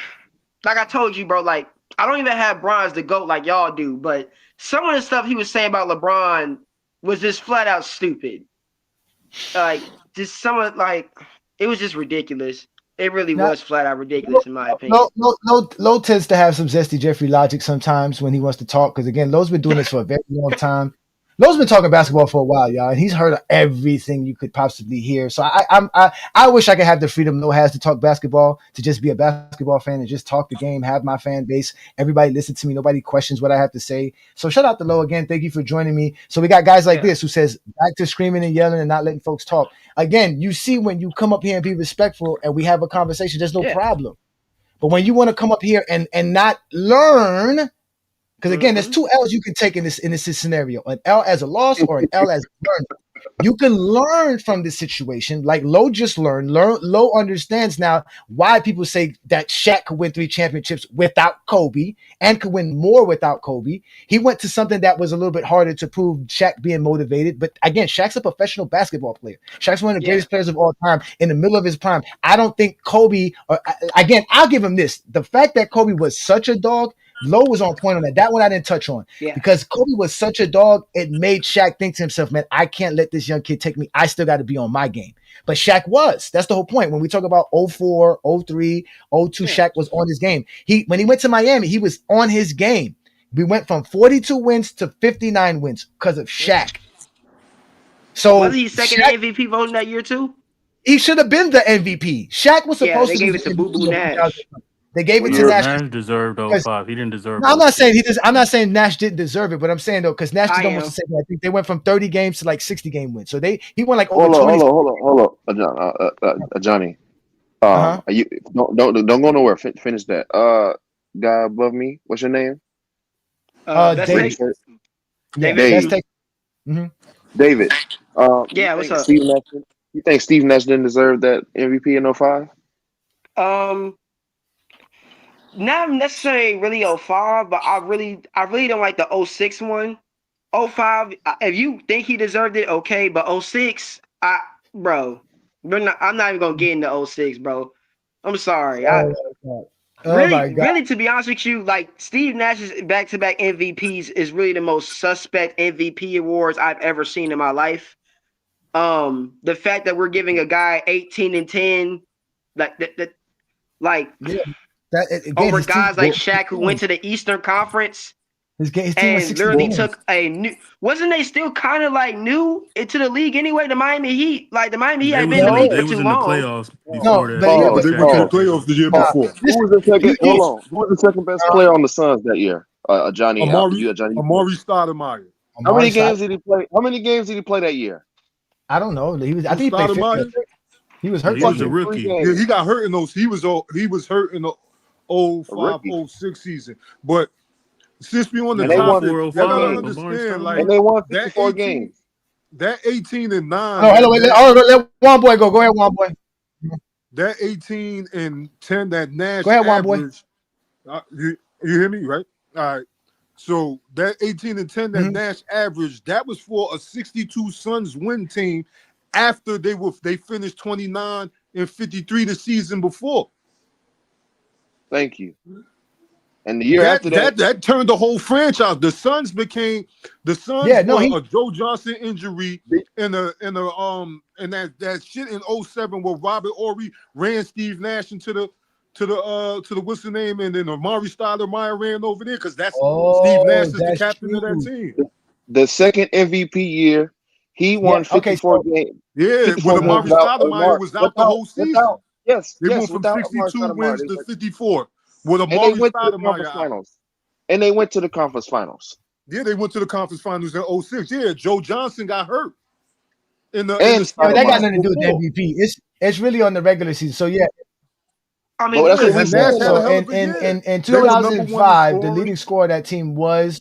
Speaker 13: I told you, bro. Like I don't even have Bron as the GOAT like y'all do, but some of the stuff he was saying about LeBron was just flat out stupid. Like just some of it was just ridiculous. It really was flat out ridiculous in my opinion.
Speaker 8: Lo tends to have some zesty Jeffrey logic sometimes when he wants to talk, because again, Lo's been doing this for a very long time. Lo's been talking basketball for a while, y'all, and he's heard of everything you could possibly hear. So I wish I could have the freedom Lo has to talk basketball, to just be a basketball fan and just talk the game, have my fan base. Everybody listen to me. Nobody questions what I have to say. So shout out to Lo again. Thank you for joining me. So we got guys like this who says back to screaming and yelling and not letting folks talk. Again, you see when you come up here and be respectful and we have a conversation, there's no problem. But when you want to come up here and not learn, because again, there's two L's you can take in this scenario: an L as a loss or an L as a learn. You can learn from this situation, like Lo just learned. Lo understands now why people say that Shaq could win 3 championships without Kobe and could win more without Kobe. He went to something that was a little bit harder to prove, Shaq being motivated. But again, Shaq's a professional basketball player. Shaq's one of the greatest players of all time in the middle of his prime. I don't think Kobe, again, I'll give him this. The fact that Kobe was such a dog, Lo was on point on that. That one I didn't touch on. Because Kobe was such a dog, it made Shaq think to himself, man, I can't let this young kid take me. I still got to be on my game. But Shaq was. That's the whole point. When we talk about 04, 03, 02, Shaq was on his game. When he went to Miami, he was on his game. We went from 42 wins to 59 wins because of Shaq. So
Speaker 13: was he second MVP voting that year too?
Speaker 8: He should have been the MVP. Shaq was supposed to
Speaker 13: give it to Boo Boo Nash.
Speaker 8: They gave it to Nash.
Speaker 5: Nash deserved 05. He didn't deserve.
Speaker 8: No, I'm not saying I'm not saying Nash didn't deserve it, but I'm saying though, because Nash did almost the same thing. I think they went from 30 games to like 60 game wins. So he won like over 20.
Speaker 9: Hold on, Ajani. You don't go nowhere. Finish that. Guy above me. What's your name?
Speaker 13: David.
Speaker 9: David. David.
Speaker 13: What's up?
Speaker 9: You think Steve Nash didn't deserve that MVP in 05?
Speaker 13: Not necessarily really 05, but I really don't like the 06 one. 05, if you think he deserved it, okay, but 06, I'm not even gonna get into 06, bro. I'm sorry. Really, to be honest with you, like Steve Nash's back-to-back MVPs is really the most suspect MVP awards I've ever seen in my life. The fact that we're giving a guy 18 and 10, over guys like Shaq who went to the Eastern Conference
Speaker 8: his team
Speaker 13: and literally took a new. Wasn't they still kind of like new into the league anyway? The Miami Heat, had been in the league for too long.
Speaker 5: They was in the playoffs before that.
Speaker 12: They went to the playoffs the year before.
Speaker 9: Who was the second? Hold on. Who was the second best player on the Suns that year? Ajani.
Speaker 12: Amari Stoudemire.
Speaker 9: How many games did he play? How many games did he play that year?
Speaker 8: I don't know. I think he played 50. He was hurt.
Speaker 5: He was a rookie.
Speaker 12: Yeah, he got hurt in those. He was hurt in the 05-06 season. But since we on the topic, you gotta understand, like,
Speaker 9: and they won 54 games.
Speaker 12: That 18 and 9.
Speaker 8: Oh, hello, let Juan Boy go. Go ahead, Juan Boy.
Speaker 12: That 18 and 10 that Nash.
Speaker 8: Go ahead, Juan Boy.
Speaker 12: You hear me, right? All right. So that 18 and 10 that Nash averaged, that was for a 62 Suns win team after they finished 29 and 53 the season before.
Speaker 3: Thank you. And the year after
Speaker 12: that turned the whole franchise. The Suns were a Joe Johnson injury in that shit in 07 where Robert Horry ran Steve Nash into the what's the name, and then Amari Stoudemire ran over there because Steve Nash is the captain of that team.
Speaker 3: The second MVP year, he won 54 games.
Speaker 12: Yeah, when Amari Stoudemire was out the whole season. They went from
Speaker 3: without
Speaker 12: 62 wins to 54 with Amari Stoudemire out.
Speaker 3: And they went to the conference finals.
Speaker 12: Yeah, they went to the conference finals in 06. Yeah, Joe Johnson got hurt.
Speaker 8: That got nothing to do with the MVP. It's really on the regular season. So yeah.
Speaker 13: I mean,
Speaker 8: in 2005, the leading scorer of that team was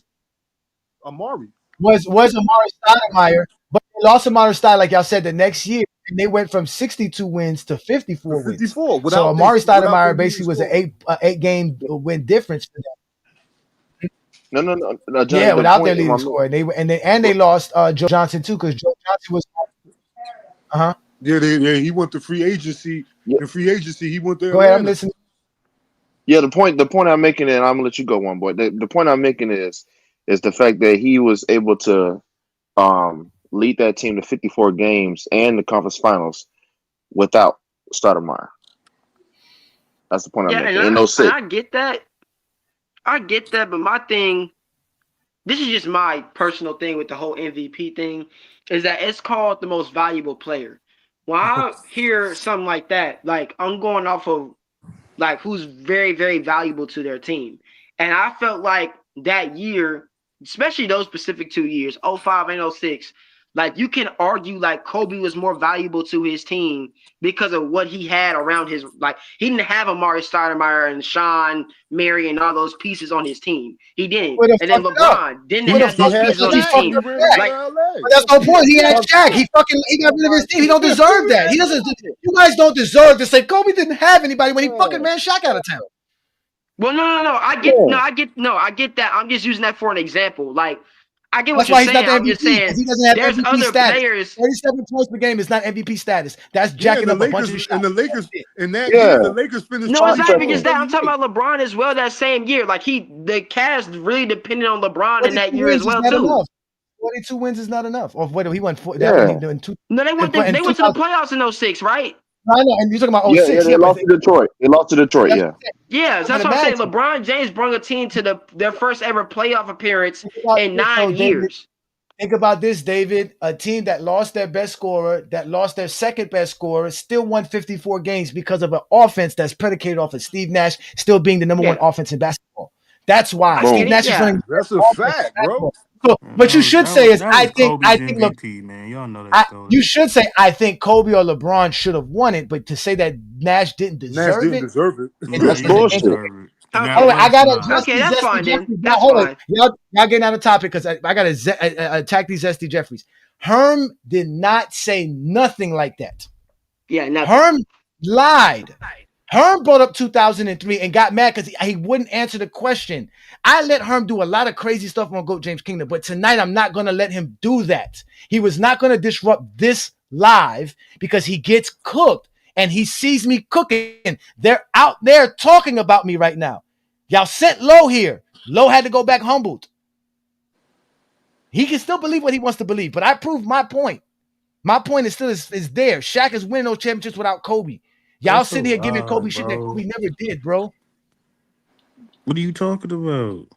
Speaker 12: Amari.
Speaker 8: Was Amari Stoudemire, but they lost Amari Stoudemire, like y'all said, the next year, and they went from 62 wins to 54 wins. So Amari Stoudemire basically was an eight game win difference for them.
Speaker 3: No.
Speaker 8: Yeah, without their leading scorer, and they lost Joe Johnson too, because Joe Johnson was.
Speaker 12: Yeah, he went to free agency. In free agency, he went there.
Speaker 8: Go ahead, I'm listening.
Speaker 3: Yeah, the point I'm making, and I'm gonna let you go one, boy. The point I'm making is the fact that he was able to lead that team to 54 games and the conference finals without Stoudemire. That's the point I'm making.
Speaker 13: And I get that. But my thing, this is just my personal thing with the whole MVP thing, is that it's called the most valuable player. When I hear something like that, like I'm going off of like who's very, very valuable to their team. And I felt like that year, especially those specific 2 years, 05 and 06, like you can argue like Kobe was more valuable to his team because of what he had around his, like he didn't have Amari Stoudemire and Sean Mary and all those pieces on his team. He didn't. And then LeBron didn't have those pieces on his team.
Speaker 8: Like, that's no point. He had Shaq. He got rid of his team. He don't deserve that. He doesn't. You guys don't deserve to say Kobe didn't have anybody when he fucking ran Shaq out of town.
Speaker 13: Well, no. I get that. I'm just using that for an example. Like, I get what
Speaker 8: That's
Speaker 13: you're
Speaker 8: why
Speaker 13: saying.
Speaker 8: he's not the MVP,
Speaker 13: I'm just saying
Speaker 8: he doesn't have
Speaker 13: there's
Speaker 8: MVP
Speaker 13: other
Speaker 8: status.
Speaker 13: players.
Speaker 8: 37 points per game is not MVP status. That's jacking up a bunch of shots.
Speaker 12: And the Lakers in that year, the Lakers finished.
Speaker 13: No, it's not even just that. I'm talking about LeBron as well. That same year, like the cast really depended on LeBron in that year as well too.
Speaker 8: Enough. 42 wins is not enough. Or what? He won 4.
Speaker 13: No, they went to the playoffs in 06, right?
Speaker 8: I know, and you're talking about 06.
Speaker 3: Yeah, they lost to Detroit. They lost to Detroit, yeah.
Speaker 13: Yeah, so that's what I'm saying. LeBron James brought a team to their first ever playoff appearance in 9 years.
Speaker 8: Think about this, David. A team that lost their best scorer, that lost their second best scorer, still won 54 games because of an offense that's predicated off of Steve Nash still being the number one offense in basketball. That's why Steve Nash is running.
Speaker 12: That's a fact, bro.
Speaker 8: So, what you should say is, I think,
Speaker 5: MVP, man. Y'all know that story.
Speaker 8: You should say, I think Kobe or LeBron should have won it, but to say that Nash didn't deserve it.
Speaker 3: That's bullshit.
Speaker 8: I gotta
Speaker 13: okay, that's fine then. That's
Speaker 8: fine. Y'all getting out of topic because I gotta attack these Zesty Jeffries. Herm did not say nothing like that.
Speaker 13: Yeah, nothing.
Speaker 8: Herm lied. Herm brought up 2003 and got mad because he wouldn't answer the question. I let Herm do a lot of crazy stuff on GOAT James Kingdom, but tonight I'm not going to let him do that. He was not going to disrupt this live because he gets cooked and he sees me cooking. They're out there talking about me right now. Y'all sent Low here. Low had to go back humbled. He can still believe what he wants to believe, but I proved my point. My point is still is there. Shaq is winning those championships without Kobe. Y'all sitting here giving Kobe shit that Kobe never did, bro.
Speaker 5: What are you talking about?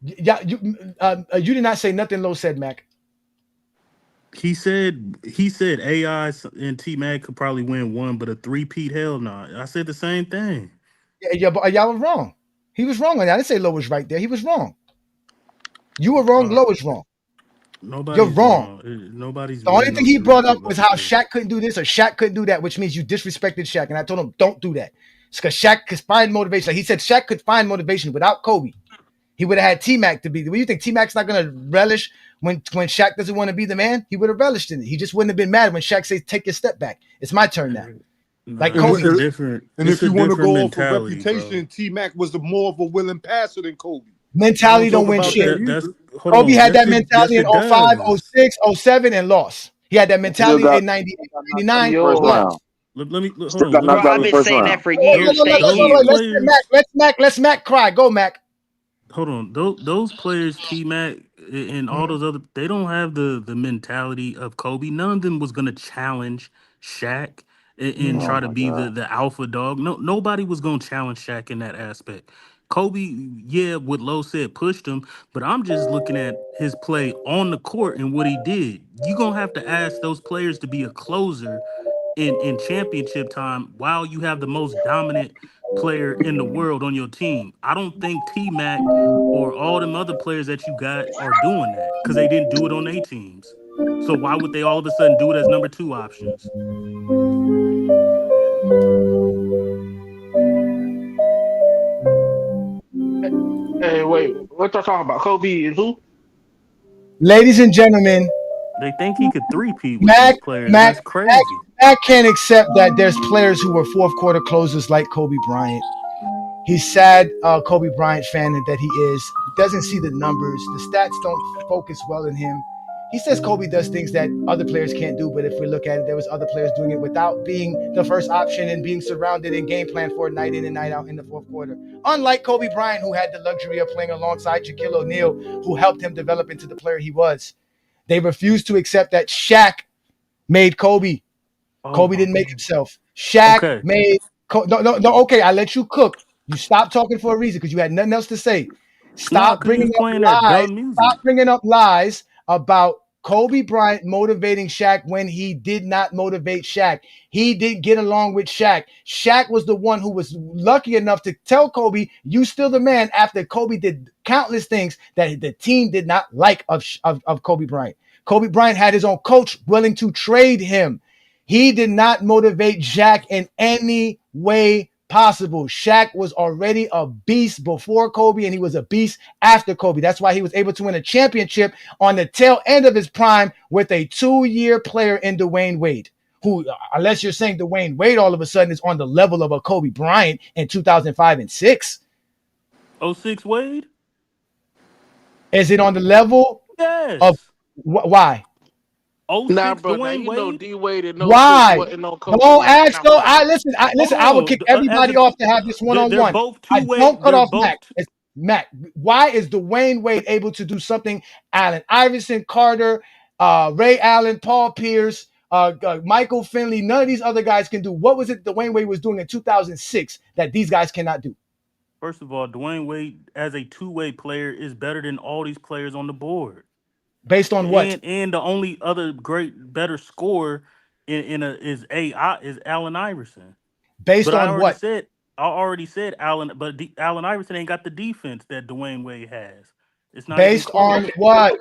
Speaker 8: Yeah, you did not say nothing Low said, Mac.
Speaker 5: He said AI and TMac could probably win one, but a three-peat, hell no. I said the same thing.
Speaker 8: Yeah, but y'all were wrong. He was wrong on that. I didn't say Low was right there. He was wrong. You were wrong. Low was wrong. You're wrong.
Speaker 5: Nobody's.
Speaker 8: The only thing he brought up was how Shaq couldn't do this or Shaq couldn't do that, which means you disrespected Shaq. And I told him, don't do that. It's because Shaq could find motivation. Like he said, Shaq could find motivation without Kobe. He would have had T-Mac to be. Do you think T-Mac's not going to relish when Shaq doesn't want to be the man? He would have relished in it. He just wouldn't have been mad when Shaq says, "Take your step back. It's my turn now." Like Kobe.
Speaker 12: And if you want to go off of reputation, T-Mac was more of a willing passer than Kobe.
Speaker 8: Mentality don't win shit. Kobe
Speaker 5: on.
Speaker 8: had that
Speaker 5: Yes,
Speaker 8: mentality in
Speaker 5: it
Speaker 8: 05,
Speaker 5: does.
Speaker 8: 06, 07, and lost. He had that mentality in 98, 99.
Speaker 3: First round.
Speaker 5: Let me hold
Speaker 3: Still
Speaker 5: on.
Speaker 3: got knocked
Speaker 13: Bro,
Speaker 3: out
Speaker 13: I've
Speaker 3: in the
Speaker 13: been
Speaker 3: first
Speaker 13: saying
Speaker 3: round.
Speaker 13: that for years. Thank
Speaker 5: Those
Speaker 13: you.
Speaker 8: Let's Mac cry. Go, Mac.
Speaker 5: Hold on. Those players, TMac and all those other, they don't have the mentality of Kobe. None of them was gonna challenge Shaq and
Speaker 3: Oh
Speaker 5: try to
Speaker 3: my
Speaker 5: be
Speaker 3: God.
Speaker 5: the alpha dog. Nobody was gonna challenge Shaq in that aspect. Kobe, yeah, what Lowe said pushed him, but I'm just looking at his play on the court and what he did. You gonna have to ask those players to be a closer in championship time while you have the most dominant player in the world on your team. I don't think T Mac or all them other players that you got are doing that because they didn't do it on their teams. So why would they all of a sudden do it as number two options?
Speaker 4: Hey, wait, what y'all talking about? Kobe and who?
Speaker 8: Ladies and gentlemen,
Speaker 5: They think he could three-peat with these
Speaker 8: Mac,
Speaker 5: players, and
Speaker 8: Mac,
Speaker 5: that's
Speaker 8: Mac,
Speaker 5: crazy.
Speaker 8: Mac can't accept that there's players who were fourth quarter closers like Kobe Bryant. He's sad, Kobe Bryant fan that he is. Doesn't see the numbers. The stats don't focus well in him. He says Kobe does things that other players can't do, but if we look at it, there was other players doing it without being the first option and being surrounded and game plan for night in and night out in the fourth quarter. Unlike Kobe Bryant, who had the luxury of playing alongside Shaquille O'Neal, who helped him develop into the player he was. They refused to accept that Shaq made Kobe. Kobe didn't make himself. Shaq
Speaker 5: Okay.
Speaker 8: made no. Okay, I let you cook. You stopped talking for a reason because you had nothing else to say.
Speaker 5: No,
Speaker 8: Stop
Speaker 5: because you
Speaker 8: bringing
Speaker 5: was
Speaker 8: up
Speaker 5: playing that
Speaker 8: lies.
Speaker 5: dumb music.
Speaker 8: Stop bringing up lies about Kobe Bryant motivating Shaq when he did not motivate Shaq. He didn't get along with Shaq. Shaq was the one who was lucky enough to tell Kobe, "You still the man." After Kobe did countless things that the team did not like of Kobe Bryant. Kobe Bryant had his own coach willing to trade him. He did not motivate Shaq in any way possible. Shaq was already a beast before Kobe, and he was a beast after Kobe. That's why he was able to win a championship on the tail end of his prime with a 2-year player in Dwayne Wade, who, unless you're saying Dwayne Wade all of a sudden is on the level of a Kobe Bryant in 2005 and 6.
Speaker 5: 06 Wade?
Speaker 8: Is it on the level of
Speaker 5: Yes.
Speaker 8: why?
Speaker 5: 06
Speaker 4: Bro, now
Speaker 5: Dwayne
Speaker 4: you know
Speaker 5: Wade?
Speaker 4: D Wade and no 6
Speaker 8: Why?
Speaker 4: wasn't no Kobe
Speaker 8: Don't
Speaker 4: like
Speaker 8: ask.
Speaker 4: now.
Speaker 8: No, listen.
Speaker 5: Hold
Speaker 8: I would
Speaker 5: on.
Speaker 8: kick
Speaker 5: As
Speaker 8: everybody
Speaker 5: a
Speaker 8: off to have this one on
Speaker 5: they're
Speaker 8: one.
Speaker 5: both
Speaker 8: I
Speaker 5: two-way.
Speaker 8: don't cut
Speaker 5: They're
Speaker 8: off
Speaker 5: both
Speaker 8: Mac. It's Mac. Why is Dwayne Wade able to do something Allen Iverson, Carter, Ray Allen, Paul Pierce, Michael Finley, none of these other guys can do? What was it Dwayne Wade was doing in 2006 that these guys cannot do?
Speaker 5: First of all, Dwayne Wade as a two-way player is better than all these players on the board.
Speaker 8: Based on what?
Speaker 5: And the only other better scorer is Allen Iverson.
Speaker 8: Based
Speaker 5: But
Speaker 8: on what?
Speaker 5: I already said Allen, but Allen Iverson ain't got the defense that Dwayne Wade has. It's not even
Speaker 8: Based
Speaker 5: close.
Speaker 8: on what?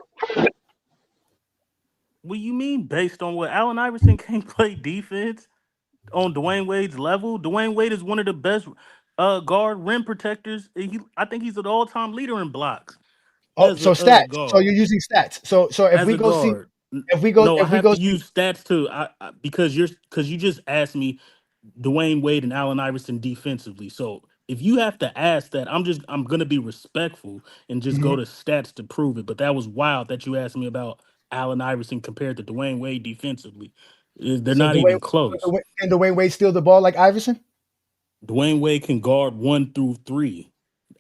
Speaker 5: What do you mean based on what? Allen Iverson can't play defense on Dwayne Wade's level. Dwayne Wade is one of the best guard rim protectors. I think he's an all-time leader in blocks
Speaker 8: Oh,
Speaker 5: as
Speaker 8: so
Speaker 5: a
Speaker 8: stats. So
Speaker 5: guard.
Speaker 8: you're using stats. So if
Speaker 5: As
Speaker 8: we
Speaker 5: a
Speaker 8: go see,
Speaker 5: guard. No, I
Speaker 8: if we
Speaker 5: have
Speaker 8: go
Speaker 5: to
Speaker 8: see,
Speaker 5: use stats too. Because you just asked me Dwayne Wade and Allen Iverson defensively. So if you have to ask that, I'm gonna be respectful and just go
Speaker 8: Mhm.
Speaker 5: to stats to prove it. But that was wild that you asked me about Allen Iverson compared to Dwayne Wade defensively. They're
Speaker 8: so
Speaker 5: not even close.
Speaker 8: Dwayne Wade steal the ball like Iverson?
Speaker 5: Dwayne Wade can guard 1 through 3.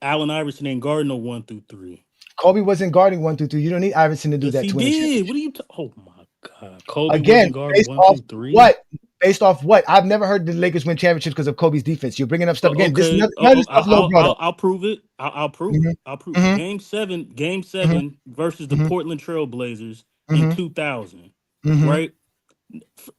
Speaker 5: Allen Iverson ain't guard no 1 through 3.
Speaker 8: Kobe wasn't guarding 1 through 3. You don't need Iverson to do
Speaker 5: Yes,
Speaker 8: that
Speaker 5: he
Speaker 8: to win a
Speaker 5: did.
Speaker 8: championship.
Speaker 5: What are you? Oh my God, Kobe
Speaker 8: Again,
Speaker 5: wasn't guarding
Speaker 8: based
Speaker 5: one
Speaker 8: off
Speaker 5: through three.
Speaker 8: what? Based off what? I've never heard the Lakers win championships because of Kobe's defense. You're bringing up stuff again. This
Speaker 5: Okay,
Speaker 8: none of the stuff Low brought up.
Speaker 5: I'll prove it. I'll prove it.
Speaker 8: Mhm,
Speaker 5: I'll prove it.
Speaker 8: mhm,
Speaker 5: Game
Speaker 8: mhm,
Speaker 5: seven versus the
Speaker 8: mhm,
Speaker 5: Portland Trail Blazers in
Speaker 8: mhm,
Speaker 5: 2000.
Speaker 8: mhm,
Speaker 5: Right,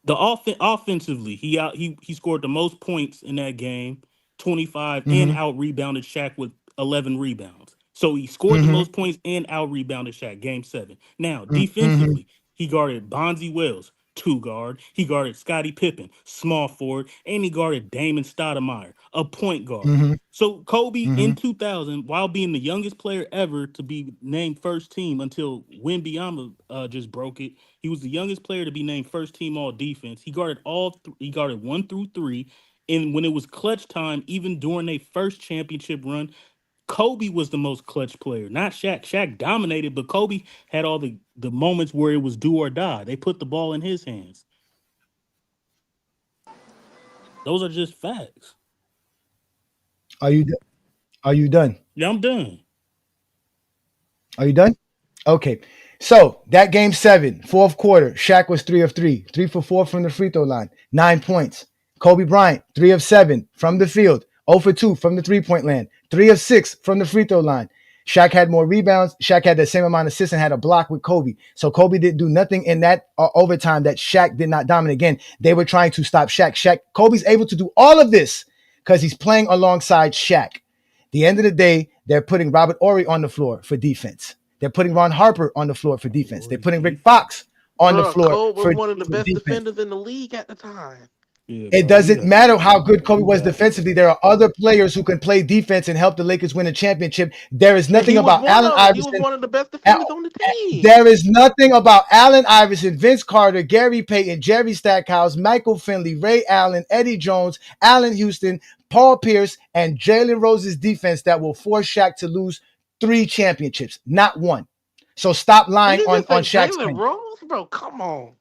Speaker 5: offensively, he scored the most points in that game, 25, and
Speaker 8: mhm,
Speaker 5: out rebounded Shaq with 11 rebounds. So he scored the
Speaker 8: mhm,
Speaker 5: most points and out rebounded Shaq. Game 7. Now
Speaker 8: mhm, mhm,
Speaker 5: defensively, he guarded Bonzi Wells, 2 guard. He guarded Scottie Pippen, small forward, and he guarded Damon Stoudemire, a point guard.
Speaker 8: mhm,
Speaker 5: So Kobe in
Speaker 8: mhm.
Speaker 5: 2000, while being the youngest player ever to be named first team until Wembanyama just broke it, he was the youngest player to be named first team all defense. He guarded he guarded 1 through 3, and when it was clutch time, even during their first championship run, Kobe was the most clutch player, not Shaq. Shaq dominated, but Kobe had all the moments where it was do or die. They put the ball in his hands. Those are just facts.
Speaker 8: Are you done?
Speaker 5: Yeah, I'm done.
Speaker 8: Are you done? Okay. So that game 7, fourth quarter, Shaq was 3 of 3, 3 for 4 from the free throw line, 9 points. Kobe Bryant, 3 of 7 from the field, 0 for 2 from the 3-point land, 3 of 6 from the free throw line. Shaq had more rebounds. Shaq had the same amount of assists and had a block with Kobe. So Kobe didn't do nothing in that overtime that Shaq did not dominate. Again, they were trying to stop Shaq. Kobe's able to do all of this because he's playing alongside Shaq. The end of the day, they're putting Robert Horry on the floor for defense. They're putting Ron Harper on the floor for defense. They're putting Rick Fox on the floor
Speaker 15: Kobe
Speaker 8: for
Speaker 15: was one of the best
Speaker 8: defense.
Speaker 15: defenders in the league at the time.
Speaker 5: Yeah,
Speaker 8: It doesn't matter how good Kobe was defensively. There are other players who can play defense and help the Lakers win a championship. There is nothing about Allen Iverson.
Speaker 15: He was one of the best defenders on the team.
Speaker 8: There is nothing about Allen Iverson, Vince Carter, Gary Payton, Jerry Stackhouse, Michael Finley, Ray Allen, Eddie Jones, Allen Houston, Paul Pierce, and Jalen Rose's defense that will force Shaq to lose 3 championships, not 1. So stop lying on Shaq's
Speaker 15: Jalen Rose, bro. Come on.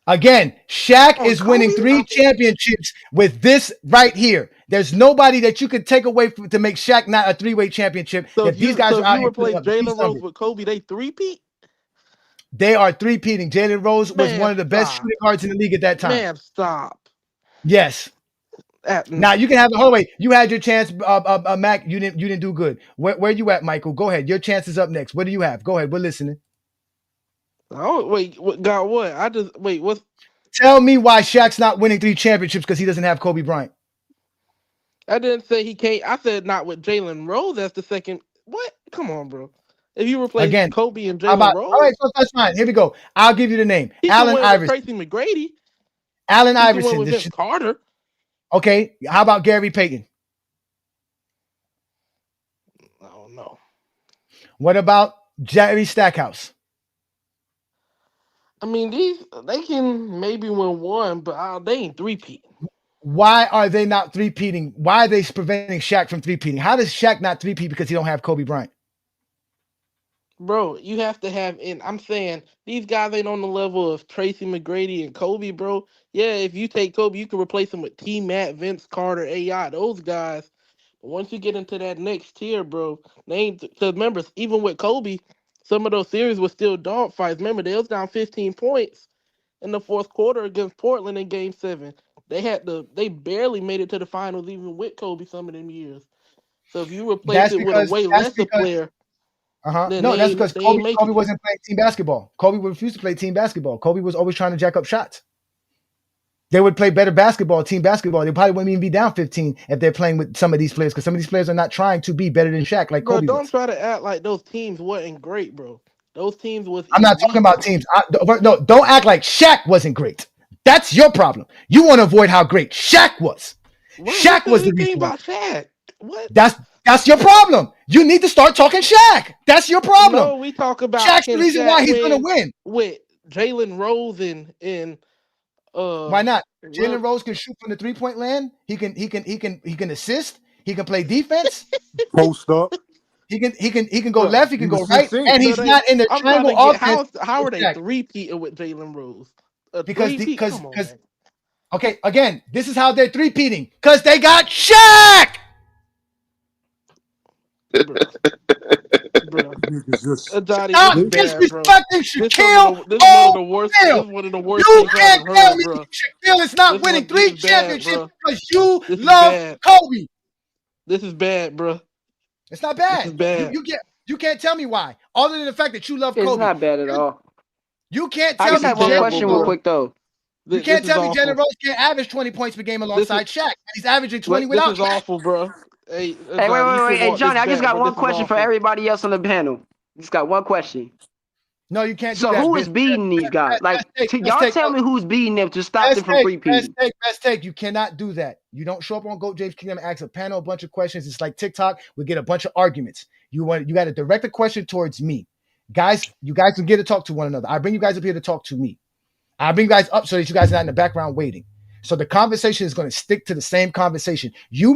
Speaker 8: Again, Shaq is winning 3 championships with this right here. There's nobody that you could take away to make Shaq not a 3-way championship.
Speaker 15: So
Speaker 8: if these guys are out
Speaker 15: you
Speaker 8: here
Speaker 15: replace
Speaker 8: putting up these
Speaker 15: Jalen Rose
Speaker 8: numbers,
Speaker 15: with Kobe, they three-peat?
Speaker 8: they are 3-peating. Jalen Rose was
Speaker 15: Man,
Speaker 8: one of the best
Speaker 15: stop.
Speaker 8: shooting guards in the league at that time.
Speaker 15: Man, stop.
Speaker 8: Yes. Now you can have the whole way. You had your chance, Mac. You didn't do good. Where you at, Michael? Go ahead. Your chance is up next. What do you have? Go ahead. We're listening.
Speaker 15: Oh wait, got what? What?
Speaker 8: Tell me why Shaq's not winning 3 championships because he doesn't have Kobe Bryant.
Speaker 15: I didn't say he can't. I said not with Jalen Rose as the second. What? Come on, bro. If you replace Kobe and Jalen Rose,
Speaker 8: all right, so that's fine. Here we go. I'll give you the name.
Speaker 15: he
Speaker 8: Allen
Speaker 15: can win with
Speaker 8: Iverson.
Speaker 15: Tracy McGrady.
Speaker 8: Allen
Speaker 15: He can
Speaker 8: Iverson.
Speaker 15: win with Vince Carter.
Speaker 8: Okay. How about Gary Payton?
Speaker 15: Oh no.
Speaker 8: What about Jerry Stackhouse?
Speaker 15: I mean, they can maybe win 1, but they ain't 3-peat.
Speaker 8: Why are they not 3-peating? Why are they preventing Shaq from 3-peating? How does Shaq not 3-peat because he don't have Kobe Bryant?
Speaker 15: Bro, you have to have, and I'm saying these guys ain't on the level of Tracy McGrady and Kobe, bro. Yeah, if you take Kobe, you can replace him with T-Mac, Vince Carter, AI, those guys. But once you get into that next tier, bro, they ain't. Because remember, even with Kobe, some of those series were still dog fights. Remember, they was down 15 points in the fourth quarter against Portland in Game 7. They barely made it to the finals even with Kobe some of them years. So if you replace it with a way lesser player.
Speaker 8: No, that's because Kobe wasn't playing team basketball. Kobe refused to play team basketball. Kobe was always trying to jack up shots. They would play better basketball, team basketball. They probably wouldn't even be down 15 if they're playing with some of these players because some of these players are not trying to be better than Shaq like
Speaker 15: Bro,
Speaker 8: Kobe
Speaker 15: don't
Speaker 8: was.
Speaker 15: try to act like those teams wasn't great, bro. Those teams was.
Speaker 8: I'm not talking about teams. No, don't act like Shaq wasn't great. That's your problem. You want to avoid how great Shaq was. Shaq was the reason.
Speaker 15: About Shaq. What?
Speaker 8: That's your problem. You need to start talking Shaq. That's your problem.
Speaker 15: No, we talk about
Speaker 8: Shaq's the reason why he's gonna win.
Speaker 15: With Jalen Rose and
Speaker 8: why not? Jalen Rose can shoot from the 3-point land. He can assist. He can play defense.
Speaker 22: Post up.
Speaker 8: He can go left. He can go right. And he's not in the triangle offense.
Speaker 15: How are they 3-peating with Jalen Rose?
Speaker 8: Because okay, again, this is how they're 3-peating because they got Shaq.
Speaker 15: Ajani,
Speaker 8: stop disrespecting Shaquille O'Neal.
Speaker 15: One of the worst
Speaker 8: you
Speaker 15: things
Speaker 8: can't
Speaker 15: I've
Speaker 8: tell
Speaker 15: heard,
Speaker 8: me
Speaker 15: bro.
Speaker 8: Shaquille is not winning 3 championships because you love Kobe.
Speaker 15: This is bad, bro.
Speaker 8: It's not bad.
Speaker 15: This is bad.
Speaker 8: You can't tell me why, other than the fact that you love Kobe.
Speaker 13: It's not bad at all.
Speaker 8: You can't
Speaker 13: I
Speaker 8: tell
Speaker 13: just
Speaker 8: me.
Speaker 13: have one question real quick though.
Speaker 8: You can't tell me Jalen Rose can't average 20 points per game alongside Shaq. And he's averaging 20 without Shaq.
Speaker 15: This is awful, bro. Hey,
Speaker 13: wait. Hey, Johnny, I just got one question for everybody else on the panel. Just got one question.
Speaker 8: No, you can't do
Speaker 13: so
Speaker 8: that.
Speaker 13: So who is beating these guys? Y'all tell me who's beating them to stop them from repeating.
Speaker 8: Best take. You cannot do that. You don't show up on Goat James Kingdom and ask a panel a bunch of questions. It's like TikTok. We get a bunch of arguments. You got to direct a question towards me. Guys, you guys can get to talk to one another. I bring you guys up here to talk to me. I bring you guys up so that you guys are not in the background waiting. So the conversation is going to stick to the same conversation. You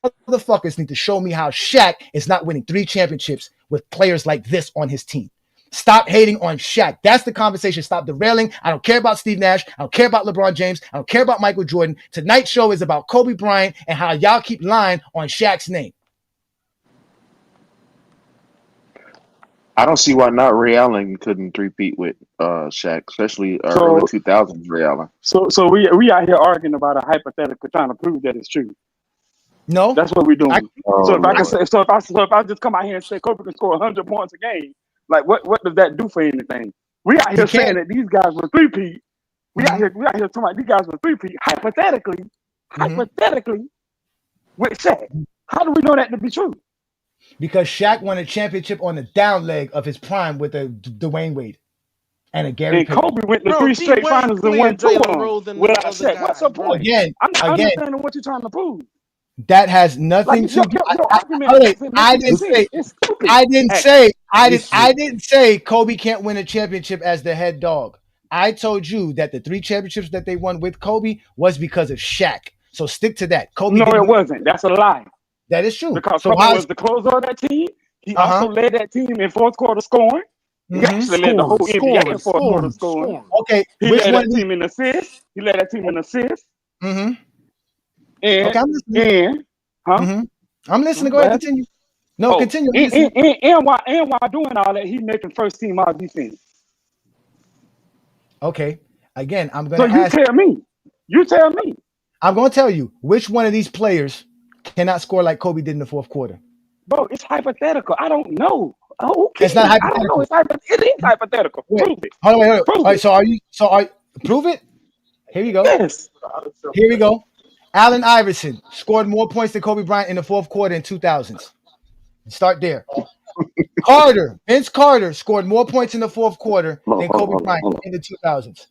Speaker 8: motherfuckers need to show me how Shaq is not winning 3 championships with players like this on his team. Stop hating on Shaq. That's the conversation. Stop derailing. I don't care about Steve Nash. I don't care about LeBron James. I don't care about Michael Jordan. Tonight's show is about Kobe Bryant and how y'all keep lying on Shaq's name.
Speaker 3: I don't see why not Ray Allen couldn't three-peat with Shaq, especially early 2000s Ray Allen.
Speaker 9: So we out here arguing about a hypothetical, trying to prove that it's true.
Speaker 8: No,
Speaker 9: that's what we're doing.
Speaker 3: So
Speaker 9: if I just come out here and say Kobe can score 100 points a game, like what does that do for anything? We out here saying that these guys were three-peat. We out here talking about these guys were three-peat. Hypothetically, with Shaq. How do we know that to be true?
Speaker 8: Because Shaq won a championship on the down leg of his prime with a Dwayne Wade and a Gary Payton.
Speaker 9: Kobe went to 3 straight finals and won 2 of them without Shaq. What's the point? I'm not understanding what you're trying to prove.
Speaker 8: That has nothing to do. I didn't say Kobe can't win a championship as the head dog. I told you that the 3 championships that they won with Kobe was because of Shaq. So stick to that. Kobe.
Speaker 9: No, it wasn't. That's a lie.
Speaker 8: That is true.
Speaker 9: Because Kobe was the closer of that team. He also led that team in fourth quarter scoring. He actually led the whole NBA in fourth quarter scoring.
Speaker 8: Okay.
Speaker 9: He led that team in assists.
Speaker 8: Mm-hmm.
Speaker 9: And,
Speaker 8: okay, I'm listening. I'm listening. Go ahead, continue. No, continue.
Speaker 9: And while doing all that, he making first team all defense.
Speaker 8: Okay. Again, I'm going to ask.
Speaker 9: You tell me.
Speaker 8: I'm going to tell you which one of these players cannot score like Kobe did in the fourth quarter.
Speaker 9: Bro, it's hypothetical. I don't know.
Speaker 8: It's not hypothetical.
Speaker 9: It is hypothetical. Prove it.
Speaker 8: Hold on, wait. All right, so are you? Prove it? Here you go.
Speaker 9: Yes.
Speaker 8: Here we go. Allen Iverson scored more points than Kobe Bryant in the fourth quarter in 2000s. Start there. Vince Carter scored more points in the fourth quarter than Kobe Bryant in the 2000s.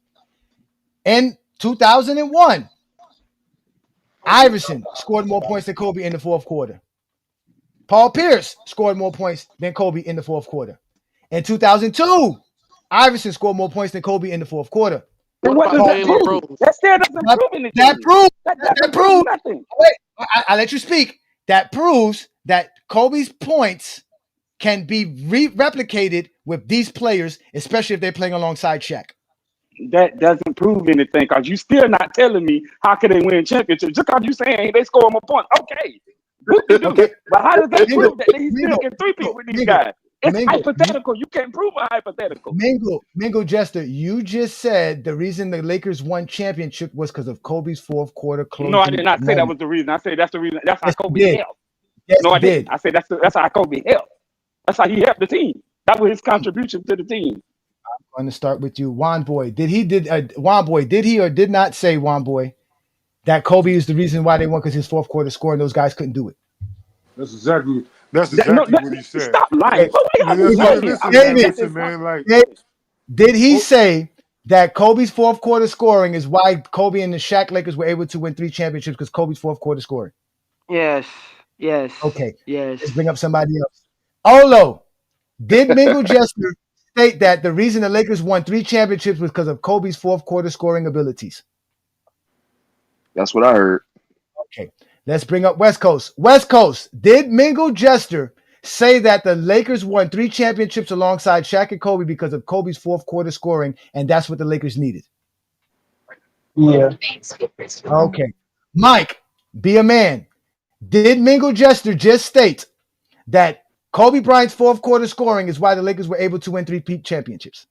Speaker 8: In 2001, Iverson scored more points than Kobe in the fourth quarter. Paul Pierce scored more points than Kobe in the fourth quarter. In 2002, Iverson scored more points than Kobe in the fourth quarter.
Speaker 9: What does that prove? That still doesn't prove anything.
Speaker 8: That proves nothing. Wait, I let you speak. That proves that Kobe's points can be replicated with these players, especially if they're playing alongside Shaq.
Speaker 9: That doesn't prove anything because you still not telling me how can they win championships. Just because you saying they score more points. Okay. Okay. But how does that prove that he still can three-peat with these guys? It's hypothetical. You can't prove a hypothetical.
Speaker 8: Mingled Jester, you just said the reason the Lakers won championship was because of Kobe's fourth quarter closing.
Speaker 9: No, I did not say that was the reason. I said that's the reason. That's how Kobe helped.
Speaker 8: Yes,
Speaker 9: no, I didn't. I said that's how Kobe helped. That's how he helped the team. That was his contribution to the team.
Speaker 8: I'm going to start with you, Juan Boy. Did he or did not say, Juan Boy, that Kobe is the reason why they won because his fourth quarter score and those guys couldn't do it?
Speaker 12: That's exactly what he said.
Speaker 9: Stop lying.
Speaker 8: Did he say that Kobe's fourth quarter scoring is why Kobe and the Shaq Lakers were able to win 3 championships because Kobe's fourth quarter scoring?
Speaker 13: Yes.
Speaker 8: Okay.
Speaker 13: Yes.
Speaker 8: Let's bring up somebody else. Olo, did Mingled Jester state that the reason the Lakers won 3 championships was because of Kobe's fourth quarter scoring abilities?
Speaker 3: That's what I heard.
Speaker 8: Okay. Let's bring up West Coast. West Coast, did Mingled Jester say that the Lakers won 3 championships alongside Shaq and Kobe because of Kobe's fourth quarter scoring, and that's what the Lakers needed?
Speaker 14: Yeah.
Speaker 8: Okay. Mike, be a man. Did Mingled Jester just state that Kobe Bryant's fourth quarter scoring is why the Lakers were able to win 3 championships?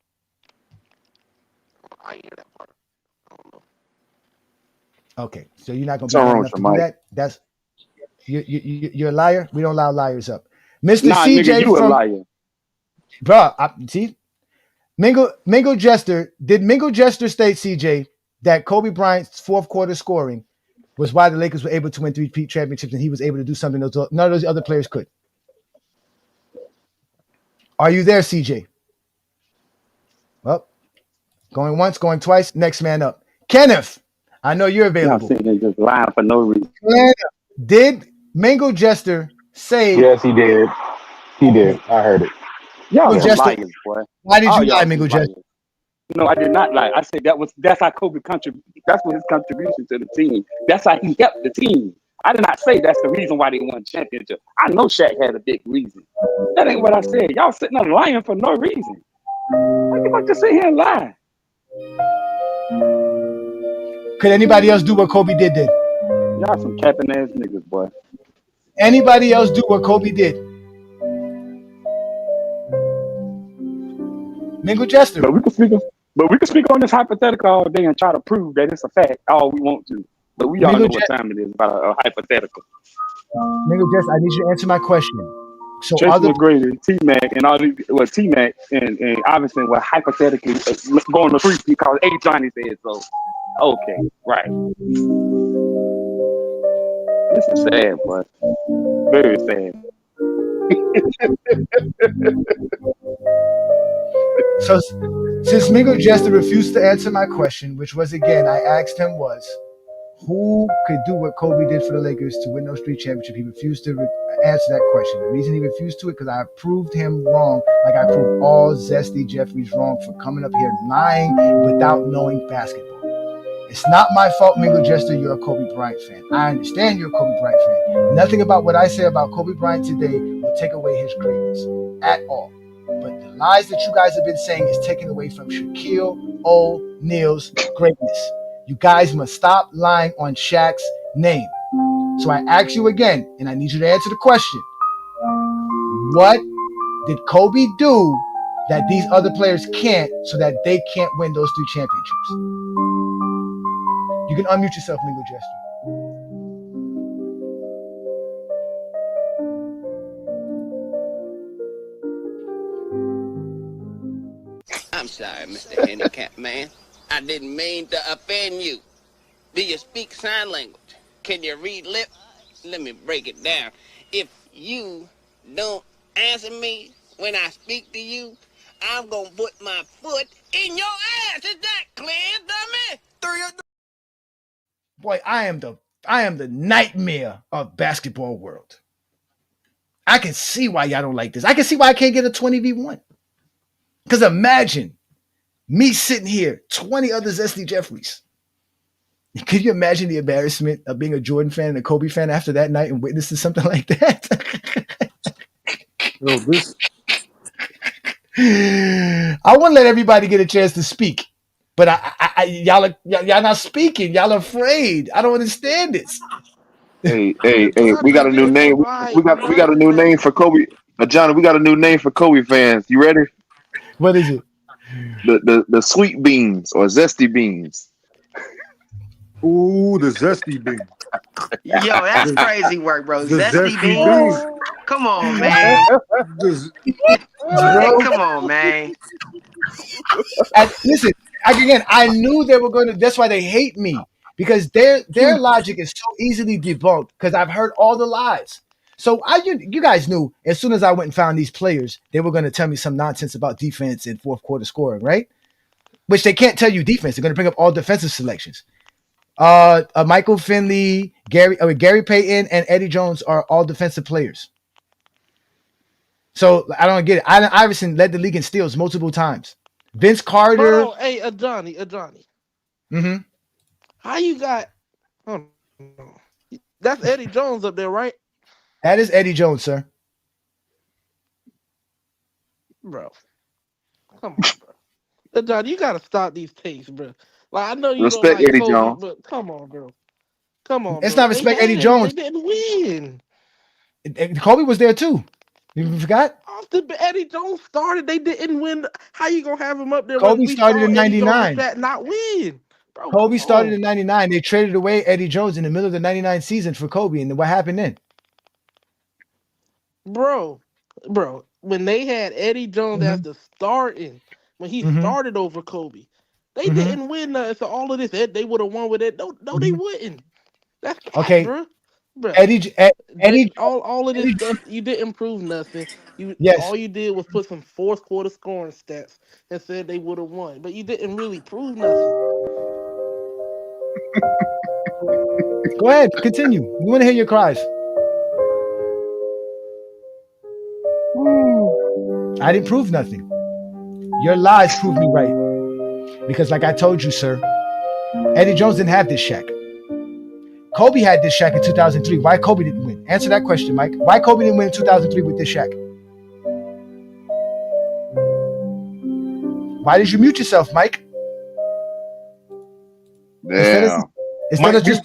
Speaker 8: Okay, so you're not going to be enough to do that? That's you're a liar. We don't allow liars up. Mr. CJ,
Speaker 9: nigga, you a liar,
Speaker 8: bro. See, Mingled Jester. Did Mingled Jester state, CJ, that Kobe Bryant's fourth quarter scoring was why the Lakers were able to win 3 championships, and he was able to do something none of those other players could? Are you there, CJ? Well, going once, going twice. Next man up, Kenneth. I know you're available.
Speaker 9: They just lying for no reason.
Speaker 8: Did Mingled Jester say?
Speaker 1: Yes, he did. He did. I heard it.
Speaker 9: Y'all liars, boy.
Speaker 8: Why did you lie, Mingled Jester?
Speaker 9: No, I did not lie. I said that's how Kobe contributed. That's what his contribution to the team. That's how he helped the team.
Speaker 18: I did not say that's the reason why they won championship. I know Shaq had a big reason. That ain't what I said. Y'all sitting there lying for no reason. How you about to sit here and lie?
Speaker 8: Could anybody else do what Kobe did?
Speaker 18: Y'all some capping ass niggas, boy.
Speaker 8: Anybody else do what Kobe did? Mingled Jester.
Speaker 18: But we can speak on this hypothetical all day and try to prove that it's a fact all we want to. But we all know what time it is about a hypothetical.
Speaker 8: Mingled Jester, I need you to answer my question. So
Speaker 18: Tracy McGrady, TMac, and all these TMac and obviously were hypothetically going to free because Ajani said so. Okay, right. This is sad, boy. Very sad.
Speaker 8: So since Mingled Jester refused to answer my question, which was again, I asked him was, who could do what Kobe did for the Lakers to win those 3 championships? He refused to answer that question. The reason he refused to it because I proved him wrong, like I proved all Zesty Jeffries wrong for coming up here lying without knowing basketball. It's not my fault, Mingled Jester, you're a Kobe Bryant fan. I understand you're a Kobe Bryant fan. Nothing about what I say about Kobe Bryant today will take away his greatness at all. But the lies that you guys have been saying is taken away from Shaquille O'Neal's greatness. You guys must stop lying on Shaq's name. So I ask you again, and I need you to answer the question. What did Kobe do that these other players can't so that they can't win those 3 championships? You can unmute yourself, Mingled Jester.
Speaker 19: I'm sorry, Mr. Handicap Man. I didn't mean to offend you. Do you speak sign language? Can you read lip? Let me break it down. If you don't answer me when I speak to you, I'm gonna put my foot in your ass. Is that clear, dummy?
Speaker 8: Boy, I am the nightmare of basketball world. I can see why y'all don't like this. I can see why I can't get a 20v1. Because imagine me sitting here, 20 other Zesty Jeffries. Could you imagine the embarrassment of being a Jordan fan and a Kobe fan after that night and witnessing something like that?
Speaker 12: Yo, this.
Speaker 8: I want to let everybody get a chance to speak, but y'all not speaking. Y'all are afraid. I don't understand this.
Speaker 3: Hey, we got a new name. We got a new name for Kobe. Johnny, we got a new name for Kobe fans. You ready?
Speaker 8: What is it?
Speaker 3: The sweet beans or zesty beans.
Speaker 12: Ooh, the zesty bean.
Speaker 13: Yo, that's crazy work, bro.
Speaker 12: The
Speaker 13: Zesty
Speaker 12: zesty
Speaker 13: beans.
Speaker 12: bean.
Speaker 13: Come on, man.
Speaker 8: Bro.
Speaker 13: Come on, man.
Speaker 8: Listen, again, I knew they were going to. That's why they hate me, because their logic is so easily debunked. Because I've heard all the lies. So you guys knew as soon as I went and found these players, they were going to tell me some nonsense about defense and fourth quarter scoring, right? Which they can't tell you defense. They're going to bring up all defensive selections. Michael Finley, Gary Payton, and Eddie Jones are all defensive players. So I don't get it. Allen Iverson led the league in steals multiple times. Vince Carter.
Speaker 15: Hold on. Hey, Ajani.
Speaker 8: Mm-hmm.
Speaker 15: How you got? Oh, no. That's Eddie Jones up there, right?
Speaker 8: That is Eddie Jones, sir.
Speaker 15: Bro, come on, bro. Ajani, you gotta stop these takes, bro. Like I know you
Speaker 3: Respect
Speaker 15: don't like
Speaker 3: Eddie
Speaker 15: Kobe,
Speaker 3: Jones.
Speaker 15: but come on, bro. Come on,
Speaker 8: It's
Speaker 15: bro.
Speaker 8: not respect Eddie Jones.
Speaker 15: They didn't win.
Speaker 8: Kobe was there too. You forgot?
Speaker 15: After Eddie Jones started, they didn't win. How you gonna have him up there?
Speaker 8: Kobe
Speaker 15: when we
Speaker 8: started
Speaker 15: saw
Speaker 8: in
Speaker 15: Eddie Jones
Speaker 8: '99.
Speaker 15: and Shaq not win? Bro,
Speaker 8: Kobe started
Speaker 15: on.
Speaker 8: in '99. They traded away Eddie Jones in the middle of the '99 season for Kobe, and what happened then?
Speaker 15: Bro, when they had Eddie Jones as the starting, when he started over Kobe, they didn't win nothing. So all of this, they would have won with it. No, they wouldn't. That's cat,
Speaker 8: Okay.
Speaker 15: bro.
Speaker 8: Eddie,
Speaker 15: all of this stuff, you didn't prove nothing. All you did was put some fourth quarter scoring stats and said they would have won, but you didn't really prove nothing.
Speaker 8: Go ahead, continue. We want to hear your cries. I didn't prove nothing. Your lies proved me right. Because like I told you, sir, Eddie Jones didn't have this Shaq. Kobe had this Shaq in 2003. Why Kobe didn't win? Answer that question, Mike. Why Kobe didn't win in 2003 with this Shaq? Why did you mute yourself, Mike?
Speaker 3: Damn.
Speaker 8: Instead of just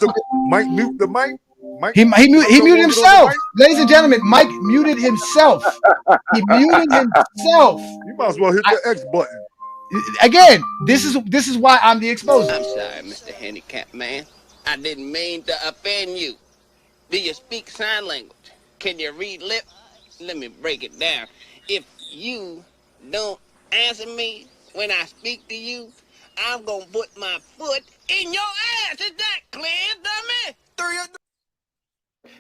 Speaker 17: Mike mute the mic. Mike,
Speaker 8: he muted himself. Ladies and gentlemen, Mike muted himself. He muted himself.
Speaker 17: You might as well hit the X button.
Speaker 8: Again, this is why I'm the exposer.
Speaker 19: I'm sorry, Mr. Handicapped Man. I didn't mean to offend you. Do you speak sign language? Can you read lip? Let me break it down. If you don't answer me when I speak to you, I'm gonna put my foot in your ass. Is that clear, dummy?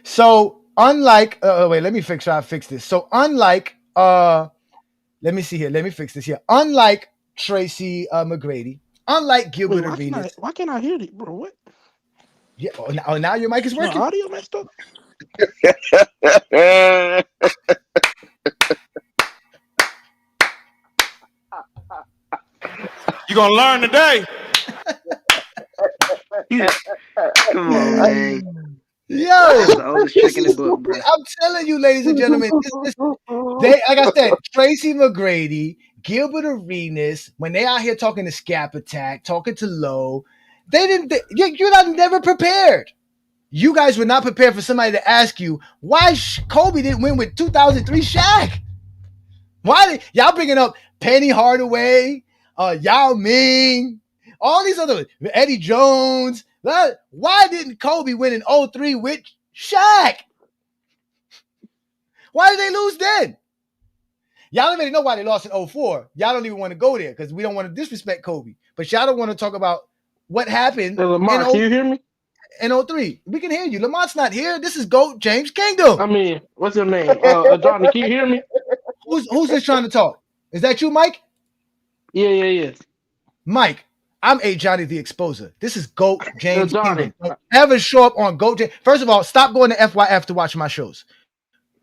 Speaker 8: So unlike wait, let me try to fix this. So unlike let me see here. Let me fix this here. Unlike Tracy McGrady, unlike Gilbert Arenas.
Speaker 15: Why can't I hear it, bro? What?
Speaker 8: Yeah. Now your mic is working.
Speaker 15: My audio messed up.
Speaker 2: You gonna learn today.
Speaker 13: Come on, man.
Speaker 8: Yo,
Speaker 13: That's the oldest trick in the book, bro.
Speaker 8: I'm telling you, ladies and gentlemen, like I said, Tracy McGrady, Gilbert Arenas, when they out here talking to Scap Attack, talking to Low, you're not never prepared. You guys were not prepared for somebody to ask you why Kobe didn't win with 2003 Shaq. Why y'all bringing up Penny Hardaway, Yao Ming, all these other Eddie Jones? Why didn't Kobe win in 03 with Shaq? Why did they lose then? Y'all already know why they lost in 04. Y'all don't even want to go there because we don't want to disrespect Kobe. But y'all don't want to talk about what happened.
Speaker 15: Hey, Lamar, can you hear me?
Speaker 8: In 03. We can hear you. Lamont's not here. This is GOAT James Kingdom.
Speaker 15: I mean, what's your name? Ajani, can you hear me?
Speaker 8: Who's just trying to talk? Is that you, Mike?
Speaker 15: Yeah.
Speaker 8: Mike, I'm Ajani the Exposer. This is GOAT James
Speaker 15: Ajani.
Speaker 8: Kingdom. Don't ever show up on GOAT James. First of all, stop going to FYF to watch my shows.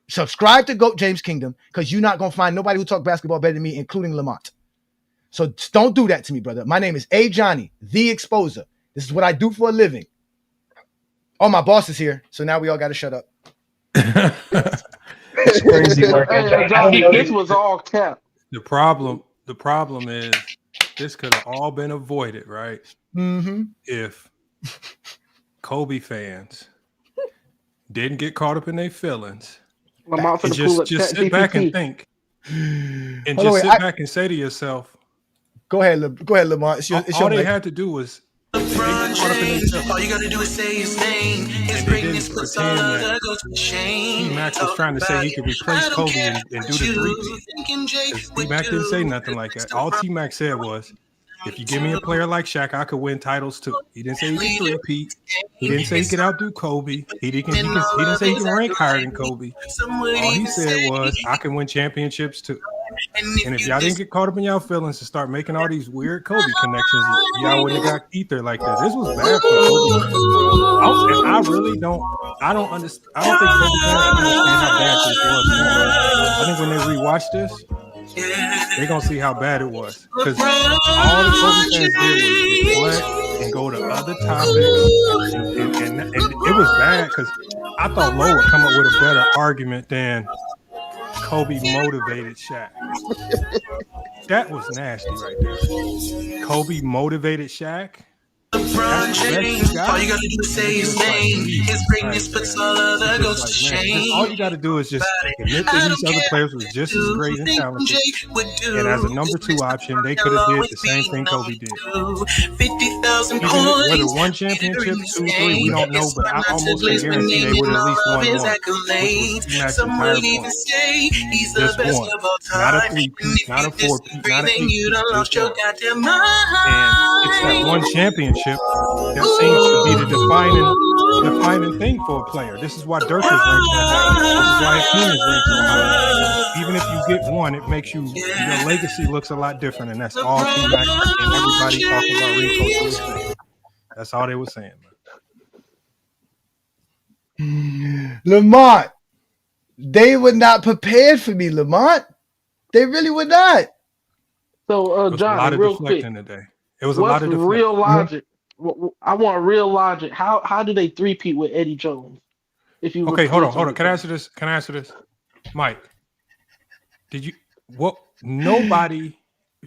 Speaker 8: Subscribe to GOAT James Kingdom because you're not going to find nobody who talk basketball better than me, including Lamont. So don't do that to me, brother. My name is Ajani the Exposer. This is what I do for a living. Oh, my boss is here. So now we all got to shut up.
Speaker 14: It's crazy work.
Speaker 15: This was all cap.
Speaker 2: The problem is this could have all been avoided, right?
Speaker 8: Mm-hmm.
Speaker 2: If Kobe fans didn't get caught up in their feelings and just sit back and think and sit back and say to yourself,
Speaker 8: go ahead, Lamont. It's your
Speaker 2: all they
Speaker 8: mic.
Speaker 2: had to do was
Speaker 21: All you gotta do is say his name. His greatness puts all other go to shame.
Speaker 2: TMac was trying to say he could replace Kobe and do the 3-peat. TMac didn't say nothing like that. All TMac said was, if you give me a player like Shaq, I could win titles too. He didn't say he could 3-peat. He didn't say he could outdo Kobe. He didn't say he can rank higher than Kobe. All he said was, I can win championships too. And if y'all didn't get caught up in y'all feelings and start making all these weird Kobe connections, y'all wouldn't have got ether like this. This was bad for Kobe fans. I don't understand. I don't think Kobe fans understand how bad this was. I think when they rewatch this, they're gonna see how bad it was. Because all the Kobe fans did was reflect and go to other topics, and it was bad because I thought Lowe would come up with a better argument than Kobe motivated Shaq. That was nasty right there. Kobe motivated Shaq.
Speaker 21: LeBron James, all you gotta do is say his name. His greatness puts all other goes to shame.
Speaker 2: All you gotta do is just admit that these other players were just as great and talented. And as a number 2 option, they could have did the same thing Kobe did.
Speaker 21: 50,000
Speaker 2: Whether one championship, 2, 3, we don't know, but I almost can guarantee they would have at least won one. Which was T-Mac's entire point. Just one. Not a 3-peat, not a 4-peat, not an 8-peat, just one. And it's that one championship that seems to be the defining thing for a player. This is why Dirk is ranked so high. This is why Hakeem is ranked so high. Even if you get one, it makes your legacy looks a lot different, and that's all T-Mac and everybody talking about Rico was saying. That's all they were saying, man.
Speaker 8: Lamont, they were not prepared for me, Lamont. They really were not.
Speaker 15: So,
Speaker 2: John, real quick. Today. It was a lot of
Speaker 15: real logic I want real logic. How do they three-peat with Eddie Jones? If you
Speaker 2: Okay, hold on.
Speaker 15: replace him
Speaker 2: Can I answer this? Mike, nobody,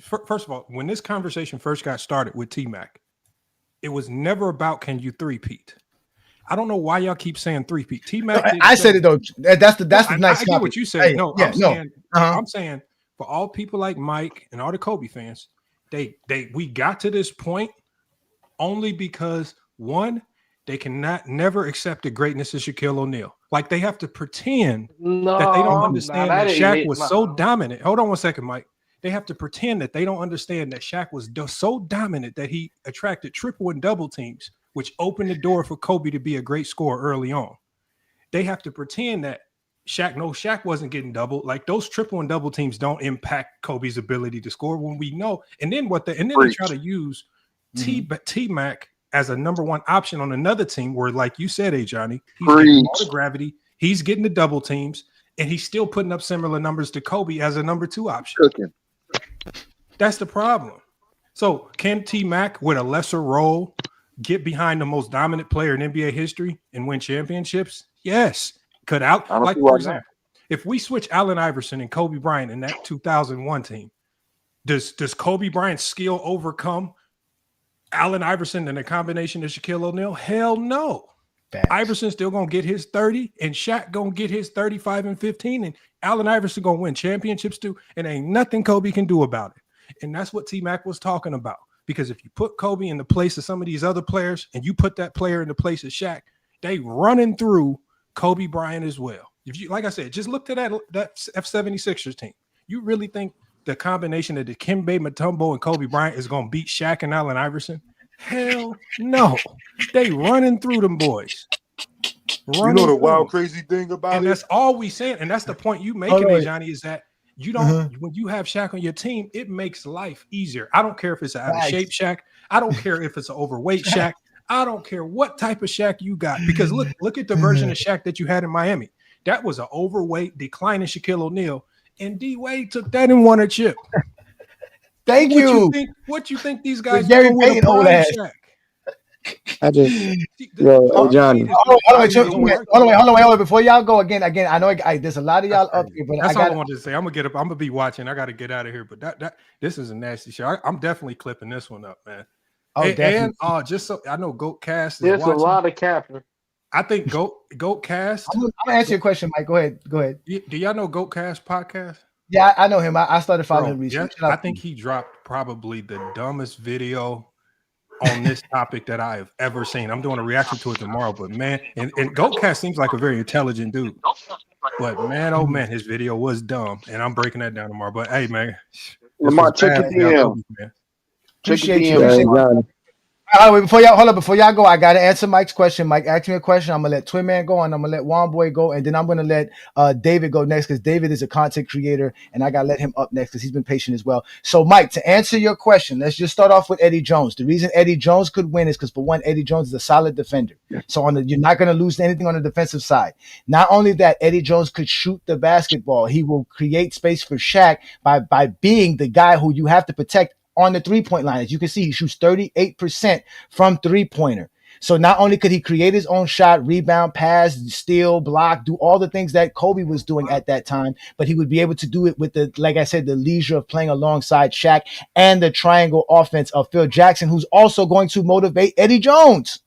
Speaker 2: first of all, when this conversation first got started with T-Mac, it was never about can you three-peat. I don't know why y'all keep saying three-peat. T-Mac,
Speaker 8: I said it though. That's the nice.
Speaker 2: I get what you said.
Speaker 8: Hey,
Speaker 2: I'm saying for all people like Mike and all the Kobe fans, we got to this point only because one, they cannot never accept the greatness of Shaquille O'Neal. Like they have to pretend that they don't understand that Shaq was so dominant. Hold on one second, Mike. They have to pretend that they don't understand that Shaq was so dominant that he attracted triple and double teams, which opened the door for Kobe to be a great scorer early on. They have to pretend that Shaq wasn't getting double. Like those triple and double teams don't impact Kobe's ability to score when we know. And then they try to use T-Mac as a number one option on another team where, like you said, Ajani, he's getting all the gravity, he's getting the double teams, and he's still putting up similar numbers to Kobe as a number two option. That's the problem. So can T-Mac with a lesser role get behind the most dominant player in NBA history and win championships? Yes. Could out like for example, if we switch Allen Iverson and Kobe Bryant in that 2001 team, does Kobe Bryant's skill overcome Allen Iverson and a combination of Shaquille O'Neal? Hell no. Iverson's still gonna get his 30, and Shaq gonna get his 35 and 15, and Allen Iverson gonna win championships too, and ain't nothing Kobe can do about it. And that's what T-Mac was talking about. Because if you put Kobe in the place of some of these other players, and you put that player in the place of Shaq, they running through Kobe Bryant as well. If you, like I said, just look to that F76ers team. You really think the combination of Dikembe Mutombo and Kobe Bryant is going to beat Shaq and Allen Iverson? Hell no. They running through them boys.
Speaker 17: You know the wild, crazy thing about
Speaker 2: and
Speaker 17: it?
Speaker 2: That's all we saying. And that's the point you making, Ajani, is that you don't, when you have Shaq on your team, it makes life easier. I don't care if it's an out of shape Shaq. I don't care if it's an overweight Shaq. I don't care what type of Shaq you got. Because look at the version of Shaq that you had in Miami. That was an overweight, declining Shaquille O'Neal. And D-Wade took that and won a chip.
Speaker 8: Thank you.
Speaker 2: What you think these guys
Speaker 8: Gary
Speaker 2: doing with
Speaker 8: Payton
Speaker 2: a prime
Speaker 8: old ass.
Speaker 2: Shaq?
Speaker 6: I just, yo, Johnny.
Speaker 8: Hold on. Before y'all go again, I know there's a lot of y'all up here, but
Speaker 2: that's all I wanted to say. I'm gonna be watching. I got to get out of here. But this is a nasty show. I'm definitely clipping this one up, man.
Speaker 8: Oh, definitely.
Speaker 2: And just so I know, Goat Cast is
Speaker 15: There's
Speaker 2: watching.
Speaker 15: a lot of capper.
Speaker 2: I think Goat Cast.
Speaker 8: I'm gonna answer your question, Mike. Go ahead.
Speaker 2: Do y'all know Goat Cast podcast?
Speaker 8: Yeah, I know him. I started following him recently.
Speaker 2: Yeah, I think he dropped probably the dumbest video on this topic that I have ever seen. I'm doing a reaction to it tomorrow, but man, and Goatcast seems like a very intelligent dude. But man, oh man, his video was dumb, and I'm breaking that down tomorrow. But hey, man,
Speaker 3: Lamar, check your DM.
Speaker 8: Appreciate you. Before y'all go, I gotta answer Mike's question. Mike asked me a question. I'm gonna let Twin Man go, and I'm gonna let Juan Boy go, and then I'm gonna let David go next because David is a content creator, and I gotta let him up next because he's been patient as well. So, Mike, to answer your question, let's just start off with Eddie Jones. The reason Eddie Jones could win is because, for one, Eddie Jones is a solid defender. So you're not gonna lose anything on the defensive side. Not only that, Eddie Jones could shoot the basketball. He will create space for Shaq by being the guy who you have to protect on the three-point line. As you can see, he shoots 38% from three-pointer. So not only could he create his own shot, rebound, pass, steal, block, do all the things that Kobe was doing at that time, but he would be able to do it with the, like I said, the leisure of playing alongside Shaq and the triangle offense of Phil Jackson, who's also going to motivate Eddie Jones.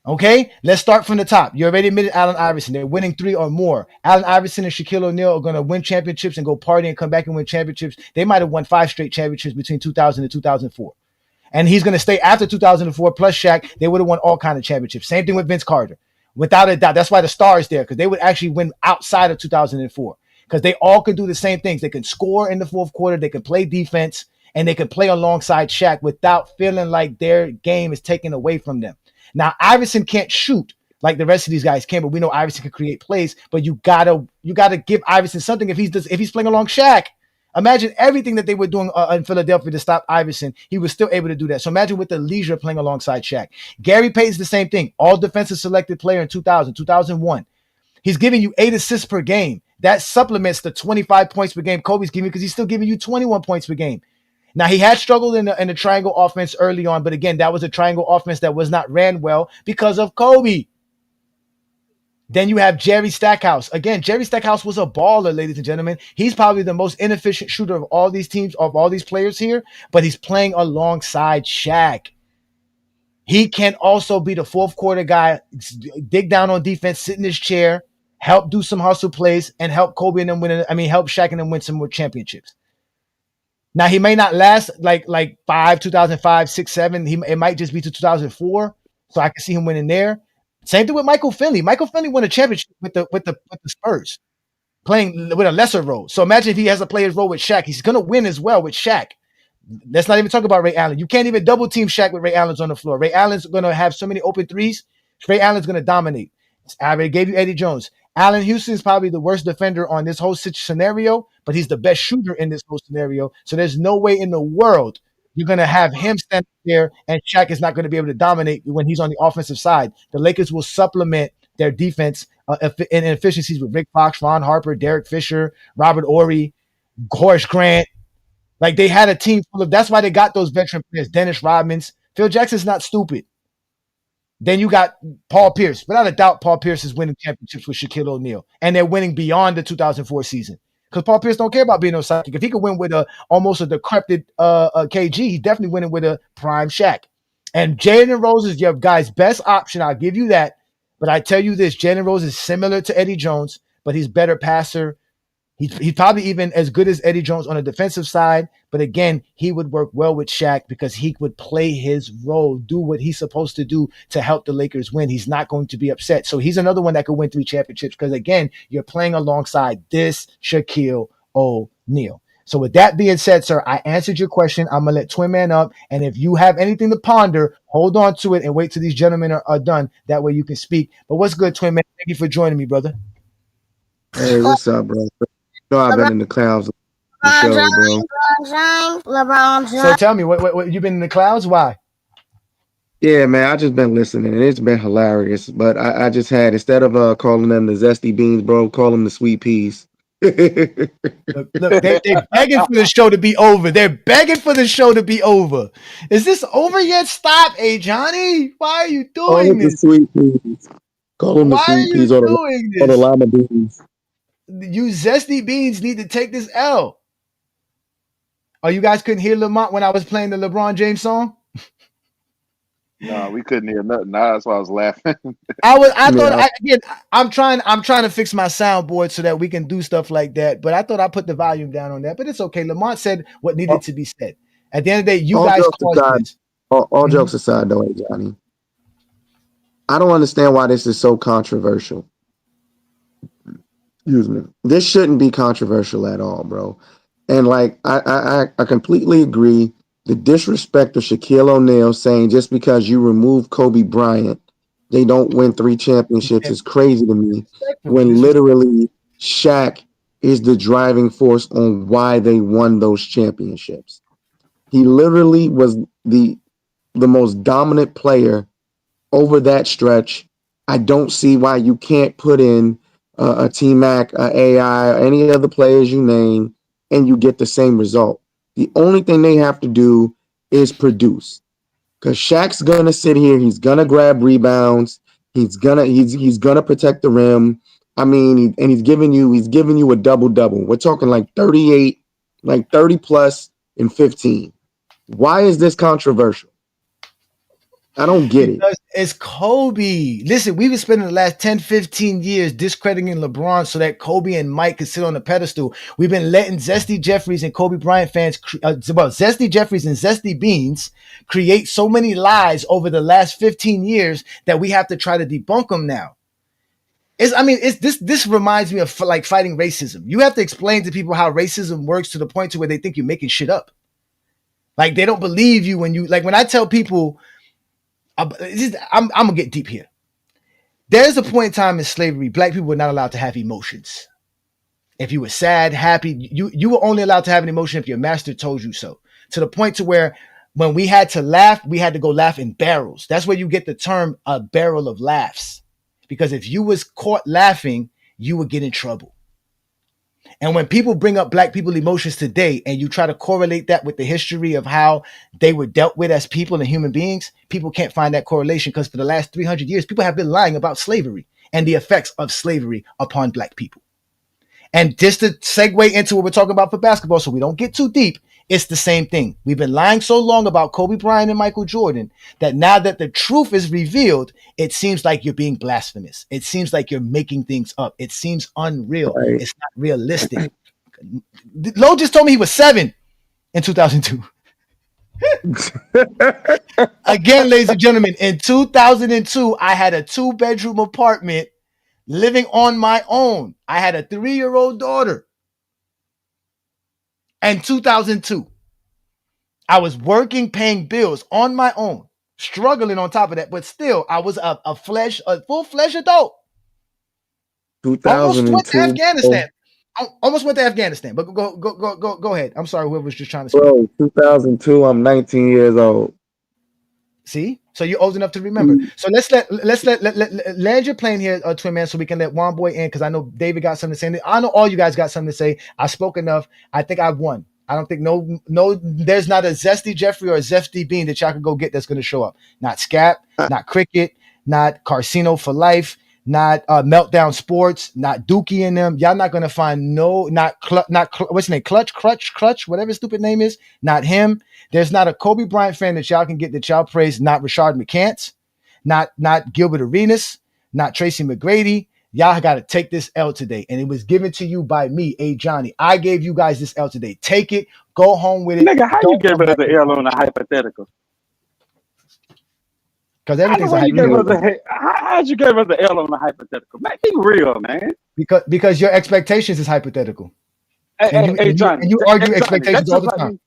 Speaker 8: Okay, let's start from the top. You already admitted Allen Iverson. They're winning 3 or more. Allen Iverson and Shaquille O'Neal are going to win championships and go party and come back and win championships. They might have won 5 straight championships between 2000 and 2004. And he's going to stay after 2004 plus Shaq. They would have won all kinds of championships. Same thing with Vince Carter. Without a doubt. That's why the star is there, because they would actually win outside of 2004 because they all could do the same things. They can score in the fourth quarter. They can play defense, and they can play alongside Shaq without feeling like their game is taken away from them. Now, Iverson can't shoot like the rest of these guys can, but we know Iverson can create plays. But you gotta give Iverson something if he's playing along Shaq. Imagine everything that they were doing in Philadelphia to stop Iverson. He was still able to do that. So imagine with the leisure playing alongside Shaq. Gary Payton's the same thing. All defensive selected player in 2000, 2001. He's giving you 8 assists per game. That supplements the 25 points per game Kobe's giving because he's still giving you 21 points per game. Now he had struggled in the triangle offense early on, but again, that was a triangle offense that was not ran well because of Kobe. Then you have Jerry Stackhouse. Again, Jerry Stackhouse was a baller, ladies and gentlemen. He's probably the most inefficient shooter of all these teams, of all these players here, but he's playing alongside Shaq. He can also be the fourth quarter guy, dig down on defense, sit in his chair, help do some hustle plays, and help Kobe and them help Shaq and them win some more championships. Now he may not last like 2005, 6, 7. It might just be to 2004. So I can see him winning there. Same thing with Michael Finley. Michael Finley won a championship with the Spurs, playing with a lesser role. So imagine if he has to play his role with Shaq. He's gonna win as well with Shaq. Let's not even talk about Ray Allen. You can't even double team Shaq with Ray Allen's on the floor. Ray Allen's gonna have so many open threes. Ray Allen's gonna dominate. I already gave you Eddie Jones. Allen Houston's probably the worst defender on this whole scenario, but he's the best shooter in this whole scenario. So there's no way in the world you're going to have him stand there and Shaq is not going to be able to dominate when he's on the offensive side. The Lakers will supplement their defense and efficiencies with Rick Fox, Ron Harper, Derek Fisher, Robert Horry, Horace Grant. Like they had a team full of, that's why they got those veteran players, Dennis Rodman's. Phil Jackson's not stupid. Then you got Paul Pierce. Without a doubt, Paul Pierce is winning championships with Shaquille O'Neal. And they're winning beyond the 2004 season. Because Paul Pierce don't care about being no sidekick. If he could win with almost a decrepit KG, he's definitely winning with a prime Shaq. And Jalen Rose is your guy's best option. I'll give you that. But I tell you this, Jalen Rose is similar to Eddie Jones, but he's better passer. He's probably even as good as Eddie Jones on the defensive side. But again, he would work well with Shaq because he would play his role, do what he's supposed to do to help the Lakers win. He's not going to be upset. So he's another one that could win 3 championships because, again, you're playing alongside this Shaquille O'Neal. So with that being said, sir, I answered your question. I'm going to let Twin Man up. And if you have anything to ponder, hold on to it and wait till these gentlemen are done. That way you can speak. But what's good, Twin Man? Thank you for joining me, brother.
Speaker 6: Hey, what's up, bro? You know I've been in the clouds of the show, bro.
Speaker 8: LeBron James. So tell me, what you been in the clouds? Why?
Speaker 6: Yeah, man, I just been listening and it's been hilarious. But I just had, instead of calling them the zesty beans, bro, call them the sweet peas.
Speaker 8: Look, they're begging for the show to be over. They're begging for the show to be over. Is this over yet? Stop, Ajani. Why are you doing this?
Speaker 6: The sweet peas. Call them the sweet peas or the lima beans.
Speaker 8: You zesty beans need to take this L. Oh, you guys couldn't hear Lamont when I was playing the LeBron James song?
Speaker 3: No, we couldn't hear nothing. That's why I was laughing.
Speaker 8: I'm trying to fix my soundboard so that we can do stuff like that. But I thought I put the volume down on that. But it's okay. Lamont said what needed to be said. At the end of the day, you guys caused this.
Speaker 6: All jokes aside, though, Johnny, I don't understand why this is so controversial. Excuse me. This shouldn't be controversial at all, bro. And like I completely agree. The disrespect of Shaquille O'Neal saying just because you remove Kobe Bryant, they don't win 3 championships is crazy to me. When literally Shaq is the driving force on why they won those championships. He literally was the most dominant player over that stretch. I don't see why you can't put in a TMac, AI, or any other players you name, and you get the same result. The only thing they have to do is produce. Because Shaq's gonna sit here, he's gonna grab rebounds, he's gonna protect the rim. I mean, he's giving you a double-double. We're talking like 38, like 30 plus and 15. Why is this controversial? I don't get it.
Speaker 8: It's Kobe. Listen, we've been spending the last 10, 15 years discrediting LeBron so that Kobe and Mike could sit on the pedestal. We've been letting Zesty Jeffries and Kobe Bryant fans, Zesty Jeffries and Zesty Beans create so many lies over the last 15 years that we have to try to debunk them now. This reminds me of like fighting racism. You have to explain to people how racism works to the point to where they think you're making shit up. Like they don't believe you when I tell people, I'm gonna get deep here. There's a point in time in slavery, black people were not allowed to have emotions. If you were sad, happy, you were only allowed to have an emotion if your master told you so. To the point to where when we had to laugh, we had to go laugh in barrels. That's where you get the term a barrel of laughs. Because if you was caught laughing, you would get in trouble. And when people bring up black people emotions today and you try to correlate that with the history of how they were dealt with as people and human beings, people can't find that correlation because for the last 300 years, people have been lying about slavery and the effects of slavery upon black people. And just to segue into what we're talking about for basketball, so we don't get too deep, it's the same thing. We've been lying so long about Kobe Bryant and Michael Jordan that now that the truth is revealed, it seems like you're being blasphemous. It seems like you're making things up. It seems unreal.
Speaker 6: Right.
Speaker 8: It's not realistic. Lo just told me he was 7 in 2002. Again, ladies and gentlemen, in 2002, I had a 2-bedroom apartment living on my own. I had a 3-year-old daughter. And 2002, I was working, paying bills on my own, struggling on top of that, but still, I was a full-fledged adult.
Speaker 6: 2002.
Speaker 8: Almost went to Afghanistan. Almost went to Afghanistan, but go ahead. I'm sorry, whoever was just trying to speak.
Speaker 6: Bro, 2002, I'm 19 years old.
Speaker 8: See, so you're old enough to remember. So let's land your plane here, Twin Man, so we can let Juan Boy in because I know David got something to say. I know all you guys got something to say. I spoke enough. I think I've won. I don't think there's not a Zesty Jeffrey or a Zesty Bean that y'all can go get that's going to show up. Not Scap, not Cricket, not Carcino for Life, not Meltdown Sports, not Dookie in them. Y'all not going to find what's his name? Clutch, whatever his stupid name is. Not him. There's not a Kobe Bryant fan that y'all can get that y'all praise. Not Rashard McCants, not Gilbert Arenas, not Tracy McGrady. Y'all got to take this L today. And it was given to you by me, Ajani. I gave you guys this L today. Take it. Go home with it.
Speaker 18: Nigga, how you give us the L on a hypothetical?
Speaker 8: Because everything's a hypothetical.
Speaker 18: How'd you give us the L on a hypothetical? Man, be real, man.
Speaker 8: Because your expectations is hypothetical.
Speaker 18: Hey, Johnny.
Speaker 8: You argue expectations all the time.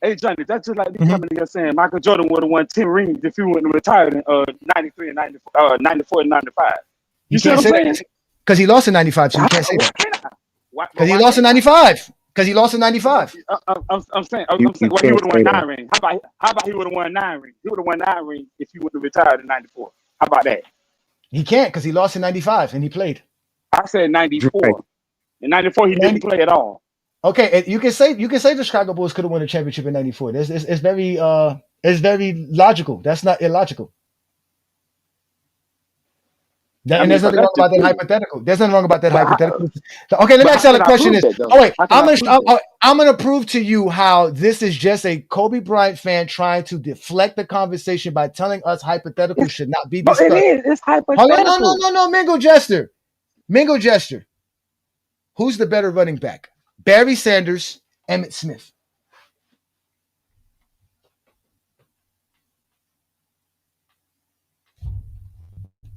Speaker 18: Hey, Johnny, that's just like me coming here saying Michael Jordan would have won 10 rings if he wouldn't have retired in 93 and 94, 94 and 95. You see what I'm saying?
Speaker 8: Because he lost in 95, so you can't say that. Because he lost in 95. Because he lost in 95.
Speaker 18: I'm saying he would have won 9 rings. How about he would have won 9 rings? He would have won 9 rings if he would have retired in 94. How about that?
Speaker 8: He can't because he lost in 95 and he played.
Speaker 18: I said 94. In 94, he didn't play at all.
Speaker 8: Okay, you can say the Chicago Bulls could have won a championship in 94. It's very logical. That's not illogical. And there's nothing wrong about that hypothetical. There's nothing wrong about that hypothetical. Okay, let me ask you the question is. Oh wait, I'm gonna prove to you how this is just a Kobe Bryant fan trying to deflect the conversation by telling us hypotheticals should not be discussed.
Speaker 18: It is. It's hypothetical.
Speaker 8: No, Mingled Jester. Who's the better running back? Barry Sanders, Emmitt Smith.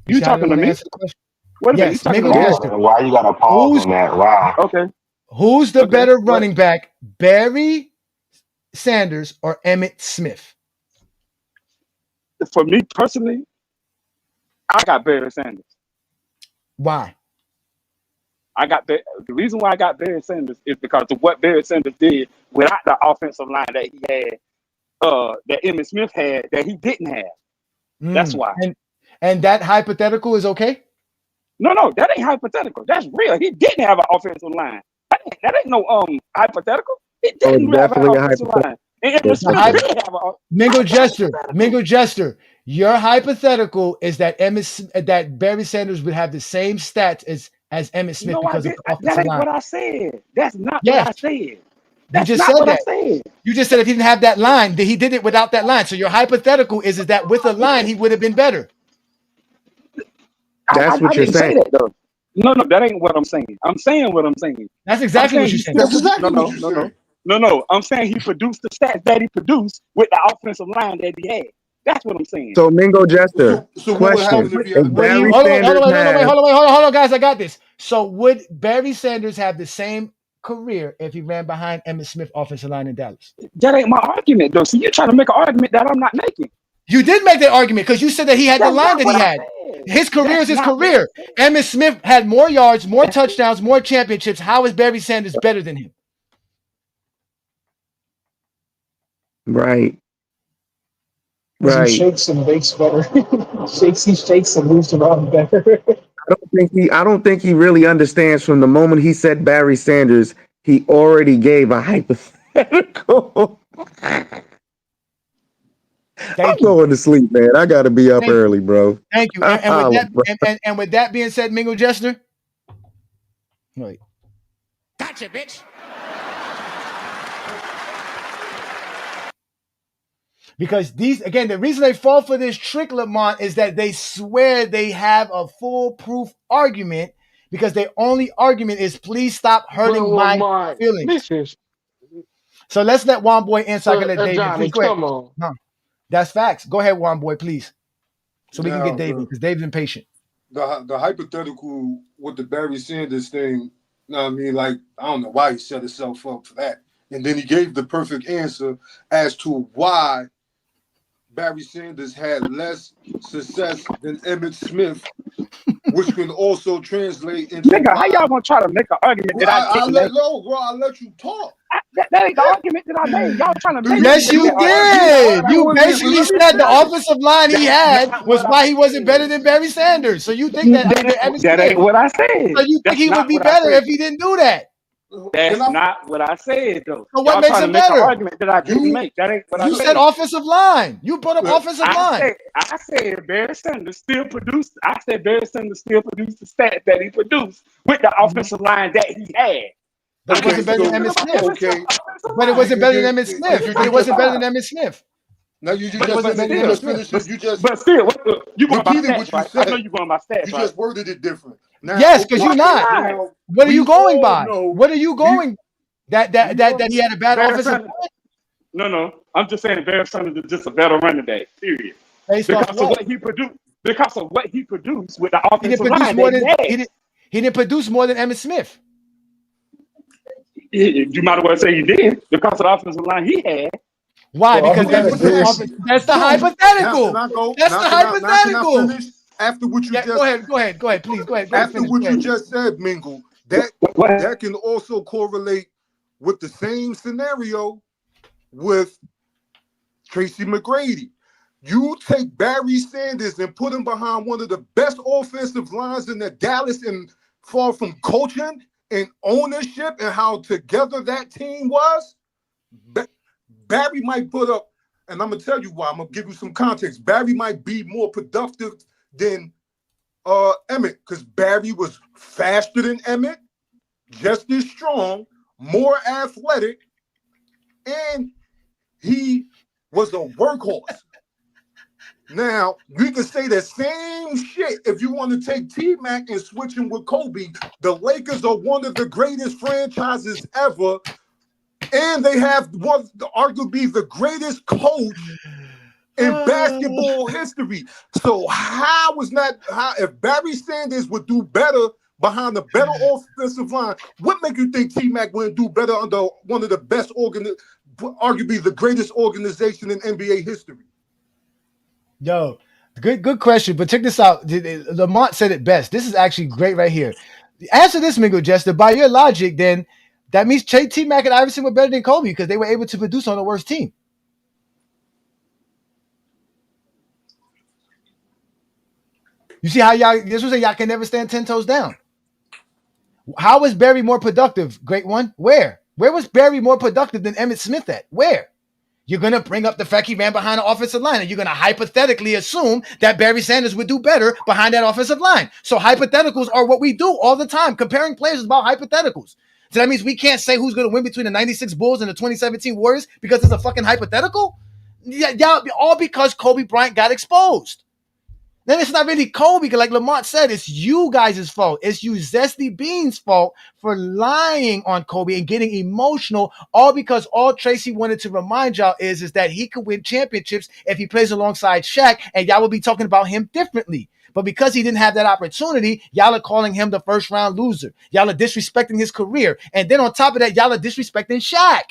Speaker 18: You talking to me?
Speaker 8: Yes, Mingled Jester.
Speaker 1: Why you got to pause on that? Wow.
Speaker 18: Okay.
Speaker 8: Who's the better running back, Barry Sanders or Emmitt Smith?
Speaker 18: For me personally, I got Barry Sanders.
Speaker 8: Why?
Speaker 18: The reason why I got Barry Sanders is because of what Barry Sanders did without the offensive line that he had, that Emmitt Smith had that he didn't have. That's why.
Speaker 8: And that hypothetical is okay?
Speaker 18: No, that ain't hypothetical. That's real. He didn't have an offensive line. That ain't no hypothetical. It didn't have an offensive line.
Speaker 8: Mingled Jester. Your hypothetical is that Barry Sanders would have the same stats as Emmitt Smith because of the offensive line.
Speaker 18: That ain't what I said. That's not what I said. That's
Speaker 8: you just
Speaker 18: not
Speaker 8: said
Speaker 18: what
Speaker 8: that.
Speaker 18: I said.
Speaker 8: You just said if he didn't have that line, that he did it without that line. So your hypothetical is that with a line, he would have been better.
Speaker 6: That's what you're saying.
Speaker 18: Say that, though. No, that ain't what I'm saying. I'm saying what I'm saying.
Speaker 8: That's exactly what you're saying.
Speaker 12: That's exactly what you're saying.
Speaker 18: No. I'm saying he produced the stats that he produced with the offensive line that he had. That's what I'm saying.
Speaker 6: So Mingo Jester,
Speaker 12: so
Speaker 6: question:
Speaker 12: hold
Speaker 8: on, guys, I got this. So would Barry Sanders have the same career if he ran behind Emmitt Smith offensive line in Dallas?
Speaker 18: That ain't my argument, though. So you're trying to make an argument that I'm not making.
Speaker 8: You did make that argument because you said that he had the line that he had. His career is his career. Emmitt Smith had more yards, more touchdowns, more championships. How is Barry Sanders better than him?
Speaker 6: Right.
Speaker 14: He shakes and bakes better. Shakes and moves around better.
Speaker 6: I I don't think he really understands from the moment he said Barry Sanders, he already gave a hypothetical. I'm going to sleep, man. I got to be up early, bro.
Speaker 8: Thank you. And with that being said, Mingled Jester. Wait.
Speaker 19: Gotcha, bitch.
Speaker 8: Because the reason they fall for this trick, Lamont, is that they swear they have a foolproof argument because their only argument is please stop hurting my feelings. So let's let Juan Boy answer. I can let David.
Speaker 15: Ajani,
Speaker 8: Please go ahead.
Speaker 15: come on.
Speaker 8: No, that's facts. Go ahead, Juan Boy, please. So we can get
Speaker 17: Now,
Speaker 8: David because David's impatient.
Speaker 17: The hypothetical with the Barry Sanders thing, you know what I mean? Like, I don't know why he set himself up for that. And then he gave the perfect answer as to why Barry Sanders had less success than Emmitt Smith, which can also translate into
Speaker 18: Nigga, how y'all gonna try to make an argument that I didn't make?
Speaker 17: I'll let you talk.
Speaker 18: That ain't the argument that I made. Y'all trying to make
Speaker 8: Yes, you did. You basically said the offensive line he had was why he wasn't better than Barry Sanders. So you think that
Speaker 18: that ain't what I said.
Speaker 8: So you think he would be better if he didn't do that?
Speaker 18: That's not what I said, though.
Speaker 8: So what
Speaker 18: Y'all
Speaker 8: makes
Speaker 18: trying to
Speaker 8: him
Speaker 18: make
Speaker 8: better?
Speaker 18: an argument that I didn't make. That ain't what I said.
Speaker 8: You said offensive line. You brought up offensive line.
Speaker 18: I said Barry Sanders still produced. I said Barry Sanders still produced the stats that he produced with the offensive line that he had.
Speaker 8: But it wasn't better than Emmitt Smith. Okay. But it wasn't better than Emmitt Smith. But it wasn't better than Emmitt Smith.
Speaker 17: Now you just
Speaker 18: finish it. But still, you going by stats, right? I know you going by stats,
Speaker 17: You
Speaker 18: right?
Speaker 17: just worded it different. Now,
Speaker 8: Yes, because you're not.
Speaker 17: Now,
Speaker 8: What are you going by?
Speaker 17: know-
Speaker 8: What are you going? That he had a bad
Speaker 18: Barry
Speaker 8: offensive
Speaker 18: Sanders- No. I'm just saying Barry Sanders is just a better running back. Period. Because of what he produced. Because of what he produced with the offensive line that he had.
Speaker 8: He didn't produce more than Emmitt Smith.
Speaker 18: You might as well say he did because of the offensive line he had.
Speaker 8: Why? Because that's the hypothetical. That's the hypothetical.
Speaker 17: After what you just
Speaker 8: go ahead, please go ahead.
Speaker 17: After what you just said, Mingle, that can also correlate with the same scenario with Tracy McGrady. You take Barry Sanders and put him behind one of the best offensive lines in the Dallas, and far from coaching and ownership and how together that team was, Barry might put up, and I'm gonna tell you why. I'm gonna give you some context. Barry might be more productive than Emmett, because Barry was faster than Emmett, just as strong, more athletic, and he was a workhorse. Now, we can say the same shit if you want to take T-Mac and switch him with Kobe. The Lakers are one of the greatest franchises ever, and they have arguably the greatest coach in basketball history. So if Barry Sanders would do better behind a better offensive line, what make you think T-Mac wouldn't do better under one of the best arguably the greatest organization in NBA history?
Speaker 8: Yo, good question. But check this out. Lamont said it best. This is actually great right here. Answer this, Mingle Jester. By your logic, then that means T-Mac and Iverson were better than Kobe because they were able to produce on the worst team. You see how y'all can never stand 10 toes down. How was Barry more productive? Great one. Where was Barry more productive than Emmitt Smith at? Where? You're going to bring up the fact he ran behind the offensive line, and you're going to hypothetically assume that Barry Sanders would do better behind that offensive line. So hypotheticals are what we do all the time. Comparing players is about hypotheticals. So that means we can't say who's going to win between the 96 Bulls and the 2017 Warriors because it's a fucking hypothetical? Yeah, all because Kobe Bryant got exposed. Then it's not really Kobe, like Lamont said, it's you guys' fault. It's you Zesty Beans' fault for lying on Kobe and getting emotional, all because all Tracy wanted to remind y'all is that he could win championships if he plays alongside Shaq, and y'all will be talking about him differently. But because he didn't have that opportunity, y'all are calling him the first round loser. Y'all are disrespecting his career. And then on top of that, y'all are disrespecting Shaq.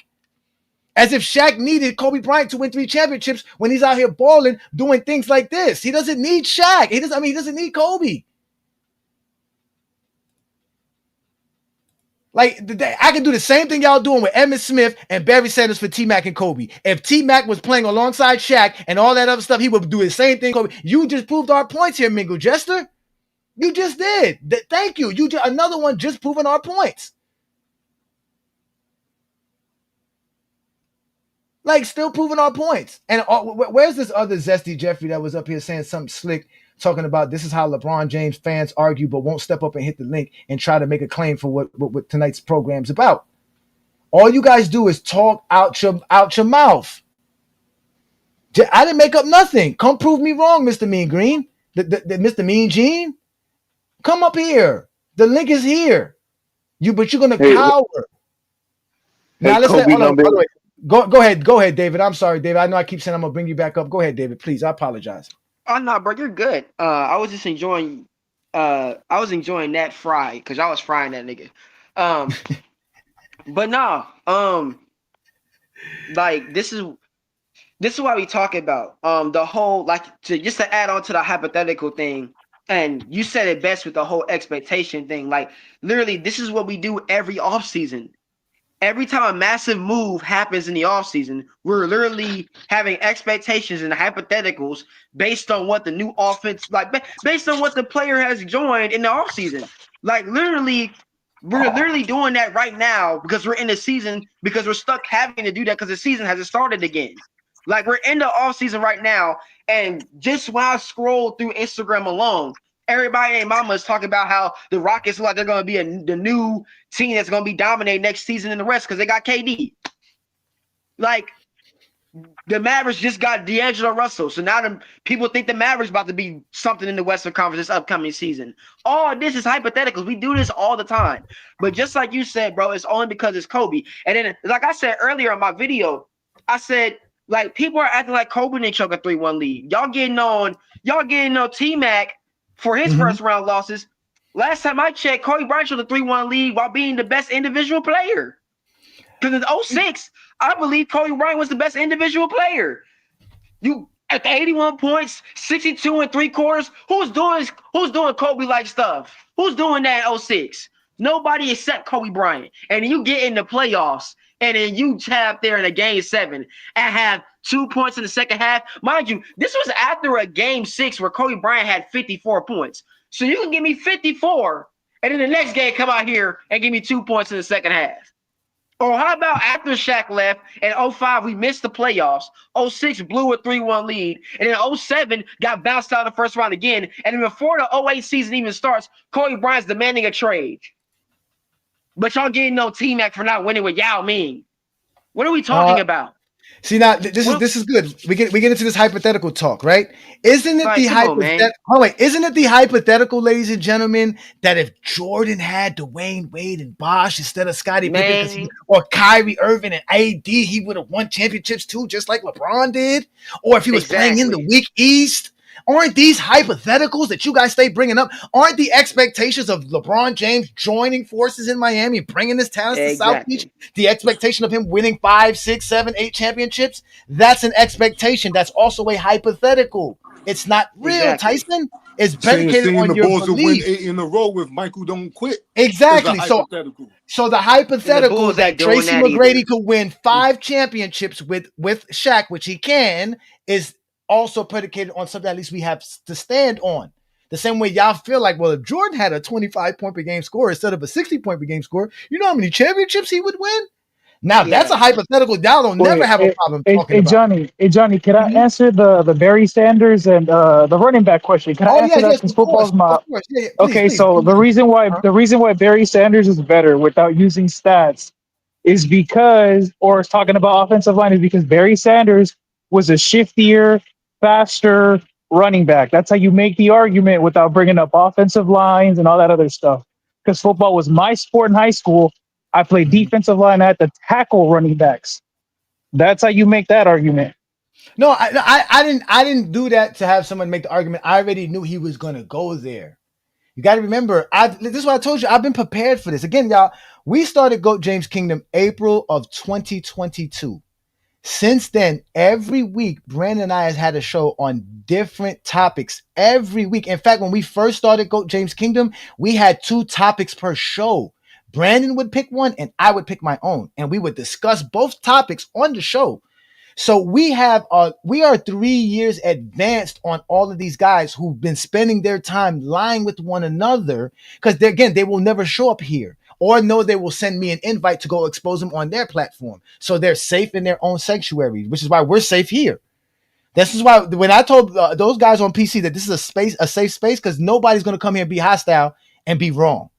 Speaker 8: As if Shaq needed Kobe Bryant to win 3 championships when he's out here balling, doing things like this. He doesn't need Shaq. He doesn't need Kobe. Like, I can do the same thing y'all doing with Emmitt Smith and Barry Sanders for T-Mac and Kobe. If T-Mac was playing alongside Shaq and all that other stuff, he would do the same thing. Kobe. You just proved our points here, Mingle Jester. You just did. Thank you. You just another one just proving our points. Like still proving our points. And where's this other Zesty Jeffrey that was up here saying something slick, talking about this is how LeBron James fans argue, but won't step up and hit the link and try to make a claim for what tonight's program's about. All you guys do is talk out your mouth. I didn't make up nothing. Come prove me wrong, Mr. Mean Green. The Mr. Mean Gene. Come up here. The link is here. But you're gonna cower. Now let's let Go ahead, David. I'm sorry, David. I know I keep saying I'm gonna bring you back up. Go ahead, David. Please, I apologize.
Speaker 13: Oh no, bro, you're good. I was just enjoying. I was enjoying that fry because I was frying that nigga. But no, like this is what we talk about. The whole just to add on to the hypothetical thing, and you said it best with the whole expectation thing. Like literally, this is what we do every offseason. Every time a massive move happens in the offseason, we're literally having expectations and hypotheticals based on what the new offense, based on what the player has joined in the offseason. Like literally, we're literally doing that right now because we're in the season, because we're stuck having to do that because the season hasn't started again. Like we're in the offseason right now, and just when I scroll through Instagram alone, everybody and mama is talking about how the Rockets look like they're going to be the new team that's going to be dominating next season in the West because they got KD. Like, the Mavericks just got D'Angelo Russell. So now people think the Mavericks about to be something in the Western Conference this upcoming season. All this is hypotheticals. We do this all the time. But just like you said, bro, it's only because it's Kobe. And then, like I said earlier in my video, I said, like, people are acting like Kobe didn't choke a 3-1 lead. Y'all getting on T-Mac for his first round losses. Last time I checked, Kobe Bryant showed a 3-1 lead while being the best individual player. Because in 06, I believe Kobe Bryant was the best individual player. You at the 81 points, 62 and 3/4. Who's doing Kobe-like stuff? Who's doing that in 06? Nobody except Kobe Bryant. And you get in the playoffs, and then you tap there in a game 7 and have 2 points in the second half. Mind you, this was after a game 6 where Kobe Bryant had 54 points. So you can give me 54, and then the next game come out here and give me 2 points in the second half. Or how about after Shaq left in 05, we missed the playoffs. 06 blew a 3-1 lead. And then 07 got bounced out in the first round again. And then before the 08 season even starts, Kobe Bryant's demanding a trade. But y'all getting no TMac for not winning with Yao Ming. What are we talking about?
Speaker 8: See, now this is good. We get into this hypothetical talk, right? Isn't it the hypothetical? Oh wait, isn't it the hypothetical, ladies and gentlemen, that if Jordan had Dwayne Wade and Bosh instead of Scottie Pippen, or Kyrie Irving and AD, he would have won championships too, just like LeBron did? Or if he was playing in the weak East? Aren't these hypotheticals that you guys stay bringing up? Aren't the expectations of LeBron James joining forces in Miami, bringing his talents to South Beach, the expectation of him winning 5, 6, 7, 8 championships? That's an expectation. That's also a hypothetical. It's not real, Tyson. It's predicated on
Speaker 17: the
Speaker 8: your
Speaker 17: Bulls
Speaker 8: belief.
Speaker 17: Will win 8 in a row if Michael don't quit.
Speaker 8: Exactly. So the hypothetical is that Tracy McGrady could win 5 championships with Shaq, which he can, is also predicated on something at least we have to stand on. The same way y'all feel like, well, if Jordan had a 25-point per game score instead of a 60-point per game score, you know how many championships he would win? Now, that's a hypothetical. Y'all don't never have a problem talking about.
Speaker 14: Johnny, can I answer the Barry Sanders and the running back question? Can I answer that since football's my... Please. The reason why Barry Sanders is better without using stats is because, or is talking about offensive line, is because Barry Sanders was a shiftier, faster running back. That's how you make the argument without bringing up offensive lines and all that other stuff. Because football was my sport in high school. I played defensive line at the tackle running backs. That's how you make that argument.
Speaker 8: No, I didn't do that to have someone make the argument. I already knew he was going to go there. You got to remember, this is what I told you. I've been prepared for this. Again, y'all, we started GOAT James Kingdom April of 2022. Since then, every week, Brandon and I has had a show on different topics every week. In fact, when we first started GOAT James Kingdom, we had 2 topics per show. Brandon would pick one and I would pick my own. And we would discuss both topics on the show. So we are 3 years advanced on all of these guys who've been spending their time lying with one another because they will never show up here or know they will send me an invite to go expose them on their platform. So they're safe in their own sanctuary, which is why we're safe here. This is why when I told those guys on PC that this is a safe space, because nobody's going to come here and be hostile and be wrong.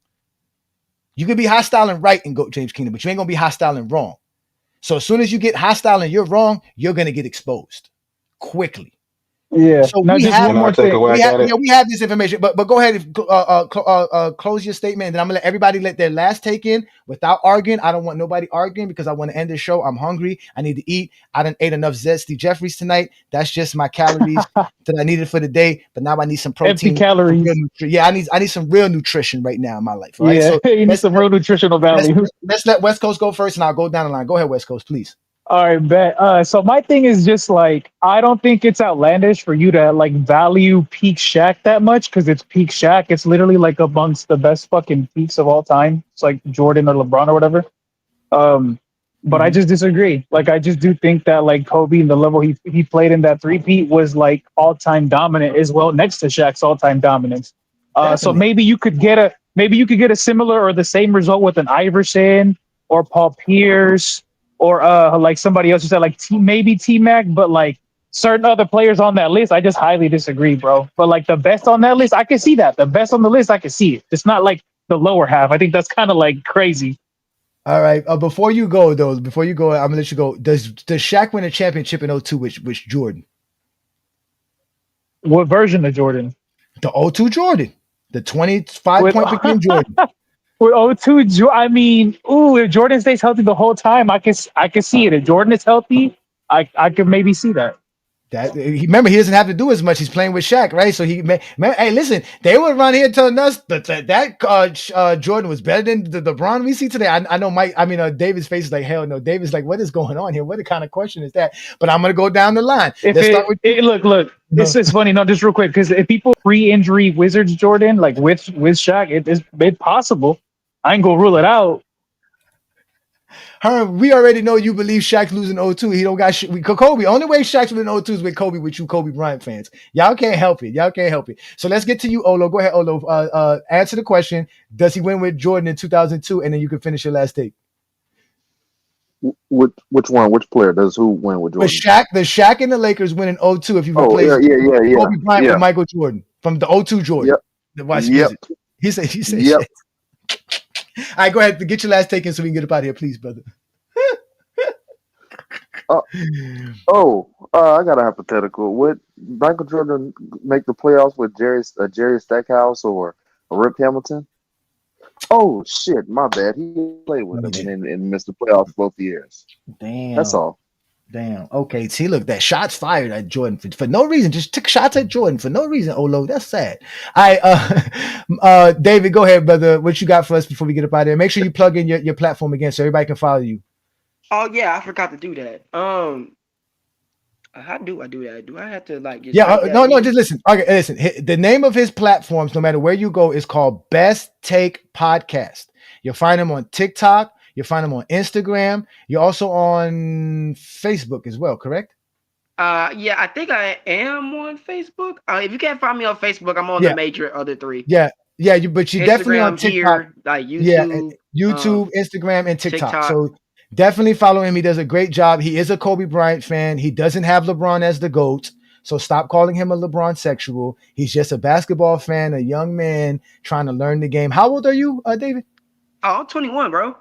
Speaker 8: You can be hostile and right in Goat James Kingdom, but you ain't going to be hostile and wrong. So as soon as you get hostile and you're wrong, you're going to get exposed quickly.
Speaker 14: Yeah.
Speaker 8: So
Speaker 14: Now,
Speaker 8: we
Speaker 14: just
Speaker 8: have,
Speaker 14: one more thing.
Speaker 8: we have this information, but go ahead and close your statement, and then I'm gonna let everybody let their last take in without arguing. I don't want nobody arguing because I want to end the show. I'm hungry. I need to eat. I didn't ate enough Zesty Jeffries tonight. That's just my calories that I needed for the day. But now I need some protein.
Speaker 14: Empty calories.
Speaker 8: Yeah, I need some real nutrition right now in my life. All right,
Speaker 14: Yeah,
Speaker 8: so
Speaker 14: you need some real nutritional value.
Speaker 8: Let's let West Coast go first, and I'll go down the line. Go ahead, West Coast, please.
Speaker 14: All right, bet. So my thing is just like, I don't think it's outlandish for you to like value peak Shaq that much because it's peak Shaq. It's literally like amongst the best fucking peaks of all time. It's like Jordan or LeBron or whatever. But I just disagree. Like, I just do think that like Kobe and the level he played in that three-peat was like all-time dominant as well, next to Shaq's all-time dominance. So maybe you could get a similar or the same result with an Iverson or Paul Pierce. Or like somebody else who said like maybe T-Mac, but like certain other players on that list, I just highly disagree, bro. But like the best on that list, I can see that. The best on the list, I can see it. It's not like the lower half. I think that's kind of like crazy.
Speaker 8: All right. Before you go, I'm gonna let you go. Does Shaq win a championship in 02 with Jordan?
Speaker 14: What version of Jordan?
Speaker 8: The 02 Jordan, the 25-point per game Jordan.
Speaker 14: With 02, I mean, if Jordan stays healthy the whole time, I can see it. If Jordan is healthy, I could maybe see that.
Speaker 8: Remember, he doesn't have to do as much. He's playing with Shaq, right? So hey, listen, they were around here telling us that Jordan was better than the LeBron we see today. I know David's face is like, hell no. David's like, what is going on here? What kind of question is that? But I'm gonna go down the line.
Speaker 14: Let's start with look. This is funny. No, just real quick, because if people pre-injury Wizards Jordan like with Shaq, it's possible. I ain't gonna rule it out.
Speaker 8: Herm, we already know you believe Shaq's losing 02. He don't got Kobe. Only way Shaq's losing 02 is with Kobe, with you Kobe Bryant fans. Y'all can't help it. So let's get to you, Olo. Go ahead, Olo. Answer the question. Does he win with Jordan in 2002? And then you can finish your last take.
Speaker 3: Which one? Which player does who win with Jordan?
Speaker 8: The Shaq and the Lakers win in 02 if you replace Kobe Bryant with Michael Jordan from the 02 Jordan.
Speaker 3: Yep.
Speaker 8: He said yep. Shit. All right, go ahead. Get your last take in so we can get up out of here, please, brother.
Speaker 3: I got a hypothetical. Would Michael Jordan make the playoffs with Jerry Stackhouse or Rip Hamilton? Oh shit, my bad. He played with them and missed the playoffs both years.
Speaker 8: Damn.
Speaker 3: That's all.
Speaker 8: Damn. Okay. See, look, that shots fired at Jordan for no reason. Just took shots at Jordan for no reason. Olo, that's sad. All right, David, go ahead, brother. What you got for us before we get up out of there? Make sure you plug in your platform again so everybody can follow you.
Speaker 13: Oh yeah, I forgot to do that. How do I do that? Do I have to like? Just
Speaker 8: Just listen. Okay, listen. The name of his platforms, no matter where you go, is called Best Take Podcast. You'll find him on TikTok. You'll find him on Instagram. You're also on Facebook as well, correct?
Speaker 13: Yeah, I think I am on Facebook. If you can't find me on Facebook, I'm on the major other three.
Speaker 8: Yeah, but you're definitely on TikTok,
Speaker 13: here, like YouTube,
Speaker 8: YouTube, Instagram, and TikTok. So definitely follow him. He does a great job. He is a Kobe Bryant fan. He doesn't have LeBron as the GOAT. So stop calling him a LeBron sexual. He's just a basketball fan, a young man trying to learn the game. How old are you, David?
Speaker 13: Oh, I'm 21, bro.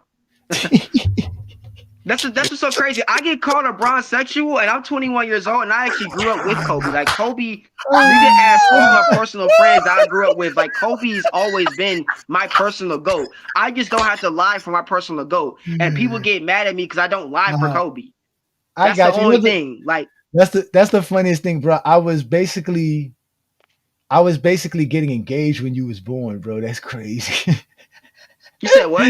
Speaker 13: That's what's so crazy. I get called a LeBron sexual, and I'm 21 years old, and I actually grew up with Kobe. Like Kobe, you can ask all my personal friends that I grew up with. Like Kobe's always been my personal GOAT. I just don't have to lie for my personal GOAT, and people get mad at me because I don't lie for Kobe. That's the only thing. Like
Speaker 8: that's the funniest thing, bro. I was basically getting engaged when you was born, bro. That's crazy.
Speaker 13: You said what?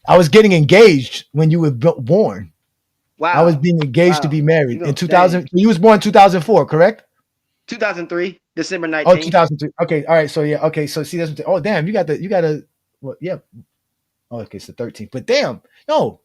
Speaker 8: I was getting engaged when you were born.
Speaker 13: Wow.
Speaker 8: I was being engaged to be married in 2000. You was born in 2004, correct?
Speaker 13: 2003, December 19th.
Speaker 8: Oh, 2003. Okay. All right. So yeah. Okay. So see, that's oh damn, you got a well, yeah. Oh, okay, it's the 13th. But damn, no.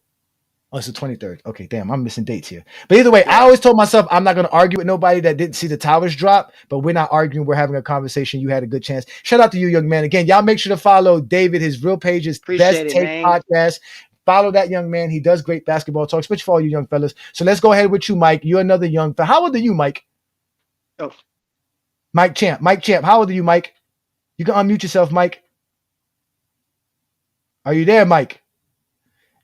Speaker 8: Oh, it's the 23rd. Okay, damn, I'm missing dates here. But either way, I always told myself I'm not going to argue with nobody that didn't see the towers drop, but we're not arguing. We're having a conversation. You had a good chance. Shout out to you, young man. Again, y'all make sure to follow David. His real page is Best
Speaker 13: Appreciate it,
Speaker 8: Take
Speaker 13: man.
Speaker 8: Podcast. Follow that young man. He does great basketball talk, especially for all you young fellas. So let's go ahead with you, Mike. You're another young fella. How old are you, Mike?
Speaker 13: Oh.
Speaker 8: Mike Champ. Mike Champ. How old are you, Mike? You can unmute yourself, Mike. Are you there, Mike?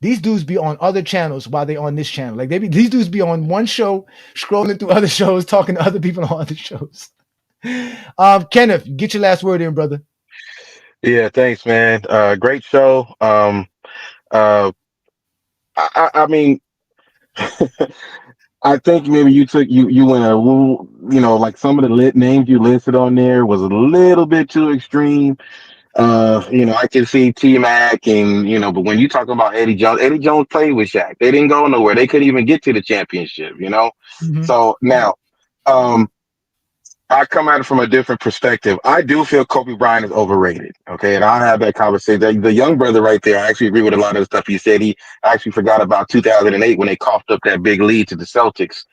Speaker 8: These dudes be on other channels while they on this channel. Like these dudes be on one show, scrolling through other shows, talking to other people on other shows. Kenneth, get your last word in, brother.
Speaker 7: Yeah, thanks, man. Great show. I mean, I think maybe you went like some of the names you listed on there was a little bit too extreme. I can see TMac and but when you talk about Eddie Jones played with Shaq. They didn't go nowhere. They couldn't even get to the championship,
Speaker 8: Mm-hmm.
Speaker 7: So now, I come at it from a different perspective. I do feel Kobe Bryant is overrated. Okay. And I'll have that conversation. The young brother right there, I actually agree with a lot of the stuff he said. He actually forgot about 2008 when they coughed up that big lead to the Celtics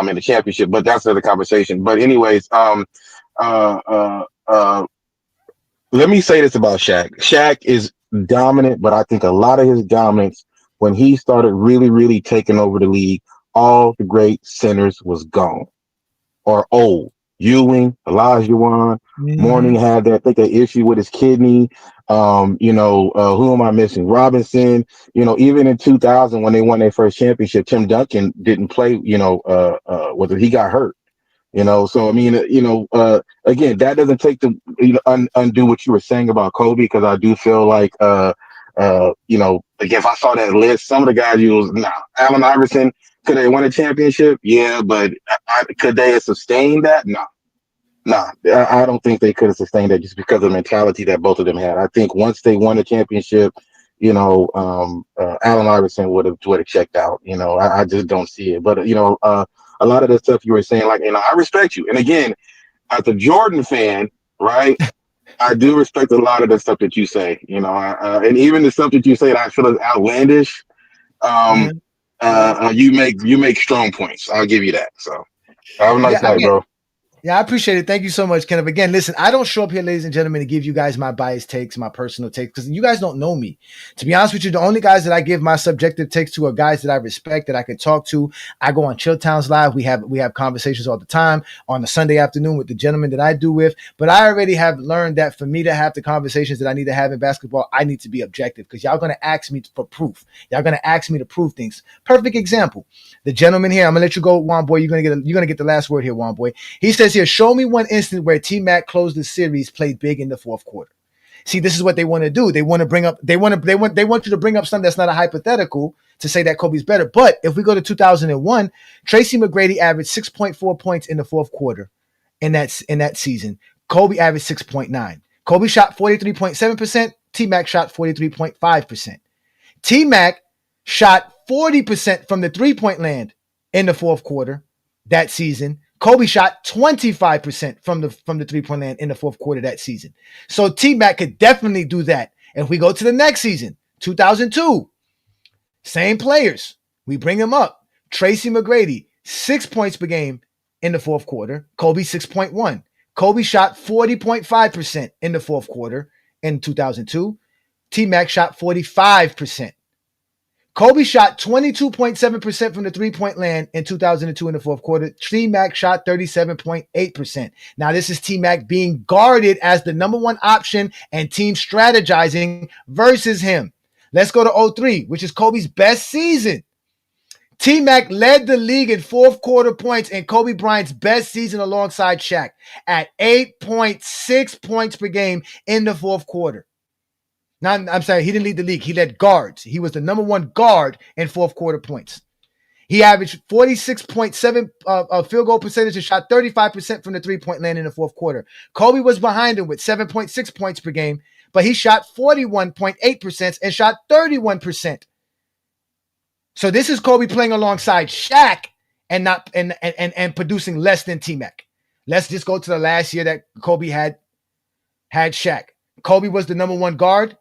Speaker 7: in the championship, but that's another conversation. But anyways, let me say this about Shaq. Shaq is dominant, but I think a lot of his dominance when he started really, really taking over the league, all the great centers was gone or old. Ewing, Olajuwon, Mourning had that, I think, an issue with his kidney. Who am I missing? Robinson. Even in 2000 when they won their first championship, Tim Duncan didn't play. He got hurt. So I mean, again, that doesn't take to undo what you were saying about Kobe, because I do feel like, again, if I saw that list, some of the guys Allen Iverson, could they win a championship? Yeah, but could they have sustained that? No. I don't think they could have sustained that just because of the mentality that both of them had. I think once they won a championship, Allen Iverson would have checked out. I just don't see it. But a lot of the stuff you were saying, like, I respect you. And again, as a Jordan fan, right, I do respect a lot of the stuff that you say. And even the stuff that you say that I feel is outlandish. You make strong points. I'll give you that. So have a nice night, bro.
Speaker 8: Yeah, I appreciate it. Thank you so much, Kenneth. Again, listen, I don't show up here, ladies and gentlemen, to give you guys my biased takes, my personal takes, because you guys don't know me. To be honest with you, the only guys that I give my subjective takes to are guys that I respect, that I can talk to. I go on Chill Towns Live. We have conversations all the time on a Sunday afternoon with the gentlemen that I do with. But I already have learned that for me to have the conversations that I need to have in basketball, I need to be objective, because y'all going to ask me for proof. Y'all going to ask me to prove things. Perfect example. The gentleman here, I'm going to let you go, Juan Boy. You're going to get the last word here, Juan Boy. He says here, show me one instance where TMac closed the series, played big in the fourth quarter. See, this is what they want to do. They want you to bring up something that's not a hypothetical to say that Kobe's better. But if we go to 2001, Tracy McGrady averaged 6.4 points in the fourth quarter in that season. Kobe averaged 6.9. Kobe shot 43.7%. TMac shot 43.5%. TMac shot 40% from the three-point land in the fourth quarter that season. Kobe shot 25% from the three-point land in the fourth quarter that season. So T-Mac could definitely do that. And if we go to the next season, 2002, same players. We bring them up. Tracy McGrady, 6 points per game in the fourth quarter. Kobe, 6.1. Kobe shot 40.5% in the fourth quarter in 2002. T-Mac shot 45%. Kobe shot 22.7% from the three-point land in 2002 in the fourth quarter. T-Mac shot 37.8%. Now, this is T-Mac being guarded as the number one option and team strategizing versus him. Let's go to 03, which is Kobe's best season. T-Mac led the league in fourth quarter points in Kobe Bryant's best season alongside Shaq at 8.6 points per game in the fourth quarter. Now, I'm sorry, he didn't lead the league. He led guards. He was the number one guard in fourth quarter points. He averaged 46.7 field goal percentage and shot 35% from the three-point land in the fourth quarter. Kobe was behind him with 7.6 points per game, but he shot 41.8% and shot 31%. So this is Kobe playing alongside Shaq and not and producing less than T-Mac. Let's just go to the last year that Kobe had Shaq. Kobe was the number one guard.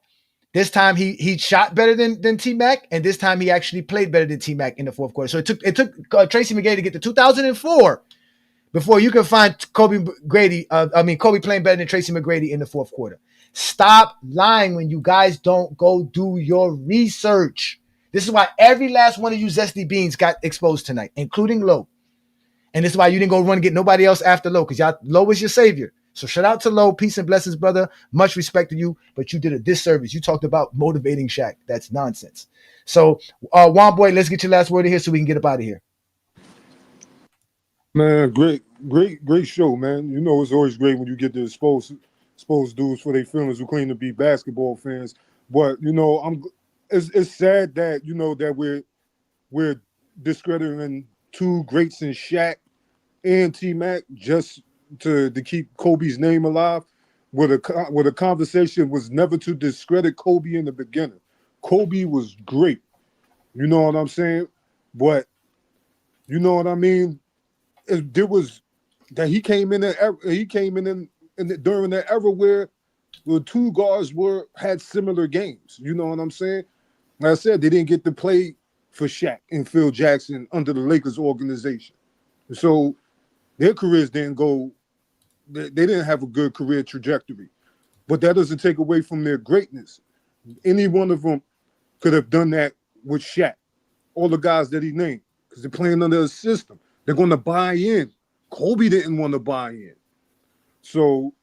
Speaker 8: This time he shot better than T-Mac, and this time he actually played better than T-Mac in the fourth quarter. So it took Tracy McGrady to get to 2004 before you can find Kobe playing better than Tracy McGrady in the fourth quarter. Stop lying when you guys don't go do your research. This is why every last one of you Zesty Beans got exposed tonight, including Low. And this is why you didn't go run and get nobody else after Low, because Low is your savior. So shout out to Low. Peace and blessings, brother. Much respect to you, but you did a disservice. You talked about motivating Shaq. That's nonsense. So, Juan Boy, let's get your last word in here so we can get up out of here.
Speaker 12: Man, great show, man. You know it's always great when you get to expose dudes for their feelings who claim to be basketball fans. But you know, it's sad that that we're discrediting two greats in Shaq and T-Mac just to keep Kobe's name alive. Where the conversation was never to discredit Kobe in the beginning. Kobe was great. You know what I'm saying? But you know what I mean? There was that he came in during that era where the two guards had similar games. You know what I'm saying? Like I said, they didn't get to play for Shaq and Phil Jackson under the Lakers organization. So their careers didn't go, they didn't have a good career trajectory. But that doesn't take away from their greatness. Any one of them could have done that with Shaq. All the guys that he named, because they're playing under a system. They're going to buy in. Kobe didn't want to buy in. So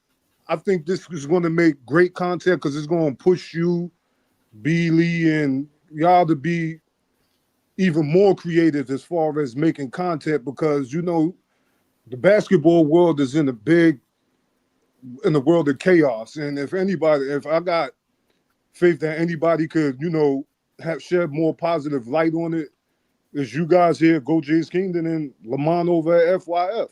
Speaker 12: I think this is going to make great content because it's going to push you, Beely, and y'all to be even more creative as far as making content, because, you know, the basketball world is in the world of chaos. And if I got faith that anybody could, you know, shed more positive light on it, is you guys here, Go Jays Kingdom and Lamont over at FYF.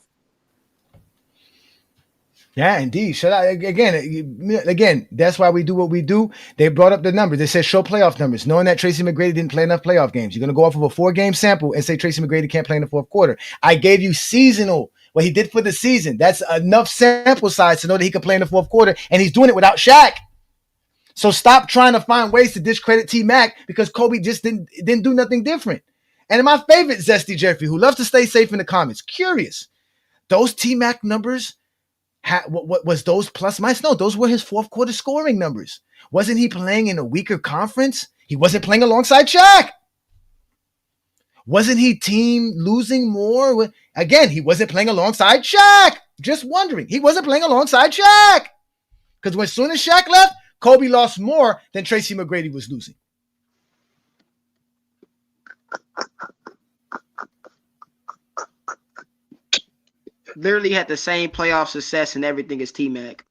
Speaker 8: Yeah, indeed. Shout out again. That's why we do what we do. They brought up the numbers. They said show playoff numbers, knowing that Tracy McGrady didn't play enough playoff games. You're going to go off of a 4-game sample and say Tracy McGrady can't play in the fourth quarter. I gave you seasonal, what he did for the season. That's enough sample size to know that he can play in the fourth quarter, and he's doing it without Shaq. So stop trying to find ways to discredit T-Mac because Kobe just didn't do nothing different. And my favorite, Zesty Jeffrey, who loves to stay safe in the comments, curious, those T-Mac numbers, what was those plus minus? No, those were his fourth quarter scoring numbers. Wasn't he playing in a weaker conference? He wasn't playing alongside Shaq. Wasn't he team losing more? Again, he wasn't playing alongside Shaq. Just wondering. He wasn't playing alongside Shaq. Because as soon as Shaq left, Kobe lost more than Tracy McGrady was losing.
Speaker 13: Literally had the same playoff success and everything as T-Mac.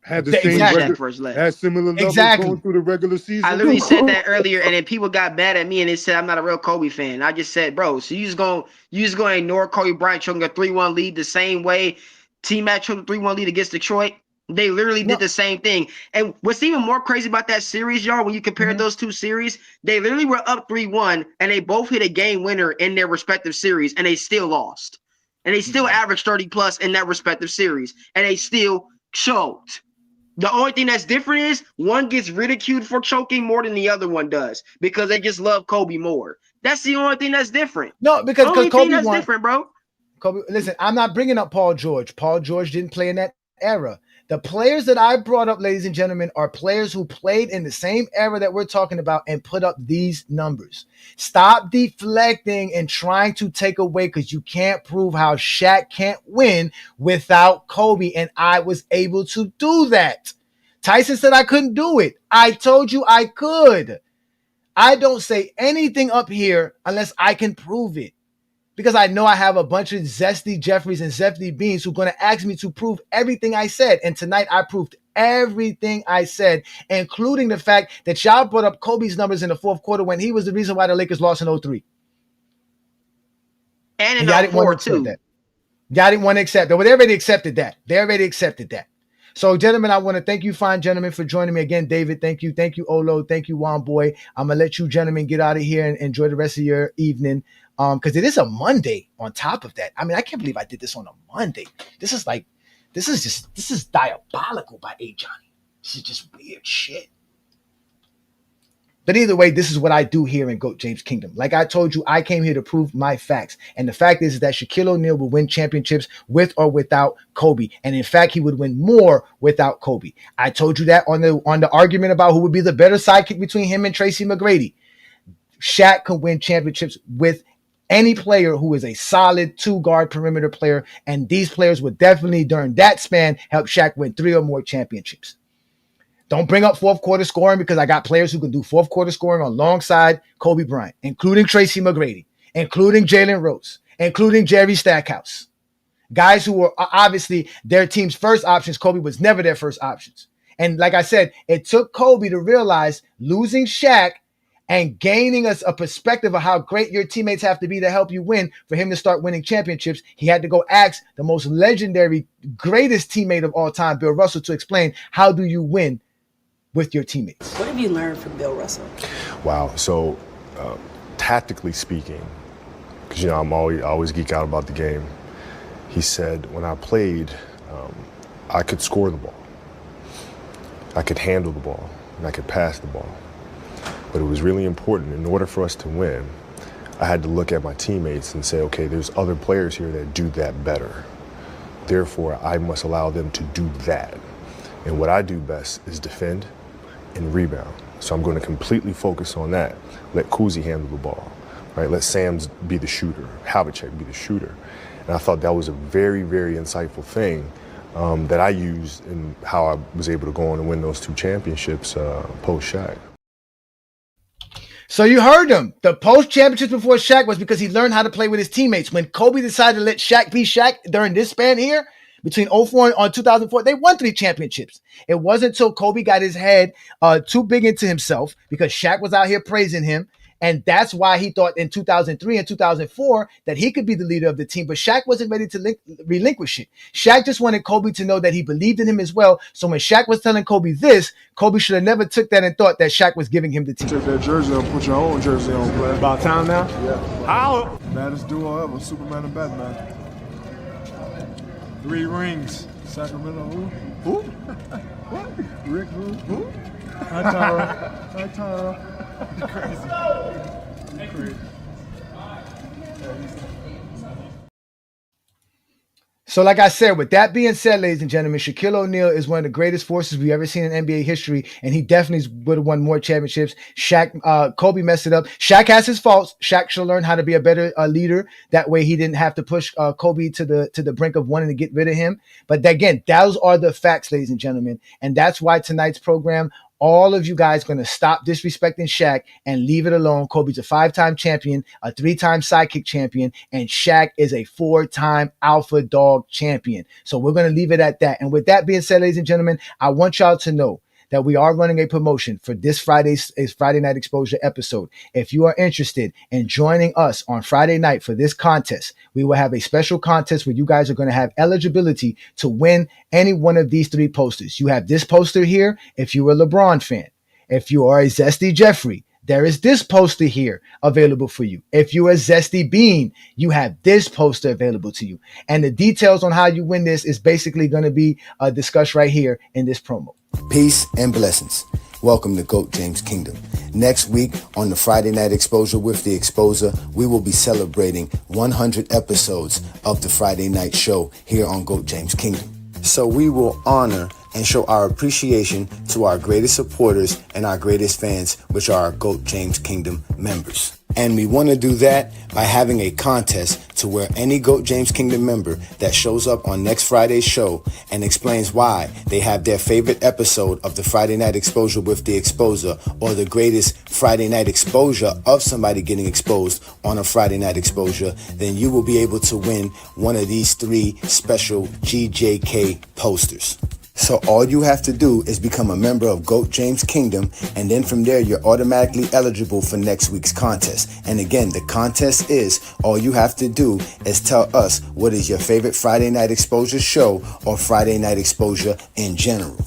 Speaker 12: Had the same had similar levels going through the regular season.
Speaker 13: I literally said that earlier, and then people got mad at me and they said I'm not a real Kobe fan. I just said, bro, so you just gonna ignore Kobe Bryant choking a 3-1 lead the same way T-Mac choked a 3-1 lead against Detroit? They literally did the same thing. And what's even more crazy about that series, y'all, when you compare those two series, they literally were up 3-1 and they both hit a game winner in their respective series and they still lost. And they still averaged 30 plus in that respective series. And they still choked. The only thing that's different is one gets ridiculed for choking more than the other one does because they just love Kobe more. That's the only thing that's different.
Speaker 8: No, because Kobe
Speaker 13: that's different, bro.
Speaker 8: Kobe, listen, I'm not bringing up Paul George. Paul George didn't play in that era. The players that I brought up, ladies and gentlemen, are players who played in the same era that we're talking about and put up these numbers. Stop deflecting and trying to take away because you can't prove how Shaq can't win without Kobe, and I was able to do that. Tyson said I couldn't do it. I told you I could. I don't say anything up here unless I can prove it. Because I know I have a bunch of Zesty Jeffries and Zesty Beans who are going to ask me to prove everything I said. And tonight I proved everything I said, including the fact that y'all brought up Kobe's numbers in the fourth quarter when he was the reason why the Lakers lost in 03.
Speaker 13: And in 04 too.
Speaker 8: Y'all didn't want to accept that. Well, they already accepted that. So, gentlemen, I want to thank you, fine gentlemen, for joining me again. David, thank you. Thank you, Olo. Thank you, Juan Boy. I'm going to let you gentlemen get out of here and enjoy the rest of your evening. Because it is a Monday on top of that. I mean, I can't believe I did this on a Monday. This is diabolical by Ajani. This is just weird shit. But either way, this is what I do here in GOAT James Kingdom. Like I told you, I came here to prove my facts. And the fact is that Shaquille O'Neal will win championships with or without Kobe. And in fact, he would win more without Kobe. I told you that on the argument about who would be the better sidekick between him and Tracy McGrady. Shaq could win championships with any player who is a solid two-guard perimeter player. And these players would definitely, during that span, help Shaq win 3 or more championships. Don't bring up fourth quarter scoring because I got players who can do fourth quarter scoring alongside Kobe Bryant, including Tracy McGrady, including Jalen Rose, including Jerry Stackhouse. Guys who were obviously their team's first options. Kobe was never their first options. And like I said, it took Kobe to realize losing Shaq and gaining us a perspective of how great your teammates have to be to help you win for him to start winning championships. He had to go ask the most legendary, greatest teammate of all time, Bill Russell, to explain how do you win with your teammates.
Speaker 11: What have you learned from Bill Russell?
Speaker 20: Wow. So tactically speaking, because, you know, I always geek out about the game. He said when I played, I could score the ball. I could handle the ball and I could pass the ball. But it was really important in order for us to win. I had to look at my teammates and say, okay, there's other players here that do that better. Therefore, I must allow them to do that. And what I do best is defend and rebound. So I'm going to completely focus on that. Let Kuzi handle the ball, right? Let Sams be the shooter, Havlicek be the shooter. And I thought that was a very, very insightful thing that I used in how I was able to go on and win those 2 championships post-Shaq.
Speaker 8: So you heard him. The post-championships before Shaq was because he learned how to play with his teammates. When Kobe decided to let Shaq be Shaq during this span here, between 2004 and 2004, they won 3 championships. It wasn't until Kobe got his head too big into himself because Shaq was out here praising him. And that's why he thought in 2003 and 2004 that he could be the leader of the team. But Shaq wasn't ready to relinquish it. Shaq just wanted Kobe to know that he believed in him as well. So when Shaq was telling Kobe this, Kobe should have never took that and thought that Shaq was giving him the team.
Speaker 23: Take that jersey and put your own jersey on, player.
Speaker 21: About time now?
Speaker 23: Yeah.
Speaker 21: How?
Speaker 23: Baddest duo ever, Superman and Batman.
Speaker 21: 3 rings.
Speaker 23: Sacramento who?
Speaker 21: Who?
Speaker 23: What? Rick who?
Speaker 21: Hi, Tara.
Speaker 23: Hi, Tara.
Speaker 21: Crazy.
Speaker 8: So like I said, with that being said, ladies and gentlemen, Shaquille O'Neal is one of the greatest forces we've ever seen in NBA history, and he definitely would have won more championships. Kobe messed it up. Shaq has his faults. Shaq should learn how to be a better leader. That way he didn't have to push Kobe to the brink of wanting to get rid of him. But again, those are the facts, ladies and gentlemen. And that's why tonight's program, all of you guys going to stop disrespecting Shaq and leave it alone. Kobe's a 5-time champion, a 3-time sidekick champion, and Shaq is a 4-time alpha dog champion. So we're going to leave it at that. And with that being said, ladies and gentlemen, I want y'all to know that we are running a promotion for this Friday Night Exposure episode. If you are interested in joining us on Friday night for this contest, we will have a special contest where you guys are going to have eligibility to win any one of these 3 posters. You have this poster here if you're a LeBron fan. If you are a Zesty Jeffrey, there is this poster here available for you. If you are Zesty Bean, you have this poster available to you. And the details on how you win this is basically going to be discussed right here in this promo.
Speaker 24: Peace and blessings. Welcome to GOAT James Kingdom. Next week on the Friday Night Exposure with the Exposer, we will be celebrating 100 episodes of the Friday Night Show here on GOAT James Kingdom. So we will honor and show our appreciation to our greatest supporters and our greatest fans, which are our GOAT James Kingdom members. And we want to do that by having a contest to where any GOAT James Kingdom member that shows up on next Friday's show and explains why they have their favorite episode of the Friday Night Exposure with the Exposer, or the greatest Friday Night Exposure of somebody getting exposed on a Friday Night Exposure, then you will be able to win one of these 3 special GJK posters. So all you have to do is become a member of GOAT James Kingdom, and then from there you're automatically eligible for next week's contest. And again, the contest is, all you have to do is tell us what is your favorite Friday Night Exposure show or Friday Night Exposure in general.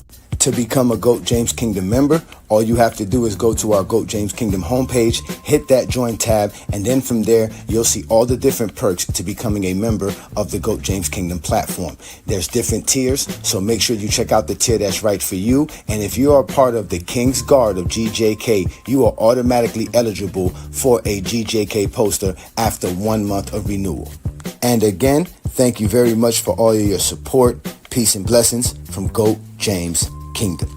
Speaker 24: To become a GOAT James Kingdom member, all you have to do is go to our GOAT James Kingdom homepage, hit that join tab, and then from there, you'll see all the different perks to becoming a member of the GOAT James Kingdom platform. There's different tiers, so make sure you check out the tier that's right for you. And if you are part of the King's Guard of GJK, you are automatically eligible for a GJK poster after 1 month of renewal. And again, thank you very much for all of your support. Peace and blessings from GOAT James Kingdom.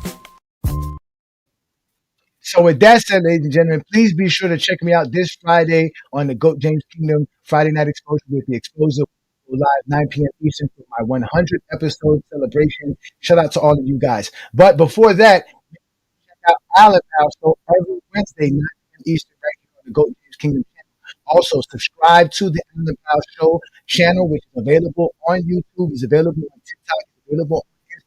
Speaker 8: So with that said, ladies and gentlemen, please be sure to check me out this Friday on the GOAT James Kingdom Friday Night Exposure with the Exposure live 9 p.m. Eastern for my 100th episode celebration. Shout out to all of you guys. But before that, check out Alan House so every Wednesday 9 p.m. Eastern right here on the GOAT James Kingdom channel. Also, subscribe to the Alan House Show channel, which is available on YouTube, is available on TikTok, is available on Instagram.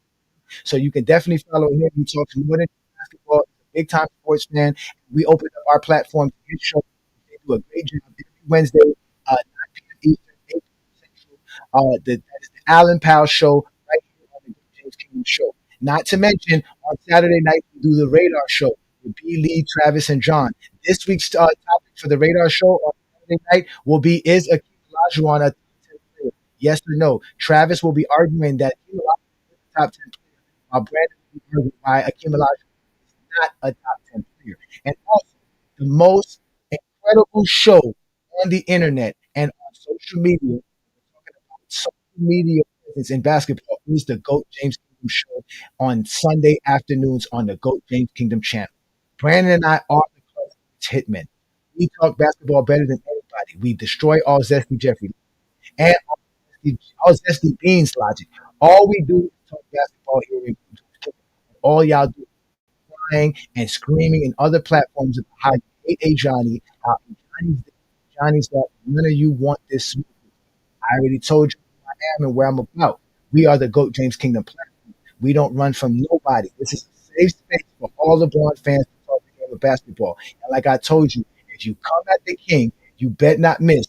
Speaker 8: So you can definitely follow him. He talks more than basketball. Big time sports fan. We opened up our platform to his show. They do a great job every Wednesday, 9 p.m. Eastern, 8 p.m. Central. That is the Alan Powell Show right here on the James Kingdom Show. Not to mention, on Saturday night, we do the Radar Show with B. Lee, Travis, and John. This week's topic for the Radar Show on Saturday night will be, is Akeem Olajuwon a top 10 player? Yes or no? Travis will be arguing that Akeem Olajuwon is a top 10 player, while Brandon will be arguing why Akeem Olajuwon not a top 10 player. And also, the most incredible show on the internet and on social media, we're talking about social media presence in basketball, is the GOAT James Kingdom Show on Sunday afternoons on the GOAT James Kingdom channel. Brandon and I are the club's hitmen. We talk basketball better than anybody. We destroy all Zesty Jeffrey and all Zesty Beans logic. All we do is talk basketball here in all y'all do and screaming in other platforms about how you hate Ajani, how Ajani's that none of you want this smoke. I already told you who I am and where I'm about. We are the GOAT James Kingdom platform. We don't run from nobody. This is a safe space for all LeBron fans to talk the game of basketball. And like I told you, if you come at the king, you bet not miss.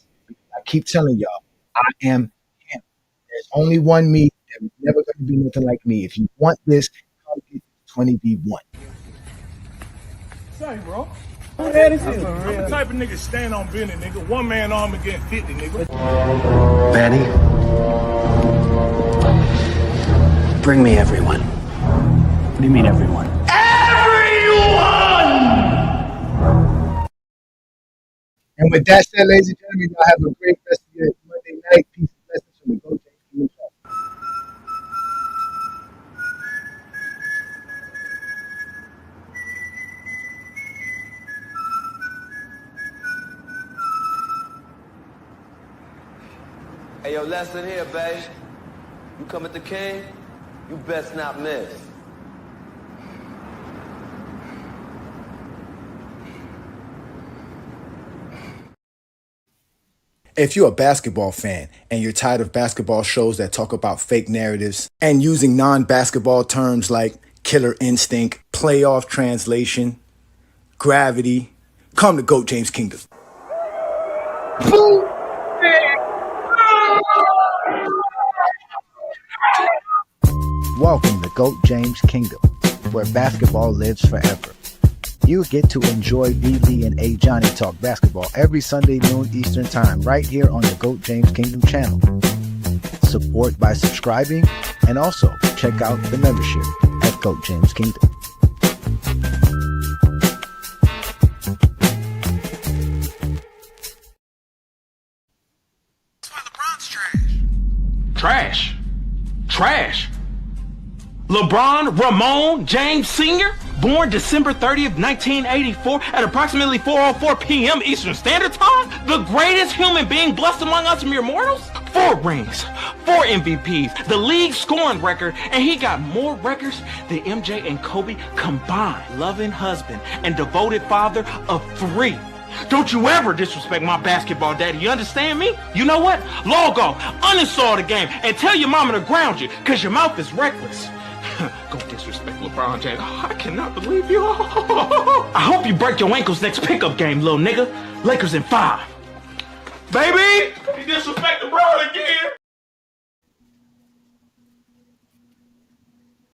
Speaker 8: I keep telling y'all, I am him. There's only one me. There's never going to be nothing like me. If you want this, come get 20v1.
Speaker 4: Say, bro. I'm the type of nigga stand on business, nigga. One man arm against 50, nigga.
Speaker 10: Betty, bring me everyone. What do you mean, everyone?
Speaker 8: Everyone! And with that said, ladies and gentlemen, y'all have a great rest of your Monday night. Peace and blessings from the GOAT James Kingdom Show.
Speaker 11: Hey, yo, lesson here, babe. You come at the king, you best not miss.
Speaker 24: If you're a basketball fan and you're tired of basketball shows that talk about fake narratives and using non-basketball terms like killer instinct, playoff translation, gravity, come to GOAT James Kingdom.
Speaker 16: Welcome to GOAT James Kingdom, where basketball lives forever. You get to enjoy B. Lee and Ajani talk basketball every Sunday noon Eastern Time right here on the GOAT James Kingdom channel. Support by subscribing and also check out the membership at GOAT James Kingdom.
Speaker 25: Trash. Trash. LeBron Ramon James Sr., born December 30th, 1984 at approximately 4:04 p.m. Eastern Standard Time, the greatest human being blessed among us mere mortals? 4 rings, 4 MVPs, the league scoring record, and he got more records than MJ and Kobe combined. Loving husband and devoted father of 3. Don't you ever disrespect my basketball daddy, you understand me? You know what? Log off, uninstall the game, and tell your mama to ground you, cause your mouth is reckless. Go disrespect LeBron James. Oh, I cannot believe you. I hope you break your ankles next pickup game, little nigga. Lakers in 5. Baby! You disrespect LeBron again.